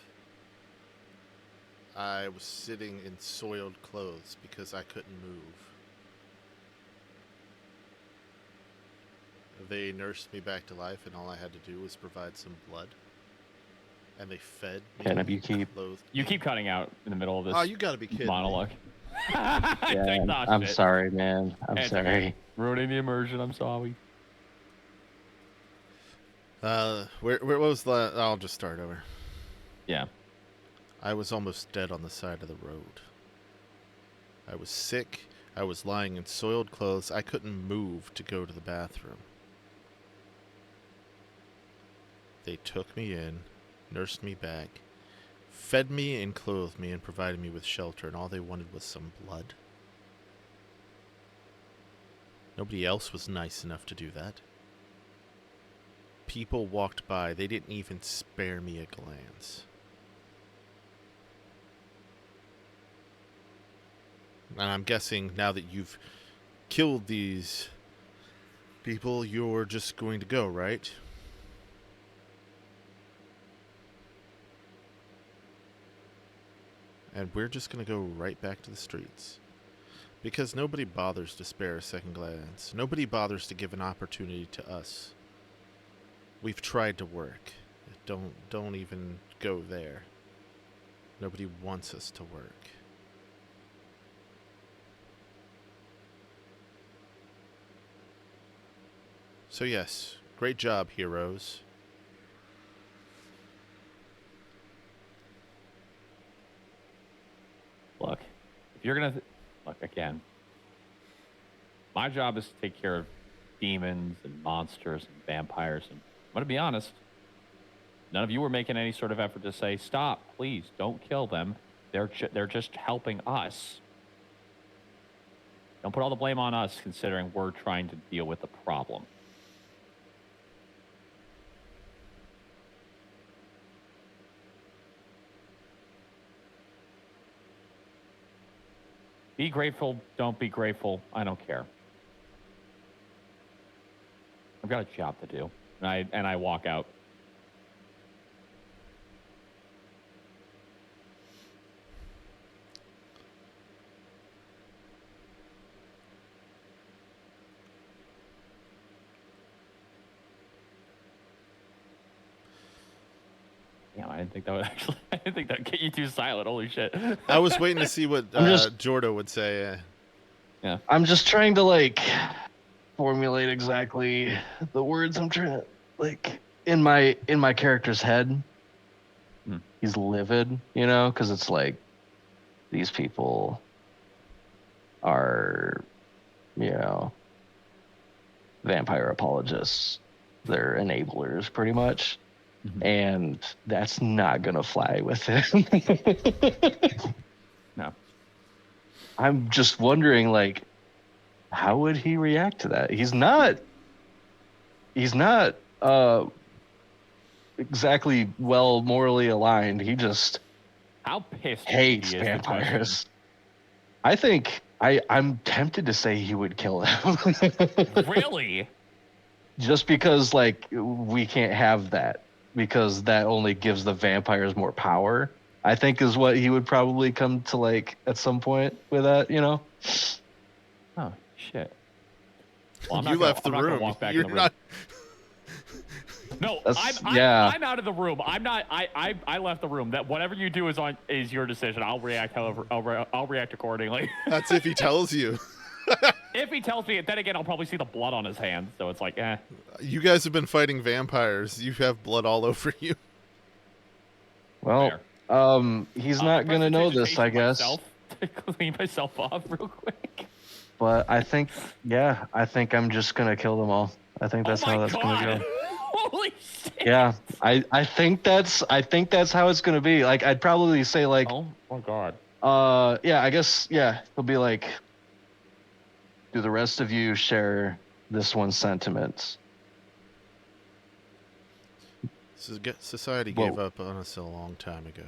I was sitting in soiled clothes because I couldn't move. They nursed me back to life, and all I had to do was provide some blood. And they fed me. Caleb, you keep- clothed You me. keep cutting out in the middle of this Oh, you gotta be kidding me. monologue. Yeah, Nah, I'm shit. sorry, man. I'm It's sorry. okay. Ruining the immersion. I'm sorry. Where was the? I'll just start over. Yeah. I was almost dead on the side of the road. I was sick. I was lying in soiled clothes. I couldn't move to go to the bathroom. They took me in, nursed me back, fed me and clothed me and provided me with shelter, and all they wanted was some blood. Nobody else was nice enough to do that. People walked by. They didn't even spare me a glance. And I'm guessing now that you've killed these people, you're just going to go, right? And we're just going to go right back to the streets. Because nobody bothers to spare a second glance. Nobody bothers to give an opportunity to us. We've tried to work. Don't even go there. Nobody wants us to work. So yes, great job, heroes. Look, if you're gonna look again, my job is to take care of demons and monsters and vampires. And I'm gonna be honest, none of you were making any sort of effort to say, "Stop, please, don't kill them. They're just helping us." Don't put all the blame on us, considering we're trying to deal with the problem. Be grateful, don't be grateful, I don't care. I've got a job to do. And I walk out. Damn, I didn't think that would actually. I didn't think that would get you too silent. Holy shit! I was waiting to see what Jordo would say. Yeah. I'm just trying to like formulate exactly the words I'm trying to like in my character's head. He's livid, you know, because it's like these people are, you know, vampire apologists. They're enablers, pretty much. And that's not gonna fly with him. No. I'm just wondering, like, how would he react to that? He's not exactly well morally aligned. He just how pissed hates he is vampires. I think I'm tempted to say he would kill them. Really? Just because like we can't have that, because that only gives the vampires more power, I think is what he would probably come to like at some point with that, you know? Oh shit. Well, You left the room. Walk back You're in the room. not. No, I'm out of the room. I left the room. That whatever you do is your decision. I'll react however I'll react accordingly. That's if he tells you. If he tells me, then again, I'll probably see the blood on his hand. So it's like, eh. You guys have been fighting vampires. You have blood all over you. Well, he's not gonna know this, I guess. To clean myself off real quick. But I think I'm just gonna kill them all. I think that's how that's gonna go. Holy shit! Yeah, I think that's how it's gonna be. Like, I'd probably say like, oh my god. Yeah, I guess he'll be like, do the rest of you share this one's sentiments? Society gave up on us a long time ago.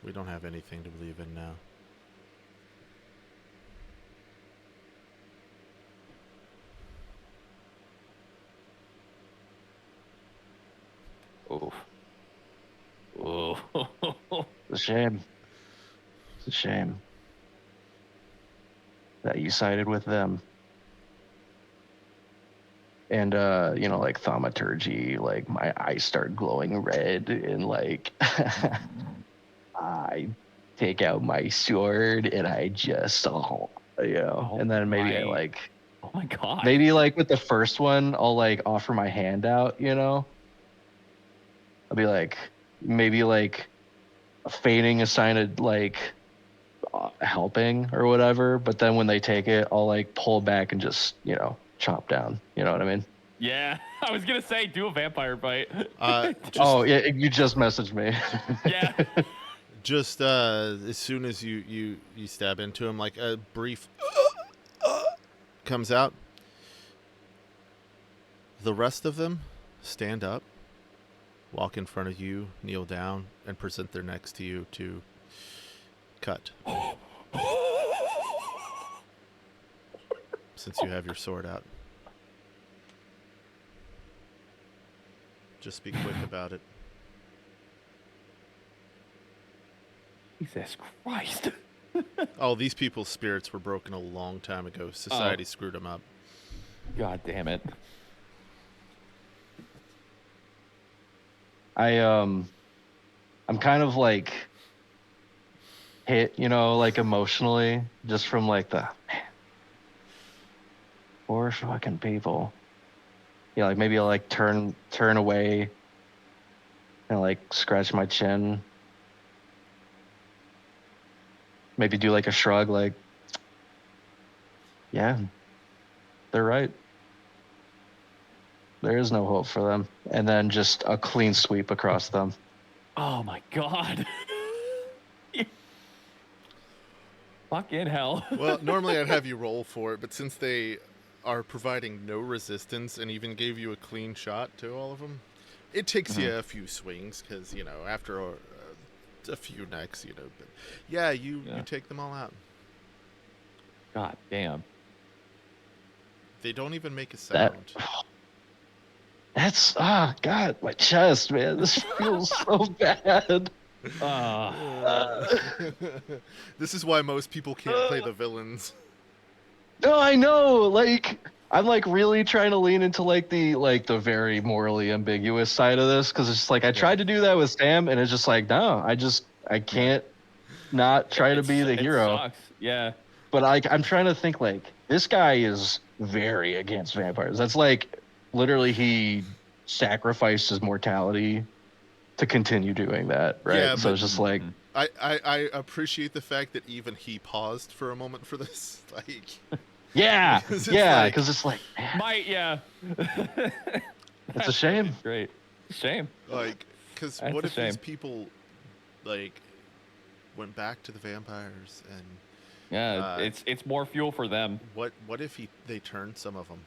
We don't have anything to believe in now. Oof. Oh. It's a shame. It's a shame that you sided with them. And you know, like thaumaturgy, like my eyes start glowing red, and like I take out my sword and I just and then maybe I like, oh my god, maybe like with the first one I'll like offer my hand out, you know. I'll be like, maybe like feigning a sign of like helping or whatever, but then when they take it, I'll like pull back and just, you know, chop down. You know what I mean? Yeah, I was gonna say do a vampire bite. Oh yeah, you just messaged me. Yeah. Just as soon as you stab into him, like a brief comes out. The rest of them stand up, walk in front of you, kneel down, and present their necks to you to cut. Since you have your sword out. Just be quick about it. Jesus Christ. Oh, these people's spirits were broken a long time ago. Society screwed them up. God damn it. I'm kind of like hit, you know, like emotionally, just from like the man, poor fucking people. like maybe I'll like turn away and like scratch my chin. Maybe do like a shrug, like, yeah, they're right. There is no hope for them. And then just a clean sweep across them. Oh my god. Fucking hell. Well, normally I'd have you roll for it, but since they are providing no resistance and even gave you a clean shot to all of them, it takes you a few swings because, you know, after a few necks, you know. But yeah, you take them all out. God damn. They don't even make a sound. That's God, my chest, man. This feels so bad. This is why most people can't play the villains. No, I know. Like, I'm like really trying to lean into like the very morally ambiguous side of this because it's just like I tried to do that with Sam and it's just like no, I can't not try to be the hero. It sucks. Yeah. But I'm trying to think like this guy is very against vampires. That's like literally he sacrificed his mortality to continue doing that, right? Yeah, so it's just like I appreciate the fact that even he paused for a moment for this. Like, yeah, like, because it's like yeah. It's a shame. Great. Shame. Like, because what if these people like went back to the vampires and it's more fuel for them. What if they turned some of them?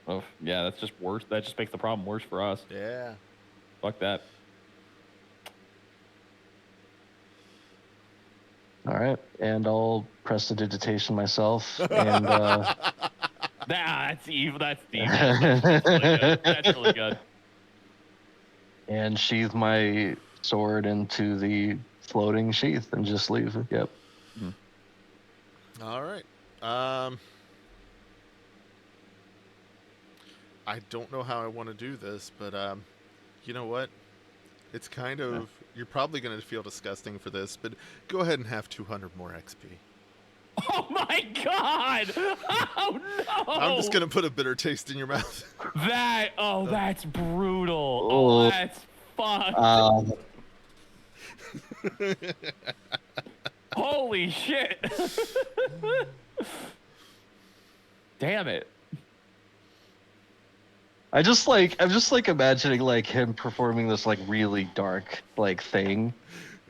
Oh yeah, that's just worse. That just makes the problem worse for us. Yeah. Fuck that. All right, and I'll prestidigitation myself, and that's evil. That's evil. That's really good. That's really good. And sheath my sword into the floating sheath and just leave. Yep. All right. I don't know how I want to do this, but you know what? It's kind of you're probably going to feel disgusting for this, but go ahead and have 200 more XP. Oh my god! Oh no! I'm just going to put a bitter taste in your mouth. That's brutal. Oh, that's fucked. Holy shit. Damn it. I'm just like imagining like him performing this like really dark like thing.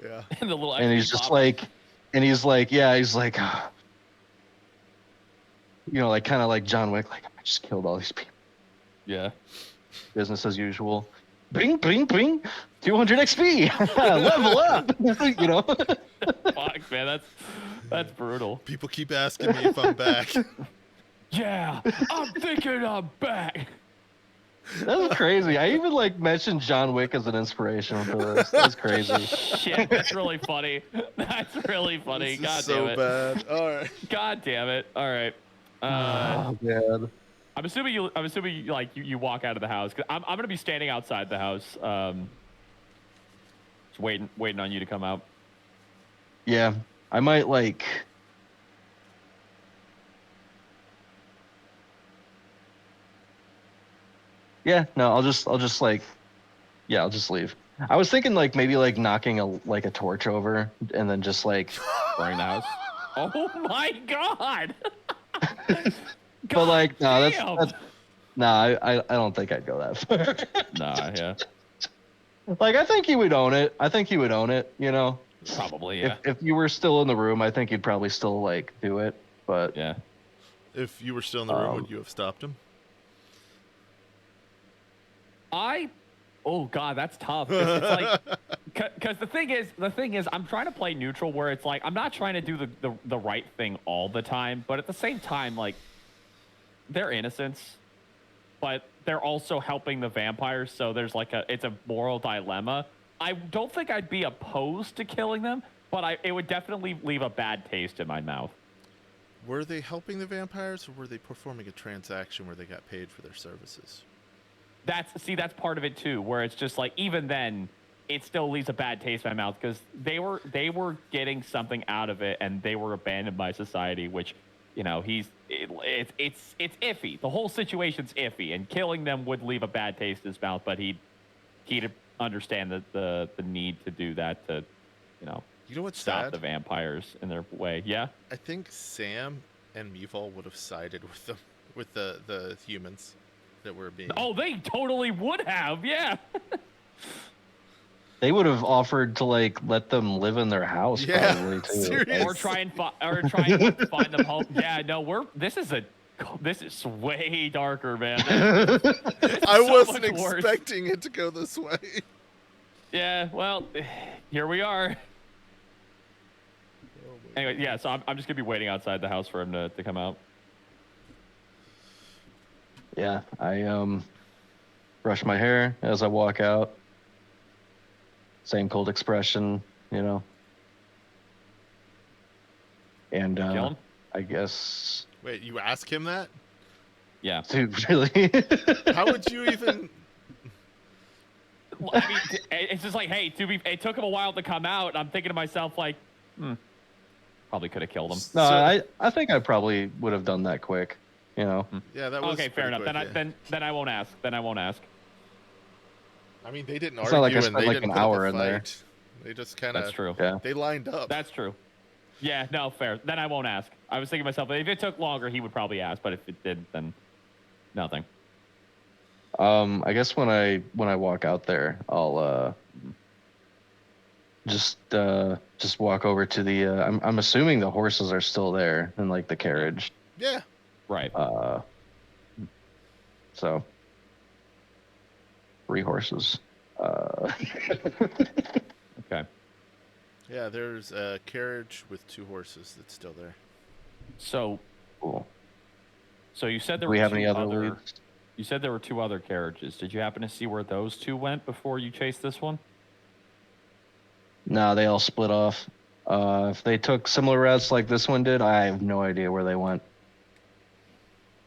Yeah. And he's just like, he's like, you know, like kind of like John Wick, like I just killed all these people. Yeah. Business as usual. Bing, bing, bing. 200 XP. Level up. You know. Fuck, man, that's brutal. People keep asking me if I'm back. Yeah, I'm thinking I'm back. That's crazy. I even like mentioned John Wick as an inspiration for this. That's crazy. Shit, that's really funny. That's really funny. This God is damn so it. bad. All right. God damn it. All right. Oh man. I'm assuming you walk out of the house. 'Cause I'm gonna be standing outside the house, just waiting on you to come out. Yeah, I might like. Yeah, no, I'll just like, yeah, I'll just leave. I was thinking like maybe like knocking a torch over and then just like burning the house. Oh my god! But like, no, damn. that's I don't think I'd go that far. Nah, yeah. Like, I think he would own it. You know. Probably, yeah. If you were still in the room, I think you'd probably still like do it. But yeah. If you were still in the room, would you have stopped him? Oh god, that's tough. It's like, because the thing is, I'm trying to play neutral, where it's like I'm not trying to do the right thing all the time, but at the same time, like, they're innocents, but they're also helping the vampires, so there's like it's a moral dilemma. I don't think I'd be opposed to killing them, but it would definitely leave a bad taste in my mouth. Were they helping the vampires, or were they performing a transaction where they got paid for their services? That's part of it too, where it's just like, even then, it still leaves a bad taste in my mouth, because they were getting something out of it, and they were abandoned by society, which it's iffy. The whole situation's iffy, and killing them would leave a bad taste in his mouth. But he'd understand the need to do that to, You know what's stop sad? the vampires in their way. Yeah. I think Sam and Mufal would have sided with them, with the humans that were being. Oh, they totally would have. Yeah. They would have offered to like let them live in their house, Yeah, probably too. seriously. Or try and find them home. Yeah. No, this is way darker, man. I so wasn't much worse. expecting it to go this way. Yeah. Well, here we are. Oh my Anyway, yeah. So I'm just gonna be waiting outside the house for him to come out. Yeah, I brush my hair as I walk out. Same cold expression, And Kill him? I guess, Wait, you ask him that? Yeah. dude, really? How would you even? I mean, it's just like, hey, it took him a while to come out. I'm thinking to myself, like, probably could have killed him. No, So- I think I probably would have done that quick, Yeah, that was Okay, fair pretty enough. quick, Then I won't ask. I mean, they didn't It's argue, not like I and spent, they like, didn't an put up hour a in there. fight. They just kind of. That's true. Yeah. They lined up. That's true. Yeah, no, fair. Then I won't ask. I was thinking to myself, if it took longer, he would probably ask. But if it did, then nothing. I guess when I walk out there, I'll just walk over to the. I'm assuming the horses are still there in like the carriage. Yeah. Right. So 3 horses. Okay. Yeah, there's a carriage with 2 horses that's still there. So Cool. you said there Do were we have two any other other. leads? You said there were 2 other carriages. Did you happen to see where those 2 went before you chased this one? No, they all split off. If they took similar routes like this one did, I have no idea where they went.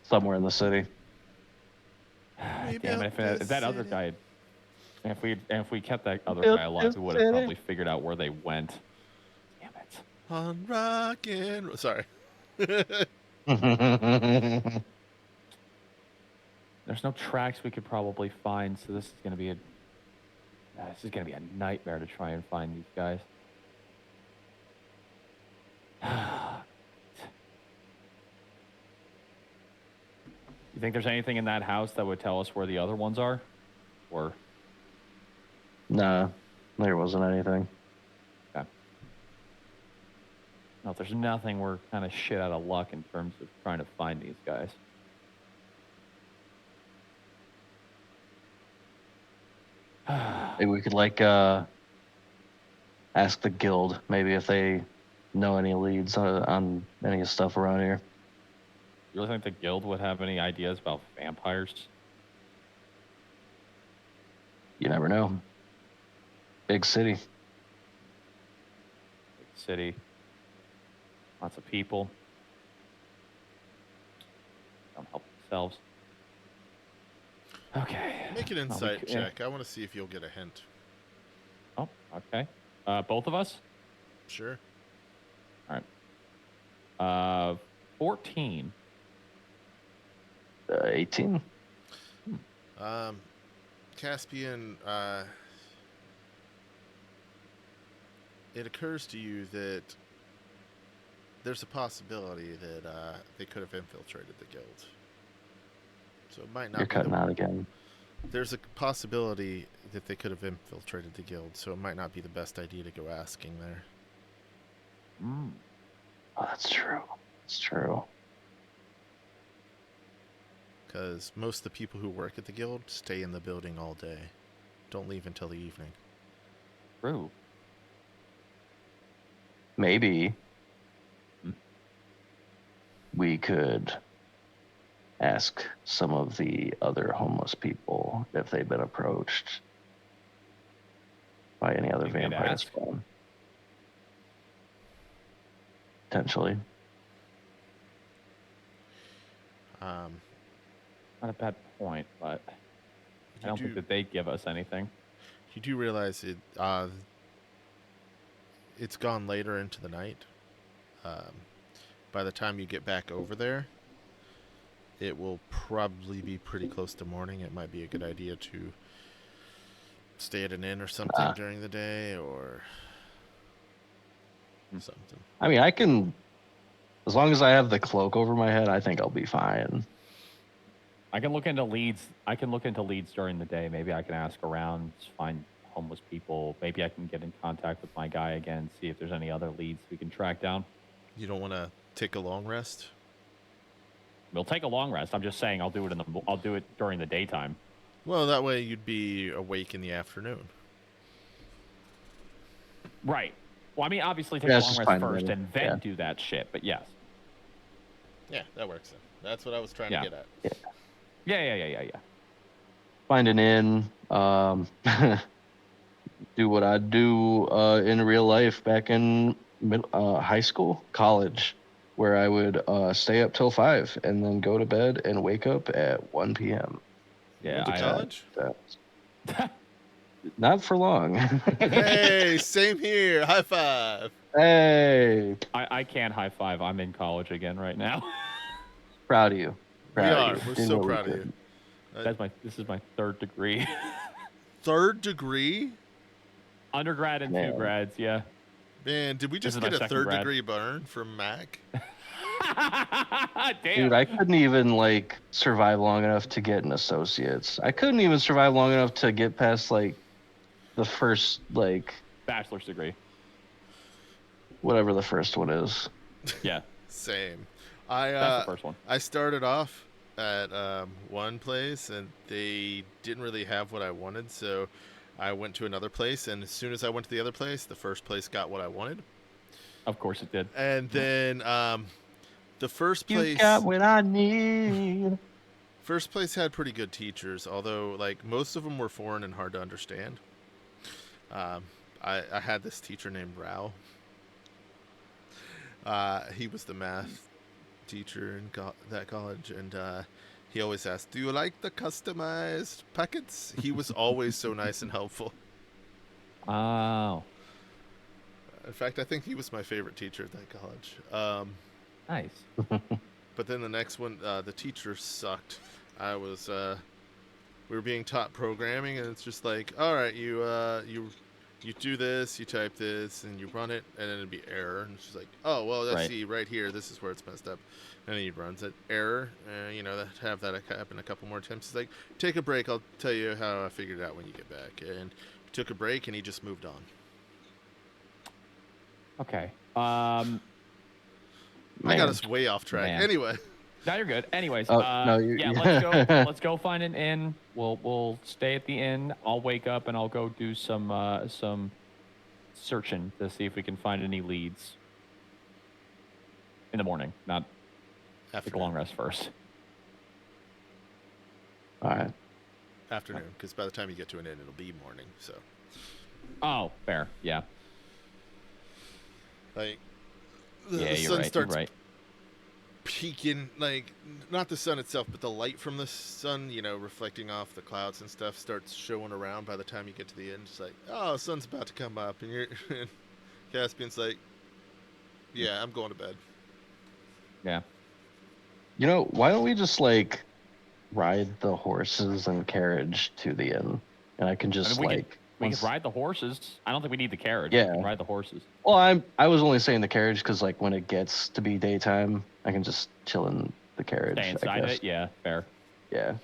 Somewhere in the city. Maybe Damn it! up If the that other city. guy, if we kept that other Up guy alive, the we would have city. probably figured out where they went. Damn it! On rock and roll. Sorry. There's no tracks we could probably find, so this is gonna be a nightmare to try and find these guys. You think there's anything in that house that would tell us where the other ones are, or? Nah, there wasn't anything. Okay. No, if there's nothing, we're kind of shit out of luck in terms of trying to find these guys. Maybe we could ask the guild maybe if they know any leads on any stuff around here. You really think the guild would have any ideas about vampires? You never know. Big city. Big city, lots of people. Don't help themselves. Okay. Make an Well, we insight could- check. I want to see if you'll get a hint. Oh, okay. Both of us? Sure. All right. 14. 18. Caspian, it occurs to you that there's a possibility that they could have infiltrated the guild. So it might not You're be cutting out again. There's a possibility that they could have infiltrated the guild, so it might not be the best idea to go asking there. Mm. Oh, that's true. It's true. Because most of the people who work at the guild stay in the building all day. Don't leave until the evening. True. Maybe Hmm. we could ask some of the other homeless people if they've been approached by any other You could vampire ask? spawn. Potentially. Not a bad point, but I don't think that they give us anything. You do realize it's gone later into the night. by the time you get back over there, it will probably be pretty close to morning. It might be a good idea to stay at an inn or something during the day, or something. I mean, I can, as long as I have the cloak over my head, I think I'll be fine. I can look into leads. I can look into leads during the day. Maybe I can ask around, find homeless people. Maybe I can get in contact with my guy again, see if there's any other leads we can track down. You don't want to take a long rest? We'll take a long rest. I'm just saying I'll do it during the daytime. Well, that way you'd be awake in the afternoon. Right. Well, I mean, obviously take Yeah, a it's long just rest fine, first really. and then Yeah. do that shit. But yes. Yeah, that works then. That's what I was trying Yeah. to get at. Yeah. Find an inn. Do what I do in real life back in high school, college, where I would stay up till 5 and then go to bed and wake up at 1 p.m. You Yeah. went to college? Not for long. Hey, same here. High five. Hey, I can't high five. I'm in college again right now. proud of you. We Proud are. of you. We're Did so what we proud of could. you. This is my third degree. Third degree? Undergrad and two Man. grads, yeah. Man, did we This just is my get a second third grad. degree burn from Mac? Damn. Dude, I couldn't even like survive long enough to get an associate's. I couldn't even survive long enough to get past like the first like Bachelor's degree. whatever the first one is. Yeah, Same. that's the first one. I started off at one place and they didn't really have what I wanted, so I went to another place, and as soon as I went to the other place, the first place got what I wanted. Of course it did. And then the first You place got what I need. first place had pretty good teachers, although like most of them were foreign and hard to understand. I had this teacher named Rao. He was the math teacher in that college, and he always asked, "Do you like the customized packets?" He was always so nice and helpful. Oh, In fact, I think he was my favorite teacher at that college. nice. But then the next one, the teacher sucked. We were being taught programming, and it's just like, all right, you do this, you type this, and you run it, and then it'd be error. And it's just like, oh, well, let's Right. see right here, this is where it's messed up. And then he runs it, error, have that happen a couple more times. It's like, take a break, I'll tell you how I figured it out when you get back. And we took a break, and he just moved on. Okay. I Man. got us way off track. Man. Anyway. Now you're good. Anyways, Oh, no, yeah, let's go find an inn. We'll stay at the inn. I'll wake up and I'll go do some searching to see if we can find any leads in the morning. Not take a long rest first. All right. Afternoon, because by the time you get to an inn, it'll be morning. So, Oh, fair. Yeah. like, Yeah, the you're sun right. You're starts right. peeking, like, not the sun itself, but the light from the sun, reflecting off the clouds and stuff, starts showing around by the time you get to the end. It's like, oh, sun's about to come up, and Caspian's like, yeah, I'm going to bed. Yeah. Why don't we just like ride the horses and carriage to the inn, and I can just we like can ride the horses. I don't think we need the carriage. Yeah. We can ride the horses. Well, I was only saying the carriage because like when it gets to be daytime, I can just chill in the carriage. Stay inside I guess. it. Yeah, fair. Yeah.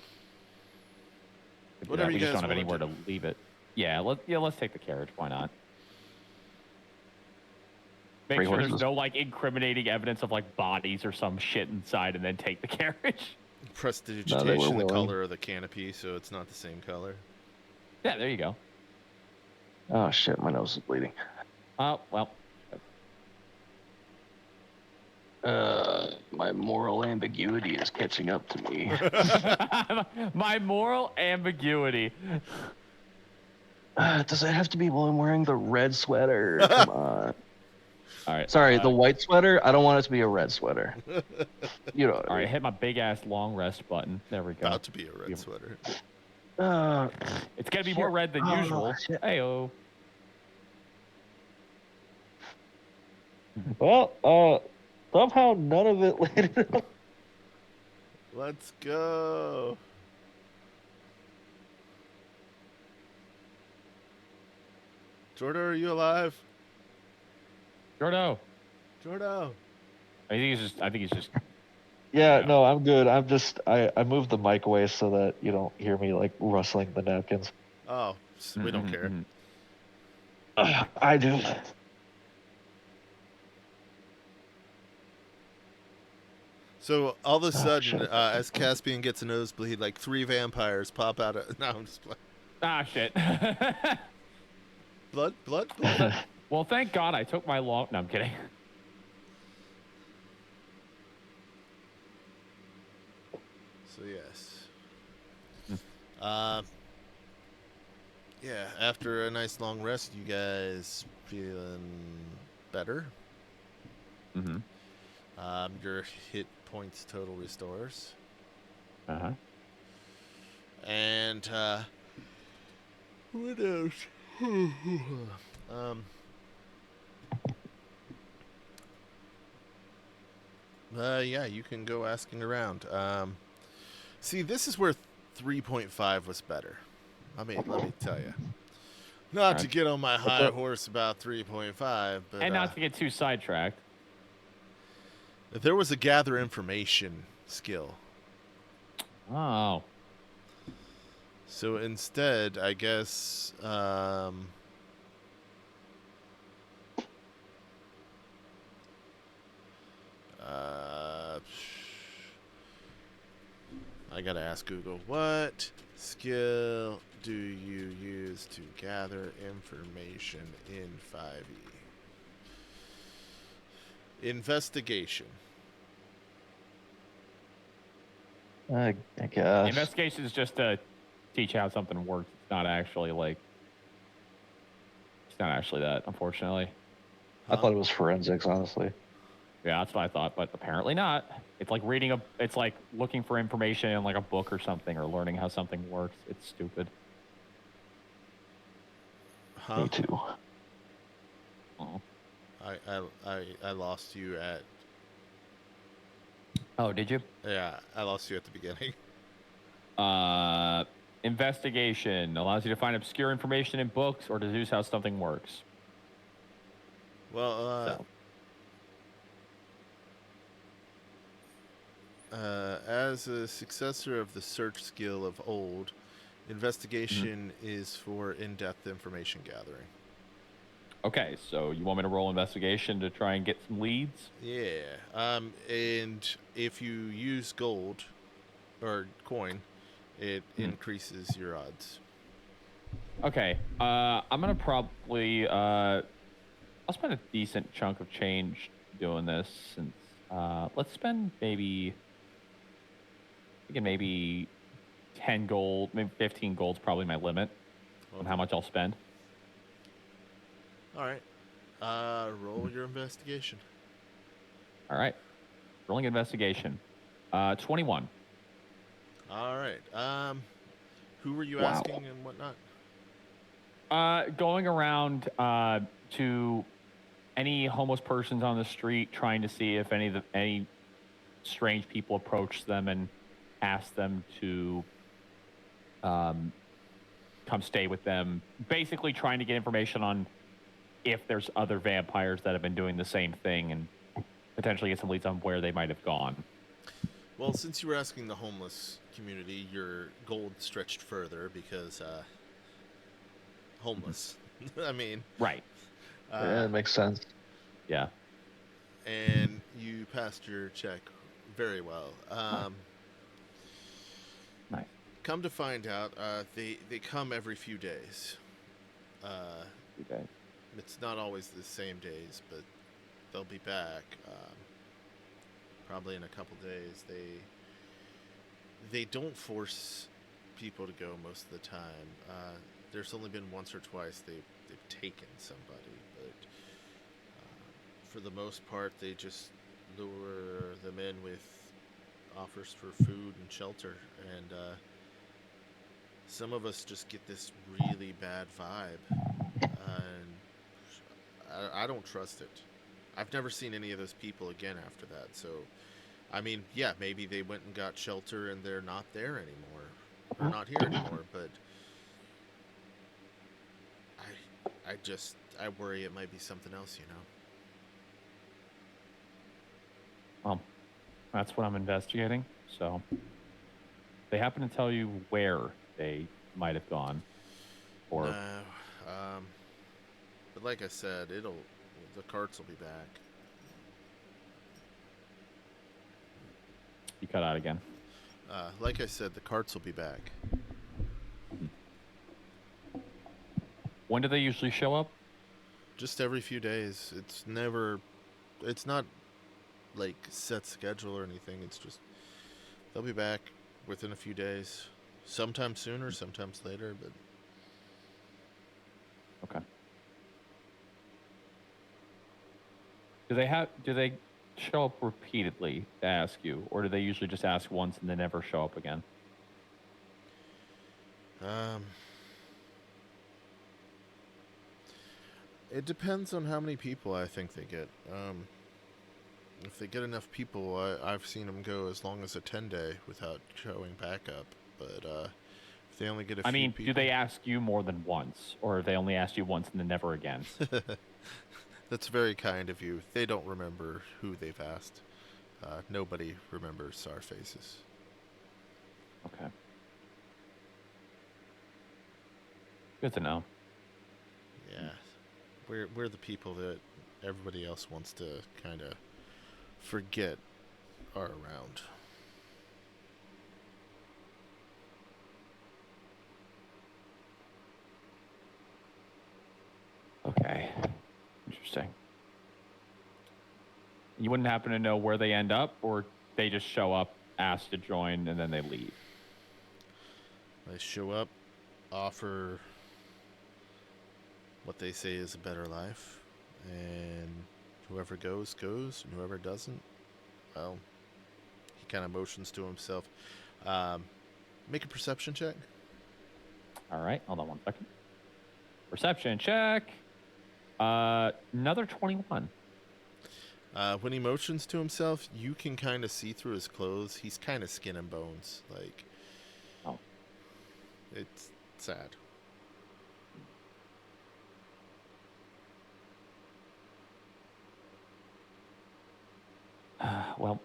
Whatever we you just guys don't have wanna anywhere do. to leave it. Yeah, let's take the carriage. Why not? Make Three sure there's horses. no like incriminating evidence of like bodies or some shit inside, and then take the carriage. Prestidigitation, the willing. color of the canopy, so it's not the same color. Yeah, there you go. Oh shit, my nose is bleeding. Oh well. My moral ambiguity is catching up to me. My moral ambiguity. Does it have to be while I'm wearing the red sweater? Come on. All right. Sorry, the white sweater. I don't want it to be a red sweater. You know. What All I right, mean. hit my big ass long rest button. There we go. About to be a red sweater. It's gonna be more red than Oh, usual. shit. Heyo. Well, Somehow none of it landed up. Let's go. Jordo, are you alive? Jordo. Jordo. I think he's just. Yeah, Yeah. no, I'm good. I moved the mic away so that you don't hear me like rustling the napkins. Oh, we don't Mhm, care. mhm. I do. So all of a sudden, Shit. as Caspian gets a nosebleed, like 3 vampires pop out of. No, I'm just playing. Ah, shit. Blood, blood, well, blood. well, thank God I took my long. No, I'm kidding. So yes. Hmm. Yeah. After a nice long rest, you guys feeling better? Mm-hmm. Your hit points total restores, Uh-huh. and what else? um. Yeah, you can go asking around. See, this is where 3.5 was better. Let me tell you. Not to Alright. get on my What's high up? horse about 3.5, but And not to get too sidetracked. if there was a gather information skill. Oh. So instead, I guess uh, I gotta ask Google, what skill do you use to gather information in 5e? Investigation. I guess. Investigation is just to teach how something works. It's not actually like. It's not actually that, unfortunately. I Huh? thought it was forensics, honestly. Yeah, that's what I thought, but apparently not. It's like reading a. It's like looking for information in like a book or something, or learning how something works. It's stupid. Huh? Me too. Oh. I lost you at. Oh, did you? Yeah, I lost you at the beginning. Investigation allows you to find obscure information in books or deduce how something works. Well, So, as a successor of the search skill of old, investigation is for in-depth information gathering. okay, so you want me to roll investigation to try and get some leads? Yeah. And if you use gold or coin, it increases your odds. Okay, I'm gonna probably I'll spend a decent chunk of change doing this since let's spend maybe thinking maybe 10 gold, maybe 15 gold's probably my limit on how much I'll spend. All right. Roll your investigation. All right. Rolling investigation. 21. All right. Who were you Wow. asking and whatnot? Going around to any homeless persons on the street, trying to see if any strange people approach them and ask them to come stay with them. Basically, trying to get information on if there's other vampires that have been doing the same thing and potentially get some leads on where they might have gone. Well, since you were asking the homeless community, your gold stretched further because homeless. I mean, Right. Yeah, it makes sense. Yeah. and you passed your check very well. Nice. Come to find out, they come every few days. Okay. It's not always the same days, but they'll be back. Probably in a couple days. They don't force people to go most of the time. There's only been once or twice they've taken somebody, but for the most part, they just lure them in with offers for food and shelter, and some of us just get this really bad vibe, and I don't trust it. I've never seen any of those people again after that. So, I mean, yeah, maybe they went and got shelter and they're not there anymore, or not here anymore. But I worry it might be something else. Well, that's what I'm investigating. So, they happen to tell you where they might have gone, or No, but like I said, the carts will be back. you cut out again. Like I said, the carts will be back. When do they usually show up? Just every few days. It's not like set schedule or anything. It's just they'll be back within a few days. Sometimes sooner, sometimes later, but Okay. Do they show up repeatedly to ask you, or do they usually just ask once and they never show up again? it depends on how many people I think they get. If they get enough people, I've seen them go as long as a 10-day without showing back up. But if they only get a I few mean, people, do they ask you more than once, or have they only asked you once and then never again? That's very kind of you. They don't remember who they've asked. Nobody remembers our faces. Okay. Good to know. Yeah, we're the people that everybody else wants to kind of forget are around. Okay. Interesting. You wouldn't happen to know where they end up, or they just show up, ask to join, and then they leave? They show up, offer what they say is a better life, and whoever goes, and whoever doesn't, well, he kind of motions to himself. Make a perception check. All right. Hold on one second. Perception check. Another 21. When he motions to himself, you can kind of see through his clothes. He's kind of skin and bones. Like, Oh. it's sad. Well,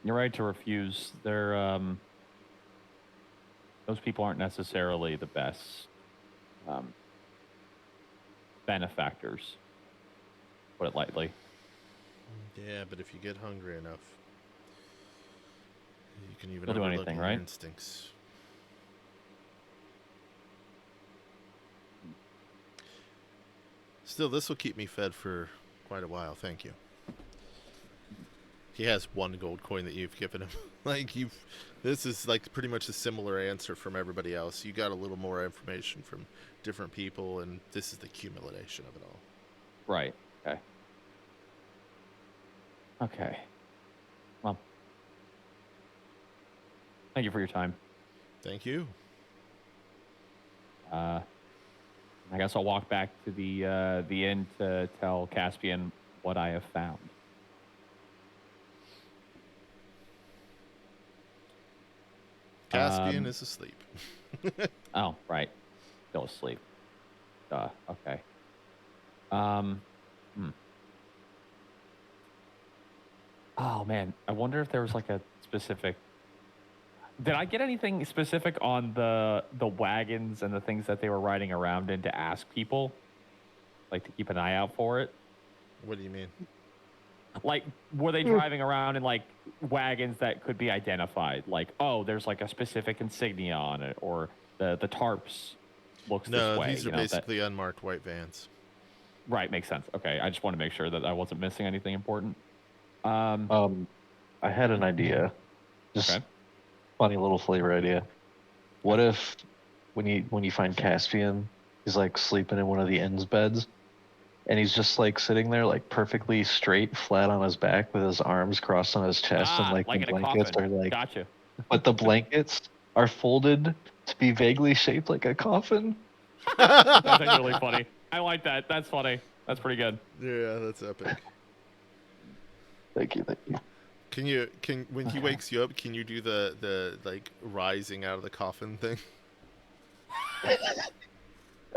you're right to refuse. Those people aren't necessarily the best benefactors, put it lightly. Yeah, but if you get hungry enough, you can even They'll do overlook anything, your right? instincts. Still, this will keep me fed for quite a while. Thank you. He has one gold coin that you've given him. This is like pretty much a similar answer from everybody else. You got a little more information from different people, and this is the accumulation of it all. Right. Okay. Okay. Well, thank you for your time. Thank you. I guess I'll walk back to the inn to tell Caspian what I have found. Caspian is asleep. Oh, right. Still asleep. Okay. Hmm. Oh man, I wonder if there was like a specific. Did I get anything specific on the wagons and the things that they were riding around in to ask people, like to keep an eye out for it? What do you mean? Like, were they driving around in like wagons that could be identified? Like, oh, there's like a specific insignia on it, or the tarps looks this way. These are basically unmarked white vans. Right, makes sense. Okay, I just want to make sure that I wasn't missing anything important. I had an idea. Just Okay. funny little flavor idea. What if when you find Caspian, he's like sleeping in one of the inn's beds, and he's just like sitting there like perfectly straight, flat on his back with his arms crossed on his chest, and like the in a blankets coffin. are like, Gotcha. but the blankets are folded to be vaguely shaped like a coffin. That's actually really funny. I like that. That's funny. That's pretty good. Yeah, that's epic. Thank you. Can when he wakes you up, can you do the like rising out of the coffin thing?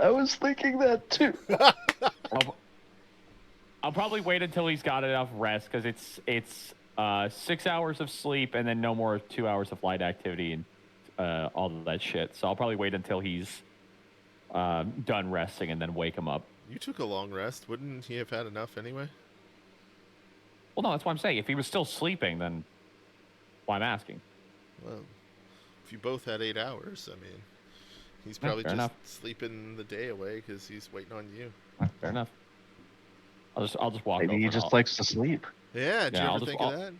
I was thinking that too. I'll probably wait until he's got enough rest because it's 6 hours of sleep and then no more 2 hours of light activity and all of that shit. So I'll probably wait until he's done resting and then wake him up. You took a long rest. Wouldn't he have had enough anyway? Well, no, that's what I'm saying. If he was still sleeping, then why I'm asking. Well, if you both had 8 hours, I mean, he's probably just sleeping the day away because he's waiting on you. Fair enough. I'll just walk Maybe over. he just likes to sleep. Yeah, did you ever think of that?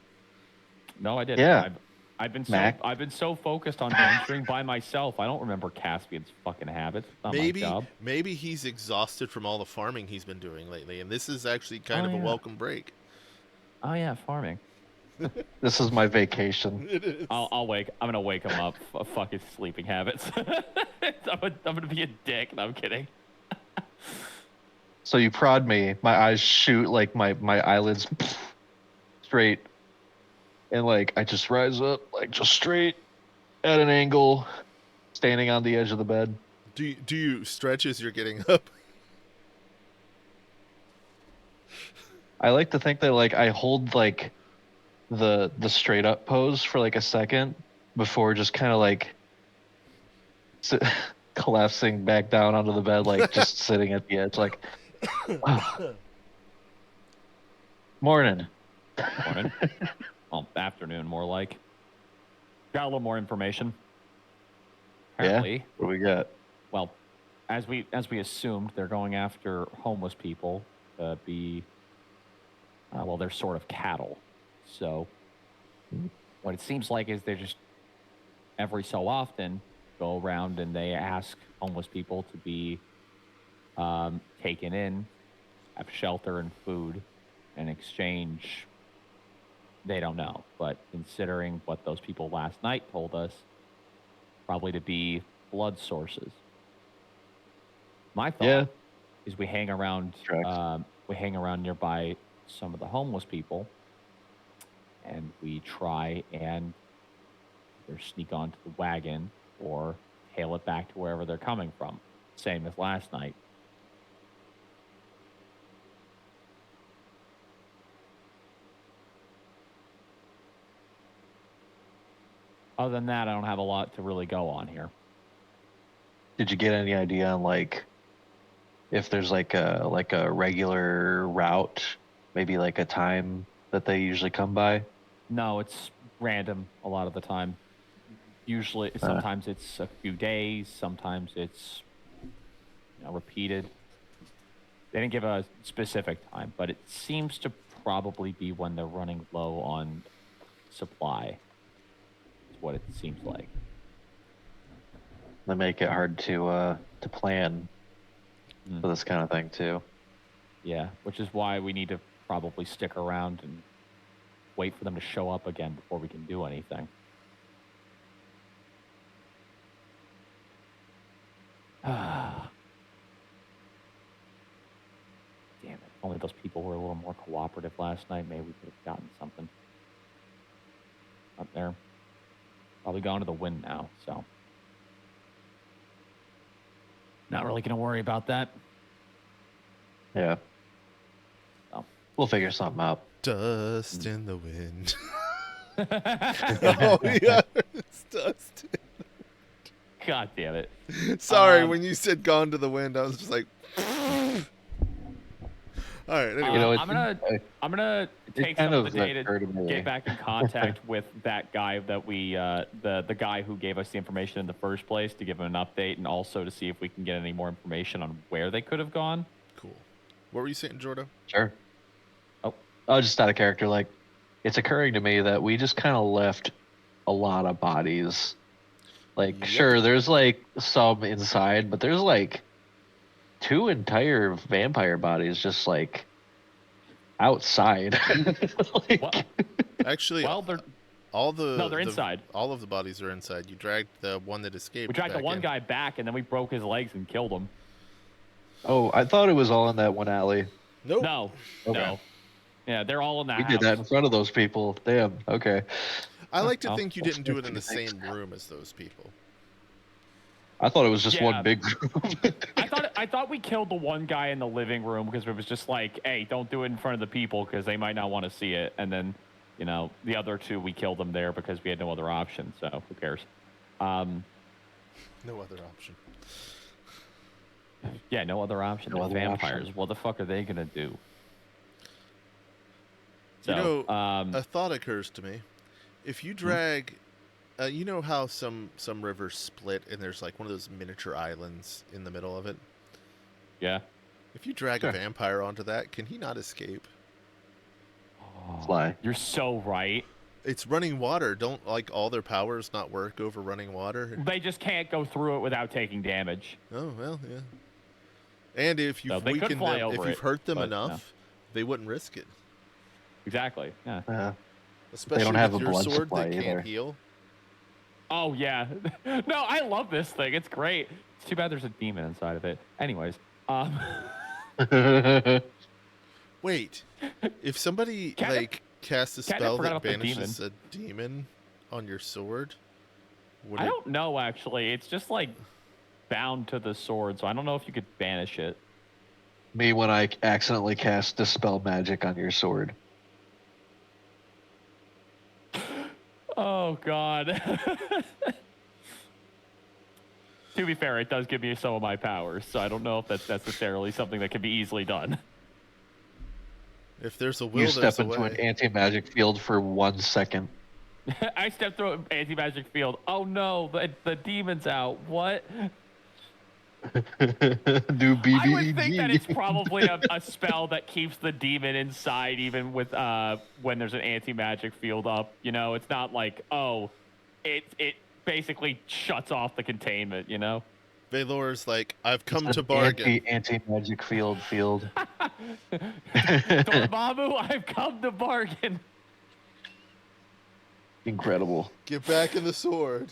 No, I didn't. Yeah. I've been Mac. I've been so focused on venturing by myself. I don't remember Caspian's fucking habits. It's not my job. Maybe he's exhausted from all the farming he's been doing lately, and this is actually kind of a welcome break. Oh yeah, farming. This is my vacation. It is. I'm gonna wake him up. Fuck his sleeping habits. I'm gonna be a dick. No, I'm kidding. So you prod me, my eyes shoot, like my eyelids straight, and like I just rise up, like just straight at an angle, standing on the edge of the bed. Do you stretch as you're getting up? I like to think that like I hold like the straight up pose for like a second before just kind of like collapsing back down onto the bed, like just sitting at the edge, like. Morning. Morning. Well, afternoon, more like. Got a little more information. Apparently, yeah? What do we got? Well, as we assumed, they're going after homeless people to be. Well, they're sort of cattle. So, what it seems like is they're just every so often go around and they ask homeless people to be taken in, have shelter and food. In exchange, they don't know. But considering what those people last night told us, probably to be blood sources. My thought is we hang around nearby some of the homeless people, and we try and either sneak onto the wagon or hail it back to wherever they're coming from. Same as last night. Other than that, I don't have a lot to really go on here. Did you get any idea on like if there's like a regular route, maybe like a time that they usually come by? No, it's random a lot of the time. Usually, sometimes it's a few days, sometimes it's repeated. They didn't give a specific time, but it seems to probably be when they're running low on supply. Is what it seems like. They make it hard to plan for this kind of thing too. Yeah, which is why we need to probably stick around and wait for them to show up again before we can do anything. Damn it. If only those people were a little more cooperative last night, maybe we could have gotten something up there. Probably gone to the wind now, so. Not really going to worry about that. Yeah. So. We'll figure something out. Dust in the wind. Oh, yeah. It's dust. God damn it. Sorry, when you said gone to the wind, I was just like... All right, anyway. I'm gonna take some of the day to get back in contact with that guy that we the guy who gave us the information in the first place, to give him an update and also to see if we can get any more information on where they could have gone. Cool. What were you saying, Jordo? Sure. Oh, just out of character, like it's occurring to me that we just kind of left a lot of bodies. Like, sure, there's like some inside, but there's like 2 entire vampire bodies just like outside. Like, well, actually, they're inside. All of the bodies are inside. You dragged the one that escaped. We dragged the one guy back, and then we broke his legs and killed him. Oh, I thought it was all in that one alley. Nope. No. Okay. No. Yeah, they're all in the We house. did that in front of those people. Damn. Okay. I like to Oh, think you well, didn't do it in the thanks. same room as those people. I thought it was just Yeah. one big room. I thought we killed the one guy in the living room because it was just like, hey, don't do it in front of the people because they might not want to see it. And then, you know, the other two we killed them there because we had no other option. So who cares? No other option. Yeah, no other option. No They're other vampires. option. What the fuck are they gonna do? You So, know, a thought occurs to me. If you drag, you know how some rivers split and there's like one of those miniature islands in the middle of it? yeah. If you drag Sure. a vampire onto that, can he not escape? Fly. You're so right. It's running water. Don't like all their powers not work over running water? They just can't go through it without taking damage. Oh, well, yeah. And if you've So they could weakened fly them, if over you've it, hurt them but, enough, they wouldn't risk it. Exactly. Yeah. Especially have with a your blood sword supply that either. can't heal. Oh yeah. No, I love this thing. It's great. It's too bad there's a demon inside of it. Anyways, Wait, if somebody Catnip- like casts a Catnip spell forgot that about the banishes a demon on your sword, would I it? don't know actually. It's just like bound to the sword, so I don't know if you could banish it. Me when I accidentally cast Dispel Magic on your sword. Oh god. To be fair, it does give me some of my powers, so I don't know if that's necessarily something that can be easily done. If there's a will, You there's step a into an way. anti-magic field for 1 second. I stepped through an anti-magic field. Oh no, the demon's out. What? New BBEG. I would think that it's probably a spell that keeps the demon inside even with when there's an anti-magic field up. You know, it's not like, oh, it basically shuts off the containment, you know? Valor's like, I've come It's to an bargain. Anti-magic field. Dormammu, I've come to bargain. Incredible. Get back in the sword.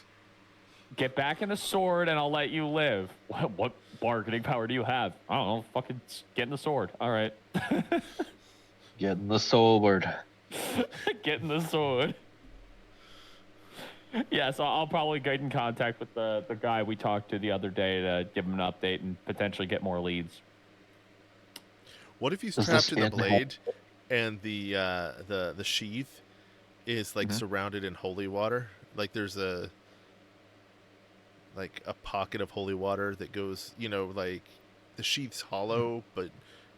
Get back in the sword and I'll let you live. What bargaining power do you have? I don't know. Fucking get in the sword. All right. Getting the sword. Get in the sword. Yeah, so I'll probably get in contact with the guy we talked to the other day to give him an update and potentially get more leads. What if he's Does trapped this in the end blade, and the sheath is like surrounded in holy water? Like there's a pocket of holy water that goes, you know, like the sheath's hollow, but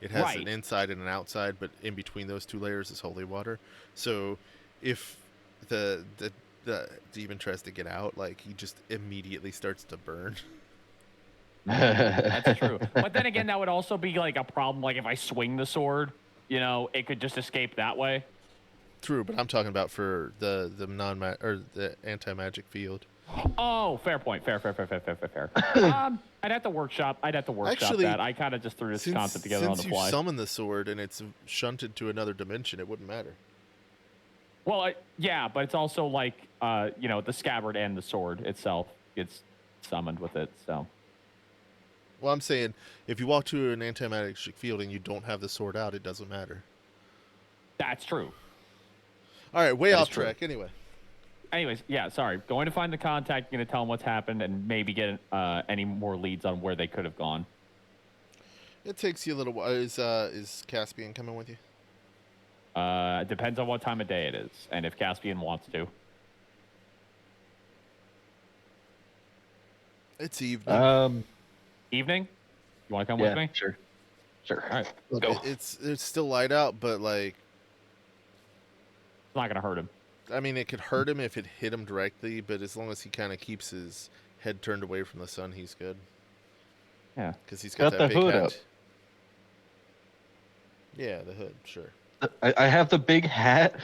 it has an inside and an outside, but in between those two layers is holy water. So if the demon tries to get out, like he just immediately starts to burn. That's true. But then again, that would also be like a problem. Like if I swing the sword, you know, it could just escape that way. True, but I'm talking about for the the anti-magic field. Oh, fair point. Fair. I'd have to workshop. Actually, that. I kind of just threw this concept together on the Since fly. you summon the sword and it's shunted to another dimension, it wouldn't matter. Well, yeah, but it's also like, you know, the scabbard and the sword itself gets summoned with it. So. Well, I'm saying if you walk to an anti-magic field and you don't have the sword out, it doesn't matter. That's true. All right, way That is off true. track. Anyway. Anyways, yeah, sorry. Going to find the contact, going to tell them what's happened, and maybe get any more leads on where they could have gone. It takes you a little while. Is Caspian coming with you? It depends on what time of day it is, and if Caspian wants to. It's evening. Evening? You want to come Yeah, with me? sure. All right, let's Look, go. it's still light out, but like, It's not going to hurt him. I mean, it could hurt him if it hit him directly, but as long as he kind of keeps his head turned away from the sun, he's good. Yeah. Because he's got Got that the big hood hat. up. Yeah, the hood, sure. I have the big hat.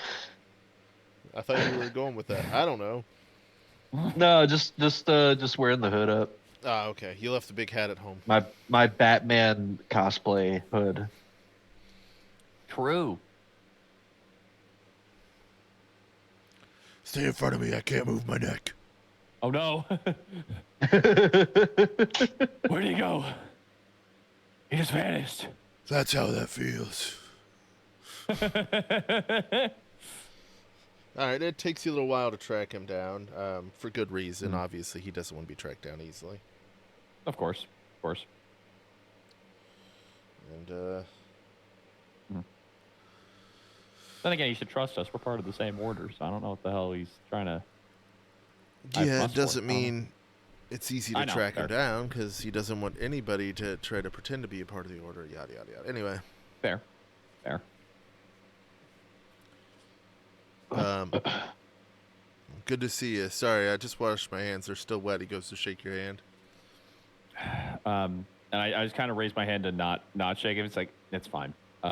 I thought you were going with that. I don't know. No, just wearing the hood up. Ah, okay. You left the big hat at home. My Batman cosplay hood. True. Stay in front of me. I can't move my neck. Oh, no. Where'd he go? He just vanished. That's how that feels. All right, it takes you a little while to track him down, for good reason. Mhm. Obviously, he doesn't want to be tracked down easily. Of course. Of course. And Then again, you should trust us. We're part of the same order, so I don't know what the hell he's trying to hype yeah, us it for. doesn't I don't know. mean it's easy I to know, track him fair. down because he doesn't want anybody to try to pretend to be a part of the order. Yada yada yada. Anyway, Fair. Fair. um, good to see you. Sorry, I just washed my hands. They're still wet. He goes to shake your hand. And I just kind of raised my hand to not shake it. It's like, it's fine. He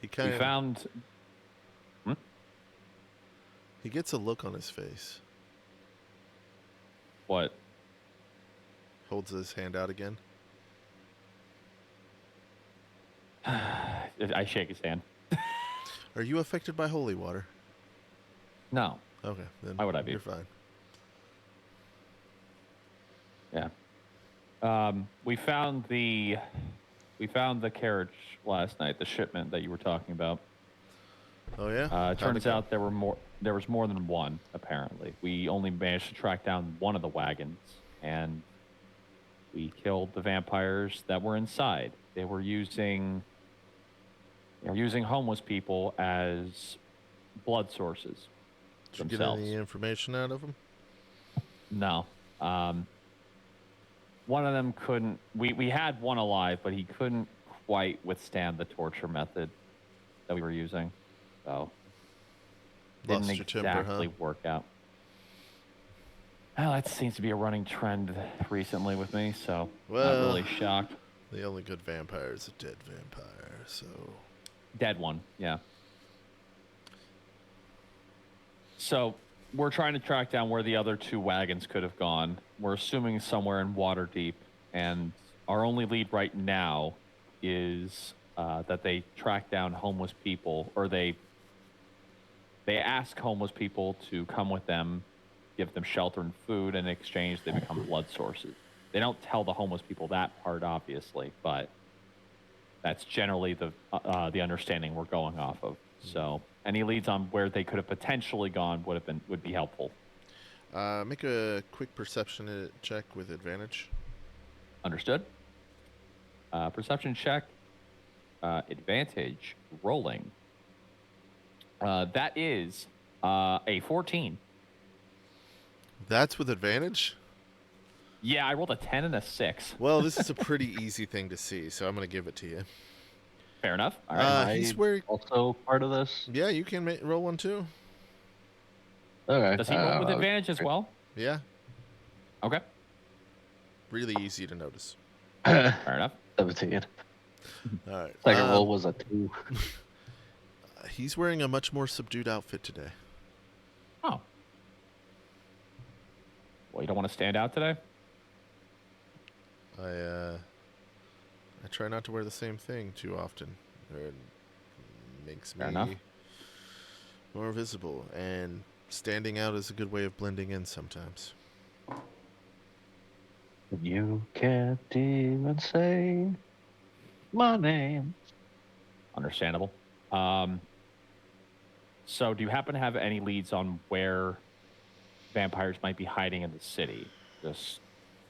We kind of found... he gets a look on his face. What? Holds his hand out again. I shake his hand. Are you affected by holy water? No. Okay, then Why would I be? You're fine. Yeah. We found the carriage last night, the shipment that you were talking about. Oh yeah. It How'd turns go? out there was more than one, apparently. We only managed to track down one of the wagons, and we killed the vampires that were inside. They were using homeless people as blood sources Did you get themselves. any information out of him? No. One of them couldn't. We had one alive, but he couldn't quite withstand the torture method that we were using. So didn't Lost your temper, exactly huh? work out. Well, that seems to be a running trend recently with me, so not Well, really shocked. the only good vampire is a dead vampire, so... Dead one, yeah. So we're trying to track down where the other two wagons could have gone. We're assuming somewhere in Waterdeep, and our only lead right now is that they track down homeless people, or they ask homeless people to come with them, give them shelter and food, and in exchange they become blood sources. They don't tell the homeless people that part, obviously, but that's generally the understanding we're going off of. So any leads on where they could have potentially gone would be helpful. Make a quick perception check with advantage. Understood. Perception check. Advantage rolling. That is a 14. That's with advantage? Yeah, I rolled a 10 and a 6. Well, this is a pretty easy thing to see, so I'm going to give it to you. Fair enough. All right. He's Am I wearing... also part of this? Yeah, you can roll one too. Okay. Does he roll with advantage as well? Yeah, Okay. really easy to notice. Fair enough. 17. All right. Second roll was a 2. He's wearing a much more subdued outfit today. Oh. Well, you don't want to stand out today? I try not to wear the same thing too often. It makes Fair me enough. more visible, and standing out is a good way of blending in sometimes. You can't even say my name. Understandable. So do you happen to have any leads on where vampires might be hiding in the city? Just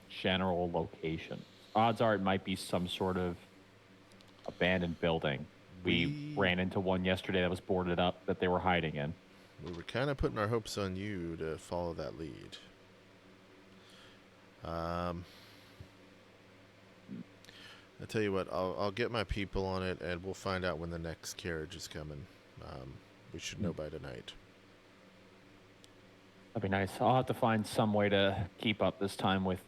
general location. Odds are it might be some sort of abandoned building. We ran into one yesterday that was boarded up that they were hiding in. We were kind of putting our hopes on you to follow that lead. I tell you what, I'll get my people on it, and we'll find out when the next carriage is coming. We should know by tonight. That'd be nice. I'll have to find some way to keep up this time with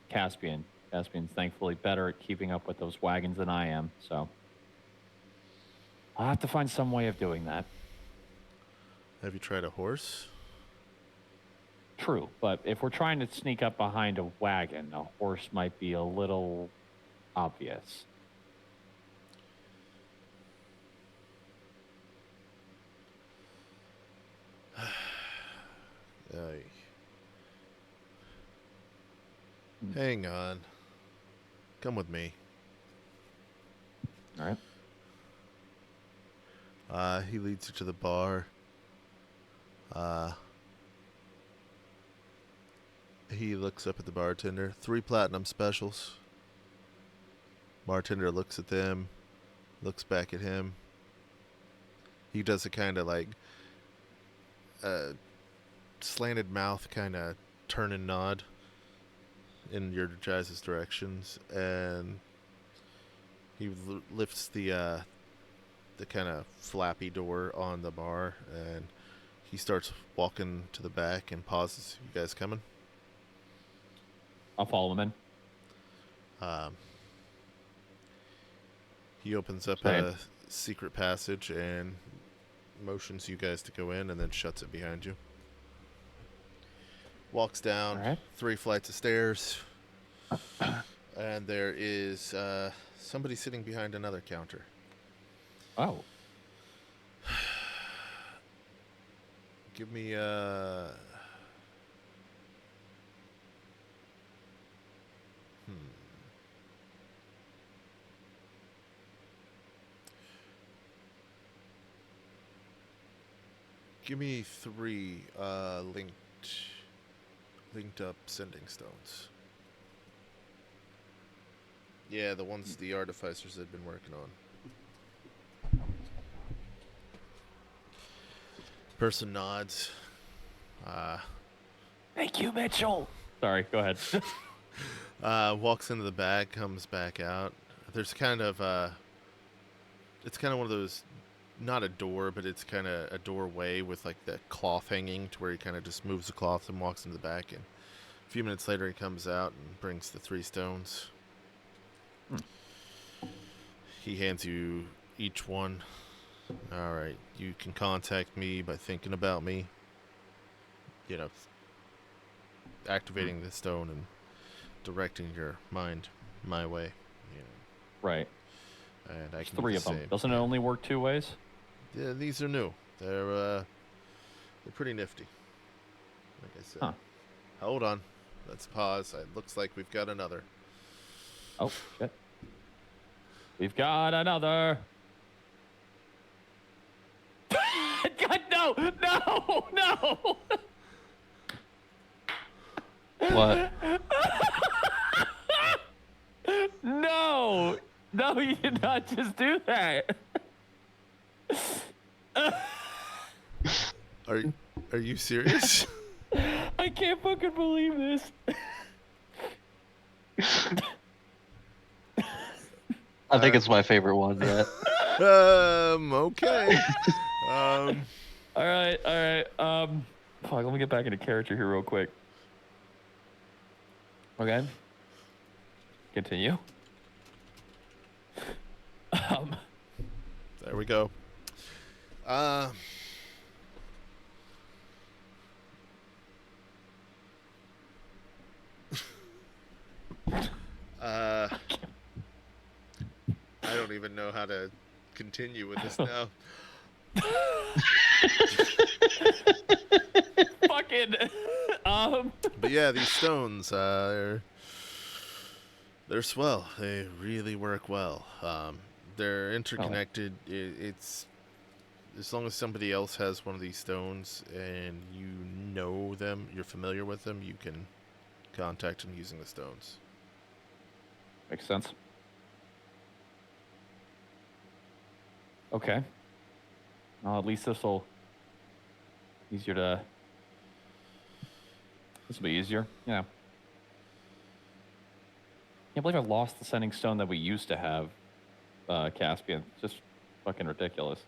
Caspian. Caspian's thankfully better at keeping up with those wagons than I am, so I'll have to find some way of doing that. Have you tried a horse? True, but if we're trying to sneak up behind a wagon, a horse might be a little obvious. Hang on. Come with me. All right. He leads you to the bar. He looks up at the bartender. 3 platinum specials. Bartender looks at them, looks back at him. He does a kind of like slanted mouth kind of turn and nod in your guys' directions, and he lifts the kind of flappy door on the bar, and he starts walking to the back and pauses. You guys coming? I'll follow him in. He opens up Same. a secret passage and motions you guys to go in, and then shuts it behind you. Walks down All right. 3 flights of stairs, and there is somebody sitting behind another counter. Oh. Give me Give me 3 linked up sending stones. Yeah, the ones the artificers had been working on. Person nods. Thank you, Mitchell. Sorry, go ahead. Walks into the bag, comes back out. There's kind of it's kind of one of those, not a door, but it's kind of a doorway with like the cloth hanging to where he kind of just moves the cloth and walks into the back. And a few minutes later, he comes out and brings the 3 stones. He hands you each one. All right, you can contact me by thinking about me. You know, activating the stone and directing your mind my way. You know, Right. and I There's can do 3 the of them. same. Doesn't it only work 2 ways? Yeah, these are new. They're pretty nifty. Like I said. Huh. Hold on. Let's pause. It looks like we've got another. Oh, shit. We've got another. God, no! No! No! What? No! No, you did not just do that. Are you serious? I can't fucking believe this. I think it's my favorite one yet. Okay. All right. Fuck, let me get back into character here real quick. Okay. Continue. There we go. I don't even know how to continue with this now. Fucking. But yeah, these stones, they're swell. They really work well. They're interconnected. It's as long as somebody else has one of these stones and you know them, you're familiar with them, you can contact them using the stones. Makes sense. Okay. Well, at least this will be easier. Yeah. Can't believe I lost the sending stone that we used to have, Caspian. It's just fucking ridiculous.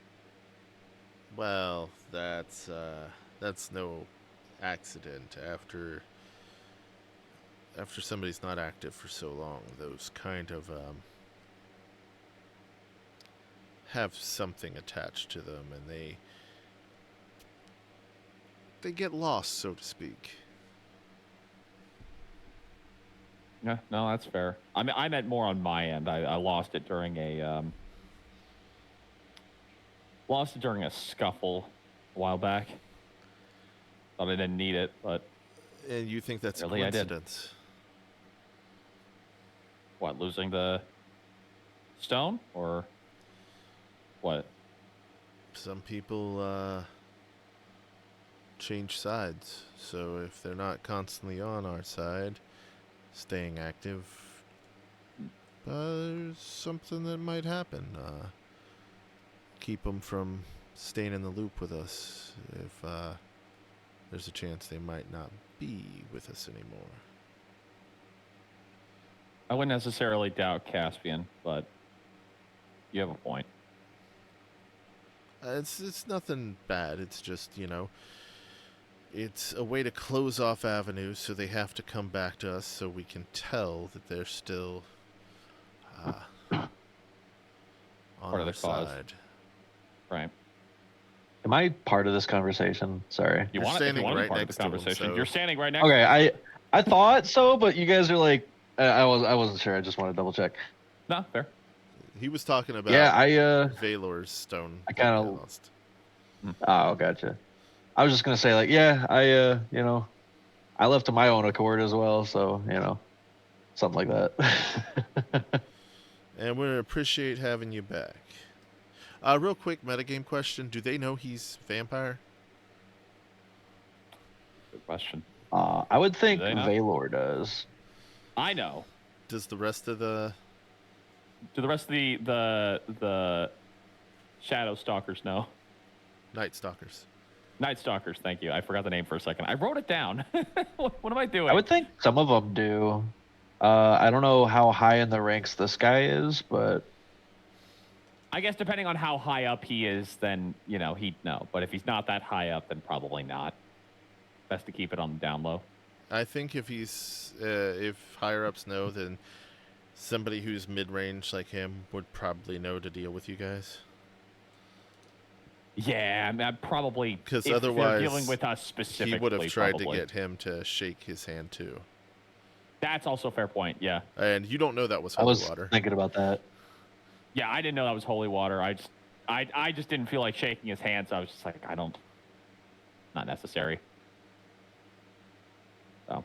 Well, that's no accident. After somebody's not active for so long, those kind of have something attached to them, and they get lost, so to speak. Yeah, no, that's fair. I mean, I meant more on my end. I lost it during a scuffle a while back. Thought I didn't need it, but And you think that's Really, a I did. coincidence? what, losing the stone or what? some people change sides. So if they're not constantly on our side, staying active, there's something that might happen. Keep them from staying in the loop with us if there's a chance they might not be with us anymore. I wouldn't necessarily doubt Caspian, but you have a point. It's nothing bad. It's just, it's a way to close off avenues, so they have to come back to us so we can tell that they're still on Part of our the cause. side. Right. Am I part of this conversation? Sorry. You You're want to be standing part right of the next to him, conversation. so- You're standing right next Okay, to him. I thought so, but you guys are like, I wasn't sure. I just want to double check. No, fair. He was talking about Yeah, Valor's stone. I that kinda- we lost. oh, gotcha. I was just gonna say like, yeah, I left to my own accord as well, so something like that. And we appreciate having you back. Real quick metagame question. Do they know he's vampire? Good question. I would think Do they not? Valor does. I know. Does the rest of the... Do the rest of the Shadow Stalkers know? Night Stalkers? Night Stalkers, thank you. I forgot the name for a second. I wrote it down. What am I doing? I would think some of them do. I don't know how high in the ranks this guy is, but I guess depending on how high up he is, then, he'd know. But if he's not that high up, then probably not. Best to keep it on the down low. I think if if higher-ups know, then somebody who's mid-range like him would probably know to deal with you guys. Yeah, I mean, I'd probably... 'Cause if otherwise, they're dealing with us specifically, He would have tried probably. to get him to shake his hand, too. That's also a fair point, yeah. And you don't know that was I holy was water. thinking about that. Yeah, I didn't know that was holy water. I just didn't feel like shaking his hand, so I was just like, not necessary. So.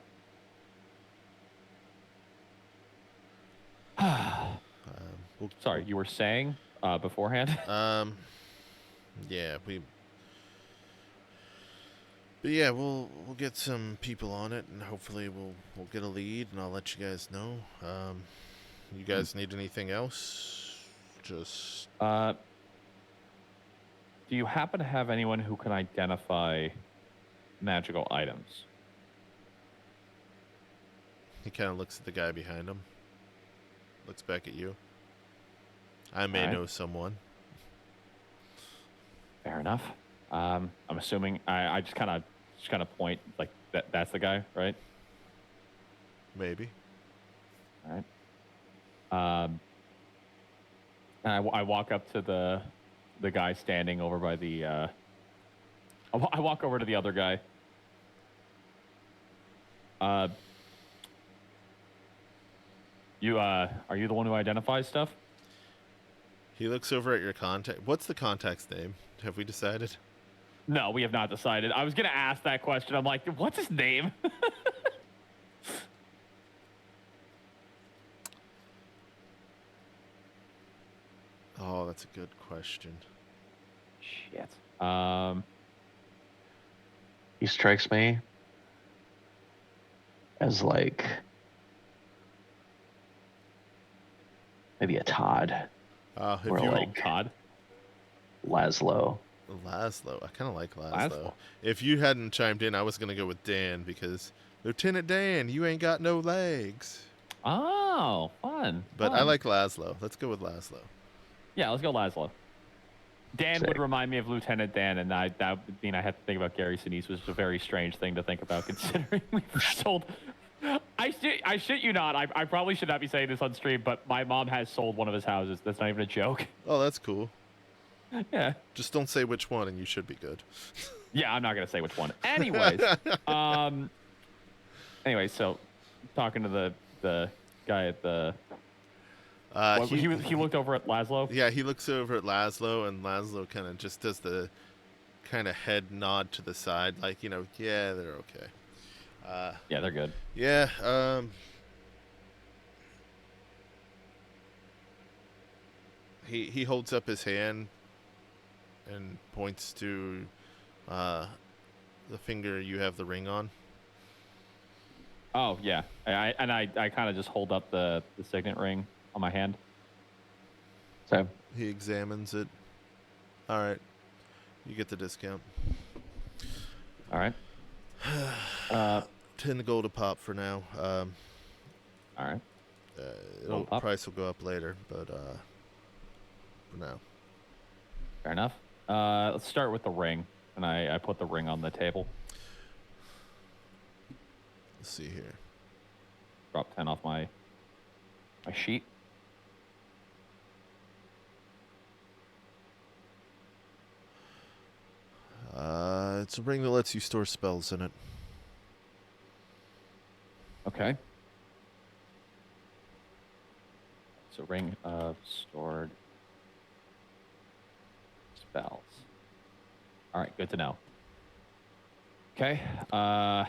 We'll- Sorry, you were saying beforehand? Yeah, But yeah, we'll get some people on it, and hopefully we'll get a lead, and I'll let you guys know. You guys need anything else? Just Do you happen to have anyone who can identify magical items? he kind of looks at the guy behind him, looks back at you. I may Alright. know someone. Fair enough. I'm assuming I just kind of point like that's the guy, right? Maybe. All right. And I walk up to the guy standing over by the. I walk over to the other guy. Are you the one who identifies stuff? He looks over at your contact. What's the contact's name? Have we decided? No, we have not decided. I was gonna ask that question. I'm like, what's his name? Oh, that's a good question. Shit. He strikes me as like maybe a Todd If or you like Todd. Laszlo. Laszlo, I kind of like Laszlo. Laszlo. If you hadn't chimed in, I was gonna go with Dan because Lieutenant Dan, you ain't got no legs. Oh, fun. But I fun. like Laszlo. Let's go with Laszlo. Yeah, let's go Laszlo. Dan Sick. would remind me of Lieutenant Dan, and that would mean I had to think about Gary Sinise, which is a very strange thing to think about, considering we've sold. I shit you not. I probably should not be saying this on stream, but my mom has sold one of his houses. That's not even a joke. Oh, that's cool. Yeah. Just don't say which one, and you should be good. Yeah, I'm not gonna say which one. Anyways, anyway, so talking to the guy at the. He looked over at Laszlo. Yeah, he looks over at Laszlo, and Laszlo kind of just does the kind of head nod to the side, like, yeah, they're okay. Yeah, they're good. Yeah, he holds up his hand, and points to the finger you have the ring on. Oh yeah, I kind of just hold up the signet ring on my hand. So He examines it. All right, you get the discount. All right. 10 gold a pop for now. All right. Gold pop. Price will go up later, but for now. Fair enough. Let's start with the ring, and I put the ring on the table. Let's see here. Drop 10 off my sheet. It's a ring that lets you store spells in it. Okay. It's a ring of stored spells. All right, good to know. Okay. How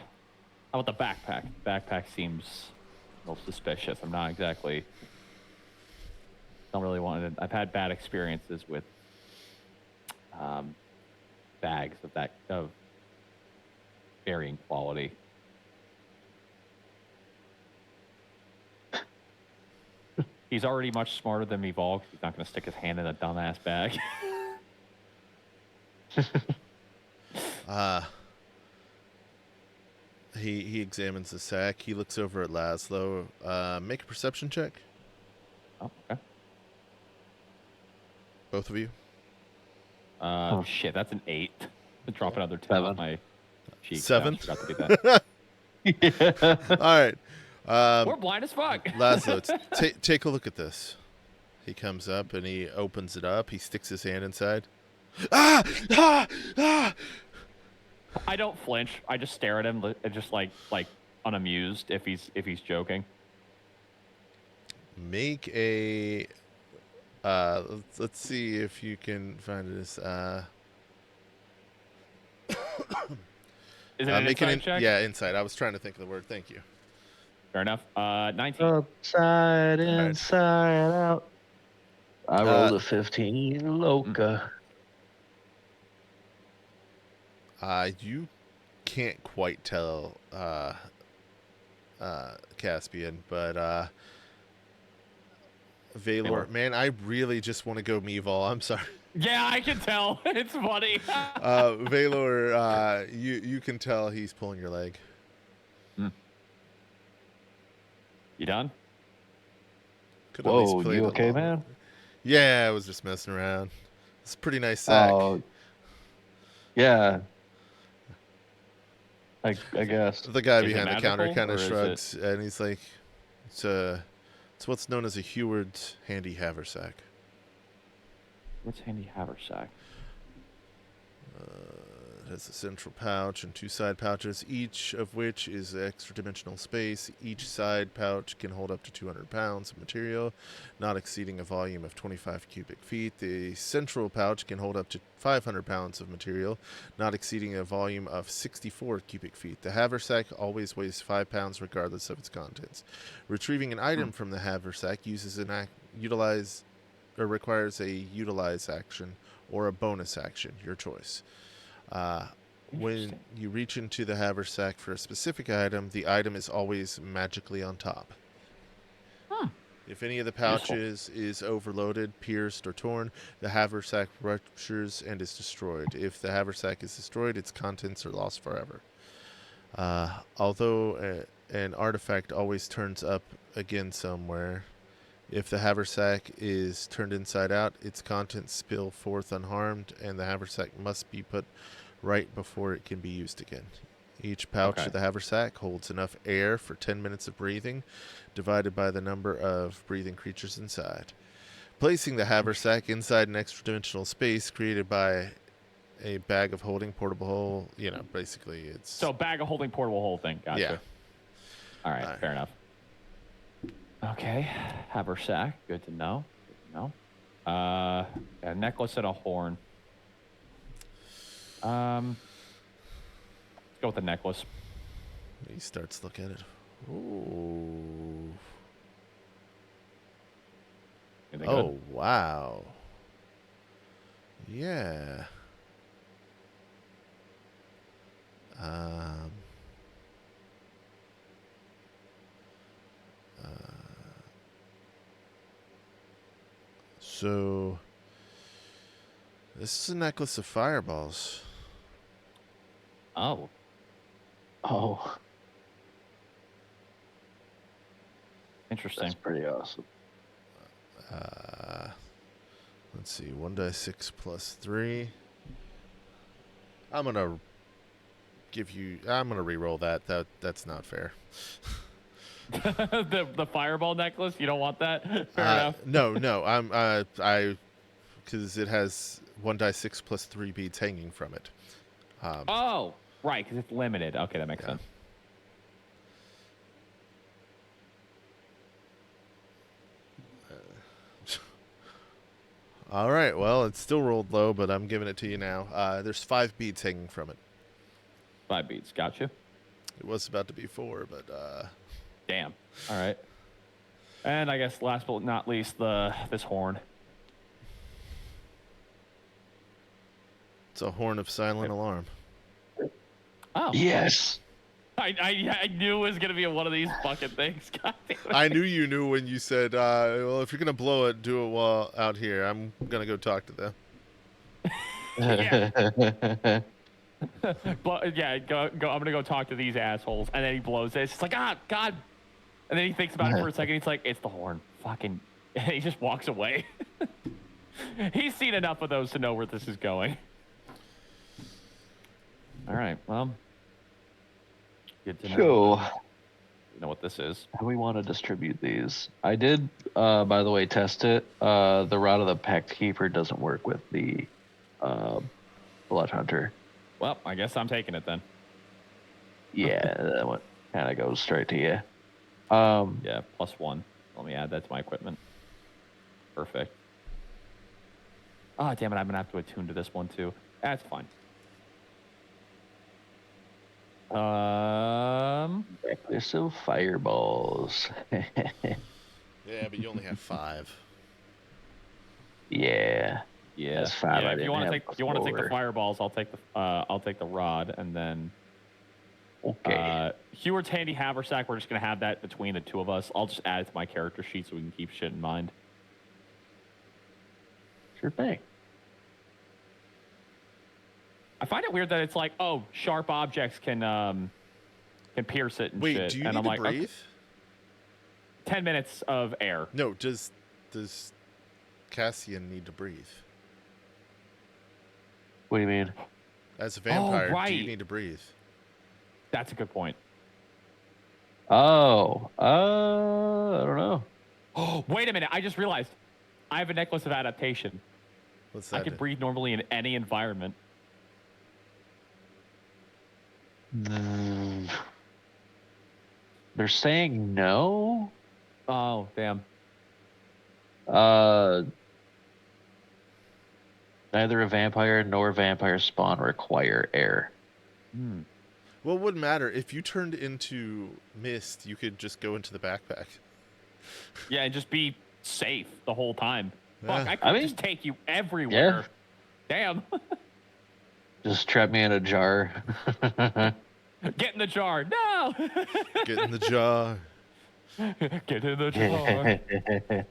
about the backpack? The backpack seems a little suspicious. I'm not exactly. Don't really want it. I've had bad experiences with bags of varying quality. He's already much smarter than me, Volk. He's not going to stick his hand in a dumbass bag. He examines the sack. He looks over at Laszlo. Make a perception check. Oh, okay. Both of you. Shit, that's an 8. Drop another 10 7. off my cheek. 7? I forgot to do that. All right. We're blind as fuck. Laszlo, take a look at this. He comes up and he opens it up. He sticks his hand inside. Ah! Ah! Ah! I don't flinch. I just stare at him, just like unamused if he's joking. Make a. Let's see if you can find this. Is it an make inside check? Yeah, inside. I was trying to think of the word. Thank you. Fair enough. 19. Upside, inside, out. I rolled a 15. Loca. You can't quite tell, Caspian, but Valor, man, I really just want to go Meevil. I'm sorry. Yeah, I can tell. It's funny. Valor, you can tell he's pulling your leg. You done? Whoa, you okay, man? Yeah, I was just messing around. It's a pretty nice sack. Oh, yeah. I guess. The guy Is it behind the counter magical, kind of or is shrugs, and he's like, it's what's known as a Heward's handy haversack. What's handy haversack? It has a central pouch and 2 side pouches, each of which is extra dimensional space. Each side pouch can hold up to 200 pounds of material, not exceeding a volume of 25 cubic feet. The central pouch can hold up to 500 pounds of material, not exceeding a volume of 64 cubic feet. The haversack always weighs 5 pounds regardless of its contents. Retrieving an item from the haversack requires a utilize action or a bonus action, your choice. When you reach into the haversack for a specific item, the item is always magically on top. If any of the pouches is overloaded, pierced, or torn, the haversack ruptures and is destroyed. If the haversack is destroyed, its contents are lost forever. Although an artifact always turns up again somewhere, if the haversack is turned inside out, its contents spill forth unharmed, and the haversack must be put right before it can be used again. Each pouch of the haversack holds enough air for 10 minutes of breathing, divided by the number of breathing creatures inside. Placing the haversack inside an extra-dimensional space created by a bag of holding portable hole, basically it's... So bag of holding portable hole thing, gotcha. Yeah. All right, fair enough. Okay, haversack, good to know. A necklace and a horn. Let's go with the necklace. He starts looking at it. Ooh. Oh, wow. Yeah. Um, so this is a necklace of fireballs. Oh, Oh, interesting. that's pretty awesome. Let's see, 1d6 plus 3. I'm gonna re-roll that. That's not fair. The fireball necklace. You don't want that. Fair enough. No. I because it has 1d6 plus 3 beads hanging from it. Oh, right, because it's limited. Okay, that makes Yeah. sense. All right. Well, it's still rolled low, but I'm giving it to you now. There's 5 beads hanging from it. 5 beats. Gotcha. It was about to be 4, but Damn. All right. And I guess last but not least, this horn. it's a horn of silent alarm. Oh. Yes. I knew it was gonna be one of these fucking things. God damn it. I knew you knew when you said, well, if you're gonna blow it, do it while out here. I'm gonna go talk to them. Yeah. Yeah, go. I'm gonna go talk to these assholes, and then he blows it. It's just like, God. And then he thinks about it for a second. He's like, it's the horn. Fucking. And he just walks away. He's seen enough of those to know where this is going. All right. Well. Good to know. So, You know what this is. how do we want to distribute these? I did, by the way, test it. The Rod of the Pact Keeper doesn't work with the Blood Hunter. Well, I guess I'm taking it then. Yeah, that one kind of goes straight to you. Yeah, +1. Let me add that to my equipment. Perfect. Oh, damn it. I'm going to have to attune to this one, too. That's fine. Necklace of Fireballs. Yeah, but you only have 5. Yeah. Yeah. That's 5. Yeah, I if you didn't want to have take, if you want to take the before. fireballs, I'll take the rod, and then Okay. Heward's handy haversack. We're just gonna have that between the two of us. I'll just add it to my character sheet so we can keep shit in mind. Sure thing. I find it weird that it's like, oh, sharp objects can pierce it and Wait, shit. do you and need I'm to like, breathe? okay, 10 minutes of air. No, does Cassian need to breathe? What do you mean? As a vampire, do right. you need to breathe? That's a good point. Oh, I don't know. Oh, wait a minute. I just realized I have a necklace of adaptation. What's I that? can breathe normally in any environment. They're saying no. Oh, damn. Neither a vampire nor vampire spawn require air. Hmm. Well, it wouldn't matter. If you turned into mist, you could just go into the backpack. Yeah, and just be safe the whole time. Fuck, Yeah. I could I mean, just take you everywhere. Damn. Just trap me in a jar. Get in the jar. No. Get in the jar. Get in the jar.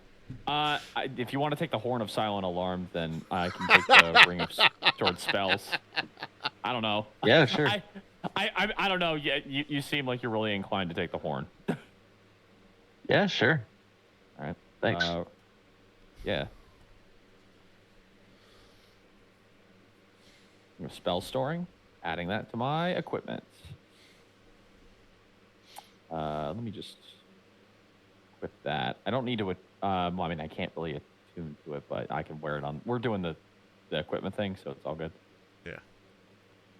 If you want to take the Horn of Silent Alarm, then I can take the Ring of Sword Spells. I don't know. Yeah, sure. I don't know. You seem like you're really inclined to take the horn. Yeah, sure. All right. Thanks. Yeah. Spell storing. Adding that to my equipment. Let me just equip that. I don't need to. Well, I mean, I can't really attune to it, but I can wear it on. We're doing the equipment thing, so it's all good. Yeah.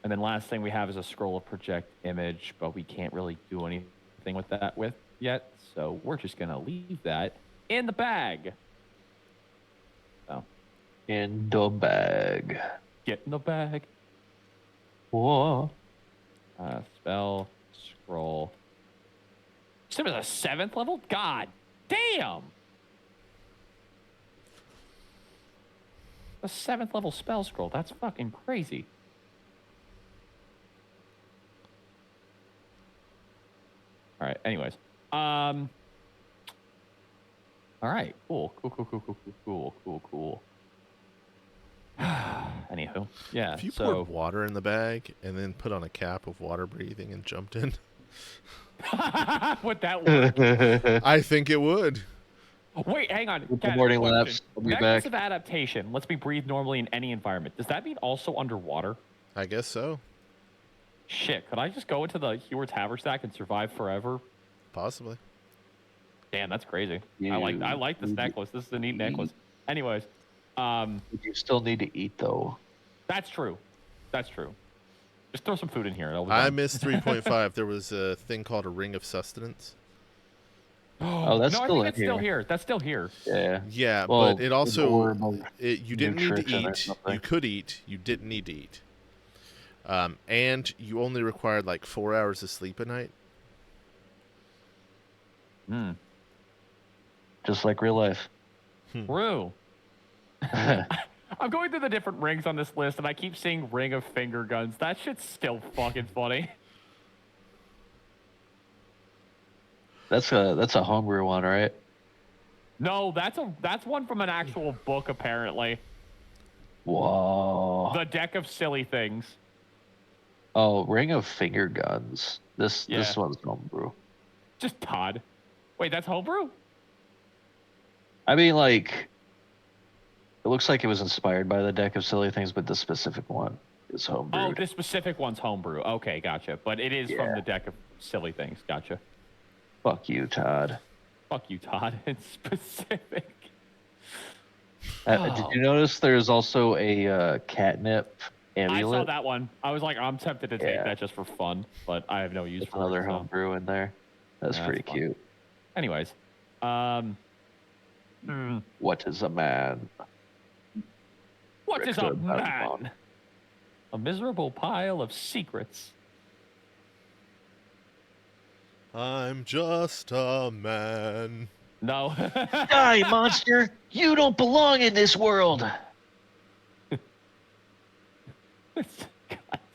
And then last thing we have is a scroll of project image, but we can't really do anything with that yet. So we're just gonna leave that in the bag. So In the bag. get in the bag. Whoa. Spell scroll. So it was a 7th level? God damn. A 7th level spell scroll. That's fucking crazy. All right. Anyways. All right. Cool. Anywho. Yeah. If you So poured water in the bag and then put on a cap of water breathing and jumped in, would that work? I think it would. Wait, hang on. With the Cat, morning question. laps, I'll be Methods back. of adaptation lets me breathe normally in any environment. Does that mean also underwater? I guess so. Shit, could I just go into the Heward's haversack and survive forever? Possibly. Damn, that's crazy. I like this necklace. This is a neat necklace. Anyways, You still need to eat though. that's true. That's true. Just throw some food in here. It'll be I fine. missed 3.5. There was a thing called a ring of sustenance. Oh, that's no, I still think in that's still here. That's still here. Yeah. Yeah, Well, but it an also orb of you didn't need to nutrition or eat. something. You could eat. You didn't need to eat. And you only required like 4 hours of sleep a night. Hmm. Just like real life. True. I'm going through the different rings on this list, and I keep seeing Ring of Finger Guns. That shit's still fucking funny. That's a homebrew one, right? No, that's one from an actual book, apparently. Whoa. The Deck of Silly Things. Oh, Ring of Finger Guns. This Yeah. one's homebrew. Just Todd. Wait, that's homebrew? I mean, like, it looks like it was inspired by the Deck of Silly Things, but this specific one is homebrew. Oh, this specific one's homebrew. Okay, gotcha. But it is from Yeah. the Deck of Silly Things. Gotcha. Fuck you, Todd. Fuck you, Todd. It's specific. Did you notice there's also a catnip I amulet? saw that one. I was like, I'm tempted to take Yeah. that just for fun, but I have no use There's for another it. So. homebrew in there. That's Yeah, pretty that's fun. cute. Anyways, What is a man? what is a Richter man? Balmont. A miserable pile of secrets. I'm just a man. No. Die, monster! You don't belong in this world. God damn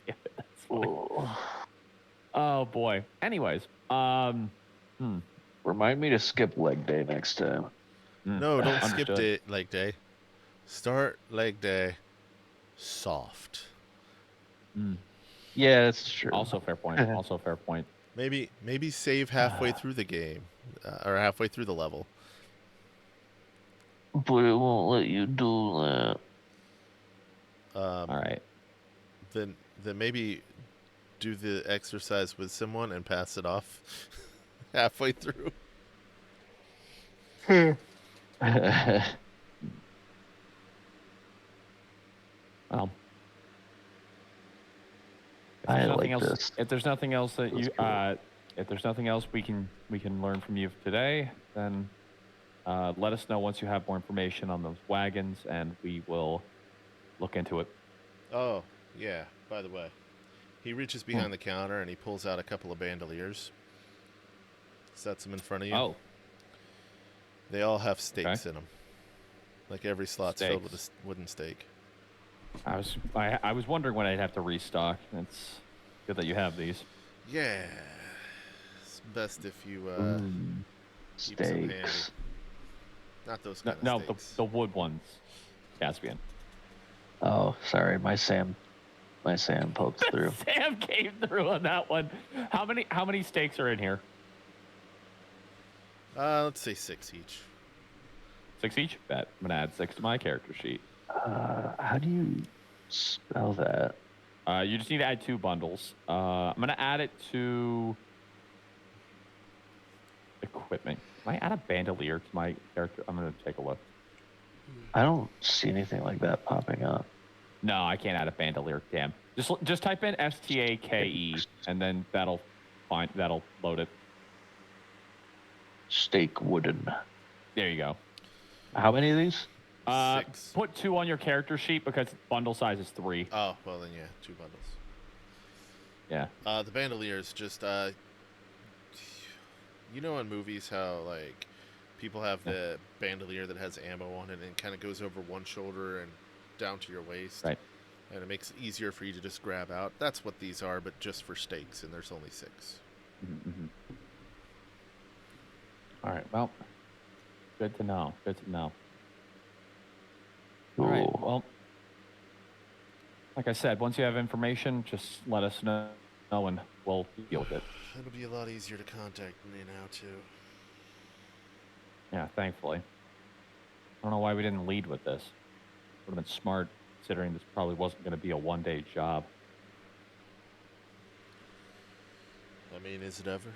it, that's funny. Oh boy. Anyways, Remind me to skip leg day next time. No, don't skip Understood. leg day. Start leg day soft. Yeah, that's true. Also fair point. Also fair point. Maybe save halfway through the game, or halfway through the level. But it won't let you do that. All right. Then maybe do the exercise with someone and pass it off halfway through. Well, I like else, this. if there's nothing else that That's you, cool. if there's nothing else we can learn from you today, then let us know once you have more information on those wagons, and we will look into it. Oh, yeah, by the way. He reaches behind the counter and he pulls out a couple of bandoliers. Sets them in front of you. Oh, They all have stakes in them. Like every slot's filled with Stakes. a wooden stake. I was wondering when I'd have to restock. It's good that you have these. Yeah. It's best if you keep some handy. Steaks. Not those No, kind no of stakes. the wood ones. Caspian. Oh, sorry, my Sam poked through. Sam came through on that one. How many stakes are in here? Let's say 6 each. 6 each? Bet. I'm gonna add 6 to my character sheet. How do you spell that? You just need to add 2 bundles. I'm gonna add it to equipment. Can I add a bandolier to my character? I'm gonna take a look. I don't see anything like that popping up. No, I can't add a bandolier. Damn. Just type in STAKE and then that'll load it. Steak wooden. There you go. How many of these? 6. Put 2 on your character sheet because bundle size is 3. Oh, well then yeah, 2 bundles. Yeah. The bandoliers just you know in movies how people have the bandolier that has ammo on it and kind of goes over one shoulder and down to your waist. Right. And it makes it easier for you to just grab out. That's what these are, but just for stakes, and there's only 6. Mm-hmm. All right. Well, good to know. Good to know. All right. Cool. Well, like I said, once you have information, just let us know, and we'll deal with it. It'll be a lot easier to contact me now, too. Yeah, thankfully. I don't know why we didn't lead with this. Would have been smart, considering this probably wasn't going to be a one-day job. I mean, is it ever?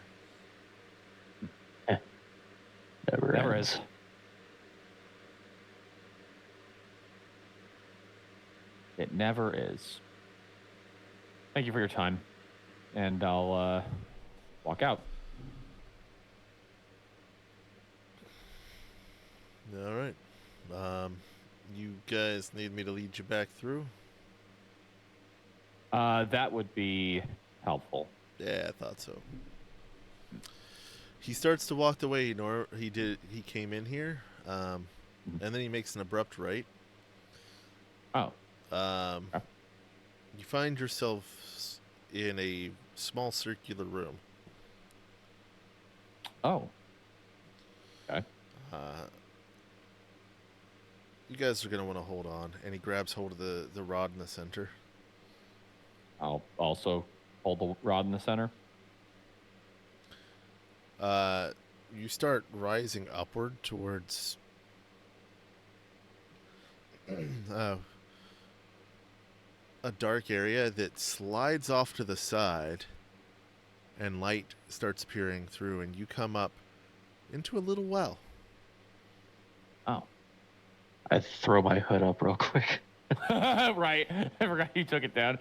Never Is. ends. It never is. Thank you for your time, and I'll walk out. All right. You guys need me to lead you back through? That would be helpful. Yeah, I thought so. He starts to walk the way he came in here, and then he makes an abrupt right. Oh. You find yourself in a small circular room. Oh. Okay. You guys are going to want to hold on. And he grabs hold of the rod in the center. I'll also hold the rod in the center. You start rising upward towards a dark area that slides off to the side, and light starts peering through, and you come up into a little well. Oh. I throw my hood up real quick. Right. I forgot you took it down.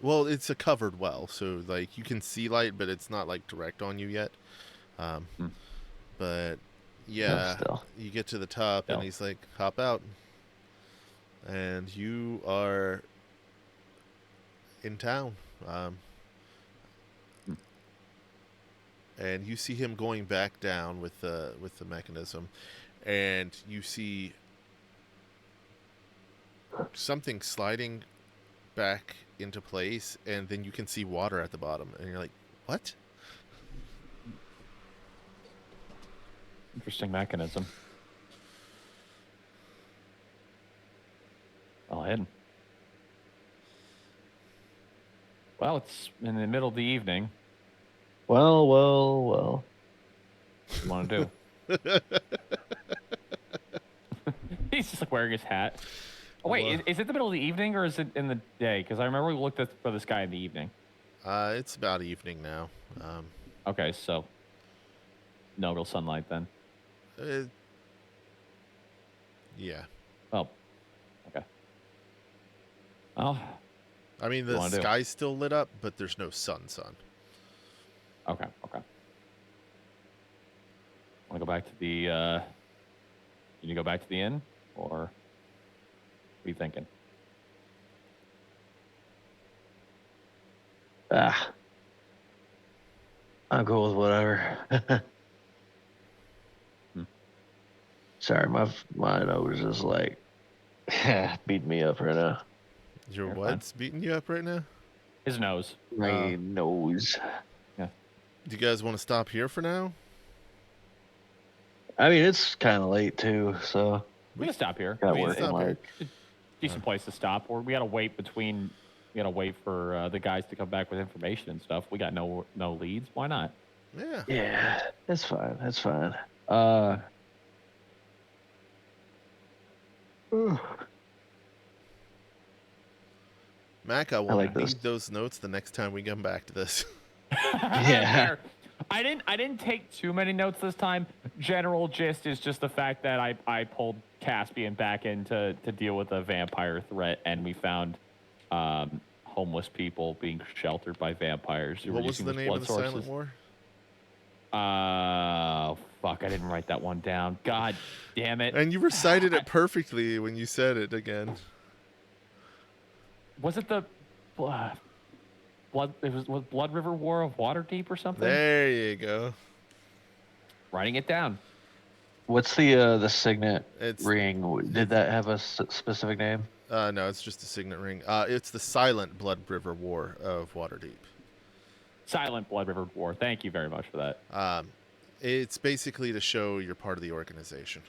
Well, it's a covered well, so like you can see light, but it's not like direct on you yet. But yeah, Still. you get to the top, and he's like, "Hop out," and you are in town. And you see him going back down with the mechanism, and you see something sliding back into place, and then you can see water at the bottom, and you're like, "What?" Interesting mechanism. Well hidden. Well, it's in the middle of the evening. Well. What do you want to do? He's just like wearing his hat. Oh, wait, is it the middle of the evening or is it in the day? Because I remember we looked for this guy in the evening. It's about evening now. Okay, so no real sunlight then. Yeah. Oh, okay. Oh, I mean, the sky's still lit up, but there's no sun. Okay. Want to go back to the? You need to go back to the inn, or what are you thinking? I'll go with whatever. Sorry, my nose is like beating me up right now. Your what's beating you up right now? His nose. My nose. Yeah. Do you guys want to stop here for now? I mean, it's kind of late too, so We can stop here. got We can working stop here. like. Decent place to stop. Or we gotta wait for the guys to come back with information and stuff. We got no leads. Why not? Yeah. Yeah, that's fine. That's fine. Mac, I like want to this. need those notes the next time we come back to this. Yeah. I didn't take too many notes this time. General gist is just the fact that I pulled Caspian back in to deal with a vampire threat, and we found homeless people being sheltered by vampires. What was the name of the silent war? Fuck, I didn't write that one down. God damn it. And you recited it perfectly when you said it again. Was it the Blood? It was Blood River War of Waterdeep or something. There you go. Writing it down. What's the signet It's ring? Did that have a specific name? no, it's just a signet ring. It's the silent Blood River War of Waterdeep. Silent Blood River War. Thank you very much for that. It's basically to show you're part of the organization.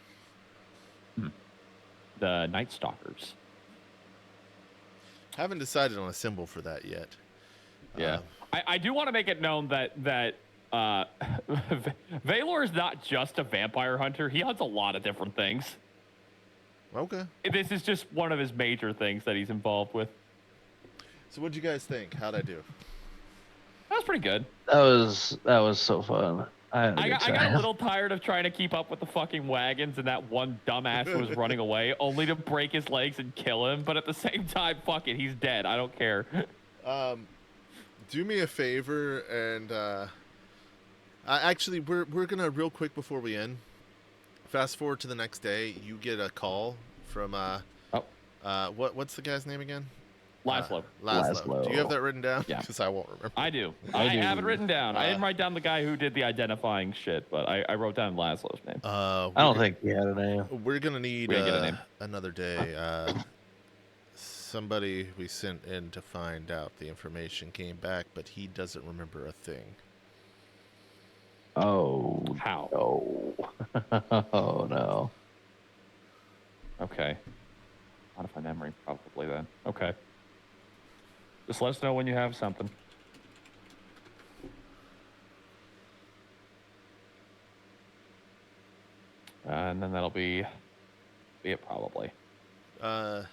The Night Stalkers. Haven't decided on a symbol for that yet. Yeah. I do want to make it known that Valor is not just a vampire hunter. He hunts a lot of different things. Okay. This is just one of his major things that he's involved with. So what'd you guys think? How'd I do? That was pretty good. That was so fun. I got a little tired of trying to keep up with the fucking wagons and that one dumbass who was running away, only to break his legs and kill him. But at the same time, fuck it, he's dead. I don't care. Do me a favor, and actually, we're gonna real quick before we end. Fast forward to the next day, you get a call from what's the guy's name again? Laszlo. Laszlo. Do you have that written down? Yeah. Because I won't remember. I do. I have it written down. I didn't write down the guy who did the identifying shit, but I wrote down Laszlo's name. I don't think he had a name. We're gonna need get a name. another day. Somebody we sent in to find out the information came back, but he doesn't remember a thing. Oh. How? No. Oh no. Okay. Modify memory, probably then. Okay. Just let us know when you have something. And then that'll be it, probably. By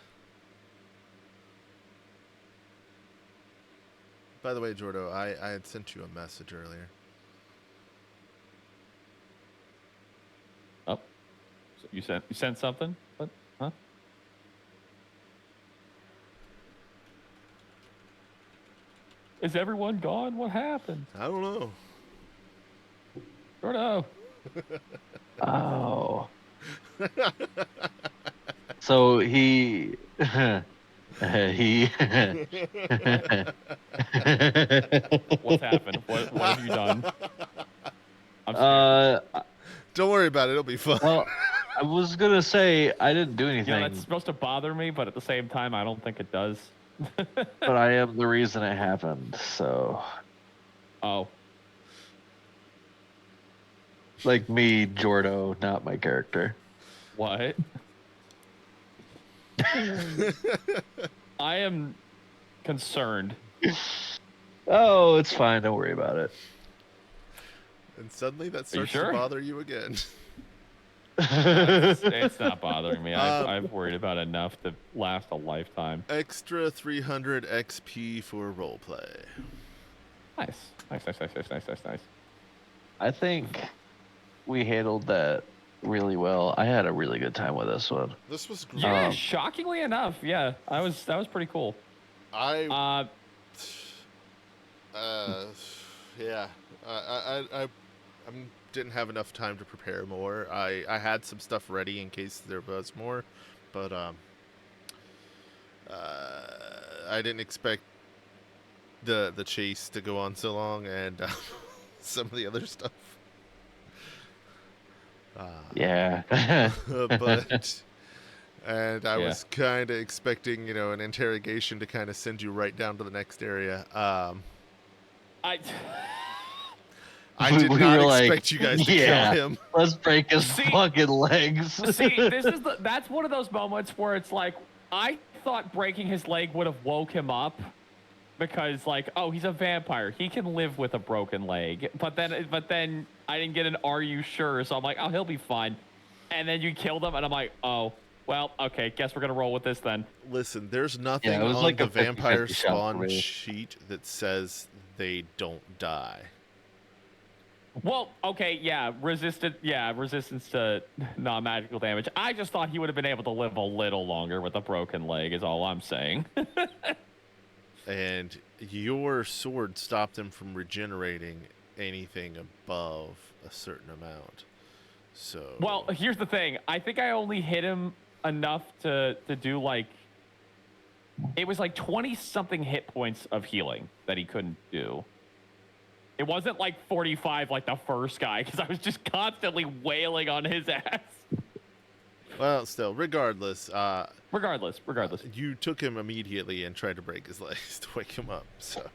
the way, Jordo, I had sent you a message earlier. Oh, so you sent something? What? Huh? Is everyone gone? What happened? I don't know. Jordo. Oh. So he he What's happened? What have you done? I'm scared. Don't worry about it. It'll be fun. Well, I was gonna say I didn't do anything, You know, that's supposed to bother me, but at the same time, I don't think it does. but I am the reason it happened. So, Oh. like me, Jordo, not my character. What? I am concerned. Oh, it's fine. Don't worry about it. And suddenly that starts to sure? bother you again. It's not bothering me. I've worried about enough to last a lifetime. Extra 300 XP for roleplay. Nice. Nice. I think we handled that really well. I had a really good time with this one. This was great. Yeah, shockingly enough, yeah. That was pretty cool. Yeah. I didn't have enough time to prepare more. I had some stuff ready in case there was more, but I didn't expect the chase to go on so long, and some of the other stuff. Yeah. But and I was kind of expecting, an interrogation to kind of send you right down to the next area. I did not expect you guys to kill him. Let's break his fucking legs. See, that's one of those moments where it's like, I thought breaking his leg would have woke him up because, like, oh, he's a vampire. He can live with a broken leg. But then I didn't get an "Are you sure?" So I'm like, oh, he'll be fine. And then you killed him, and I'm like, oh, well, okay. Guess we're gonna roll with this then. Listen, there's nothing it was on like the a 50-50 vampire shot spawn for me. sheet that says they don't die. Well, okay, yeah, resistance to non-magical damage. I just thought he would have been able to live a little longer with a broken leg, is all I'm saying. And your sword stopped him from regenerating anything above a certain amount. So. Well, here's the thing. I think I only hit him enough to do like. It was like 20-something hit points of healing that he couldn't do. It wasn't like 45 like the first guy, because I was just constantly wailing on his ass. Well, still, regardless, Regardless. you took him immediately and tried to break his legs to wake him up. So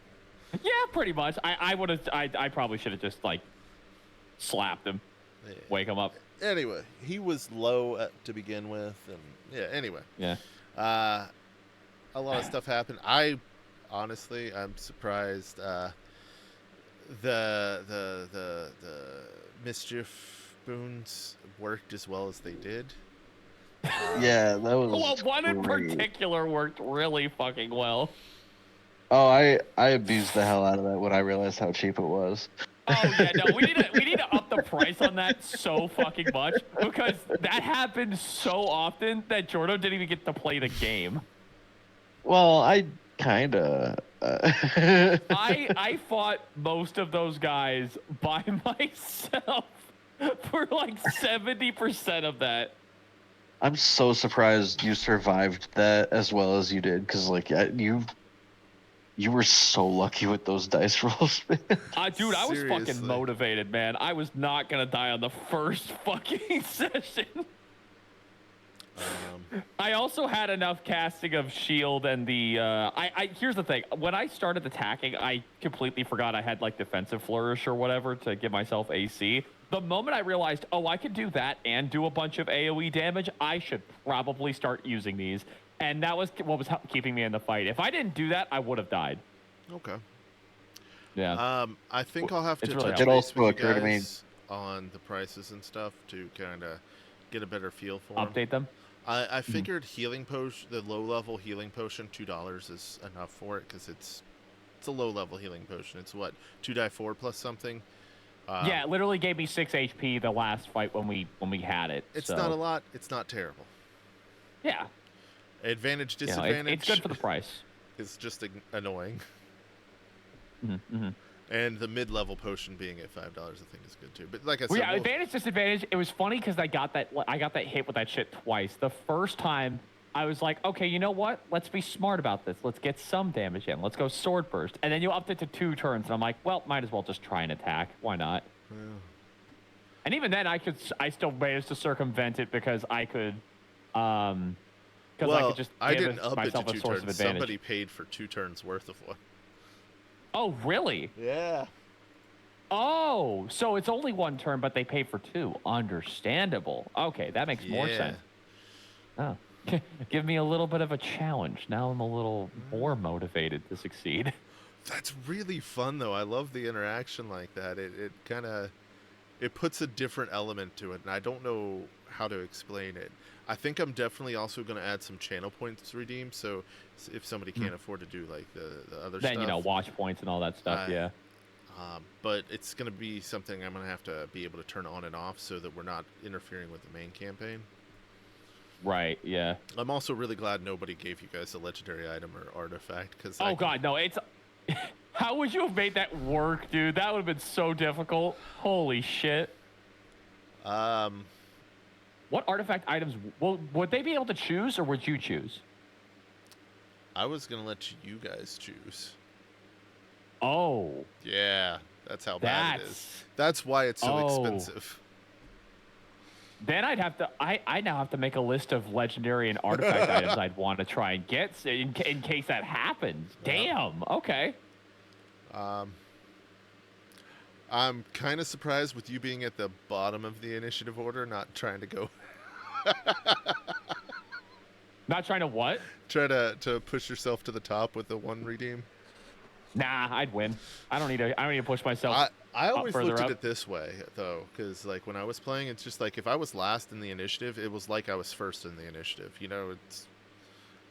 Yeah, pretty much. I probably should have just like slapped him, wake him up. anyway, he was low to begin with, and yeah. Anyway, Yeah. a lot of stuff happened. Honestly, I'm surprised. The mischief boons worked as well as they did. Yeah, that was. Well, one in great. particular worked really fucking well. Oh, I abused the hell out of that when I realized how cheap it was. Oh yeah, no, we need to up the price on that so fucking much, because that happened so often that Jordan didn't even get to play the game. Well, I kinda. I fought most of those guys by myself for like 70% of that. I'm so surprised you survived that as well as you did, because like you were so lucky with those dice rolls, man. Dude, I was Seriously. fucking motivated, man. I was not gonna die on the first fucking session. I also had enough casting of shield and the here's the thing. When I started attacking, I completely forgot I had like defensive flourish or whatever to give myself AC. The moment I realized, oh, I could do that and do a bunch of AoE damage, I should probably start using these. And that was what was keeping me in the fight. If I didn't do that, I would have died. Okay. Yeah. I think I'll have to It's really touch It base also with you occurred to me- guys on the prices and stuff to kind of get a better feel for 'em. Update them. I figured healing potion, the low level healing potion, $2 is enough for it because it's a low level healing potion. It's what 2d4 plus something. Yeah, it literally gave me 6 HP the last fight when we had it. It's so. not a lot. It's not terrible. Yeah. Advantage You know, disadvantage. it's good for the price. It's just annoying. Mm-hmm. And the mid-level potion being at $5, I think is good too. But like I said, Well, yeah, advantage, disadvantage. It was funny because I got that hit with that shit twice. The first time, I was like, okay, you know what? Let's be smart about this. Let's get some damage in. Let's go sword burst. And then you upped it to 2 turns, and I'm like, well, might as well just try and attack. Why not? Yeah. And even then, I still managed to circumvent it because I could, I could just I give didn't up it to myself a 2 source of turns. advantage. Somebody paid for 2 turns worth of one. Oh, really? Yeah. Oh, so it's only 1 turn, but they pay for 2. Understandable. Okay, that makes more sense. Oh, give me a little bit of a challenge. Now I'm a little more motivated to succeed. That's really fun, though. I love the interaction like that. It kind of puts a different element to it, and I don't know how to explain it. I think I'm definitely also going to add some channel points to redeem, so if somebody can't afford to do like the other stuff. Then, you know, watch points and all that stuff, yeah. But it's going to be something I'm going to have to be able to turn on and off so that we're not interfering with the main campaign. Right, yeah. I'm also really glad nobody gave you guys a legendary item or artifact. Cause Oh, God, no, it's... How would you have made that work, dude? That would have been so difficult. Holy shit. What artifact items... Well, would they be able to choose, or would you choose? I was going to let you guys choose. Oh. Yeah, that's how bad it is. That's... That's why it's so Oh. expensive. Then I'd have to... I now have to make a list of legendary and artifact items I'd want to try and get in case that happens. Damn. Okay. I'm kind of surprised with you being at the bottom of the initiative order, not trying to go... Not trying to what? Try to push yourself to the top with the 1 redeem. Nah, I'd win. I don't need to push myself. I always further looked at up. it this way, though, because like when I was playing, it's just like if I was last in the initiative, it was like I was first in the initiative. You know, it's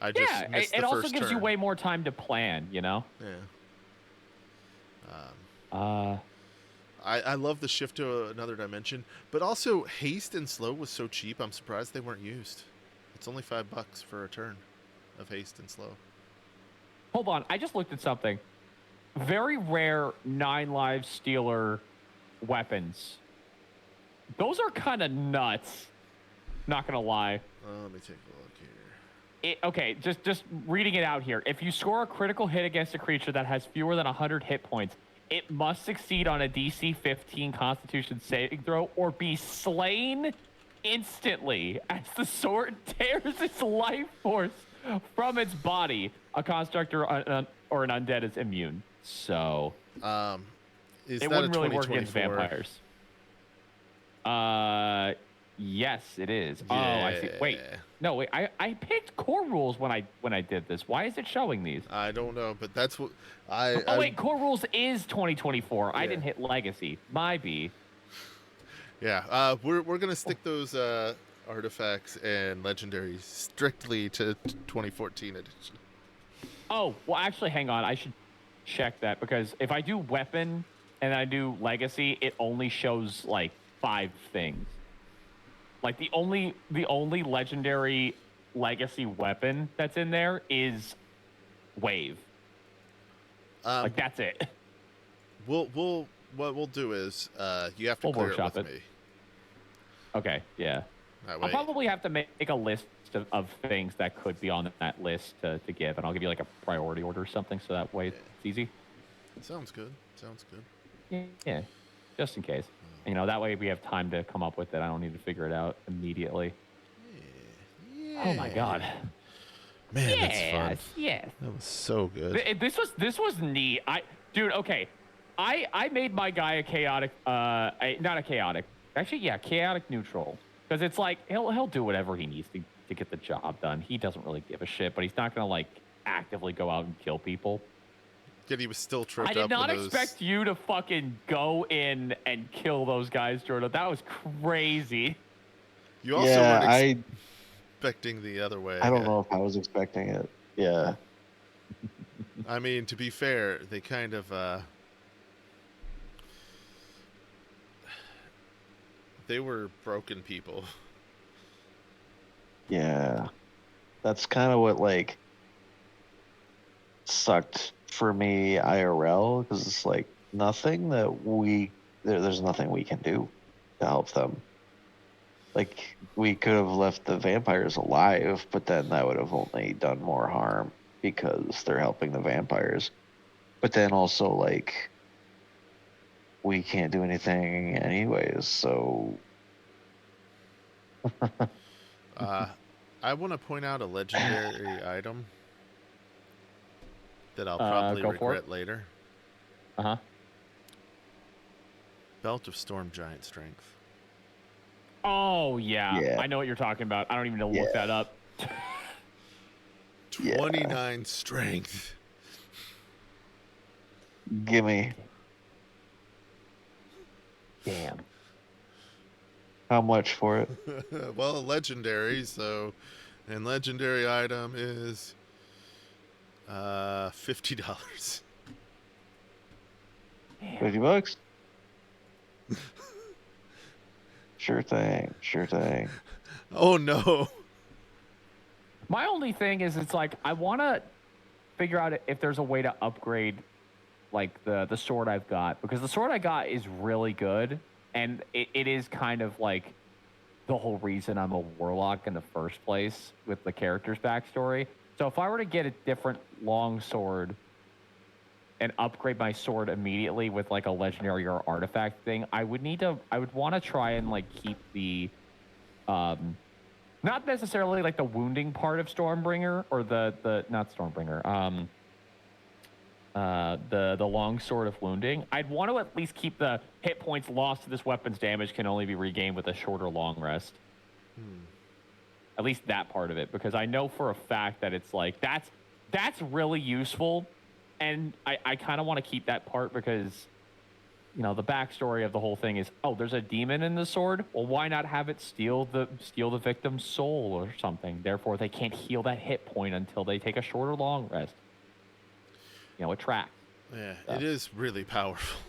I just Yeah, missed it the also first gives you turn. way more time to plan, you know? Yeah. I love the shift to another dimension, but also haste and slow was so cheap. I'm surprised they weren't used. It's only $5 for a turn of haste and slow. Hold on, I just looked at something. Very rare 9 lives stealer weapons. Those are kind of nuts. Not gonna lie. Let me take a look here. Okay, just reading it out here. If you score a critical hit against a creature that has fewer than 100 hit points, it must succeed on a DC 15 Constitution saving throw or be slain instantly as the sword tears its life force from its body. A construct or an undead is immune. So Is it that a wouldn't really work against 2024? vampires. Yes, it is. Oh, I see. Wait, Yeah. no, wait. I picked core rules when I did this. Why is it showing these? I don't know, but that's what Oh wait, core rules is 2024. I Yeah. didn't hit legacy. My B. Yeah, we're gonna stick those artifacts and legendaries strictly to 2014 edition. Oh, well, actually, hang on. I should check that because if I do weapon and I do legacy, it only shows like 5 things. Like the only legendary legacy weapon that's in there is wave. Like that's it. What we'll do is you have to We'll clear it workshop with it. me. Okay, yeah. That I'll way. probably have to make a list of things that could be on that list to give, and I'll give you like a priority order or something, so that way it's easy. Sounds good. Sounds good. Yeah, just in case. You know, that way we have time to come up with it. I don't need to figure it out immediately. Yeah. Oh my god. Man, that's fun. Yes. That was so good. This was neat. Dude, okay. I made my guy a chaotic not a chaotic. Actually, yeah, chaotic neutral. Because it's like he'll do whatever he needs to get the job done. He doesn't really give a shit, but he's not gonna like actively go out and kill people. Yet he was still tripped I did up not when those... expect you to fucking go in and kill those guys, Jordan. That was crazy. You also weren't expecting the other way. I don't know if I was expecting it. Yeah. I mean, to be fair, they kind of they were broken people. Yeah. That's kind of what like sucked for me IRL, because it's like nothing that there's nothing we can do to help them. Like we could have left the vampires alive, but then that would have only done more harm because they're helping the vampires. But then also like we can't do anything anyways, so I want to point out a legendary item that I'll probably Go for regret later. Uh-huh. Belt of Storm Giant Strength. Oh, yeah. Yeah. I know what you're talking about. I don't even know to look that up. 29 strength. gimme. Damn. How much for it? Well, legendary, so... And legendary item is... $50. $50? Sure thing. Sure thing. Oh, no. My only thing is it's like I want to figure out if there's a way to upgrade like the sword I've got, because the sword I got is really good, and it is kind of like the whole reason I'm a warlock in the first place with the character's backstory. So if I were to get a different long sword and upgrade my sword immediately with like a legendary or artifact thing, I would want to try and like keep the not necessarily like the wounding part of Stormbringer or the not Stormbringer, the long sword of wounding. I'd want to at least keep the hit points lost to this weapon's damage can only be regained with a shorter long rest. At least that part of it, because I know for a fact that it's like that's really useful, and I kind of want to keep that part because, you know, the backstory of the whole thing is, oh, there's a demon in the sword. Well, why not have it steal the victim's soul or something? Therefore, they can't heal that hit point until they take a shorter long rest. You know, it tracks. Yeah, it is really powerful.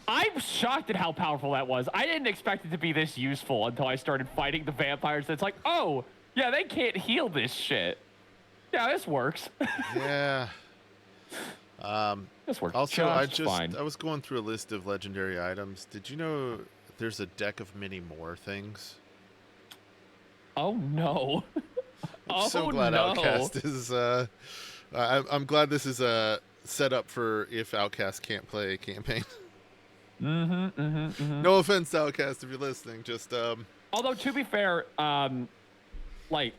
I'm shocked at how powerful that was. I didn't expect it to be this useful until I started fighting the vampires. It's like, oh, yeah, they can't heal this shit. Yeah, this works. Yeah. This works Also, fine. I was going through a list of legendary items. Did you know there's a deck of many more things? Oh, no. I'm so glad Outcast is... I'm glad this is a set up for if Outcast can't play a campaign. Mm-hmm. No offense, Outcast, if you're listening. Just Although to be fair, like,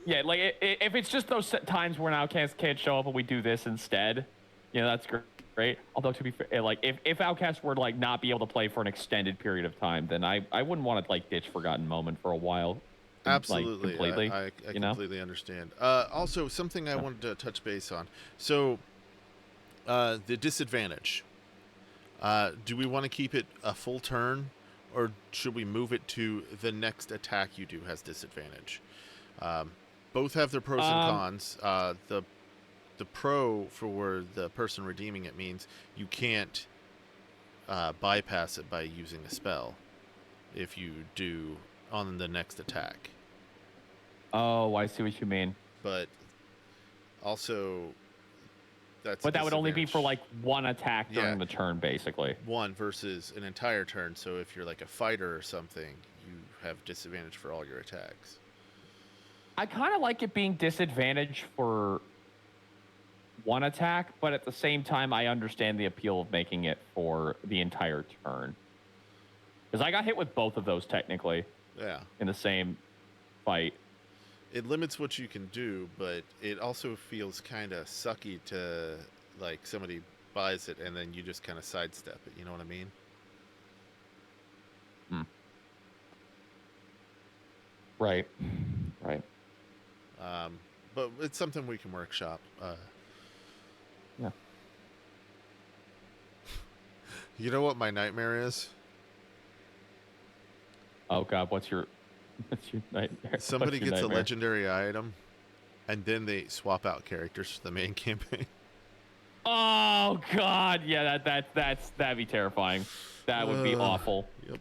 yeah, like if it's just those times when Outcast can't show up and we do this instead, that's great. Although to be fair, like if Outcast were to like not be able to play for an extended period of time, then I wouldn't want to like ditch Forgotten Moment for a while. absolutely, Like completely. I completely understand. Also, something I wanted to touch base on. So, the disadvantage. Do we want to keep it a full turn, or should we move it to the next attack you do has disadvantage? Both have their pros and cons. The pro for the person redeeming it means you can't bypass it by using a spell if you do on the next attack. Oh, I see what you mean. But also, But that would only be for like one attack during the turn, basically. One versus an entire turn. So if you're like a fighter or something, you have disadvantage for all your attacks. I kind of like it being disadvantage for one attack, but at the same time, I understand the appeal of making it for the entire turn. Because I got hit with both of those technically. Yeah. In the same fight. It limits what you can do, but it also feels kind of sucky to, like, somebody buys it and then you just kind of sidestep it. You know what I mean? Right. But it's something we can workshop. Yeah. You know what my nightmare is? Oh God, what's your nightmare? Somebody gets a legendary item, and then they swap out characters for the main campaign. Oh God, yeah, that'd be terrifying. That would be awful. Yep.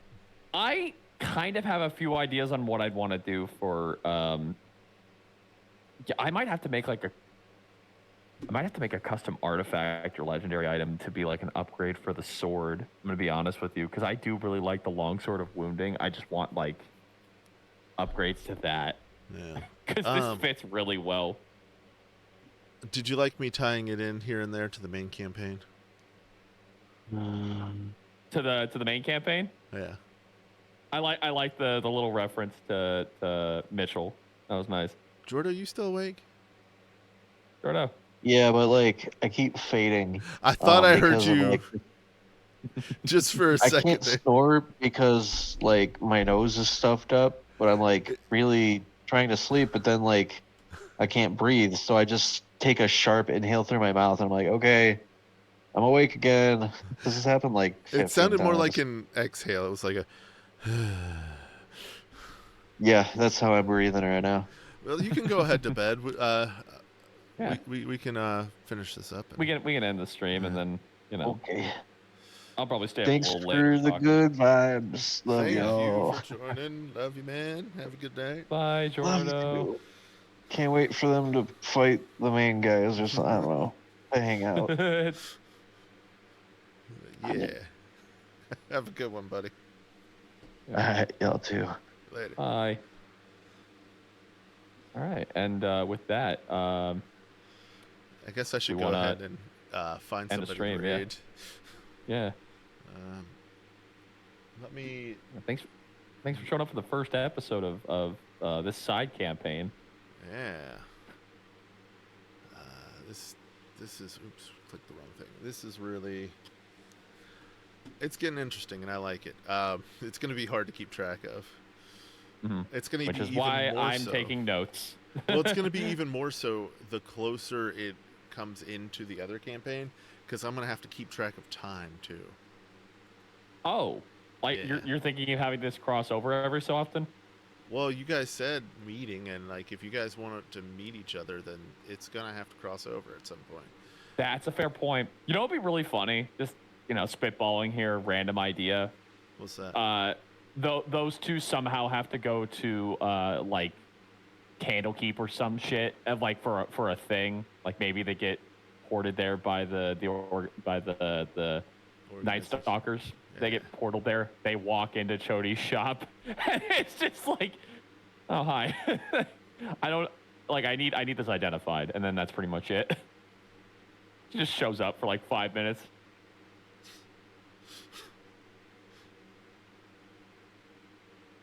I kind of have a few ideas on what I'd want to do for. I might have to make a custom artifact or legendary item to be like an upgrade for the sword. I'm gonna be honest with you, because I do really like the longsword of wounding. I just want like upgrades to that. Yeah. Because this fits really well. Did you like me tying it in here and there to the main campaign? To the main campaign? Yeah. I like the little reference to Mitchell. That was nice. Jordo, you still awake? Jordo. Yeah, but like I keep fading. I thought I heard because of, you like, just for a I second. can't snore because like my nose is stuffed up, but I'm like really trying to sleep, but then like I can't breathe, so I just take a sharp inhale through my mouth and I'm like, okay, I'm awake again. This has happened like 15 It sounded more times. like an exhale. It was like a Yeah, that's how I'm breathing right now. Well, you can go ahead to bed. Yeah. We can finish this up. We can end the stream and then Okay. I'll probably stay Thanks up a little for later. the good vibes. Love Thank y'all. you for joining. Love you, man. Have a good day. Bye, Love Jordo. you. Can't wait for them to fight the main guys or something. I don't know. I hang out. Yeah. Have a good one, buddy. All right, y'all too. Later. Bye. All right, and with that, I guess I should go ahead and find end the somebody stream, to raid. yeah. Let me. Thanks for showing up for the first episode of this side campaign. Yeah. This is. Oops, clicked the wrong thing. This is really. It's getting interesting, and I like it. It's going to be hard to keep track of. Mm-hmm. It's going to be Which is even why more I'm so. taking notes. Well, it's going to be even more so the closer it comes into the other campaign, because I'm going to have to keep track of time too. Oh, like Yeah. you're thinking of having this crossover every so often? Well, you guys said meeting, and like if you guys want to meet each other, then it's going to have to cross over at some point. That's a fair point. You know, it'd be really funny. Just spitballing here, random idea. What's that? Those two somehow have to go to like Candlekeep or some shit, like for a thing. Like maybe they get ported there by the Night Stalkers. Yeah. They get portaled there. They walk into Chody's shop, and it's just like, oh hi. I don't like. I need this identified, and then that's pretty much it. She just shows up for like 5 minutes.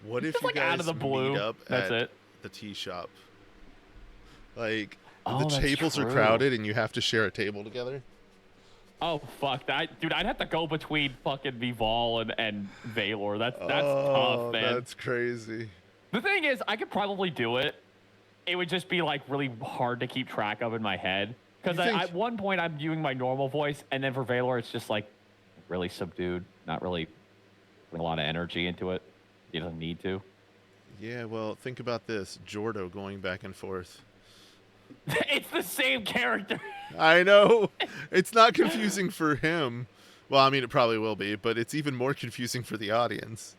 What if Just you like guys out of the meet blue. up That's at it. the tea shop? Like, the Oh, that's tables are true. crowded and you have to share a table together? Oh fuck that, dude! I'd have to go between fucking Vival and Valor. That's Oh, tough, man. that's crazy. The thing is, I could probably do it. It would just be like really hard to keep track of in my head. Because You think- at one point I'm doing my normal voice, and then for Valor it's just like really subdued, not really putting a lot of energy into it. He doesn't need to. Yeah, well, think about this. Jordo going back and forth. It's the same character. I know. It's not confusing for him. Well, I mean, it probably will be, but it's even more confusing for the audience.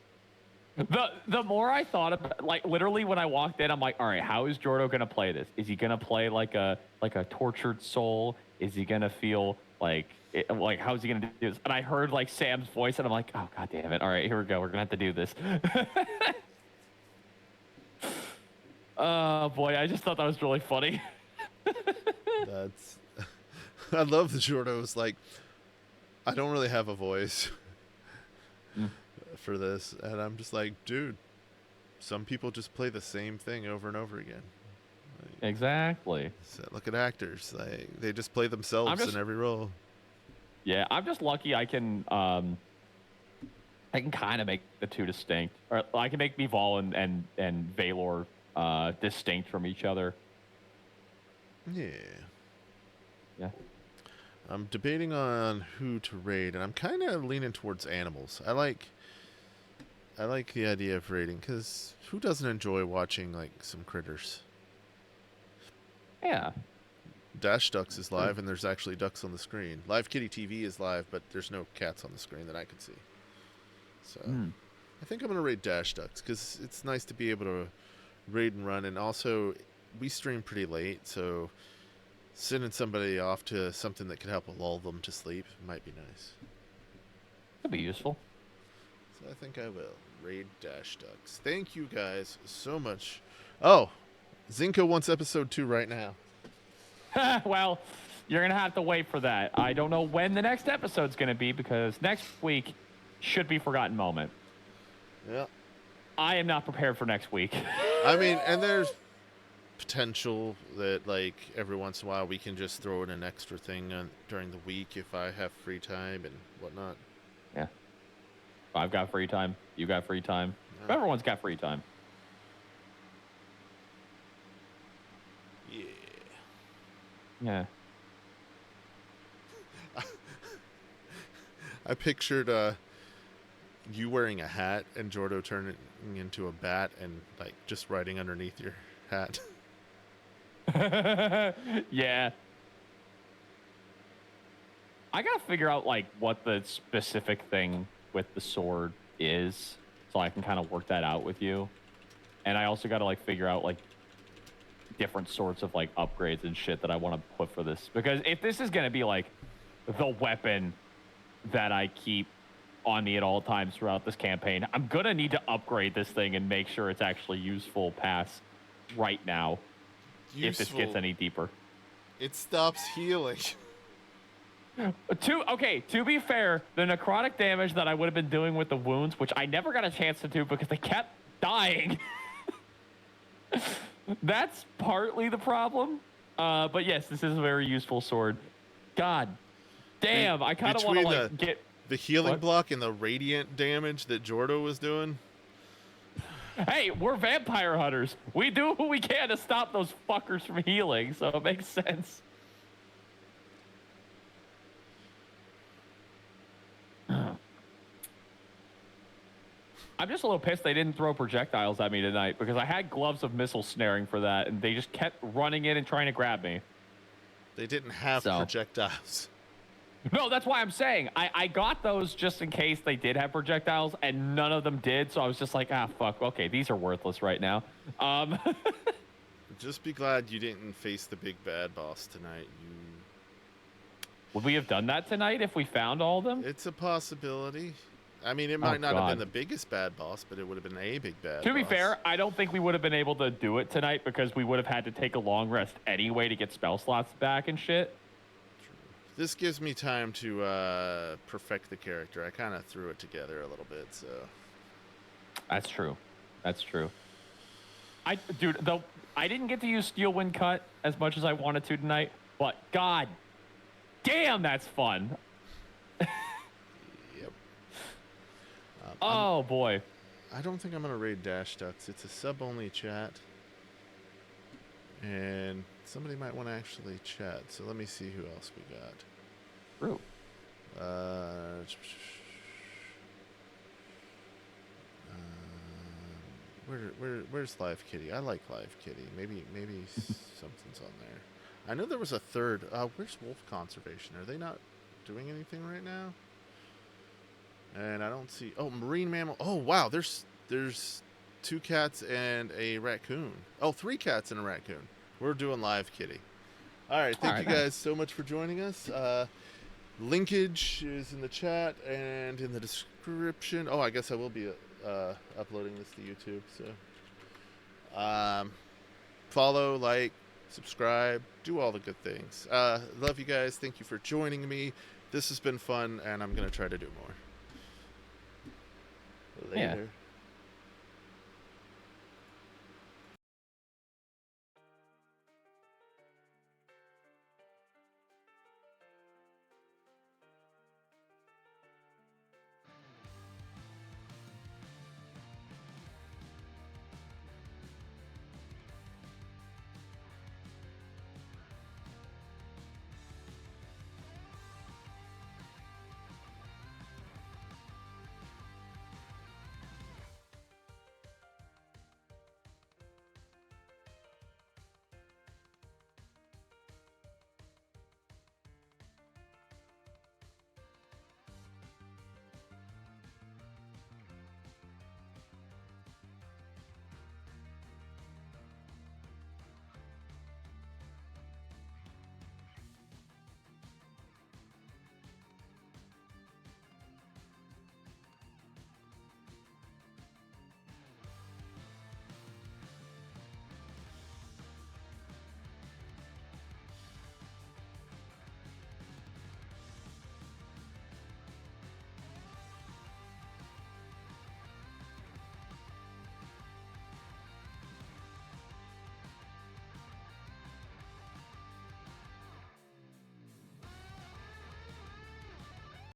The more I thought about, like, literally when I walked in, I'm like, all right, how is Jordo gonna play this? Is he gonna play like a tortured soul? Is he gonna feel like how's he gonna do this? And I heard like Sam's voice, and I'm like, oh god damn it! All right, here we go. We're gonna have to do this. Oh boy, I just thought that was really funny. That's. I love the Jordo's like, I don't really have a voice for this, and I'm just like, dude, some people just play the same thing over and over again. Like, Exactly. so look at actors; they just play themselves in every role. Yeah, I'm just lucky I can kind of make the two distinct, or I can make Vival and Valor distinct from each other. Yeah. Yeah. I'm debating on who to raid, and I'm kind of leaning towards animals. I like the idea of raiding, because who doesn't enjoy watching like some critters? Yeah. Dash Ducks is live, and there's actually ducks on the screen. Live Kitty TV is live, but there's no cats on the screen that I can see. So I think I'm going to raid Dash Ducks, because it's nice to be able to raid and run, and also we stream pretty late, so sending somebody off to something that could help lull them to sleep might be nice. Could be useful. So I think I will raid Dash Ducks. Thank you guys so much. Oh, Zinko wants episode 2 right now. Well, you're going to have to wait for that. I don't know when the next episode's going to be, because next week should be Forgotten Moment. Yeah. I am not prepared for next week. I mean, and there's potential that, like, every once in a while we can just throw in an extra thing during the week if I have free time and whatnot. Yeah. I've got free time. You got free time. Yeah. Everyone's got free time. Yeah. Yeah. I pictured you wearing a hat and Jordo turning into a bat and, like, just writing underneath your hat. Yeah. I gotta figure out like what the specific thing with the sword is, so I can kind of work that out with you. And I also gotta like figure out like different sorts of like upgrades and shit that I want to put for this, because if this is gonna be like the weapon that I keep on me at all times throughout this campaign, I'm gonna need to upgrade this thing and make sure it's actually useful past right now. If this gets any deeper. It stops healing. To be fair, the necrotic damage that I would have been doing with the wounds, which I never got a chance to do because they kept dying. That's partly the problem. But yes, this is a very useful sword. God damn, I kind of want to like get the healing block and the radiant damage that Jordo was doing. Hey, we're vampire hunters. We do what we can to stop those fuckers from healing, so it makes sense. I'm just a little pissed they didn't throw projectiles at me tonight, because I had gloves of missile snaring for that, and they just kept running in and trying to grab me. They didn't have projectiles. No, that's why I'm saying I got those just in case they did have projectiles, and none of them did. So I was just like, ah, fuck. Okay, these are worthless right now. Just be glad you didn't face the big bad boss tonight. Would we have done that tonight if we found all of them? It's a possibility. I mean, it might not have been the biggest bad boss, but it would have been a big bad boss. To be fair, I don't think we would have been able to do it tonight, because we would have had to take a long rest anyway to get spell slots back and shit. this gives me time to perfect the character. I kind of threw it together a little bit, so. That's true. That's true. Dude, though I didn't get to use Steel Wind Cut as much as I wanted to tonight, but god damn, that's fun. Yep. Oh boy. I don't think I'm gonna raid Dash Ducks. It's a sub-only chat, and somebody might want to actually chat. So let me see who else we got. True. Where's Live Kitty? I like Live Kitty. Maybe something's on there. I know there was a third. Where's Wolf Conservation? Are they not doing anything right now? And I don't see. Oh, marine mammal. Oh wow, there's 2 cats and a raccoon. Oh, 3 cats and a raccoon. We're doing Live Kitty. All right, thank you guys so much for joining us. Linkage is in the chat and in the description. Oh, I guess I will be uploading this to YouTube. So, follow, like, subscribe, do all the good things. Love you guys. Thank you for joining me. This has been fun, and I'm gonna try to do more. Later. Yeah.